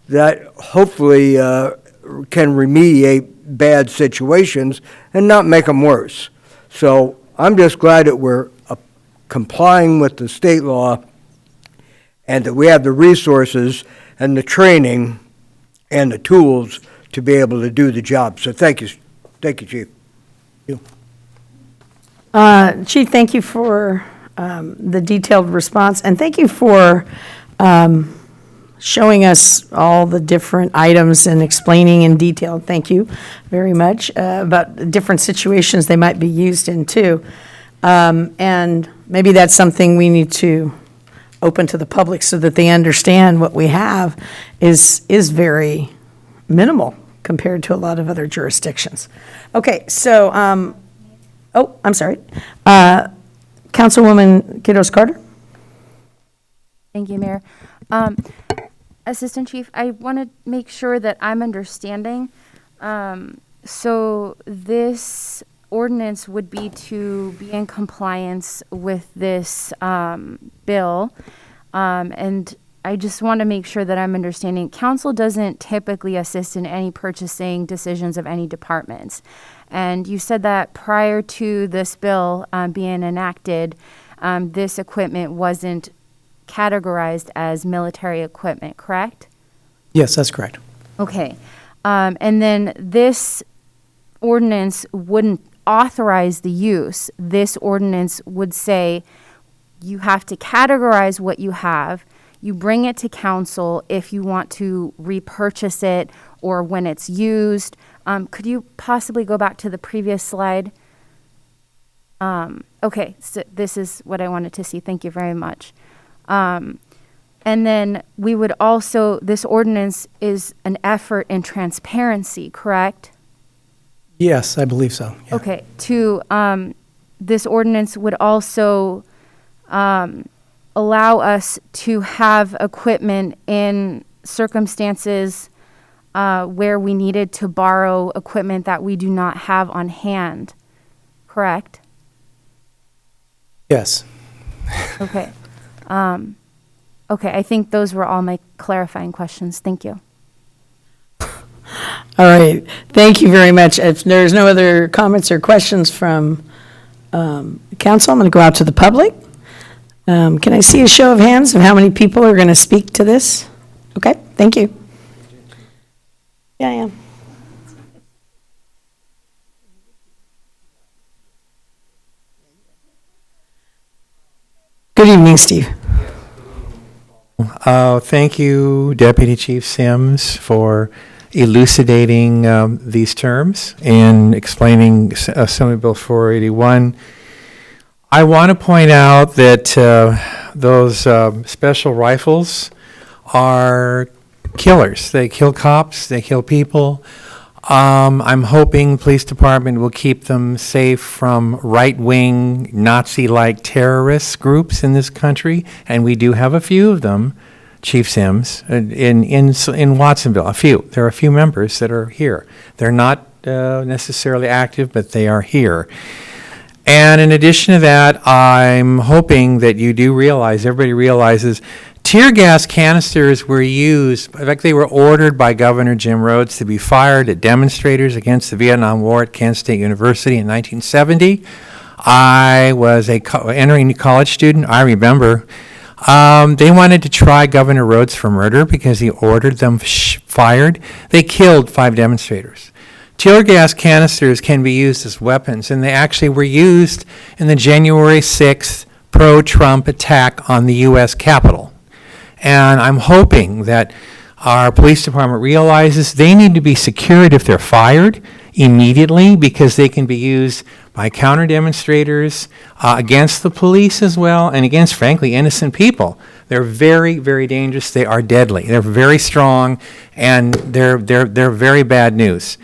that hopefully can remediate bad situations and not make them worse. So I'm just glad that we're complying with the state law and that we have the resources and the training and the tools to be able to do the job. So thank you. Thank you, Chief. Chief, thank you for the detailed response, and thank you for showing us all the different items and explaining in detail. Thank you very much about different situations they might be used in too. And maybe that's something we need to open to the public so that they understand what we have is very minimal compared to a lot of other jurisdictions. Okay, so, I'm sorry. Councilwoman Quiroz Carter? Thank you, Mayor. Assistant Chief, I want to make sure that I'm understanding. So this ordinance would be to be in compliance with this bill. And I just want to make sure that I'm understanding. Council doesn't typically assist in any purchasing decisions of any departments. And you said that prior to this bill being enacted, this equipment wasn't categorized as military equipment, correct? Yes, that's correct. Okay. And then this ordinance wouldn't authorize the use. This ordinance would say you have to categorize what you have. you bring it to council if you want to repurchase it or when it's used. Could you possibly go back to the previous slide? Okay, so this is what I wanted to see. Thank you very much. And then we would also, this ordinance is an effort in transparency, correct? Yes, I believe so. Yeah. Okay, this ordinance would also allow us to have equipment in circumstances where we needed to borrow equipment that we do not have on hand, correct? Yes. Okay. Okay, I think those were all my clarifying questions. Thank you. All right, thank you very much. If there's no other comments or questions from council, I'm going to go out to the public. Can I see a show of hands of how many people are going to speak to this? Okay, thank you. Yeah, I am. Good evening, Steve. Thank you, Deputy Chief Sims, for elucidating these terms and explaining Assembly Bill 481. I want to point out that those special rifles are killers. They kill cops, they kill people. I'm hoping police department will keep them safe from right-wing Nazi-like terrorist groups in this country, and we do have a few of them, Chief Sims, in Watsonville. A few. There are a few members that are here. They're not necessarily active, but they are here. And in addition to that, I'm hoping that you do realize, everybody realizes, tear gas canisters were used, in fact, they were ordered by Governor Jim Rhodes to be fired at demonstrators against the Vietnam War at Kent State University in 1970. I was entering college student. I remember they wanted to try Governor Rhodes for murder because he ordered them fired. They killed 5 demonstrators. Tear gas canisters can be used as weapons, and they actually were used in the January 6th pro-Trump attack on the U.S. Capitol. And I'm hoping that our police department realizes they need to be secured if they're fired immediately, because they can be used by counter demonstrators against the police as well, and against, frankly, innocent people. They're very, very dangerous. They are deadly. They're very strong, and they're very bad news.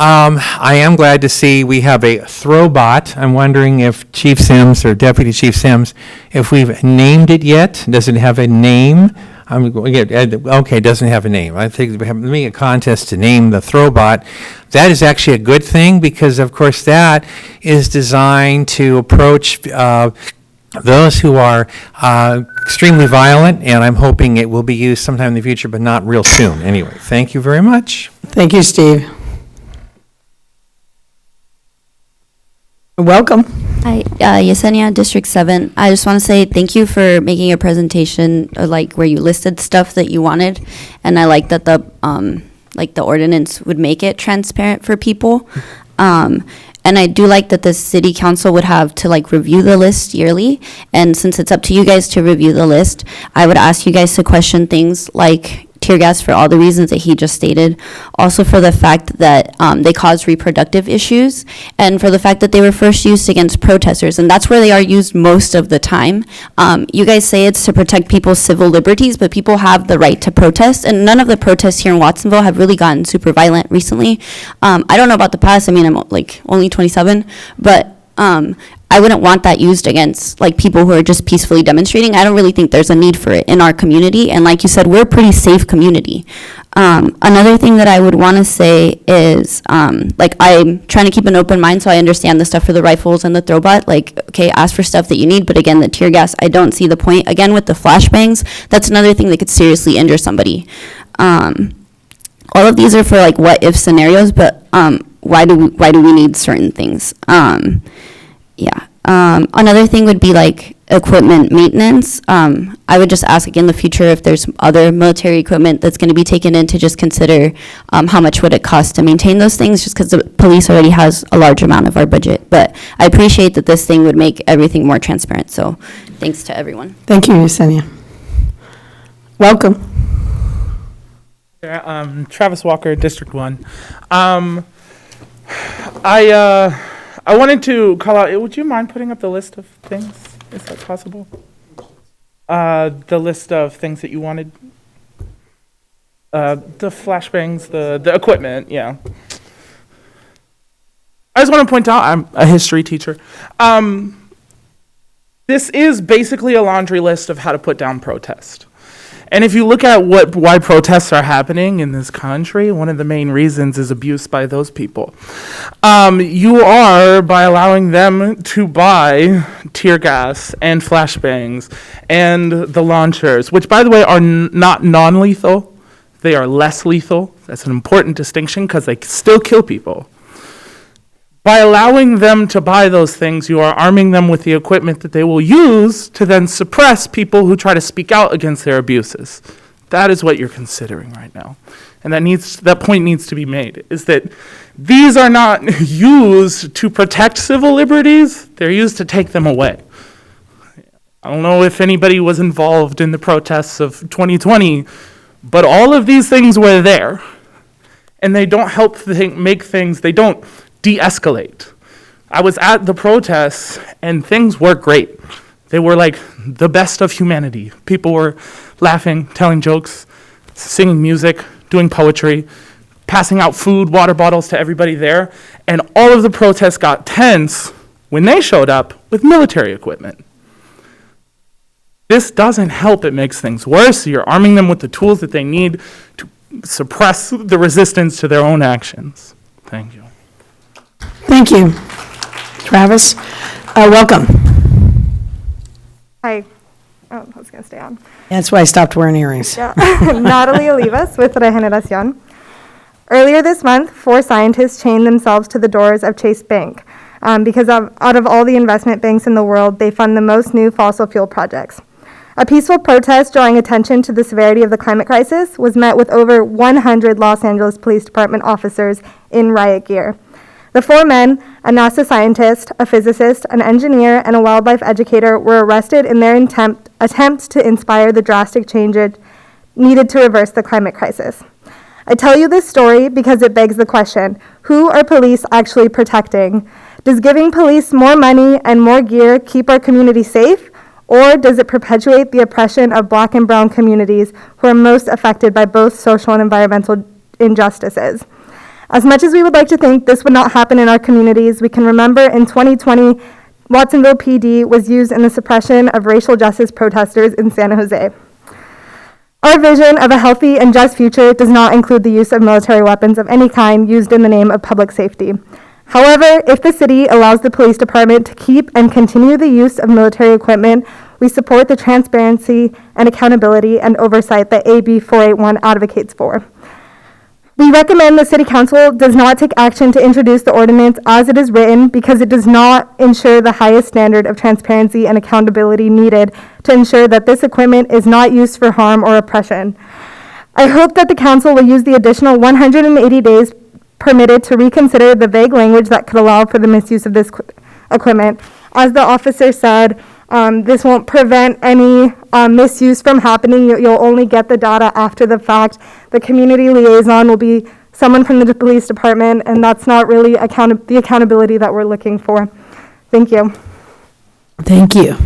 I am glad to see we have a Throwbot. I'm wondering if Chief Sims or Deputy Chief Sims, if we've named it yet. Does it have a name? Okay, it doesn't have a name. I think we have to make a contest to name the Throwbot. That is actually a good thing, because, of course, that is designed to approach those who are extremely violent, and I'm hoping it will be used sometime in the future, but not real soon. Anyway, thank you very much. Thank you, Steve. Welcome. Hi, Yesenia, District 7. I just want to say thank you for making a presentation like where you listed stuff that you wanted, and I like that the ordinance would make it transparent for people. And I do like that the city council would have to review the list yearly. And since it's up to you guys to review the list, I would ask you guys to question things like tear gas for all the reasons that he just stated. Also for the fact that they cause reproductive issues, and for the fact that they were first used against protesters, and that's where they are used most of the time. You guys say it's to protect people's civil liberties, but people have the right to protest, and none of the protests here in Watsonville have really gotten super violent recently. I don't know about the past. I mean, I'm only 27, but I wouldn't want that used against people who are just peacefully demonstrating. I don't really think there's a need for it in our community. And like you said, we're a pretty safe community. Another thing that I would want to say is, I'm trying to keep an open mind, so I understand the stuff for the rifles and the Throwbot. Okay, ask for stuff that you need, but again, the tear gas, I don't see the point. Again, with the flashbangs, that's another thing that could seriously injure somebody. All of these are for what if scenarios, but why do we need certain things? Yeah. Another thing would be equipment maintenance. I would just ask in the future if there's other military equipment that's going to be taken in, to just consider how much would it cost to maintain those things, just because the police already has a large amount of our budget. But I appreciate that this thing would make everything more transparent. So thanks to everyone. Thank you, Yesenia. Welcome. Travis Walker, District 1. I wanted to call out, would you mind putting up the list of things? Is that possible? The list of things that you wanted. The flashbangs, the equipment, yeah. I just want to point out, I'm a history teacher. This is basically a laundry list of how to put down protest. And if you look at why protests are happening in this country, one of the main reasons is abuse by those people. You are, by allowing them to buy tear gas and flashbangs and the launchers, which, by the way, are not non-lethal. They are less lethal. That's an important distinction because they still kill people. By allowing them to buy those things, you are arming them with the equipment that they will use to then suppress people who try to speak out against their abuses. That is what you're considering right now. And that point needs to be made, is that these are not used to protect civil liberties, they're used to take them away. I don't know if anybody was involved in the protests of 2020, but all of these things were there. And they don't help make things, they don't de-escalate. I was at the protests and things were great. They were like the best of humanity. People were laughing, telling jokes, singing music, doing poetry, passing out food, water bottles to everybody there. And all of the protests got tense when they showed up with military equipment. This doesn't help, it makes things worse. You're arming them with the tools that they need to suppress the resistance to their own actions. Thank you. Thank you, Travis. Welcome. Hi. Oh, I was going to stay on. That's why I stopped wearing earrings. Yeah. Natalie Olivas with Regeneración. Earlier this month, 4 scientists chained themselves to the doors of Chase Bank because out of all the investment banks in the world, they fund the most new fossil fuel projects. A peaceful protest drawing attention to the severity of the climate crisis was met with over 100 Los Angeles Police Department officers in riot gear. The 4 men, a NASA scientist, a physicist, an engineer, and a wildlife educator, were arrested in their attempt to inspire the drastic changes needed to reverse the climate crisis. I tell you this story because it begs the question, who are police actually protecting? Does giving police more money and more gear keep our community safe? Or does it perpetuate the oppression of Black and brown communities who are most affected by both social and environmental injustices? As much as we would like to think this would not happen in our communities, we can remember in 2020, Watsonville PD was used in the suppression of racial justice protesters in San Jose. Our vision of a healthy and just future does not include the use of military weapons of any kind used in the name of public safety. However, if the city allows the police department to keep and continue the use of military equipment, we support the transparency and accountability and oversight that AB 481 advocates for. We recommend the City Council does not take action to introduce the ordinance as it is written because it does not ensure the highest standard of transparency and accountability needed to ensure that this equipment is not used for harm or oppression. I hope that the Council will use the additional 180 days permitted to reconsider the vague language that could allow for the misuse of this equipment. As the officer said, this won't prevent any misuse from happening. You'll only get the data after the fact. The community liaison will be someone from the police department, and that's not really the accountability that we're looking for. Thank you. Thank you.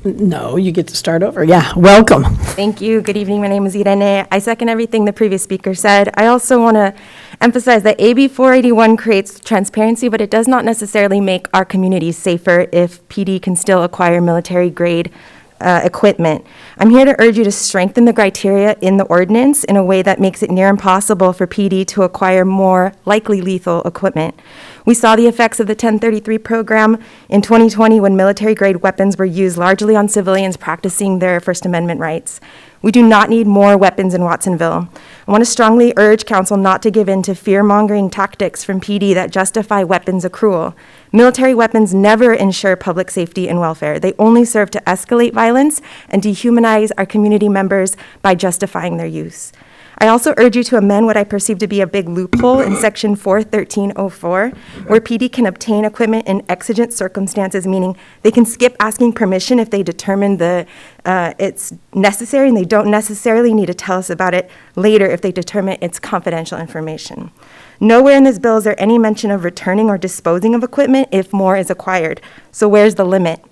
No, you get to start over. Yeah, welcome. Thank you. Good evening. My name is Irene. I second everything the previous speaker said. I also want to emphasize that AB 481 creates transparency, but it does not necessarily make our communities safer if PD can still acquire military-grade equipment. I'm here to urge you to strengthen the criteria in the ordinance in a way that makes it near impossible for PD to acquire more likely lethal equipment. We saw the effects of the 1033 program in 2020 when military-grade weapons were used largely on civilians practicing their First Amendment rights. We do not need more weapons in Watsonville. I want to strongly urge council not to give in to fear-mongering tactics from PD that justify weapons accrual. Military weapons never ensure public safety and welfare. They only serve to escalate violence and dehumanize our community members by justifying their use. I also urge you to amend what I perceive to be a big loophole in Section 41304, where PD can obtain equipment in exigent circumstances, meaning they can skip asking permission if they determine it's necessary, and they don't necessarily need to tell us about it later if they determine it's confidential information. Nowhere in this bill is there any mention of returning or disposing of equipment if more is acquired. So where's the limit?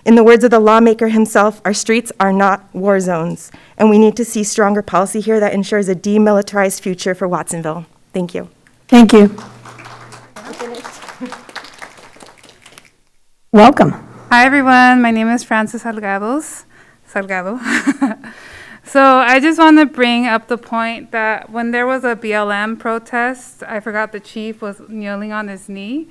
In the words of the lawmaker himself, our streets are not war zones, and we need to see stronger policy here that ensures a demilitarized future for Watsonville. Thank you. Thank you. Welcome. Hi, everyone. My name is Frances Salgado. So I just want to bring up the point that when there was a BLM protest, I forgot the chief was kneeling on his knee.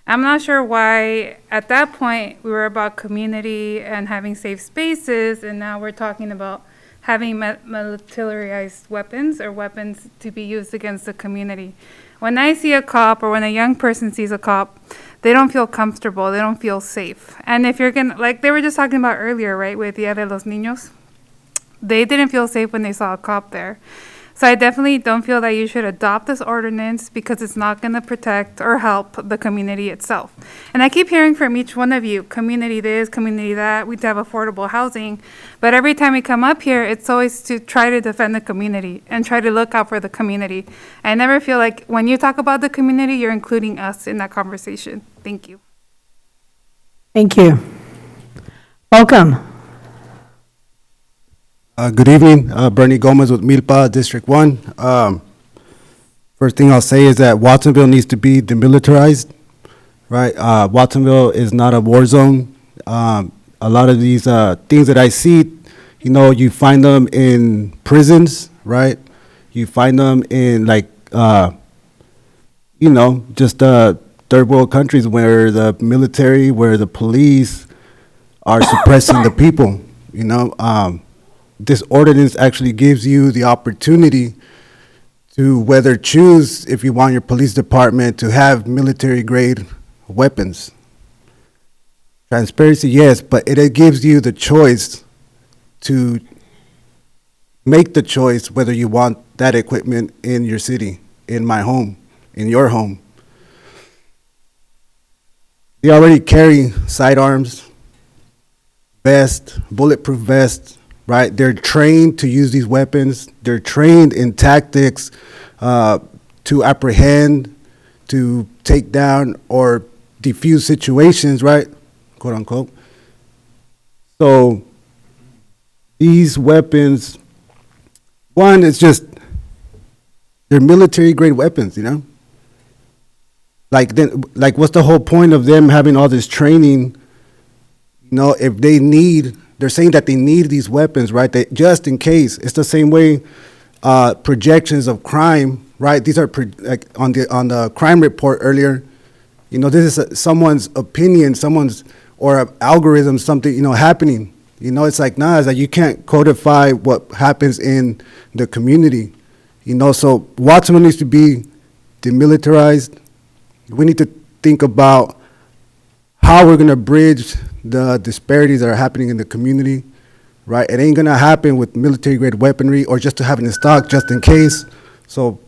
I'm not sure why at that point we were about community and having safe spaces, and now we're talking about having militarized weapons or weapons to be used against the community. When I see a cop or when a young person sees a cop, they don't feel comfortable, they don't feel safe. And if you're gonna, like they were just talking about earlier, right, with Dia de los Niños, they didn't feel safe when they saw a cop there. So I definitely don't feel that you should adopt this ordinance because it's not going to protect or help the community itself. And I keep hearing from each one of you, community this, community that, we have affordable housing. But every time we come up here, it's always to try to defend the community and try to look out for the community. I never feel like when you talk about the community, you're including us in that conversation. Thank you. Thank you. Welcome. Good evening, Bernie Gomez with Milpa, District 1. First thing I'll say is that Watsonville needs to be demilitarized, right? Watsonville is not a war zone. A lot of these things that I see, you know, you find them in prisons, right? You find them in like, you know, just third world countries where the military, where the police are suppressing the people, you know? This ordinance actually gives you the opportunity to whether choose if you want your police department to have military grade weapons. Transparency, yes, but it gives you the choice to make the choice whether you want that equipment in your city, in my home, in your home. They already carry sidearms, vest, bulletproof vests, right? They're trained to use these weapons. They're trained in tactics to apprehend, to take down or defuse situations, right? Quote unquote. So these weapons, one, it's just, they're military grade weapons, you know? Like, then, like, what's the whole point of them having all this training? You know, if they need, they're saying that they need these weapons, right? They, just in case. It's the same way projections of crime, right? These are like on the crime report earlier. You know, this is someone's opinion, someone's or an algorithm, something, you know, happening. You know, it's like, nah, it's like you can't codify what happens in the community. You know, so Watsonville needs to be demilitarized. We need to think about how we're going to bridge the disparities that are happening in the community, right? It ain't going to happen with military-grade weaponry or just to have it in stock just in case. So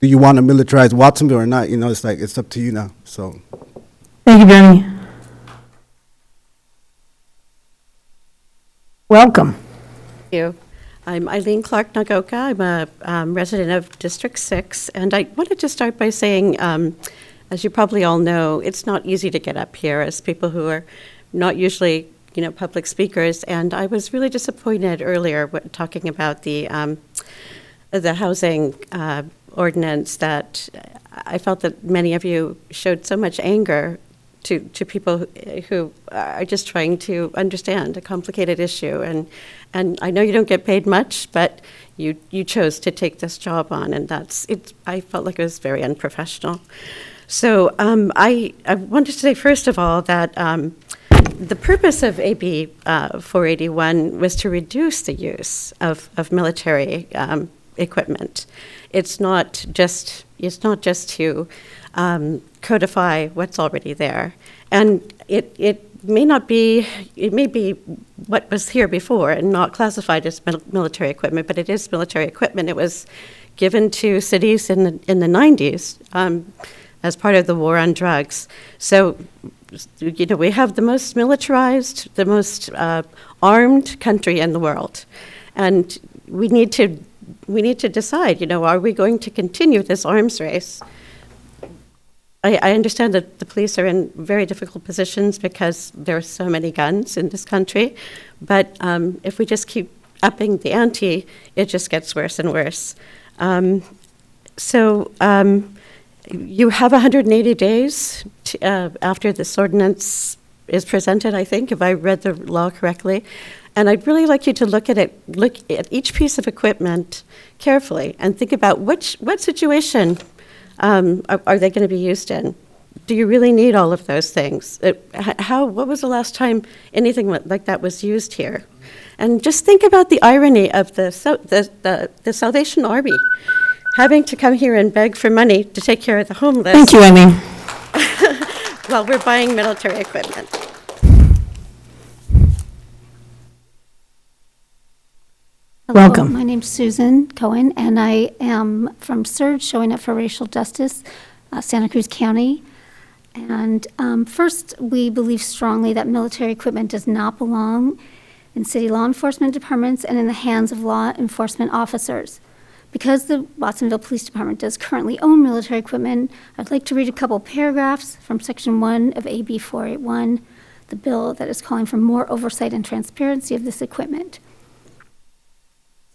do you want to militarize Watsonville or not? You know, it's like, it's up to you now, so. Thank you, Bernie. Welcome. Thank you. I'm Eileen Clark Nagoka. I'm a resident of District 6, and I wanted to start by saying, as you probably all know, it's not easy to get up here as people who are not usually, you know, public speakers. And I was really disappointed earlier when talking about the housing ordinance that I felt that many of you showed so much anger to people who are just trying to understand a complicated issue. And I know you don't get paid much, but you chose to take this job on, and I felt like it was very unprofessional. So I wanted to say, first of all, that the purpose of AB 481 was to reduce the use of military equipment. It's not just to codify what's already there. And it may be what was here before and not classified as military equipment, but it is military equipment. It was given to cities in the 90s as part of the war on drugs. So, we have the most militarized, the most armed country in the world. And we need to decide, are we going to continue this arms race? I understand that the police are in very difficult positions because there are so many guns in this country, but if we just keep upping the ante, it just gets worse and worse. You have 180 days after this ordinance is presented, I think, if I read the law correctly. And I'd really like you to look at each piece of equipment carefully and think about what situation are they going to be used in? Do you really need all of those things? What was the last time anything like that was used here? And just think about the irony of the Salvation Army having to come here and beg for money to take care of the homeless. Thank you, Amy. While we're buying military equipment. Hello, Welcome. my name's Susan Cohen, and I am from SURGE, Showing Up for Racial Justice, Santa Cruz County. And first, we believe strongly that military equipment does not belong in city law enforcement departments and in the hands of law enforcement officers. Because the Watsonville Police Department does currently own military equipment, I'd like to read a couple paragraphs from Section 1 of AB 481, the bill that is calling for more oversight and transparency of this equipment.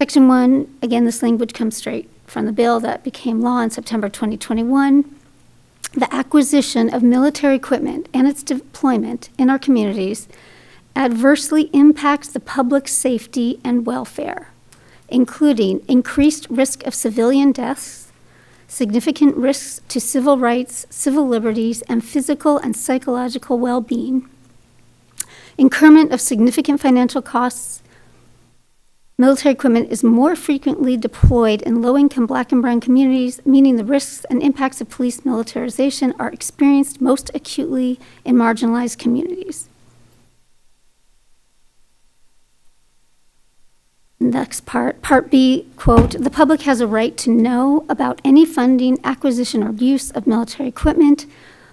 Section 1, again, this language comes straight from the bill that became law in September 2021. The acquisition of military equipment and its deployment in our communities adversely impacts the public safety and welfare, including increased risk of civilian deaths, significant risks to civil rights, civil liberties, and physical and psychological well-being, incurment of significant financial costs. Military equipment is more frequently deployed in low-income Black and brown communities, meaning the risks and impacts of police militarization are experienced most acutely in marginalized communities. Next part B, quote, the public has a right to know about any funding, acquisition, or use of military equipment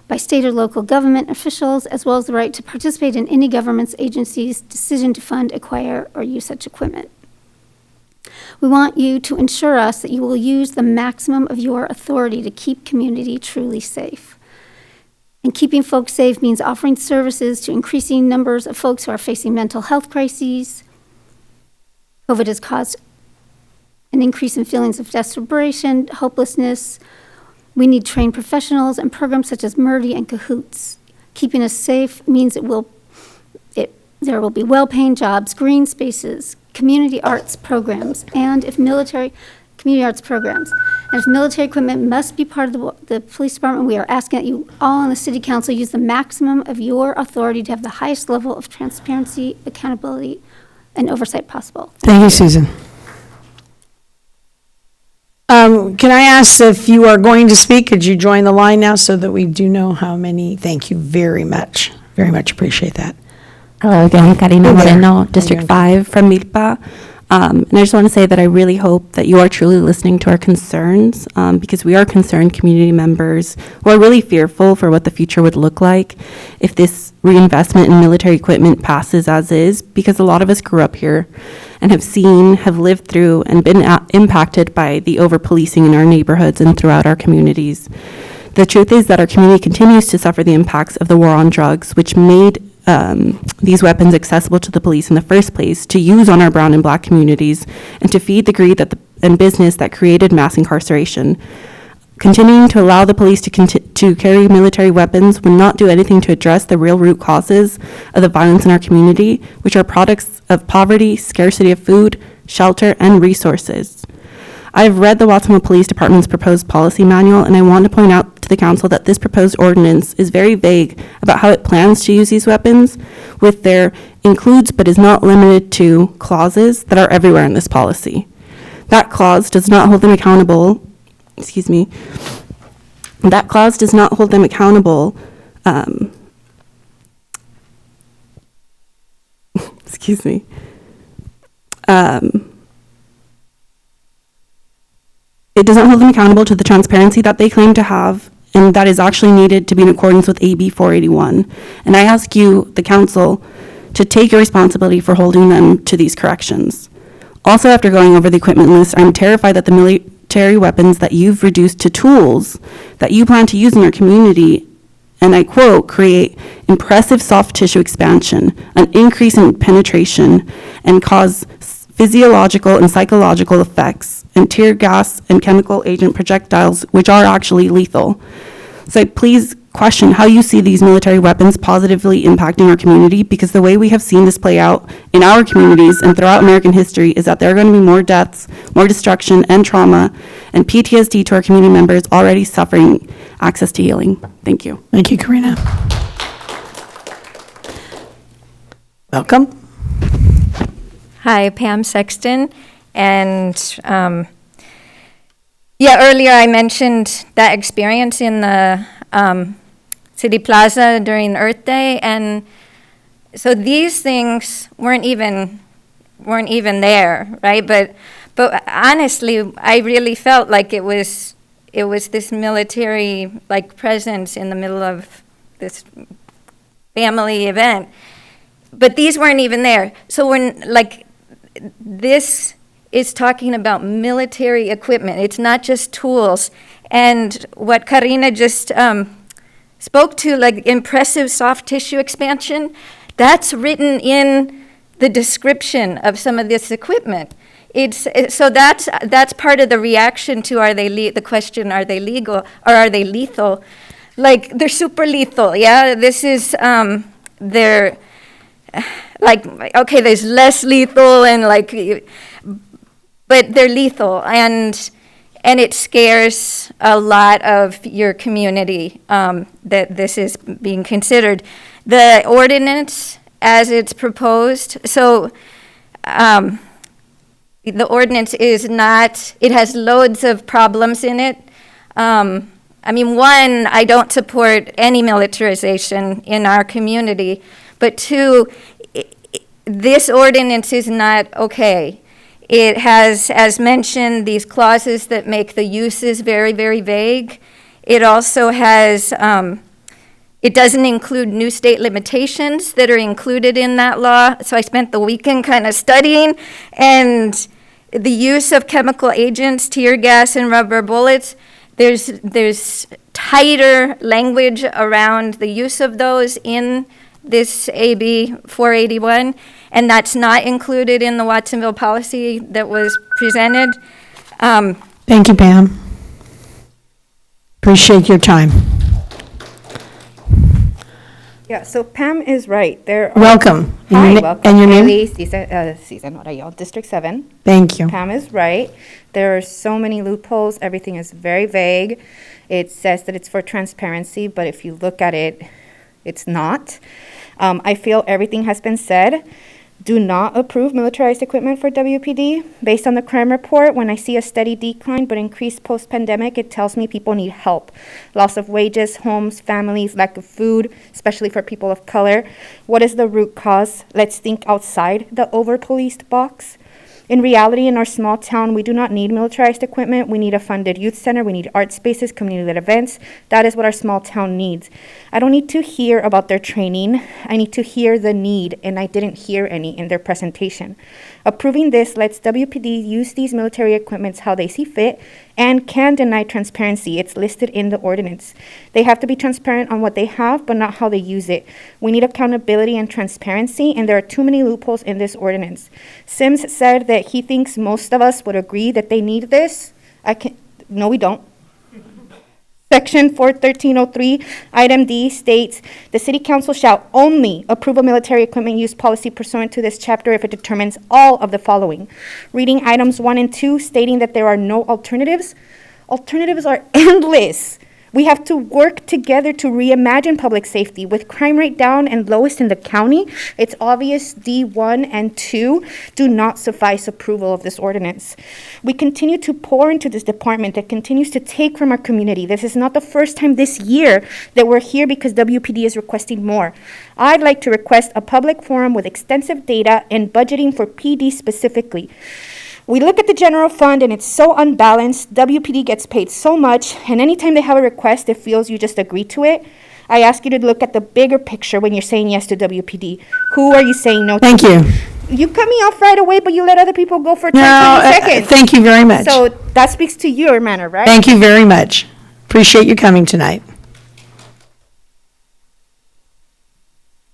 by state or local government officials, as well as the right to participate in any government's agency's decision to fund, acquire, or use such equipment. We want you to ensure us that you will use the maximum of your authority to keep community truly safe. And keeping folks safe means offering services to increasing numbers of folks who are facing mental health crises. COVID has caused an increase in feelings of desperation, hopelessness. We need trained professionals and programs such as MERDI and CAHOOTS. Keeping us safe means there will be well-paying jobs, green spaces, community arts programs, and if military equipment must be part of the police department, we are asking that you all on the city council use the maximum of your authority to have the highest level of transparency, accountability, and oversight possible. Thank you, Susan. Can I ask if you are going to speak, could you join the line now so that we do know how many? Thank you very much. Very much appreciate that. Hello again, Karina Hey there. Moreno, District 5 from Milpa. And I just want to say that I really hope that you are truly listening to our concerns, because we are concerned community members who are really fearful for what the future would look like if this reinvestment in military equipment passes as is, because a lot of us grew up here and have lived through and been impacted by the over-policing in our neighborhoods and throughout our communities. The truth is that our community continues to suffer the impacts of the war on drugs, which made these weapons accessible to the police in the first place to use on our brown and Black communities and to feed the greed and business that created mass incarceration. Continuing to allow the police to carry military weapons will not do anything to address the real root causes of the violence in our community, which are products of poverty, scarcity of food, shelter, and resources. I have read the Watsonville Police Department's proposed policy manual, and I want to point out to the council that this proposed ordinance is very vague about how it plans to use these weapons, with their includes but is not limited to clauses that are everywhere in this policy. That clause does not hold them accountable, that clause does not hold them accountable, excuse me. It doesn't hold them accountable to the transparency that they claim to have, and that is actually needed to be in accordance with AB 481. And I ask you, the council, to take your responsibility for holding them to these corrections. Also, after going over the equipment list, I'm terrified that the military weapons that you've reduced to tools that you plan to use in your community, and I quote, create impressive soft tissue expansion, an increase in penetration, and cause physiological and psychological effects, and tear gas and chemical agent projectiles, which are actually lethal. So I please question how you see these military weapons positively impacting our community, because the way we have seen this play out in our communities and throughout American history is that there are going to be more deaths, more destruction and trauma, and PTSD to our community members already suffering access to healing. Thank you. Thank you, Karina. Welcome. Hi, Pam Sexton. And earlier I mentioned that experience in the City Plaza during Earth Day. And so these things weren't even there, right? But honestly, I really felt like it was this military like presence in the middle of this family event. But these weren't even there. So when this is talking about military equipment. It's not just tools. And what Karina just spoke to, like impressive soft tissue expansion, that's written in the description of some of this equipment. So that's part of the reaction to the question, are they legal or are they lethal? Like, they're super lethal, yeah? This is, they're, like, okay, there's less lethal and like, but they're lethal, and it scares a lot of your community that this is being considered. The ordinance, as it's proposed, so the ordinance is not, it has loads of problems in it. I mean, one, I don't support any militarization in our community, but two, this ordinance is not okay. It has, as mentioned, these clauses that make the uses very, very vague. It also has, it doesn't include new state limitations that are included in that law. So I spent the weekend kind of studying, and the use of chemical agents, tear gas and rubber bullets, there's tighter language around the use of those in this AB 481, and that's not included in the Watsonville policy that was presented. Thank you, Pam. Appreciate your time. Yeah, so Pam is right. There are Welcome. Hi, welcome. And your name? Cesar Norayo, District 7. Thank you. Pam is right. There are so many loopholes. Everything is very vague. It says that it's for transparency, but if you look at it, it's not. I feel everything has been said. Do not approve militarized equipment for WPD. Based on the crime report, when I see a steady decline but increased post-pandemic, it tells me people need help. Loss of wages, homes, families, lack of food, especially for people of color. What is the root cause? Let's think outside the over-policed box. In reality, in our small town, we do not need militarized equipment. We need a funded youth center. We need art spaces, community-led events. That is what our small town needs. I don't need to hear about their training. I need to hear the need, and I didn't hear any in their presentation. Approving this lets WPD use these military equipments how they see fit and can deny transparency. It's listed in the ordinance. They have to be transparent on what they have, but not how they use it. We need accountability and transparency, and there are too many loopholes in this ordinance. Sims said that he thinks most of us would agree that they need this. No, we don't. Section 41303, item D states, the city council shall only approve a military equipment use policy pursuant to this chapter if it determines all of the following. Reading items 1 and 2 stating that there are no alternatives. Alternatives are endless. We have to work together to reimagine public safety. With crime rate down and lowest in the county, it's obvious D1 and 2 do not suffice approval of this ordinance. We continue to pour into this department that continues to take from our community. This is not the first time this year that we're here because WPD is requesting more. I'd like to request a public forum with extensive data and budgeting for PD specifically. We look at the general fund and it's so unbalanced. WPD gets paid so much, and anytime they have a request, it feels you just agree to it. I ask you to look at the bigger picture when you're saying yes to WPD. Who are you saying no to? Thank you. You cut me off right away, but you let other people go for 10, No, 20 seconds. thank you very much. So that speaks to your manner, right? Thank you very much. Appreciate you coming tonight.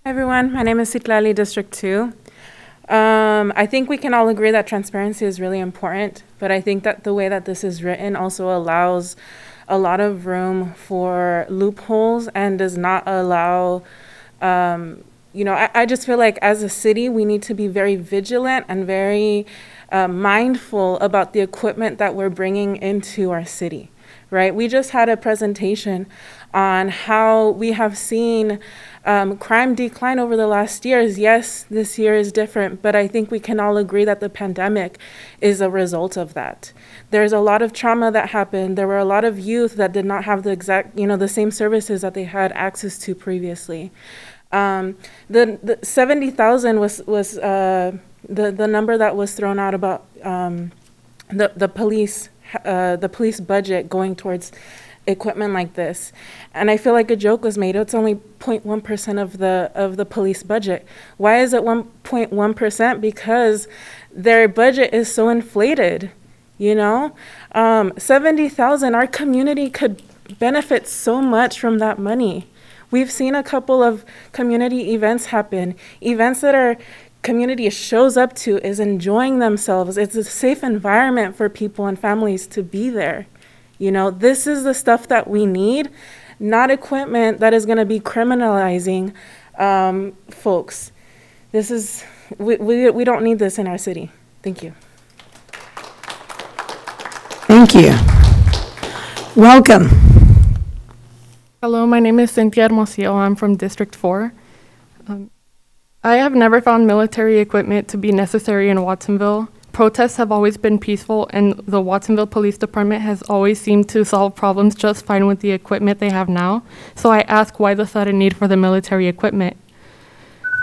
Hi everyone, my name is Citlali, District 2. I think we can all agree that transparency is really important, but I think that the way that this is written also allows a lot of room for loopholes and does not allow, I just feel like as a city, we need to be very vigilant and very mindful about the equipment that we're bringing into our city, right? We just had a presentation on how we have seen crime decline over the last years. Yes, this year is different, but I think we can all agree that the pandemic is a result of that. There's a lot of trauma that happened. There were a lot of youth that did not have the exact, the same services that they had access to previously. The 70,000 was the number that was thrown out about the police budget going towards equipment like this. And I feel like a joke was made. It's only 0.1% of the police budget. Why is it 1.1%? Because their budget is so inflated, 70,000, our community could benefit so much from that money. We've seen a couple of community events happen, events that our community shows up to, is enjoying themselves. It's a safe environment for people and families to be there. This is the stuff that we need, not equipment that is going to be criminalizing folks. We don't need this in our city. Thank you. Thank you. Welcome. Hello, my name is Cynthia Hermosillo. I'm from District 4. I have never found military equipment to be necessary in Watsonville. Protests have always been peaceful, and the Watsonville Police Department has always seemed to solve problems just fine with the equipment they have now. So I ask, why the sudden need for the military equipment?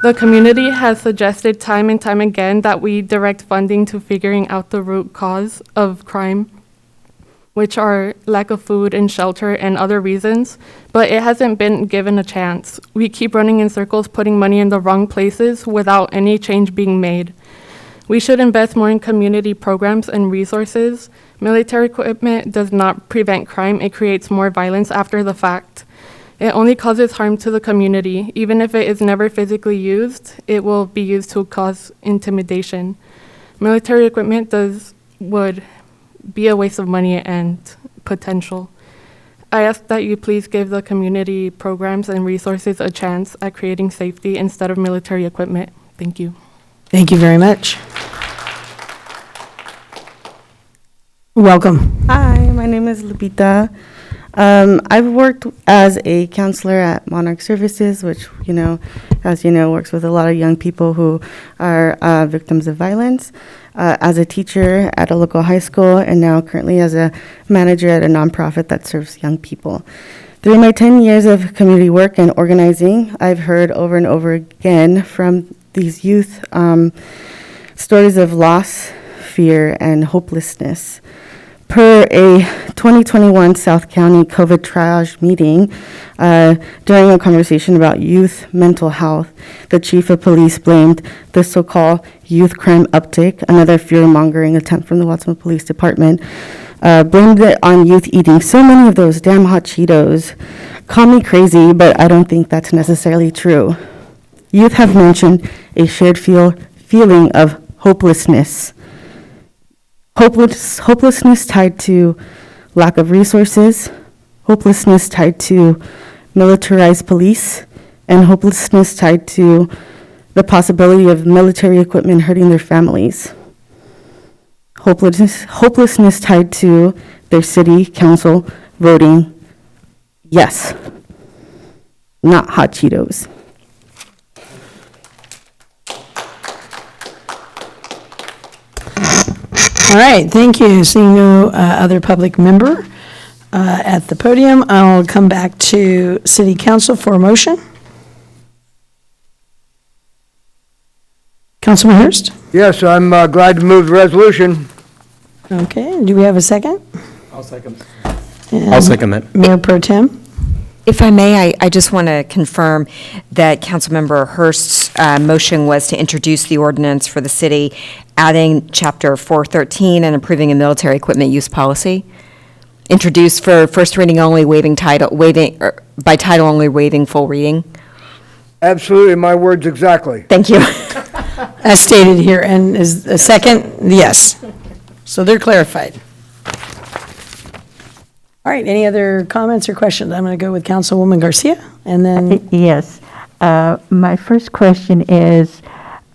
The community has suggested time and time again that we direct funding to figuring out the root cause of crime, which are lack of food and shelter and other reasons, but it hasn't been given a chance. We keep running in circles, putting money in the wrong places without any change being made. We should invest more in community programs and resources. Military equipment does not prevent crime, it creates more violence after the fact. It only causes harm to the community. Even if it is never physically used, it will be used to cause intimidation. Military equipment would be a waste of money and potential. I ask that you please give the community programs and resources a chance at creating safety instead of military equipment. Thank you. Thank you very much. Welcome. Hi, my name is Lupita. I've worked as a counselor at Monarch Services, which, as you know, works with a lot of young people who are victims of violence, as a teacher at a local high school, and now currently as a manager at a nonprofit that serves young people. Through my 10 years of community work and organizing, I've heard over and over again from these youth stories of loss, fear, and hopelessness. Per a 2021 South County COVID triage meeting, during a conversation about youth mental health, the chief of police blamed the so-called youth crime uptick, another fear-mongering attempt from the Watsonville Police Department, blamed it on youth eating so many of those damn hot Cheetos. Call me crazy, but I don't think that's necessarily true. Youth have mentioned a shared feeling of hopelessness. Hopelessness tied to lack of resources, hopelessness tied to militarized police, and hopelessness tied to the possibility of military equipment hurting their families. Hopelessness tied to their city council voting, 2020 South County COVID triage meeting, during a conversation about youth mental health, the chief of police blamed the so-called youth crime uptick, another fear-mongering attempt from the Watsonville Police Department, blamed it on youth eating so many of those damn hot Cheetos. Call me crazy, but I don't think that's necessarily true. Youth have mentioned a shared feeling of hopelessness. Hopelessness tied to lack of resources, hopelessness tied to militarized police, and hopelessness tied to the possibility of military equipment hurting their families. Hopelessness tied to their city council voting, Yes. Not hot Cheetos. All right, thank you. Seeing no other public member at the podium, I'll come back to City Council for a motion. Councilman Hurst? Yes, I'm glad to move the resolution. Okay, do we have a second? I'll second. And I'll second that. Mayor Pro Tem? If I may, I just want to confirm that Councilmember Hurst's motion was to introduce the ordinance for the city, adding Chapter 413 and approving a military equipment use policy. Introduce for first reading only, by title only, waiving full reading. Absolutely, my words exactly. Thank you. As stated here, and is a second? Yes. So they're clarified. All right, any other comments or questions? I'm going to go with Councilwoman Garcia, and then... Yes. My first question is,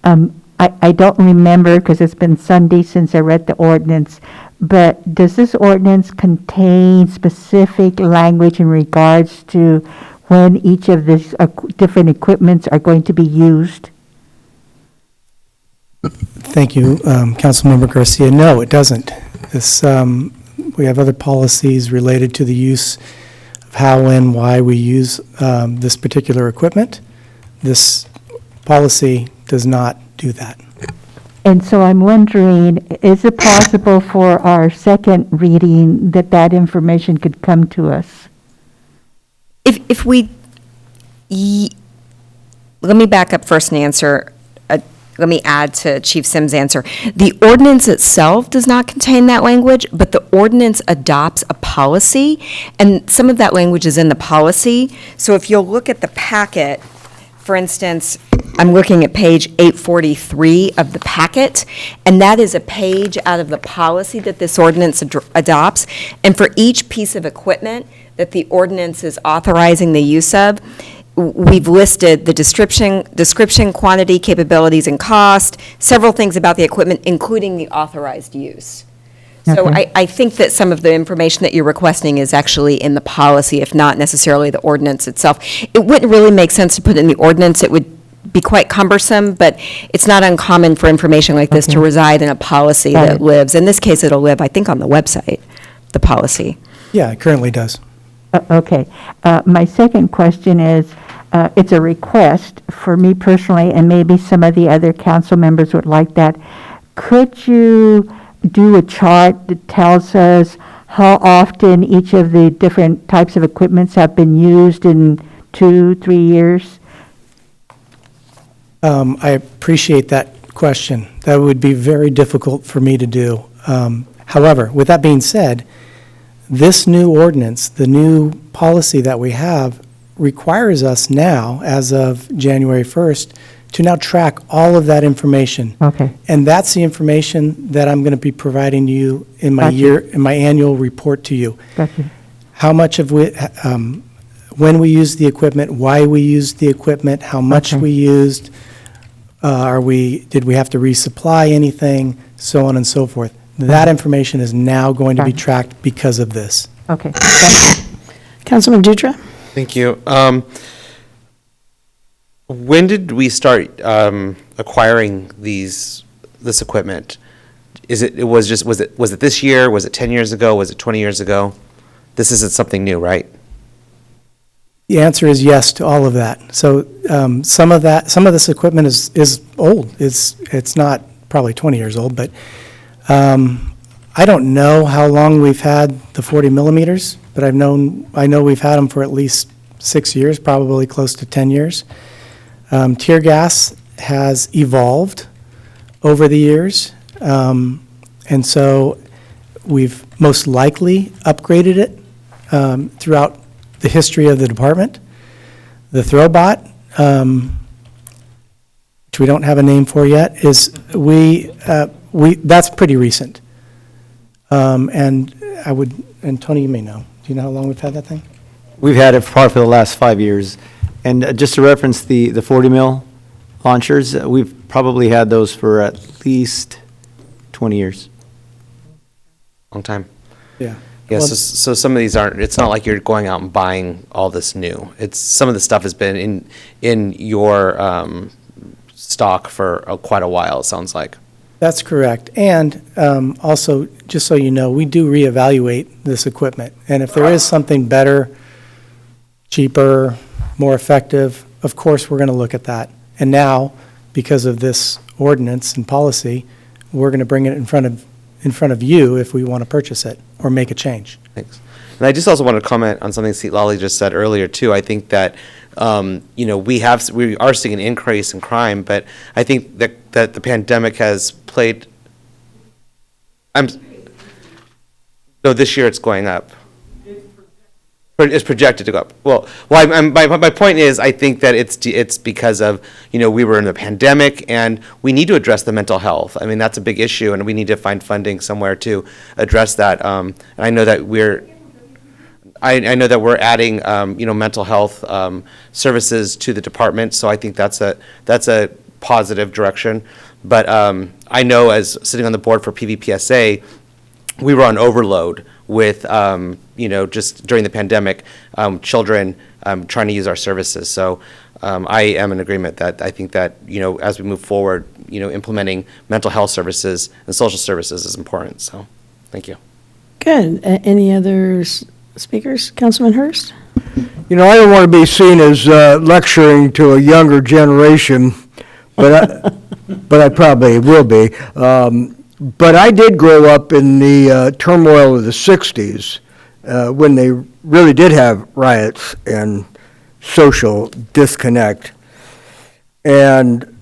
I don't remember because it's been Sunday since I read the ordinance, but does this ordinance contain specific language in regards to when each of these different equipments are going to be used? Thank you, Councilmember Garcia. No, it doesn't. This, we have other policies related to the use of how and why we use this particular equipment. This policy does not do that. And so I'm wondering, is it possible for our second reading that that information could come to us? If we, let me back up first and answer, let me add to Chief Sims' answer. The ordinance itself does not contain that language, but the ordinance adopts a policy, and some of that language is in the policy. So if you'll look at the packet, for instance, I'm looking at page 843 of the packet, and that is a page out of the policy that this ordinance adopts. And for each piece of equipment that the ordinance is authorizing the use of, we've listed the description, quantity, capabilities, and cost, several things about the equipment, including the authorized use. So Okay. I think that some of the information that you're requesting is actually in the policy, if not necessarily the ordinance itself. It wouldn't really make sense to put it in the ordinance. It would be quite cumbersome, but it's not uncommon for information like this to reside in a policy Got that it. lives. In this case, it'll live, I think, on the website, the policy. Yeah, it currently does. Okay. My second question is, it's a request for me personally, and maybe some of the other council members would like that. Could you do a chart that tells us how often each of the different types of equipments have been used in 2-3 years? I appreciate that question. That would be very difficult for me to do. However, with that being said, this new ordinance, the new policy that we have, requires us now, as of January 1st, to now track all of that information. Okay. And that's the information that I'm going to be providing you in my Gotcha. in my annual report to you. Gotcha. How much of when we used the equipment, why we used the equipment, how much Okay. we used, did we have to resupply anything, so on and so forth. That information is now going to be Gotcha. tracked because of this. Okay. Councilman Dutra? Thank you. When did we start acquiring this equipment? Was it this year? Was it 10 years ago? Was it 20 years ago? This isn't something new, right? The answer is yes to all of that. So some of this equipment is old. It's not probably 20 years old, but I don't know how long we've had the 40 millimeters, but I know we've had them for at least 6 years, probably close to 10 years. Tear gas has evolved over the years, and so we've most likely upgraded it throughout the history of the department. The Throwbot, which we don't have a name for yet, that's pretty recent. And Tony, you may know. Do you know how long we've had that thing? We've had it probably for the last 5 years. And just to reference the 40 mil launchers, we've probably had those for at least 20 years. Long time. Yeah. Yeah, Well- so some of these aren't, it's not like you're going out and buying all this new. It's, some of the stuff has been in your stock for quite a while, it sounds like. That's correct. And also, just so you know, we do reevaluate this equipment. And if there is something better, cheaper, more effective, of course, we're going to look at that. And now, because of this ordinance and policy, we're going to bring it in front of you if we want to purchase it or make a change. Thanks. And I just also want to comment on something Lolly just said earlier, too. I think that, we are seeing an increase in crime, but I think that the pandemic has played, no, this year it's going up. It's projected to go up. Well, my point is, I think that it's because of, we were in the pandemic, and we need to address the mental health. I mean, that's a big issue, and we need to find funding somewhere to address that. And I know that I know that we're adding, mental health services to the department, so I think that's a positive direction. But I know, as sitting on the board for PVPSA, we were on overload with, just during the pandemic, children trying to use our services. So I am in agreement that I think that, as we move forward, implementing mental health services and social services is important. So, thank you. Good. Any other speakers? Councilman Hurst? I don't want to be seen as lecturing to a younger generation, but I probably will be. But I did grow up in the turmoil of the 60s when they really did have riots and social disconnect. And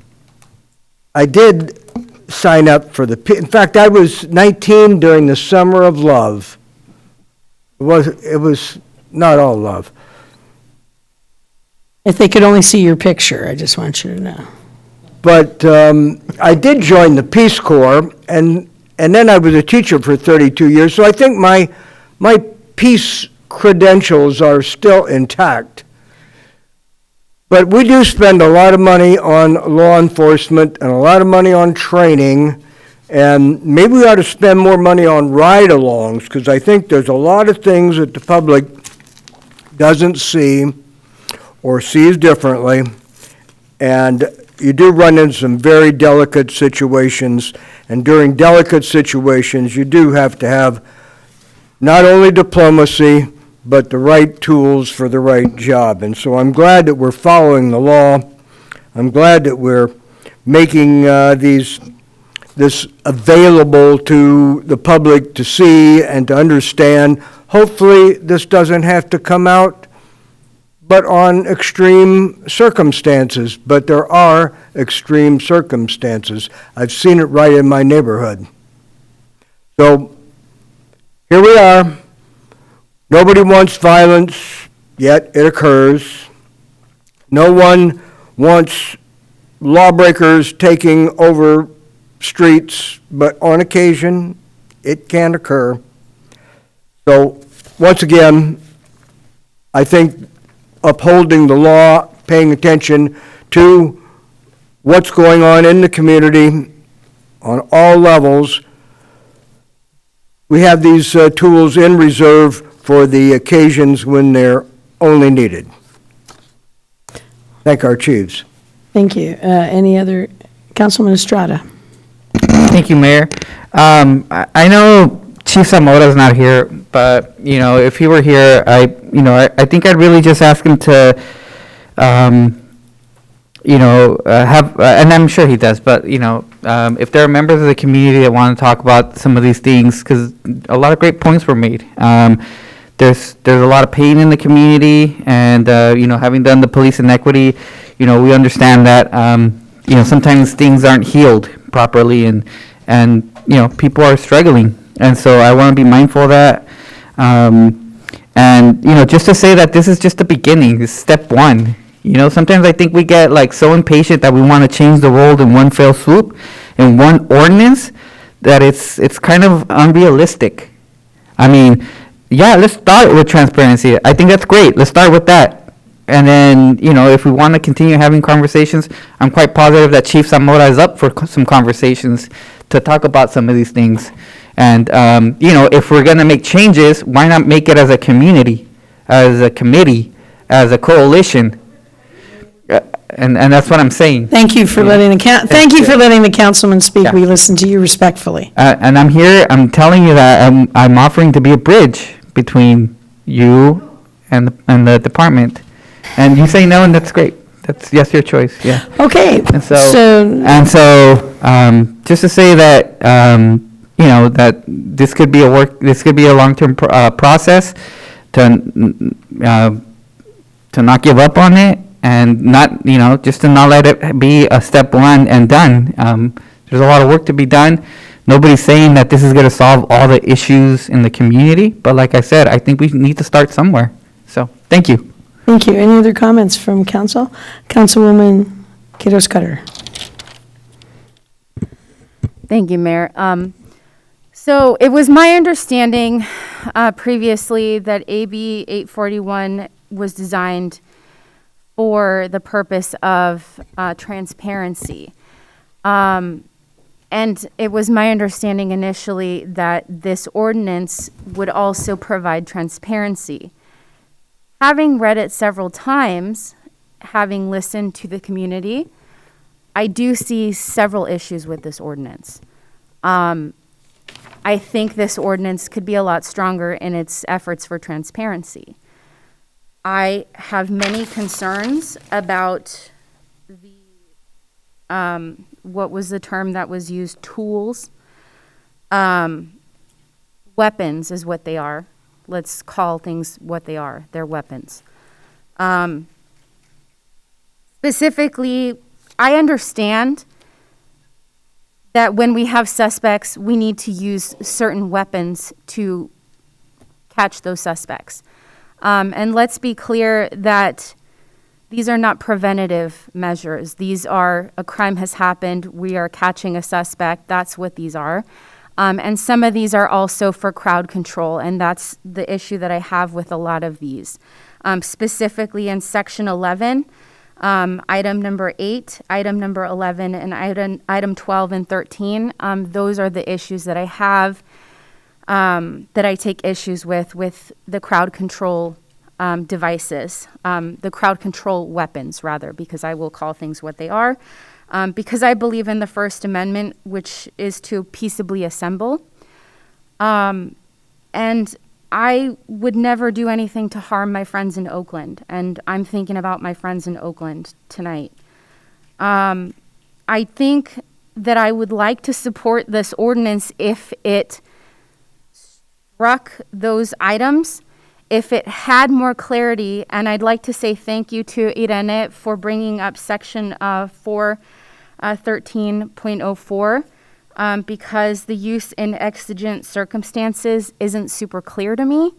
I did sign up for in fact, I was 19 during the Summer of Love. It was not all love. If they could only see your picture, I just want you to know. But I did join the Peace Corps, and then I was a teacher for 32 years, so I think my peace credentials are still intact. But we do spend a lot of money on law enforcement and a lot of money on training, and maybe we ought to spend more money on ride-alongs, because I think there's a lot of things that the public doesn't see or sees differently, and you do run into some very delicate situations, and during delicate situations, you do have to have not only diplomacy, but the right tools for the right job. And so I'm glad that we're following the law. I'm glad that we're making this available to the public to see and to understand. Hopefully, this doesn't have to come out but on extreme circumstances. But there are extreme circumstances. I've seen it right in my neighborhood. So here we are. Nobody wants violence, yet it occurs. No one wants lawbreakers taking over streets, but on occasion, it can occur. So once again, I think upholding the law, paying attention to what's going on in the community on all levels. We have these tools in reserve for the occasions when they're only needed. Thank our chiefs. Thank you. Any other? Councilman Estrada? Thank you, Mayor. I know Chief Zamora is not here, but, if he were here, I think I'd really just ask him to, have, and I'm sure he does, but, if there are members of the community that want to talk about some of these things, because a lot of great points were made. There's a lot of pain in the community, and, having done the police inequity, we understand that, sometimes things aren't healed properly, and people are struggling. And so I want to be mindful of that. And, just to say that this is just the beginning, this is step one. Sometimes I think we get so impatient that we want to change the world in one fell swoop, in one ordinance, that it's kind of unrealistic. I mean, yeah, let's start with transparency. I think that's great. Let's start with that. And then, if we want to continue having conversations, I'm quite positive that Chief Zamora is up for some conversations to talk about some of these things. And, if we're going to make changes, why not make it as a community, as a committee, as a coalition? And that's what I'm saying. Thank you for letting the councilman speak. Yeah. We listen to you respectfully. And I'm here, I'm telling you that I'm offering to be a bridge between you and the department. And you say no, and that's great. Yes, your choice, yeah. Okay. And so, just to say that, that this could be a long-term process to not give up on it and not, just to not let it be a step one and done. There's a lot of work to be done. Nobody's saying that this is going to solve all the issues in the community, but like I said, I think we need to start somewhere. So, thank you. Thank you. Any other comments from council? Councilwoman Quiroz Cutter. Thank you, Mayor. So it was my understanding previously that AB 841 was designed for the purpose of transparency. And it was my understanding initially that this ordinance would also provide transparency. Having read it several times, having listened to the community, I do see several issues with this ordinance. I think this ordinance could be a lot stronger in its efforts for transparency. I have many concerns about the, what was the term that was used, tools. Weapons is what they are. Let's call things what they are. They're weapons. Specifically, I understand that when we have suspects, we need to use certain weapons to catch those suspects. And let's be clear that these are not preventative measures. These are, a crime has happened, we are catching a suspect, that's what these are. And some of these are also for crowd control, and that's the issue that I have with a lot of these. Specifically in section 11, item number 8, item number 11, and item 12 and 13, those are the issues that I have, that I take issues with the crowd control devices, the crowd control weapons, rather, because I will call things what they are. Because I believe in the First Amendment, which is to peaceably assemble. And I would never do anything to harm my friends in Oakland, and I'm thinking about my friends in Oakland tonight. I think that I would like to support this ordinance if it struck those items, if it had more clarity, and I'd like to say thank you to Irene for bringing up section 413.04, because the use in exigent circumstances isn't super clear to me.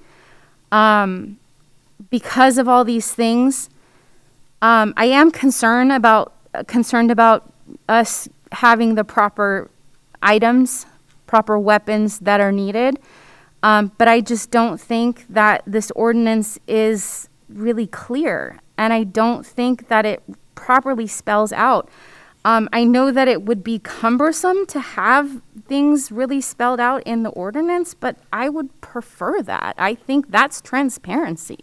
Because of all these things, I am concerned about us having the proper items, proper weapons that are needed. But I just don't think that this ordinance is really clear, and I don't think that it properly spells out. I know that it would be cumbersome to have things really spelled out in the ordinance, but I would prefer that. I think that's transparency.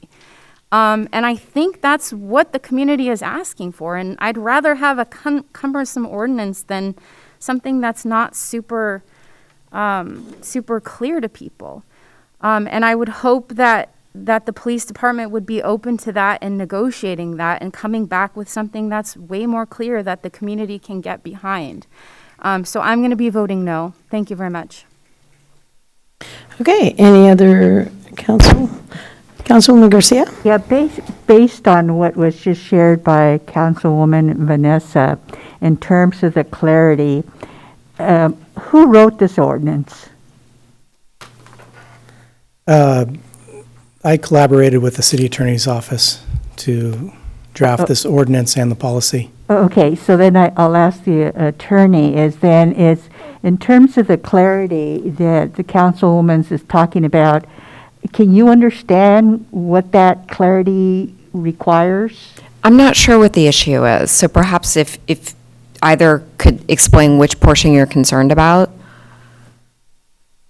And I think that's what the community is asking for, and I'd rather have a cumbersome ordinance than something that's not super clear to people. And I would hope that the police department would be open to that and negotiating that and coming back with something that's way more clear that the community can get behind. So I'm going to be voting no. Thank you very much. Okay, any other Councilwoman Garcia? Yeah, based on what was just shared by Councilwoman Vanessa, in terms of the clarity, who wrote this ordinance? I collaborated with the city attorney's office to draft this ordinance and the policy. Okay, so then I'll ask the attorney, is in terms of the clarity that the councilwoman is talking about, can you understand what that clarity requires? I'm not sure what the issue is, so perhaps if either could explain which portion you're concerned about.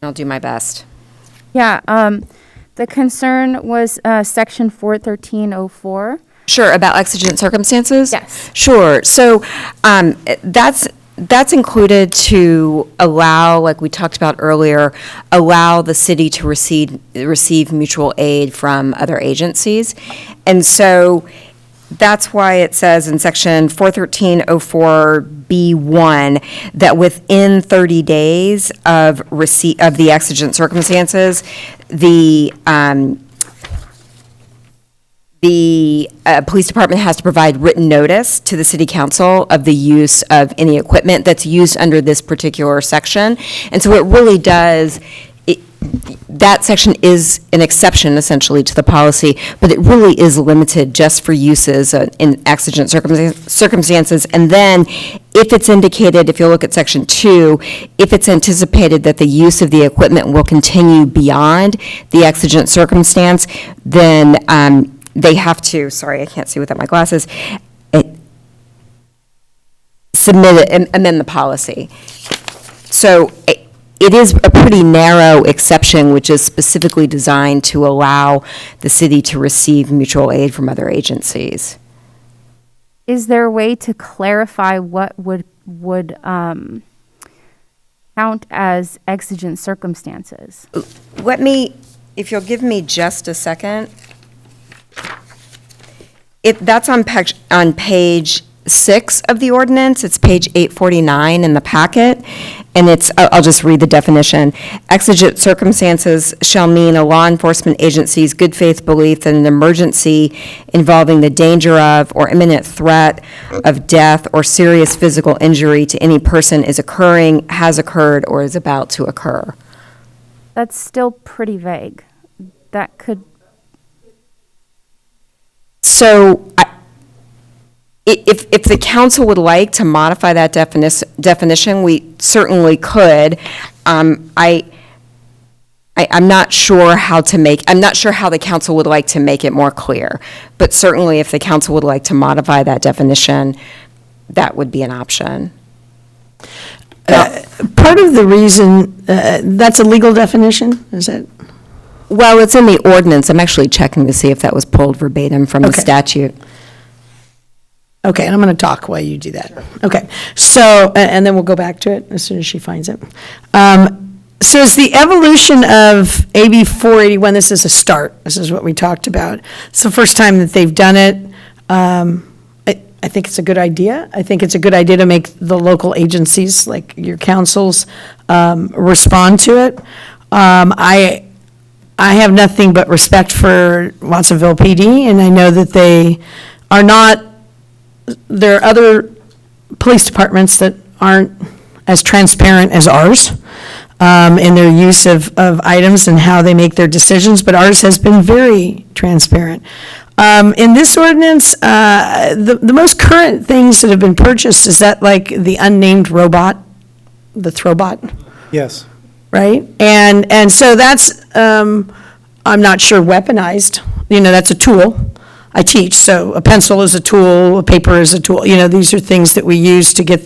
I'll do my best. Yeah, the concern was section 41304. Sure, about exigent circumstances? Yes. Sure. So that's included to allow, like we talked about earlier, allow the city to receive mutual aid from other agencies. And so that's why it says in section 41304B1 that within 30 days of receipt of the exigent circumstances, the police department has to provide written notice to the city council of the use of any equipment that's used under this particular section. And so it really does, that section is an exception essentially to the policy, but it really is limited just for uses in exigent circumstances. And then if it's indicated, if you look at section 2, if it's anticipated that the use of the equipment will continue beyond the exigent circumstance, then they have to, sorry, I can't see without my glasses, submit it, amend the policy. So it is a pretty narrow exception, which is specifically designed to allow the city to receive mutual aid from other agencies. Is there a way to clarify what would count as exigent circumstances? Let me, if you'll give me just a second. That's on page 6 of the ordinance. It's page 849 in the packet, and I'll just read the definition. Exigent circumstances shall mean a law enforcement agency's good faith belief that an emergency involving the danger of or imminent threat of death or serious physical injury to any person is occurring, has occurred, or is about to occur. That's still pretty vague. That could. So if the council would like to modify that definition, we certainly could. I'm not sure how the council would like to make it more clear, but certainly if the council would like to modify that definition, that would be an option. Part of the reason, that's a legal definition, is it? Well, it's in the ordinance. I'm actually checking to see if that was pulled verbatim from the statute. Okay, and I'm going to talk while you do that. Okay, so, and then we'll go back to it as soon as she finds it. So it's the evolution of AB 481, this is a start. This is what we talked about. It's the first time that they've done it. I think it's a good idea. I think it's a good idea to make the local agencies, like your councils, respond to it. I have nothing but respect for Watsonville PD, and I know that they are not, there are other police departments that aren't as transparent as ours in their use of items and how they make their decisions, but ours has been very transparent. In this ordinance, the most current things that have been purchased, is that like the unnamed robot, the Throwbot? Yes. Right? And so that's, I'm not sure weaponized, that's a tool. I teach, so a pencil is a tool, a paper is a tool, these are things that we use to get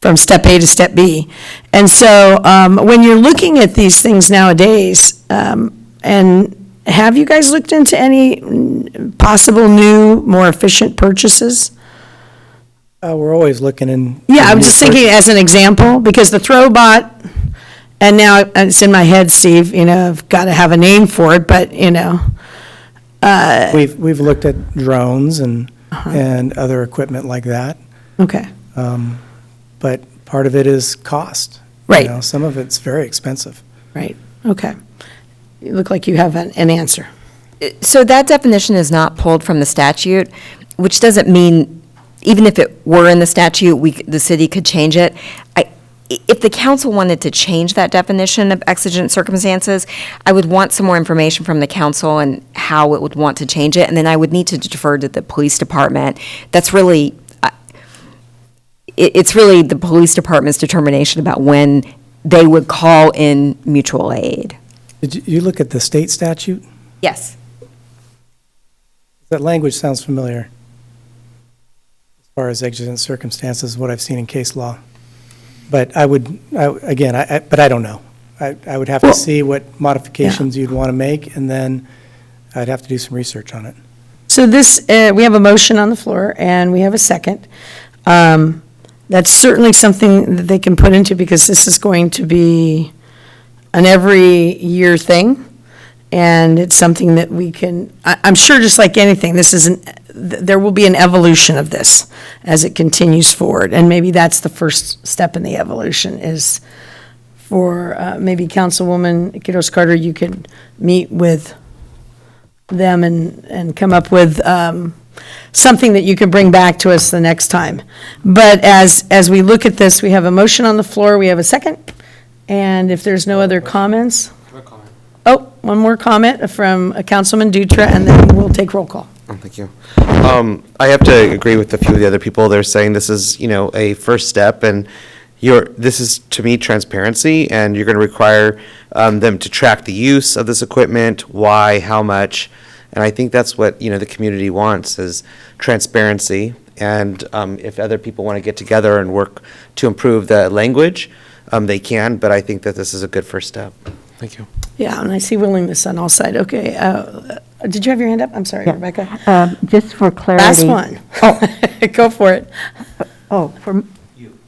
from step A to step B. And so when you're looking at these things nowadays, and have you guys looked into any possible new, more efficient purchases? We're always looking in. Yeah, I'm just thinking as an example, because the Throwbot, and now it's in my head, Steve, I've got to have a name for it, but, We've looked at drones and other equipment like that. Okay. But part of it is cost. Right. Some of it's very expensive. Right, okay. You look like you have an answer. So that definition is not pulled from the statute, which doesn't mean, even if it were in the statute, the city could change it. If the council wanted to change that definition of exigent circumstances, I would want some more information from the council and how it would want to change it, and then I would need to defer to the police department. That's really, it's really the police department's determination about when they would call in mutual aid. Did you look at the state statute? Yes. That language sounds familiar as far as exigent circumstances, what I've seen in case law. But but I don't know. I would have to see what modifications you'd want to make, and then I'd have to do some research on it. So this, we have a motion on the floor, and we have a second. That's certainly something that they can put into, because this is going to be an every year thing. And it's something that we can, I'm sure just like anything, there will be an evolution of this as it continues forward. And maybe that's the first step in the evolution, is for maybe Councilwoman Quiroz Carter, you could meet with them and come up with something that you can bring back to us the next time. But as we look at this, we have a motion on the floor, we have a second. And if there's no other comments. Oh, one more comment from Councilman Dutra, and then we'll take roll call. Oh, thank you. I have to agree with a few of the other people. They're saying this is, a first step, and this is, to me, transparency, and you're going to require them to track the use of this equipment, why, how much, and I think that's what, the community wants, is transparency. And if other people want to get together and work to improve the language, they can, but I think that this is a good first step. Thank you. Yeah, and I see willingness on all sides. Okay, did you have your hand up? I'm sorry, Yeah. Rebecca. Just for clarity. Last one. Oh, go for it. For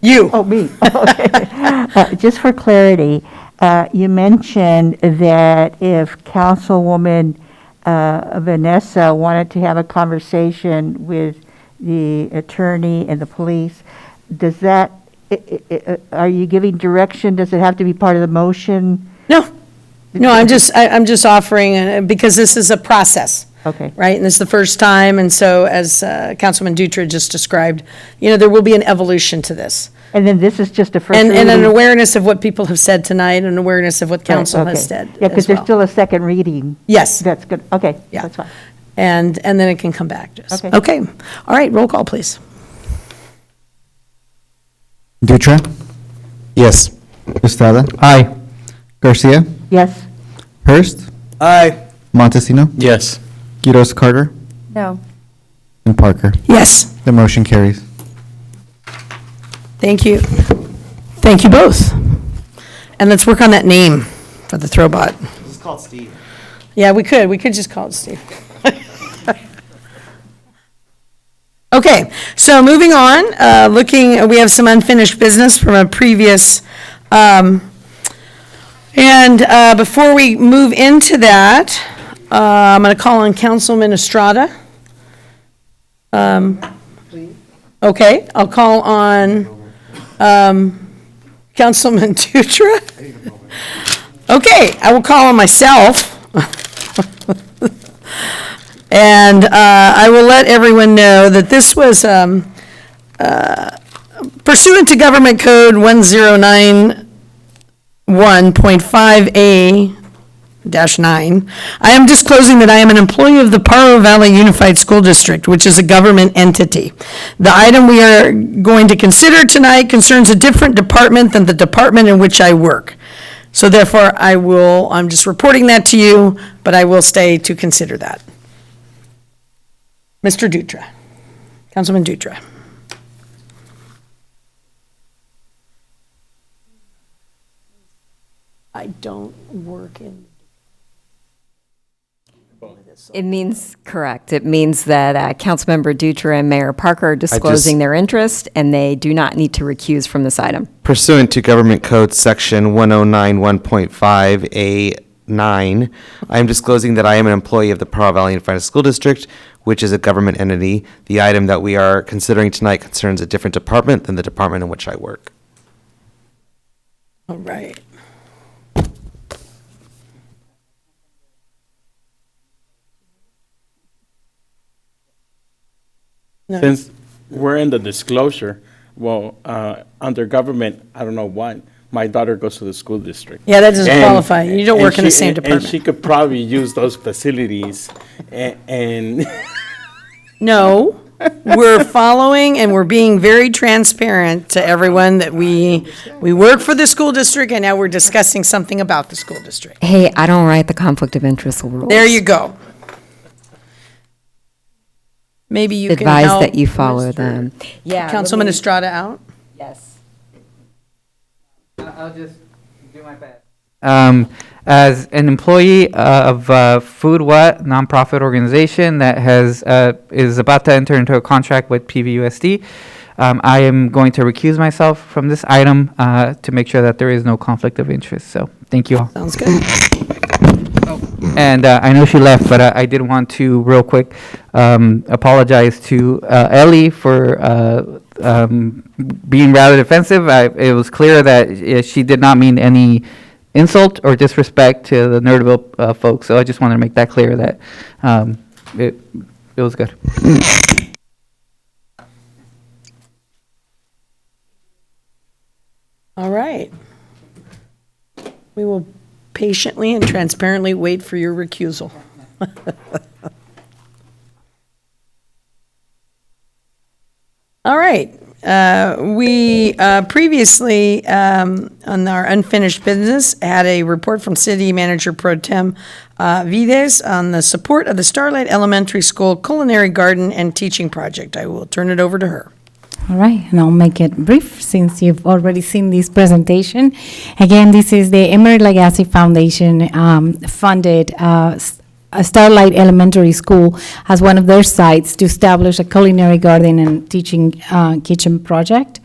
you. Oh, me. Okay. Just for clarity, you mentioned that if Councilwoman Vanessa wanted to have a conversation with the attorney and the police, does that, are you giving direction? Does it have to be part of the motion? No, I'm just offering, because this is a process. Okay. Right, and this is the first time, and so as Councilman Dutra just described, there will be an evolution to this. And then this is just a first And an reading? awareness of what people have said tonight, and awareness of what council Okay. has said Yeah, because as there's well. still a second reading. Yes. That's good. Okay, Yeah. that's fine. And then it can come back to us. Okay. Okay, all right, roll call, please. Dutra? Yes. Estrada? Aye. Garcia? Yes. Hurst? Aye. Montesino? Yes. Quiroz Carter? No. And Parker? Yes. The motion carries. Thank you. Thank you both. And let's work on that name for the Throwbot. This is called Steve. Yeah, we could just call it Steve. Okay, so moving on, we have some unfinished business from a previous, and before we move into that, I'm going to call on Councilman Estrada. Okay, I'll call on Councilman Dutra. Okay, I will call on myself. And I will let everyone know that this was pursuant to Government Code 1091.5A-9. I am disclosing that I am an employee of the Paro Valley Unified School District, which is a government entity. The item we are going to consider tonight concerns a different department than the department in which I work. So therefore, I'm just reporting that to you, but I will stay to consider that. Mr. Dutra, Councilman Dutra. I don't work in. It means, correct, it means that Councilmember Dutra and Mayor Parker are disclosing their interest, and they do not need to recuse from this item. Pursuant to Government Code Section 1091.5A9, I am disclosing that I am an employee of the Paro Valley Unified School District, which is a government entity. The item that we are considering tonight concerns a different department than the department in which I work. All right. No. Since we're in the disclosure, under government, I don't know why, my daughter goes to the school district. Yeah, that doesn't qualify. You don't work in the same And department. she could probably use those facilities and No, we're following and we're being very transparent to everyone that we work for the school district, and now we're discussing something about the school district. Hey, I don't write the conflict of interest rules. There you go. Maybe you can Advise help that you follow them. Yeah. Councilman Estrada out? Yes. I'll just do my best. As an employee of Food What nonprofit organization that is about to enter into a contract with PVUSD, I am going to recuse myself from this item to make sure that there is no conflict of interest. So thank you all. Sounds good. And I know she left, but I did want to real quick apologize to Ellie for being rather defensive. It was clear that she did not mean any insult or disrespect to the Nerdville folks. So I just wanted to make that clear that it was good. All right. We will patiently and transparently wait for your recusal. All right. We previously, on our unfinished business, had a report from City Manager Pro Tem Vides on the support of the Starlight Elementary School Culinary Garden and Teaching Project. I will turn it over to her. All right, and I'll make it brief since you've already seen this presentation. Again, this is the Emery Lagasse Foundation funded Starlight Elementary School as one of their sites to establish a culinary garden and teaching kitchen project.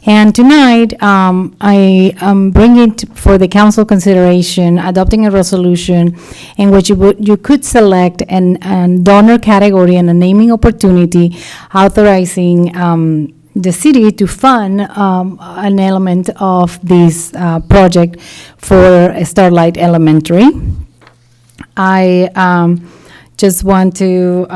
And tonight, I am bringing for the council consideration adopting a resolution in which you could select an donor category and a naming opportunity authorizing the city to fund an element of this project for Starlight Elementary. I just want to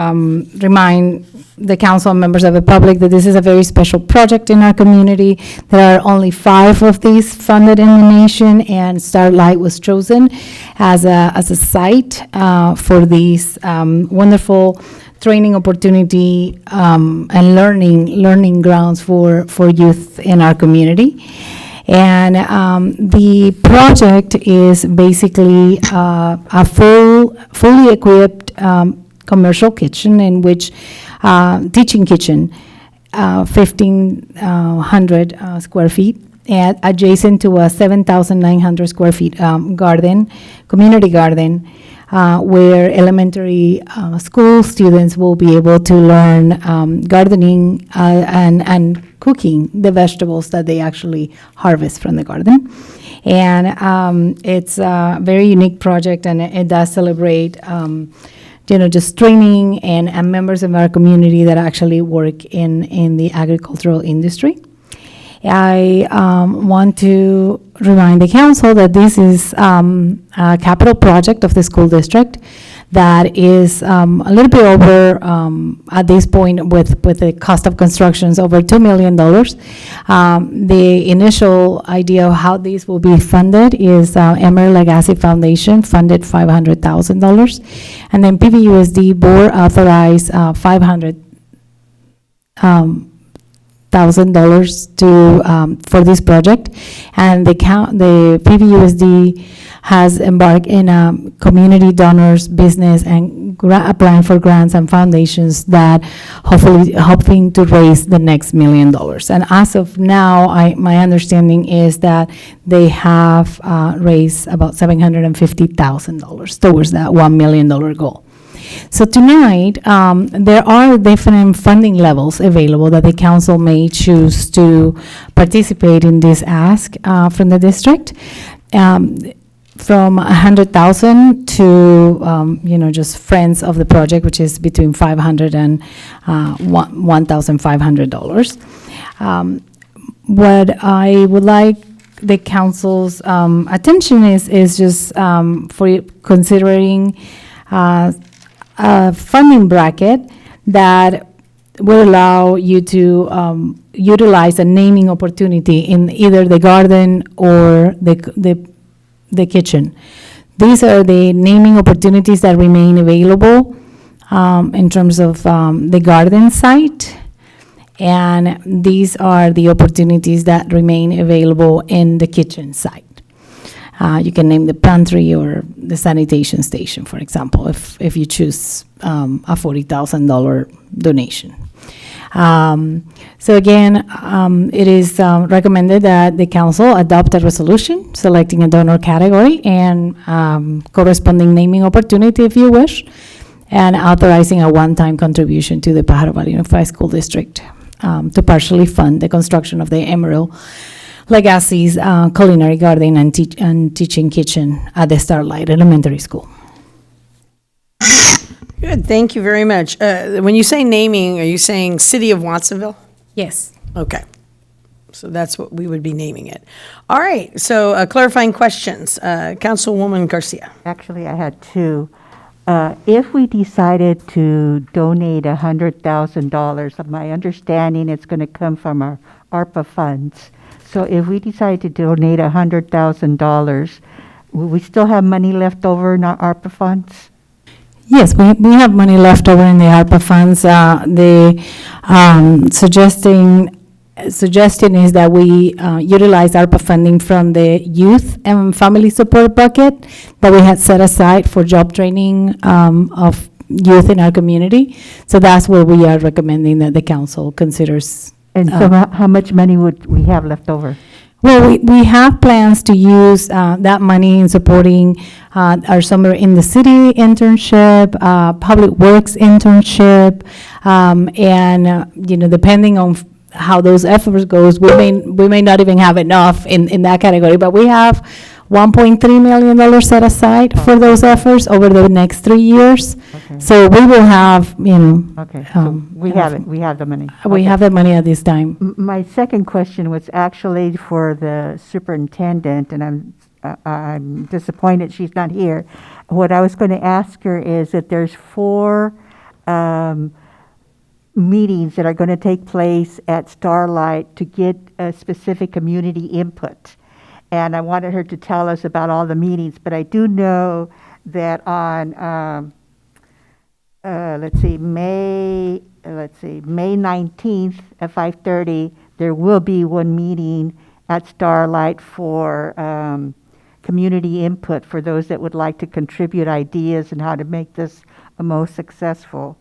remind the council and members of the public that this is a very special project in our community. There are only 5 of these funded in the nation, and Starlight was chosen as a site for these wonderful training opportunity and learning grounds for youth in our community. And the project is basically a fully equipped commercial kitchen in which teaching kitchen, 1,500 square feet, and adjacent to a 7,900 square feet garden, community garden, where elementary school students will be able to learn gardening and cooking the vegetables that they actually harvest from the garden. And it's a very unique project, and it does celebrate just training and members of our community that actually work in the agricultural industry. I want to remind the council that this is a capital project of the school district that is a little bit over, at this point, with the cost of constructions, over $2 million. The initial idea of how these will be funded is Emery Lagasse Foundation funded $500,000, and then PVUSD board authorized $500,000 to for this project, and the PVUSD has embarked in a community donors business and a plan for grants and foundations that hoping to raise the next $1 million. And as of now, my understanding is that they have raised about $750,000 towards that $1 million goal. So tonight, there are different funding levels available that the council may choose to participate in this ask from the district. From $100,000 to, just friends of the project, which is between $500 and $1,500. What I would like the council's attention is just for considering a funding bracket that will allow you to utilize a naming opportunity in either the garden or the kitchen. These are the naming opportunities that remain available in terms of the garden site, and these are the opportunities that remain available in the kitchen site. You can name the pantry or the sanitation station, for example, if you choose a $40,000 donation. So again, it is recommended that the council adopt a resolution selecting a donor category and corresponding naming opportunity if you wish, and authorizing a one-time contribution to the Pajaro Valley Unified School District to partially fund the construction of the Emerald Legacy's culinary garden and teaching kitchen at the Starlight Elementary School. Good, thank you very much. When you say naming, are you saying City of Watsonville? Yes. Okay. So that's what we would be naming it. All right, so clarifying questions. Councilwoman Garcia. Actually, I had two. If we decided to donate $100,000, my understanding it's going to come from our ARPA funds. So if we decide to donate $100,000, will we still have money left over in our ARPA funds? Yes, we have money left over in the ARPA funds. The suggestion is that we utilize ARPA funding from the youth and family support bucket that we had set aside for job training of youth in our community. So that's where we are recommending that the council considers. And so how much money would we have left over? Well, we have plans to use that money in supporting our Summer in the City internship, Public Works internship, and, depending on how those efforts goes, we may not even have enough in that category, but we have $1.3 million set aside for those efforts over the next 3 years. Okay. So we will have, Okay, so we have it, we have the money. we Okay. have the money at this time. My second question was actually for the superintendent, and I'm disappointed she's not here. What I was going to ask her is that there's 4 meetings that are going to take place at Starlight to get a specific community input. And I wanted her to tell us about all the meetings, but I do know that on, May 19th at 5:30, there will be one meeting at Starlight for community input for those that would like to contribute ideas and how to make this a most successful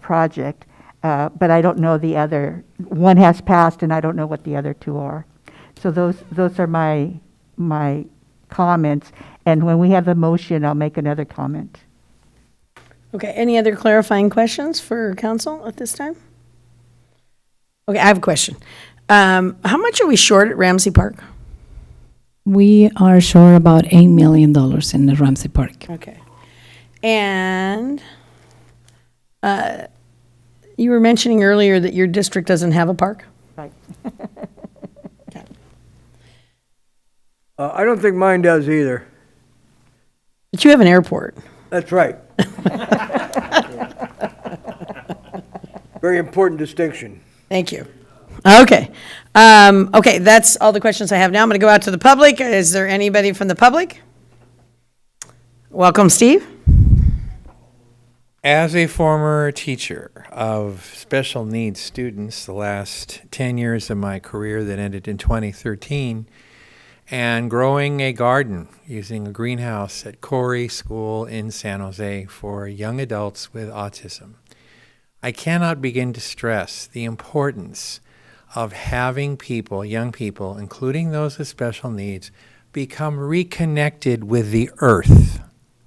project. But I don't know the other. One has passed, and I don't know what the other 2 are. So those are my comments. And when we have the motion, I'll make another comment. Okay, any other clarifying questions for council at this time? Okay, I have a question. How much are we short at Ramsey Park? We are short about $8 million in the Ramsey Park. Okay. And you were mentioning earlier that your district doesn't have a park? Right. I don't think mine does either. But you have an airport. That's right. Very important distinction. Thank you. Okay. Okay, that's all the questions I have now. I'm going to go out to the public. Is there anybody from the public? Welcome, Steve. As a former teacher of special needs students the last 10 years of my career that ended in 2013, and growing a garden using a greenhouse at Corey School in San Jose for young adults with autism, I cannot begin to stress the importance of having people, young people, including those with special needs, become reconnected with the earth,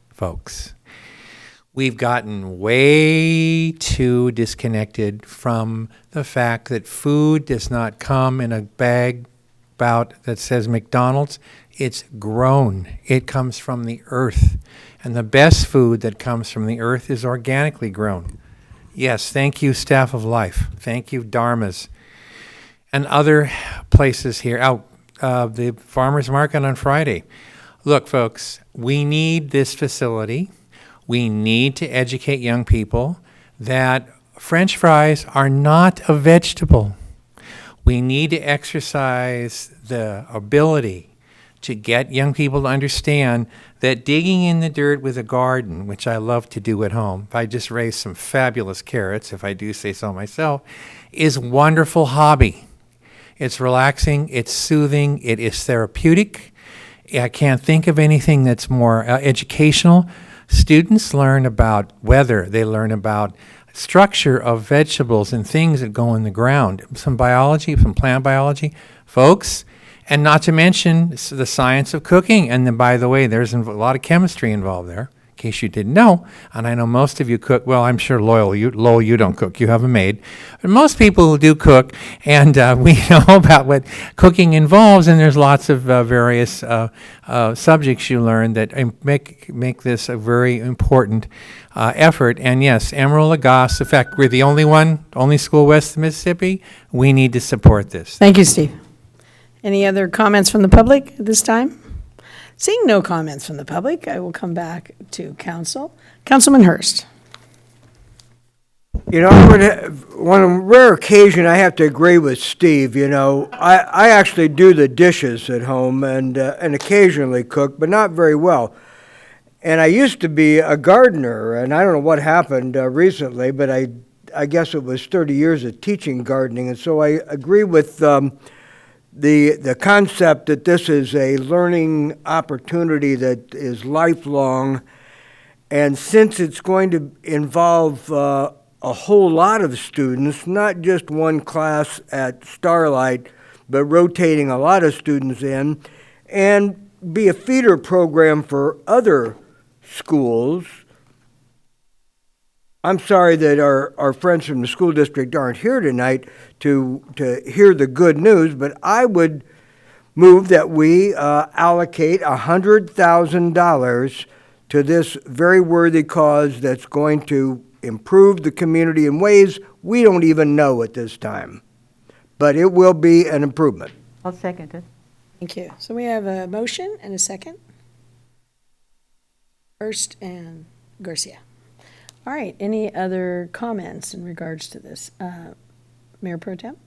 folks. We've gotten way too disconnected from the fact that food does not come in a bag spout that says McDonald's. It's grown. It comes from the earth. And the best food that comes from the earth is organically grown. Yes, thank you, Staff of Life. Thank you, Dharmas. And other places here. The farmer's market on Friday. Look, folks, we need this facility. We need to educate young people that French fries are not a vegetable. We need to exercise the ability to get young people to understand that digging in the dirt with a garden, which I love to do at home, if I just raise some fabulous carrots, if I do say so myself, is a wonderful hobby. It's relaxing, it's soothing, it is therapeutic. I can't think of anything that's more educational. Students learn about weather, they learn about structure of vegetables and things that go in the ground, some biology, some plant biology, folks, and not to mention the science of cooking. And then, by the way, there's a lot of chemistry involved there, in case you didn't know. And I know most of you cook. Well, I'm sure Lowell, you don't cook. You have a maid. But most people do cook, and we know about what cooking involves. And there's lots of various subjects you learn that make this a very important effort. And yes, Amarillo Lagasse, in fact, we're the only school west of Mississippi. We need to support this. Thank you, Steve. Any other comments from the public at this time? Seeing no comments from the public, I will come back to council. Councilman Hurst. You know, on a rare occasion, I have to agree with Steve. You know, I actually do the dishes at home and occasionally cook, but not very well. And I used to be a gardener, and I don't know what happened recently, but I guess it was 30 years of teaching gardening, and so I agree with the concept that this is a learning opportunity that is lifelong, and since it's going to involve a whole lot of students, not just one class at Starlight, but rotating a lot of students in, and be a feeder program for other schools. I'm sorry that our friends from the school district aren't here tonight to hear the good news, but I would move that we allocate $100,000 to this very worthy cause that's going to improve the community in ways we don't even know at this time. But it will be an improvement. I'll second it. Thank you. So we have a motion and a second. Hurst and Garcia. All right, any other comments in regards to this? Mayor Pro Tem?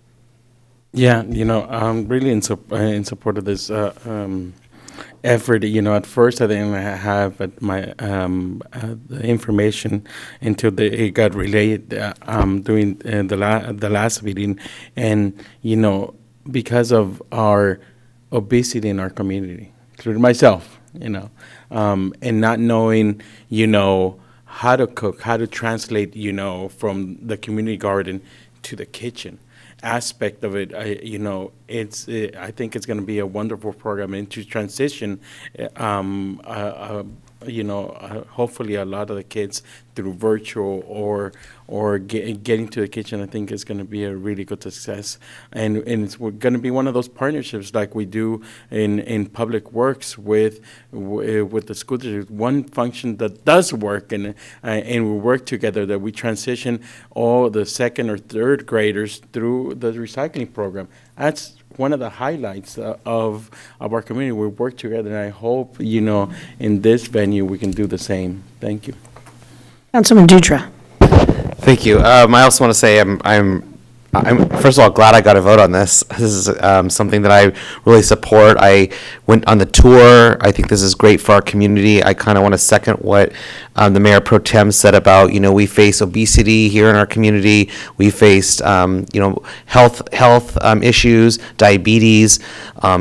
Yeah, I'm really in support of this effort. At first I didn't have my the information until it got relayed during the last meeting, and because of our obesity in our community, including myself, and not knowing, how to cook, how to translate, from the community garden to the kitchen aspect of it. I think it's going to be a wonderful program, and to transition, hopefully a lot of the kids through virtual or getting to the kitchen, I think is going to be a really good success. And it's going to be one of those partnerships like we do in public works with the school district. One function that does work, and we work together, that we transition all the second or third graders through the recycling program. That's one of the highlights of our community. We work together, and I hope, in this venue, we can do the same. Thank you. Councilman Dutra. Thank you. I also want to say I'm first of all glad I got a vote on this. This is something that I really support. I went on the tour. I think this is great for our community. I kind of want to second what the Mayor Pro Tem said about, we face obesity here in our community. We faced, health issues, diabetes.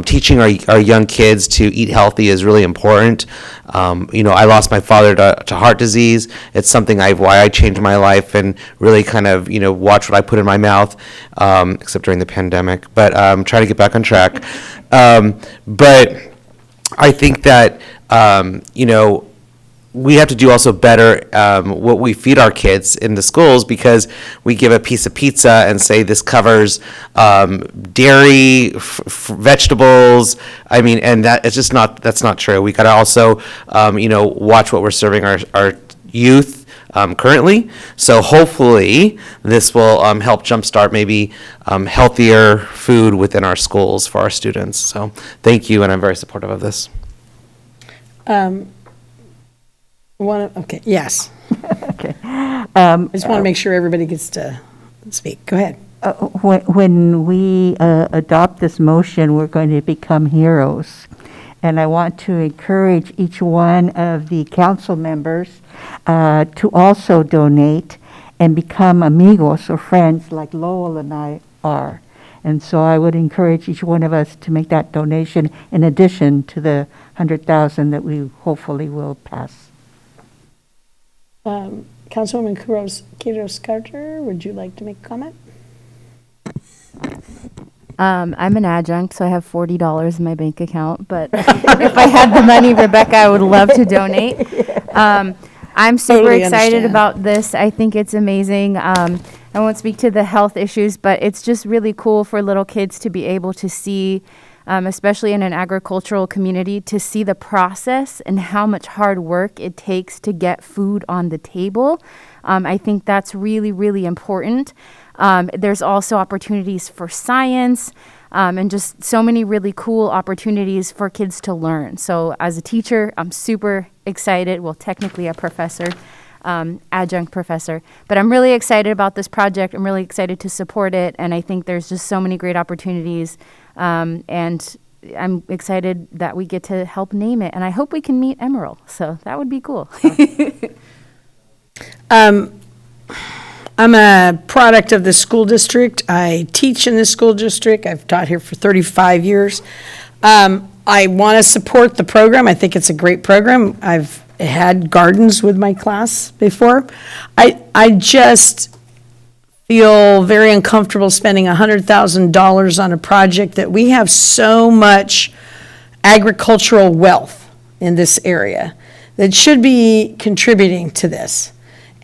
Teaching our young kids to eat healthy is really important. I lost my father to heart disease. It's something why I changed my life and really kind of, watch what I put in my mouth, except during the pandemic, but try to get back on track. But I think that, we have to do also better what we feed our kids in the schools, because we give a piece of pizza and say this covers dairy, vegetables. And that's not true. We got to also, watch what we're serving our youth currently. So hopefully this will help jumpstart maybe healthier food within our schools for our students. So thank you, and I'm very supportive of this. Okay, yes. Okay. I just want to make sure everybody gets to speak. Go ahead. When we adopt this motion, we're going to become heroes. And I want to encourage each one of the council members to also donate and become amigos or friends like Lowell and I are. And so I would encourage each one of us to make that donation in addition to the $100,000 that we hopefully will pass. Councilwoman Quiroz Carter, would you like to make a comment? I'm an adjunct, so I have $40 in my bank account, but if I had the money, Rebecca, I would love to donate. I'm super Totally excited understand. about this. I think it's amazing. I won't speak to the health issues, but it's just really cool for little kids to be able to see, especially in an agricultural community, to see the process and how much hard work it takes to get food on the table. I think that's really, really important. There's also opportunities for science and just so many really cool opportunities for kids to learn. So as a teacher, I'm super excited. Well, technically a professor, adjunct professor, but I'm really excited about this project. I'm really excited to support it. And I think there's just so many great opportunities. And I'm excited that we get to help name it. And I hope we can meet Emerald. So that would be cool. I'm a product of the school district. I teach in the school district. I've taught here for 35 years. I want to support the program. I think it's a great program. I've had gardens with my class before. I just feel very uncomfortable spending $100,000 on a project that we have so much agricultural wealth in this area that should be contributing to this.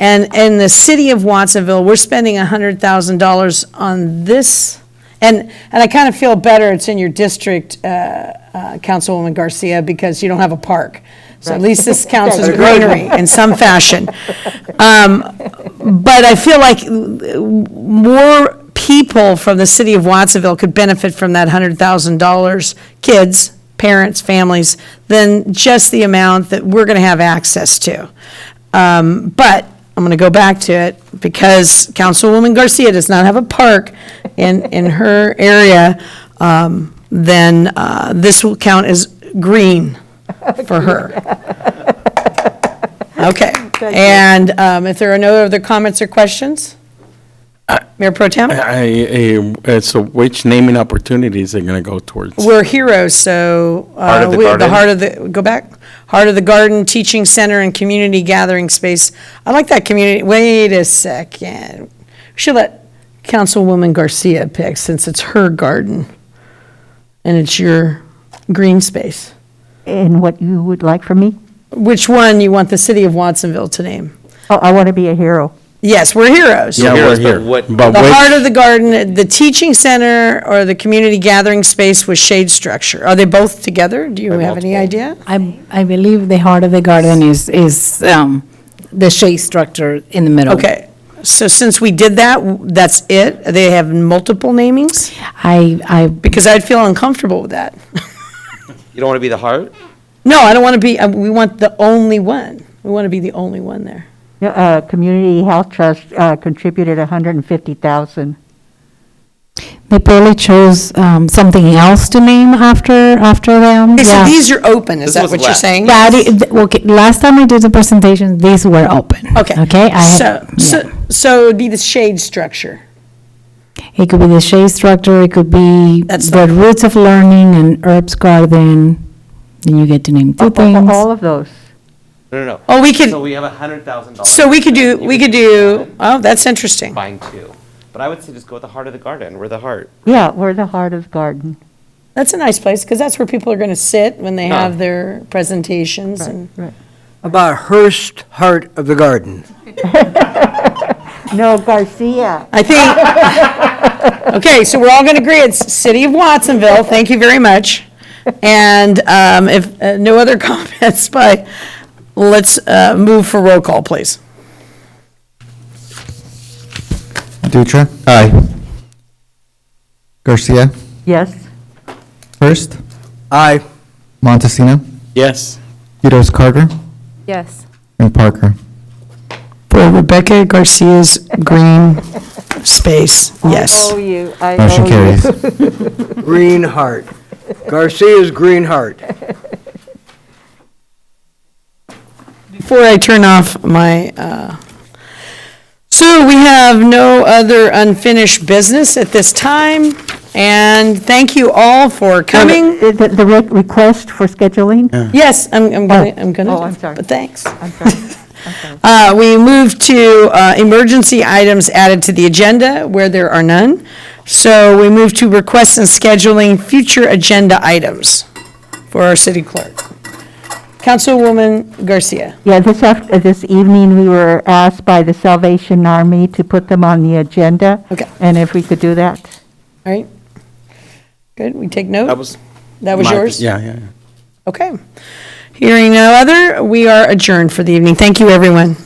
And in the city of Watsonville, we're spending $100,000 on this. And I kind of feel better it's in your district, Councilwoman Garcia, because you don't have a park. So at least this counts as greenery in some fashion. But I feel like more people from the city of Watsonville could benefit from that $100,000, kids, parents, families, than just the amount that we're going to have access to. But I'm going to go back to it because Councilwoman Garcia does not have a park in her area, then this will count as green for her. Okay. And if there are no other comments or questions? Mayor Pro Tem? So which naming opportunities are going to go towards? We're heroes, so. Heart of the Garden? Heart of the, go back. Heart of the Garden, Teaching Center, and Community Gathering Space. I like that community, wait a second. We should let Councilwoman Garcia pick, since it's her garden, and it's your green space. And what you would like from me? Which one you want the city of Watsonville to name? Oh, I want to be a hero. Yes, we're heroes. Yeah, Heroes, we're but here. what- But The which- Heart of the Garden, the Teaching Center, or the Community Gathering Space with shade structure. Are they both together? Do you have any idea? I believe the heart of the garden is the shade structure in the middle. Okay, so since we did that, that's it? They have multiple namings? Because I'd feel uncomfortable with that. You don't want to be the heart? No, I don't want to be, we want the only one. We want to be the only one there. Community Health Trust contributed $150,000. They probably chose something else to name after them. Okay, so Yeah. these are open, is This that was what you're left. saying? Yeah, okay, last time I did the presentation, these were open. Okay. Okay? So it'd be the shade structure. It could be the shade structure, it could be That's the roots of learning and herbs garden. Then you get to name two things. All of those. No. Oh, we could, So we have $100,000. so we could do, oh, that's interesting. Buying two. But I would say just go with the Heart of the Garden. We're the heart. Yeah, we're the heart of the garden. That's a nice place, because that's where people are going to sit when they have their presentations and. Right. About Hearst Heart of the Garden. No, Garcia. I think, okay, so we're all going to agree it's City of Watsonville. Thank you very much. And if no other comments let's move for roll call, please. Dutra? Aye. Garcia? Yes. Hurst? Aye. Montesino? Yes. Quiroz Carter? Yes. And Parker? For Rebecca Garcia's green space, yes. I owe you. Motion carries. Green Heart. Garcia's Green Heart. Before I turn off my, so we have no other unfinished business at this time, and thank you all for coming. The request for scheduling? Yes, I'm gonna. Oh, I'm sorry. But thanks. I'm sorry. We move to emergency items added to the agenda where there are none. So we move to requests and scheduling future agenda items for our city clerk. Councilwoman Garcia. Yeah, this evening, we were asked by the Salvation Army to put them on the agenda. Okay. And if we could do that. All right. Good, we take note? That was my- yours? Yeah. Okay. Hearing no other, we are adjourned for the evening. Thank you, everyone.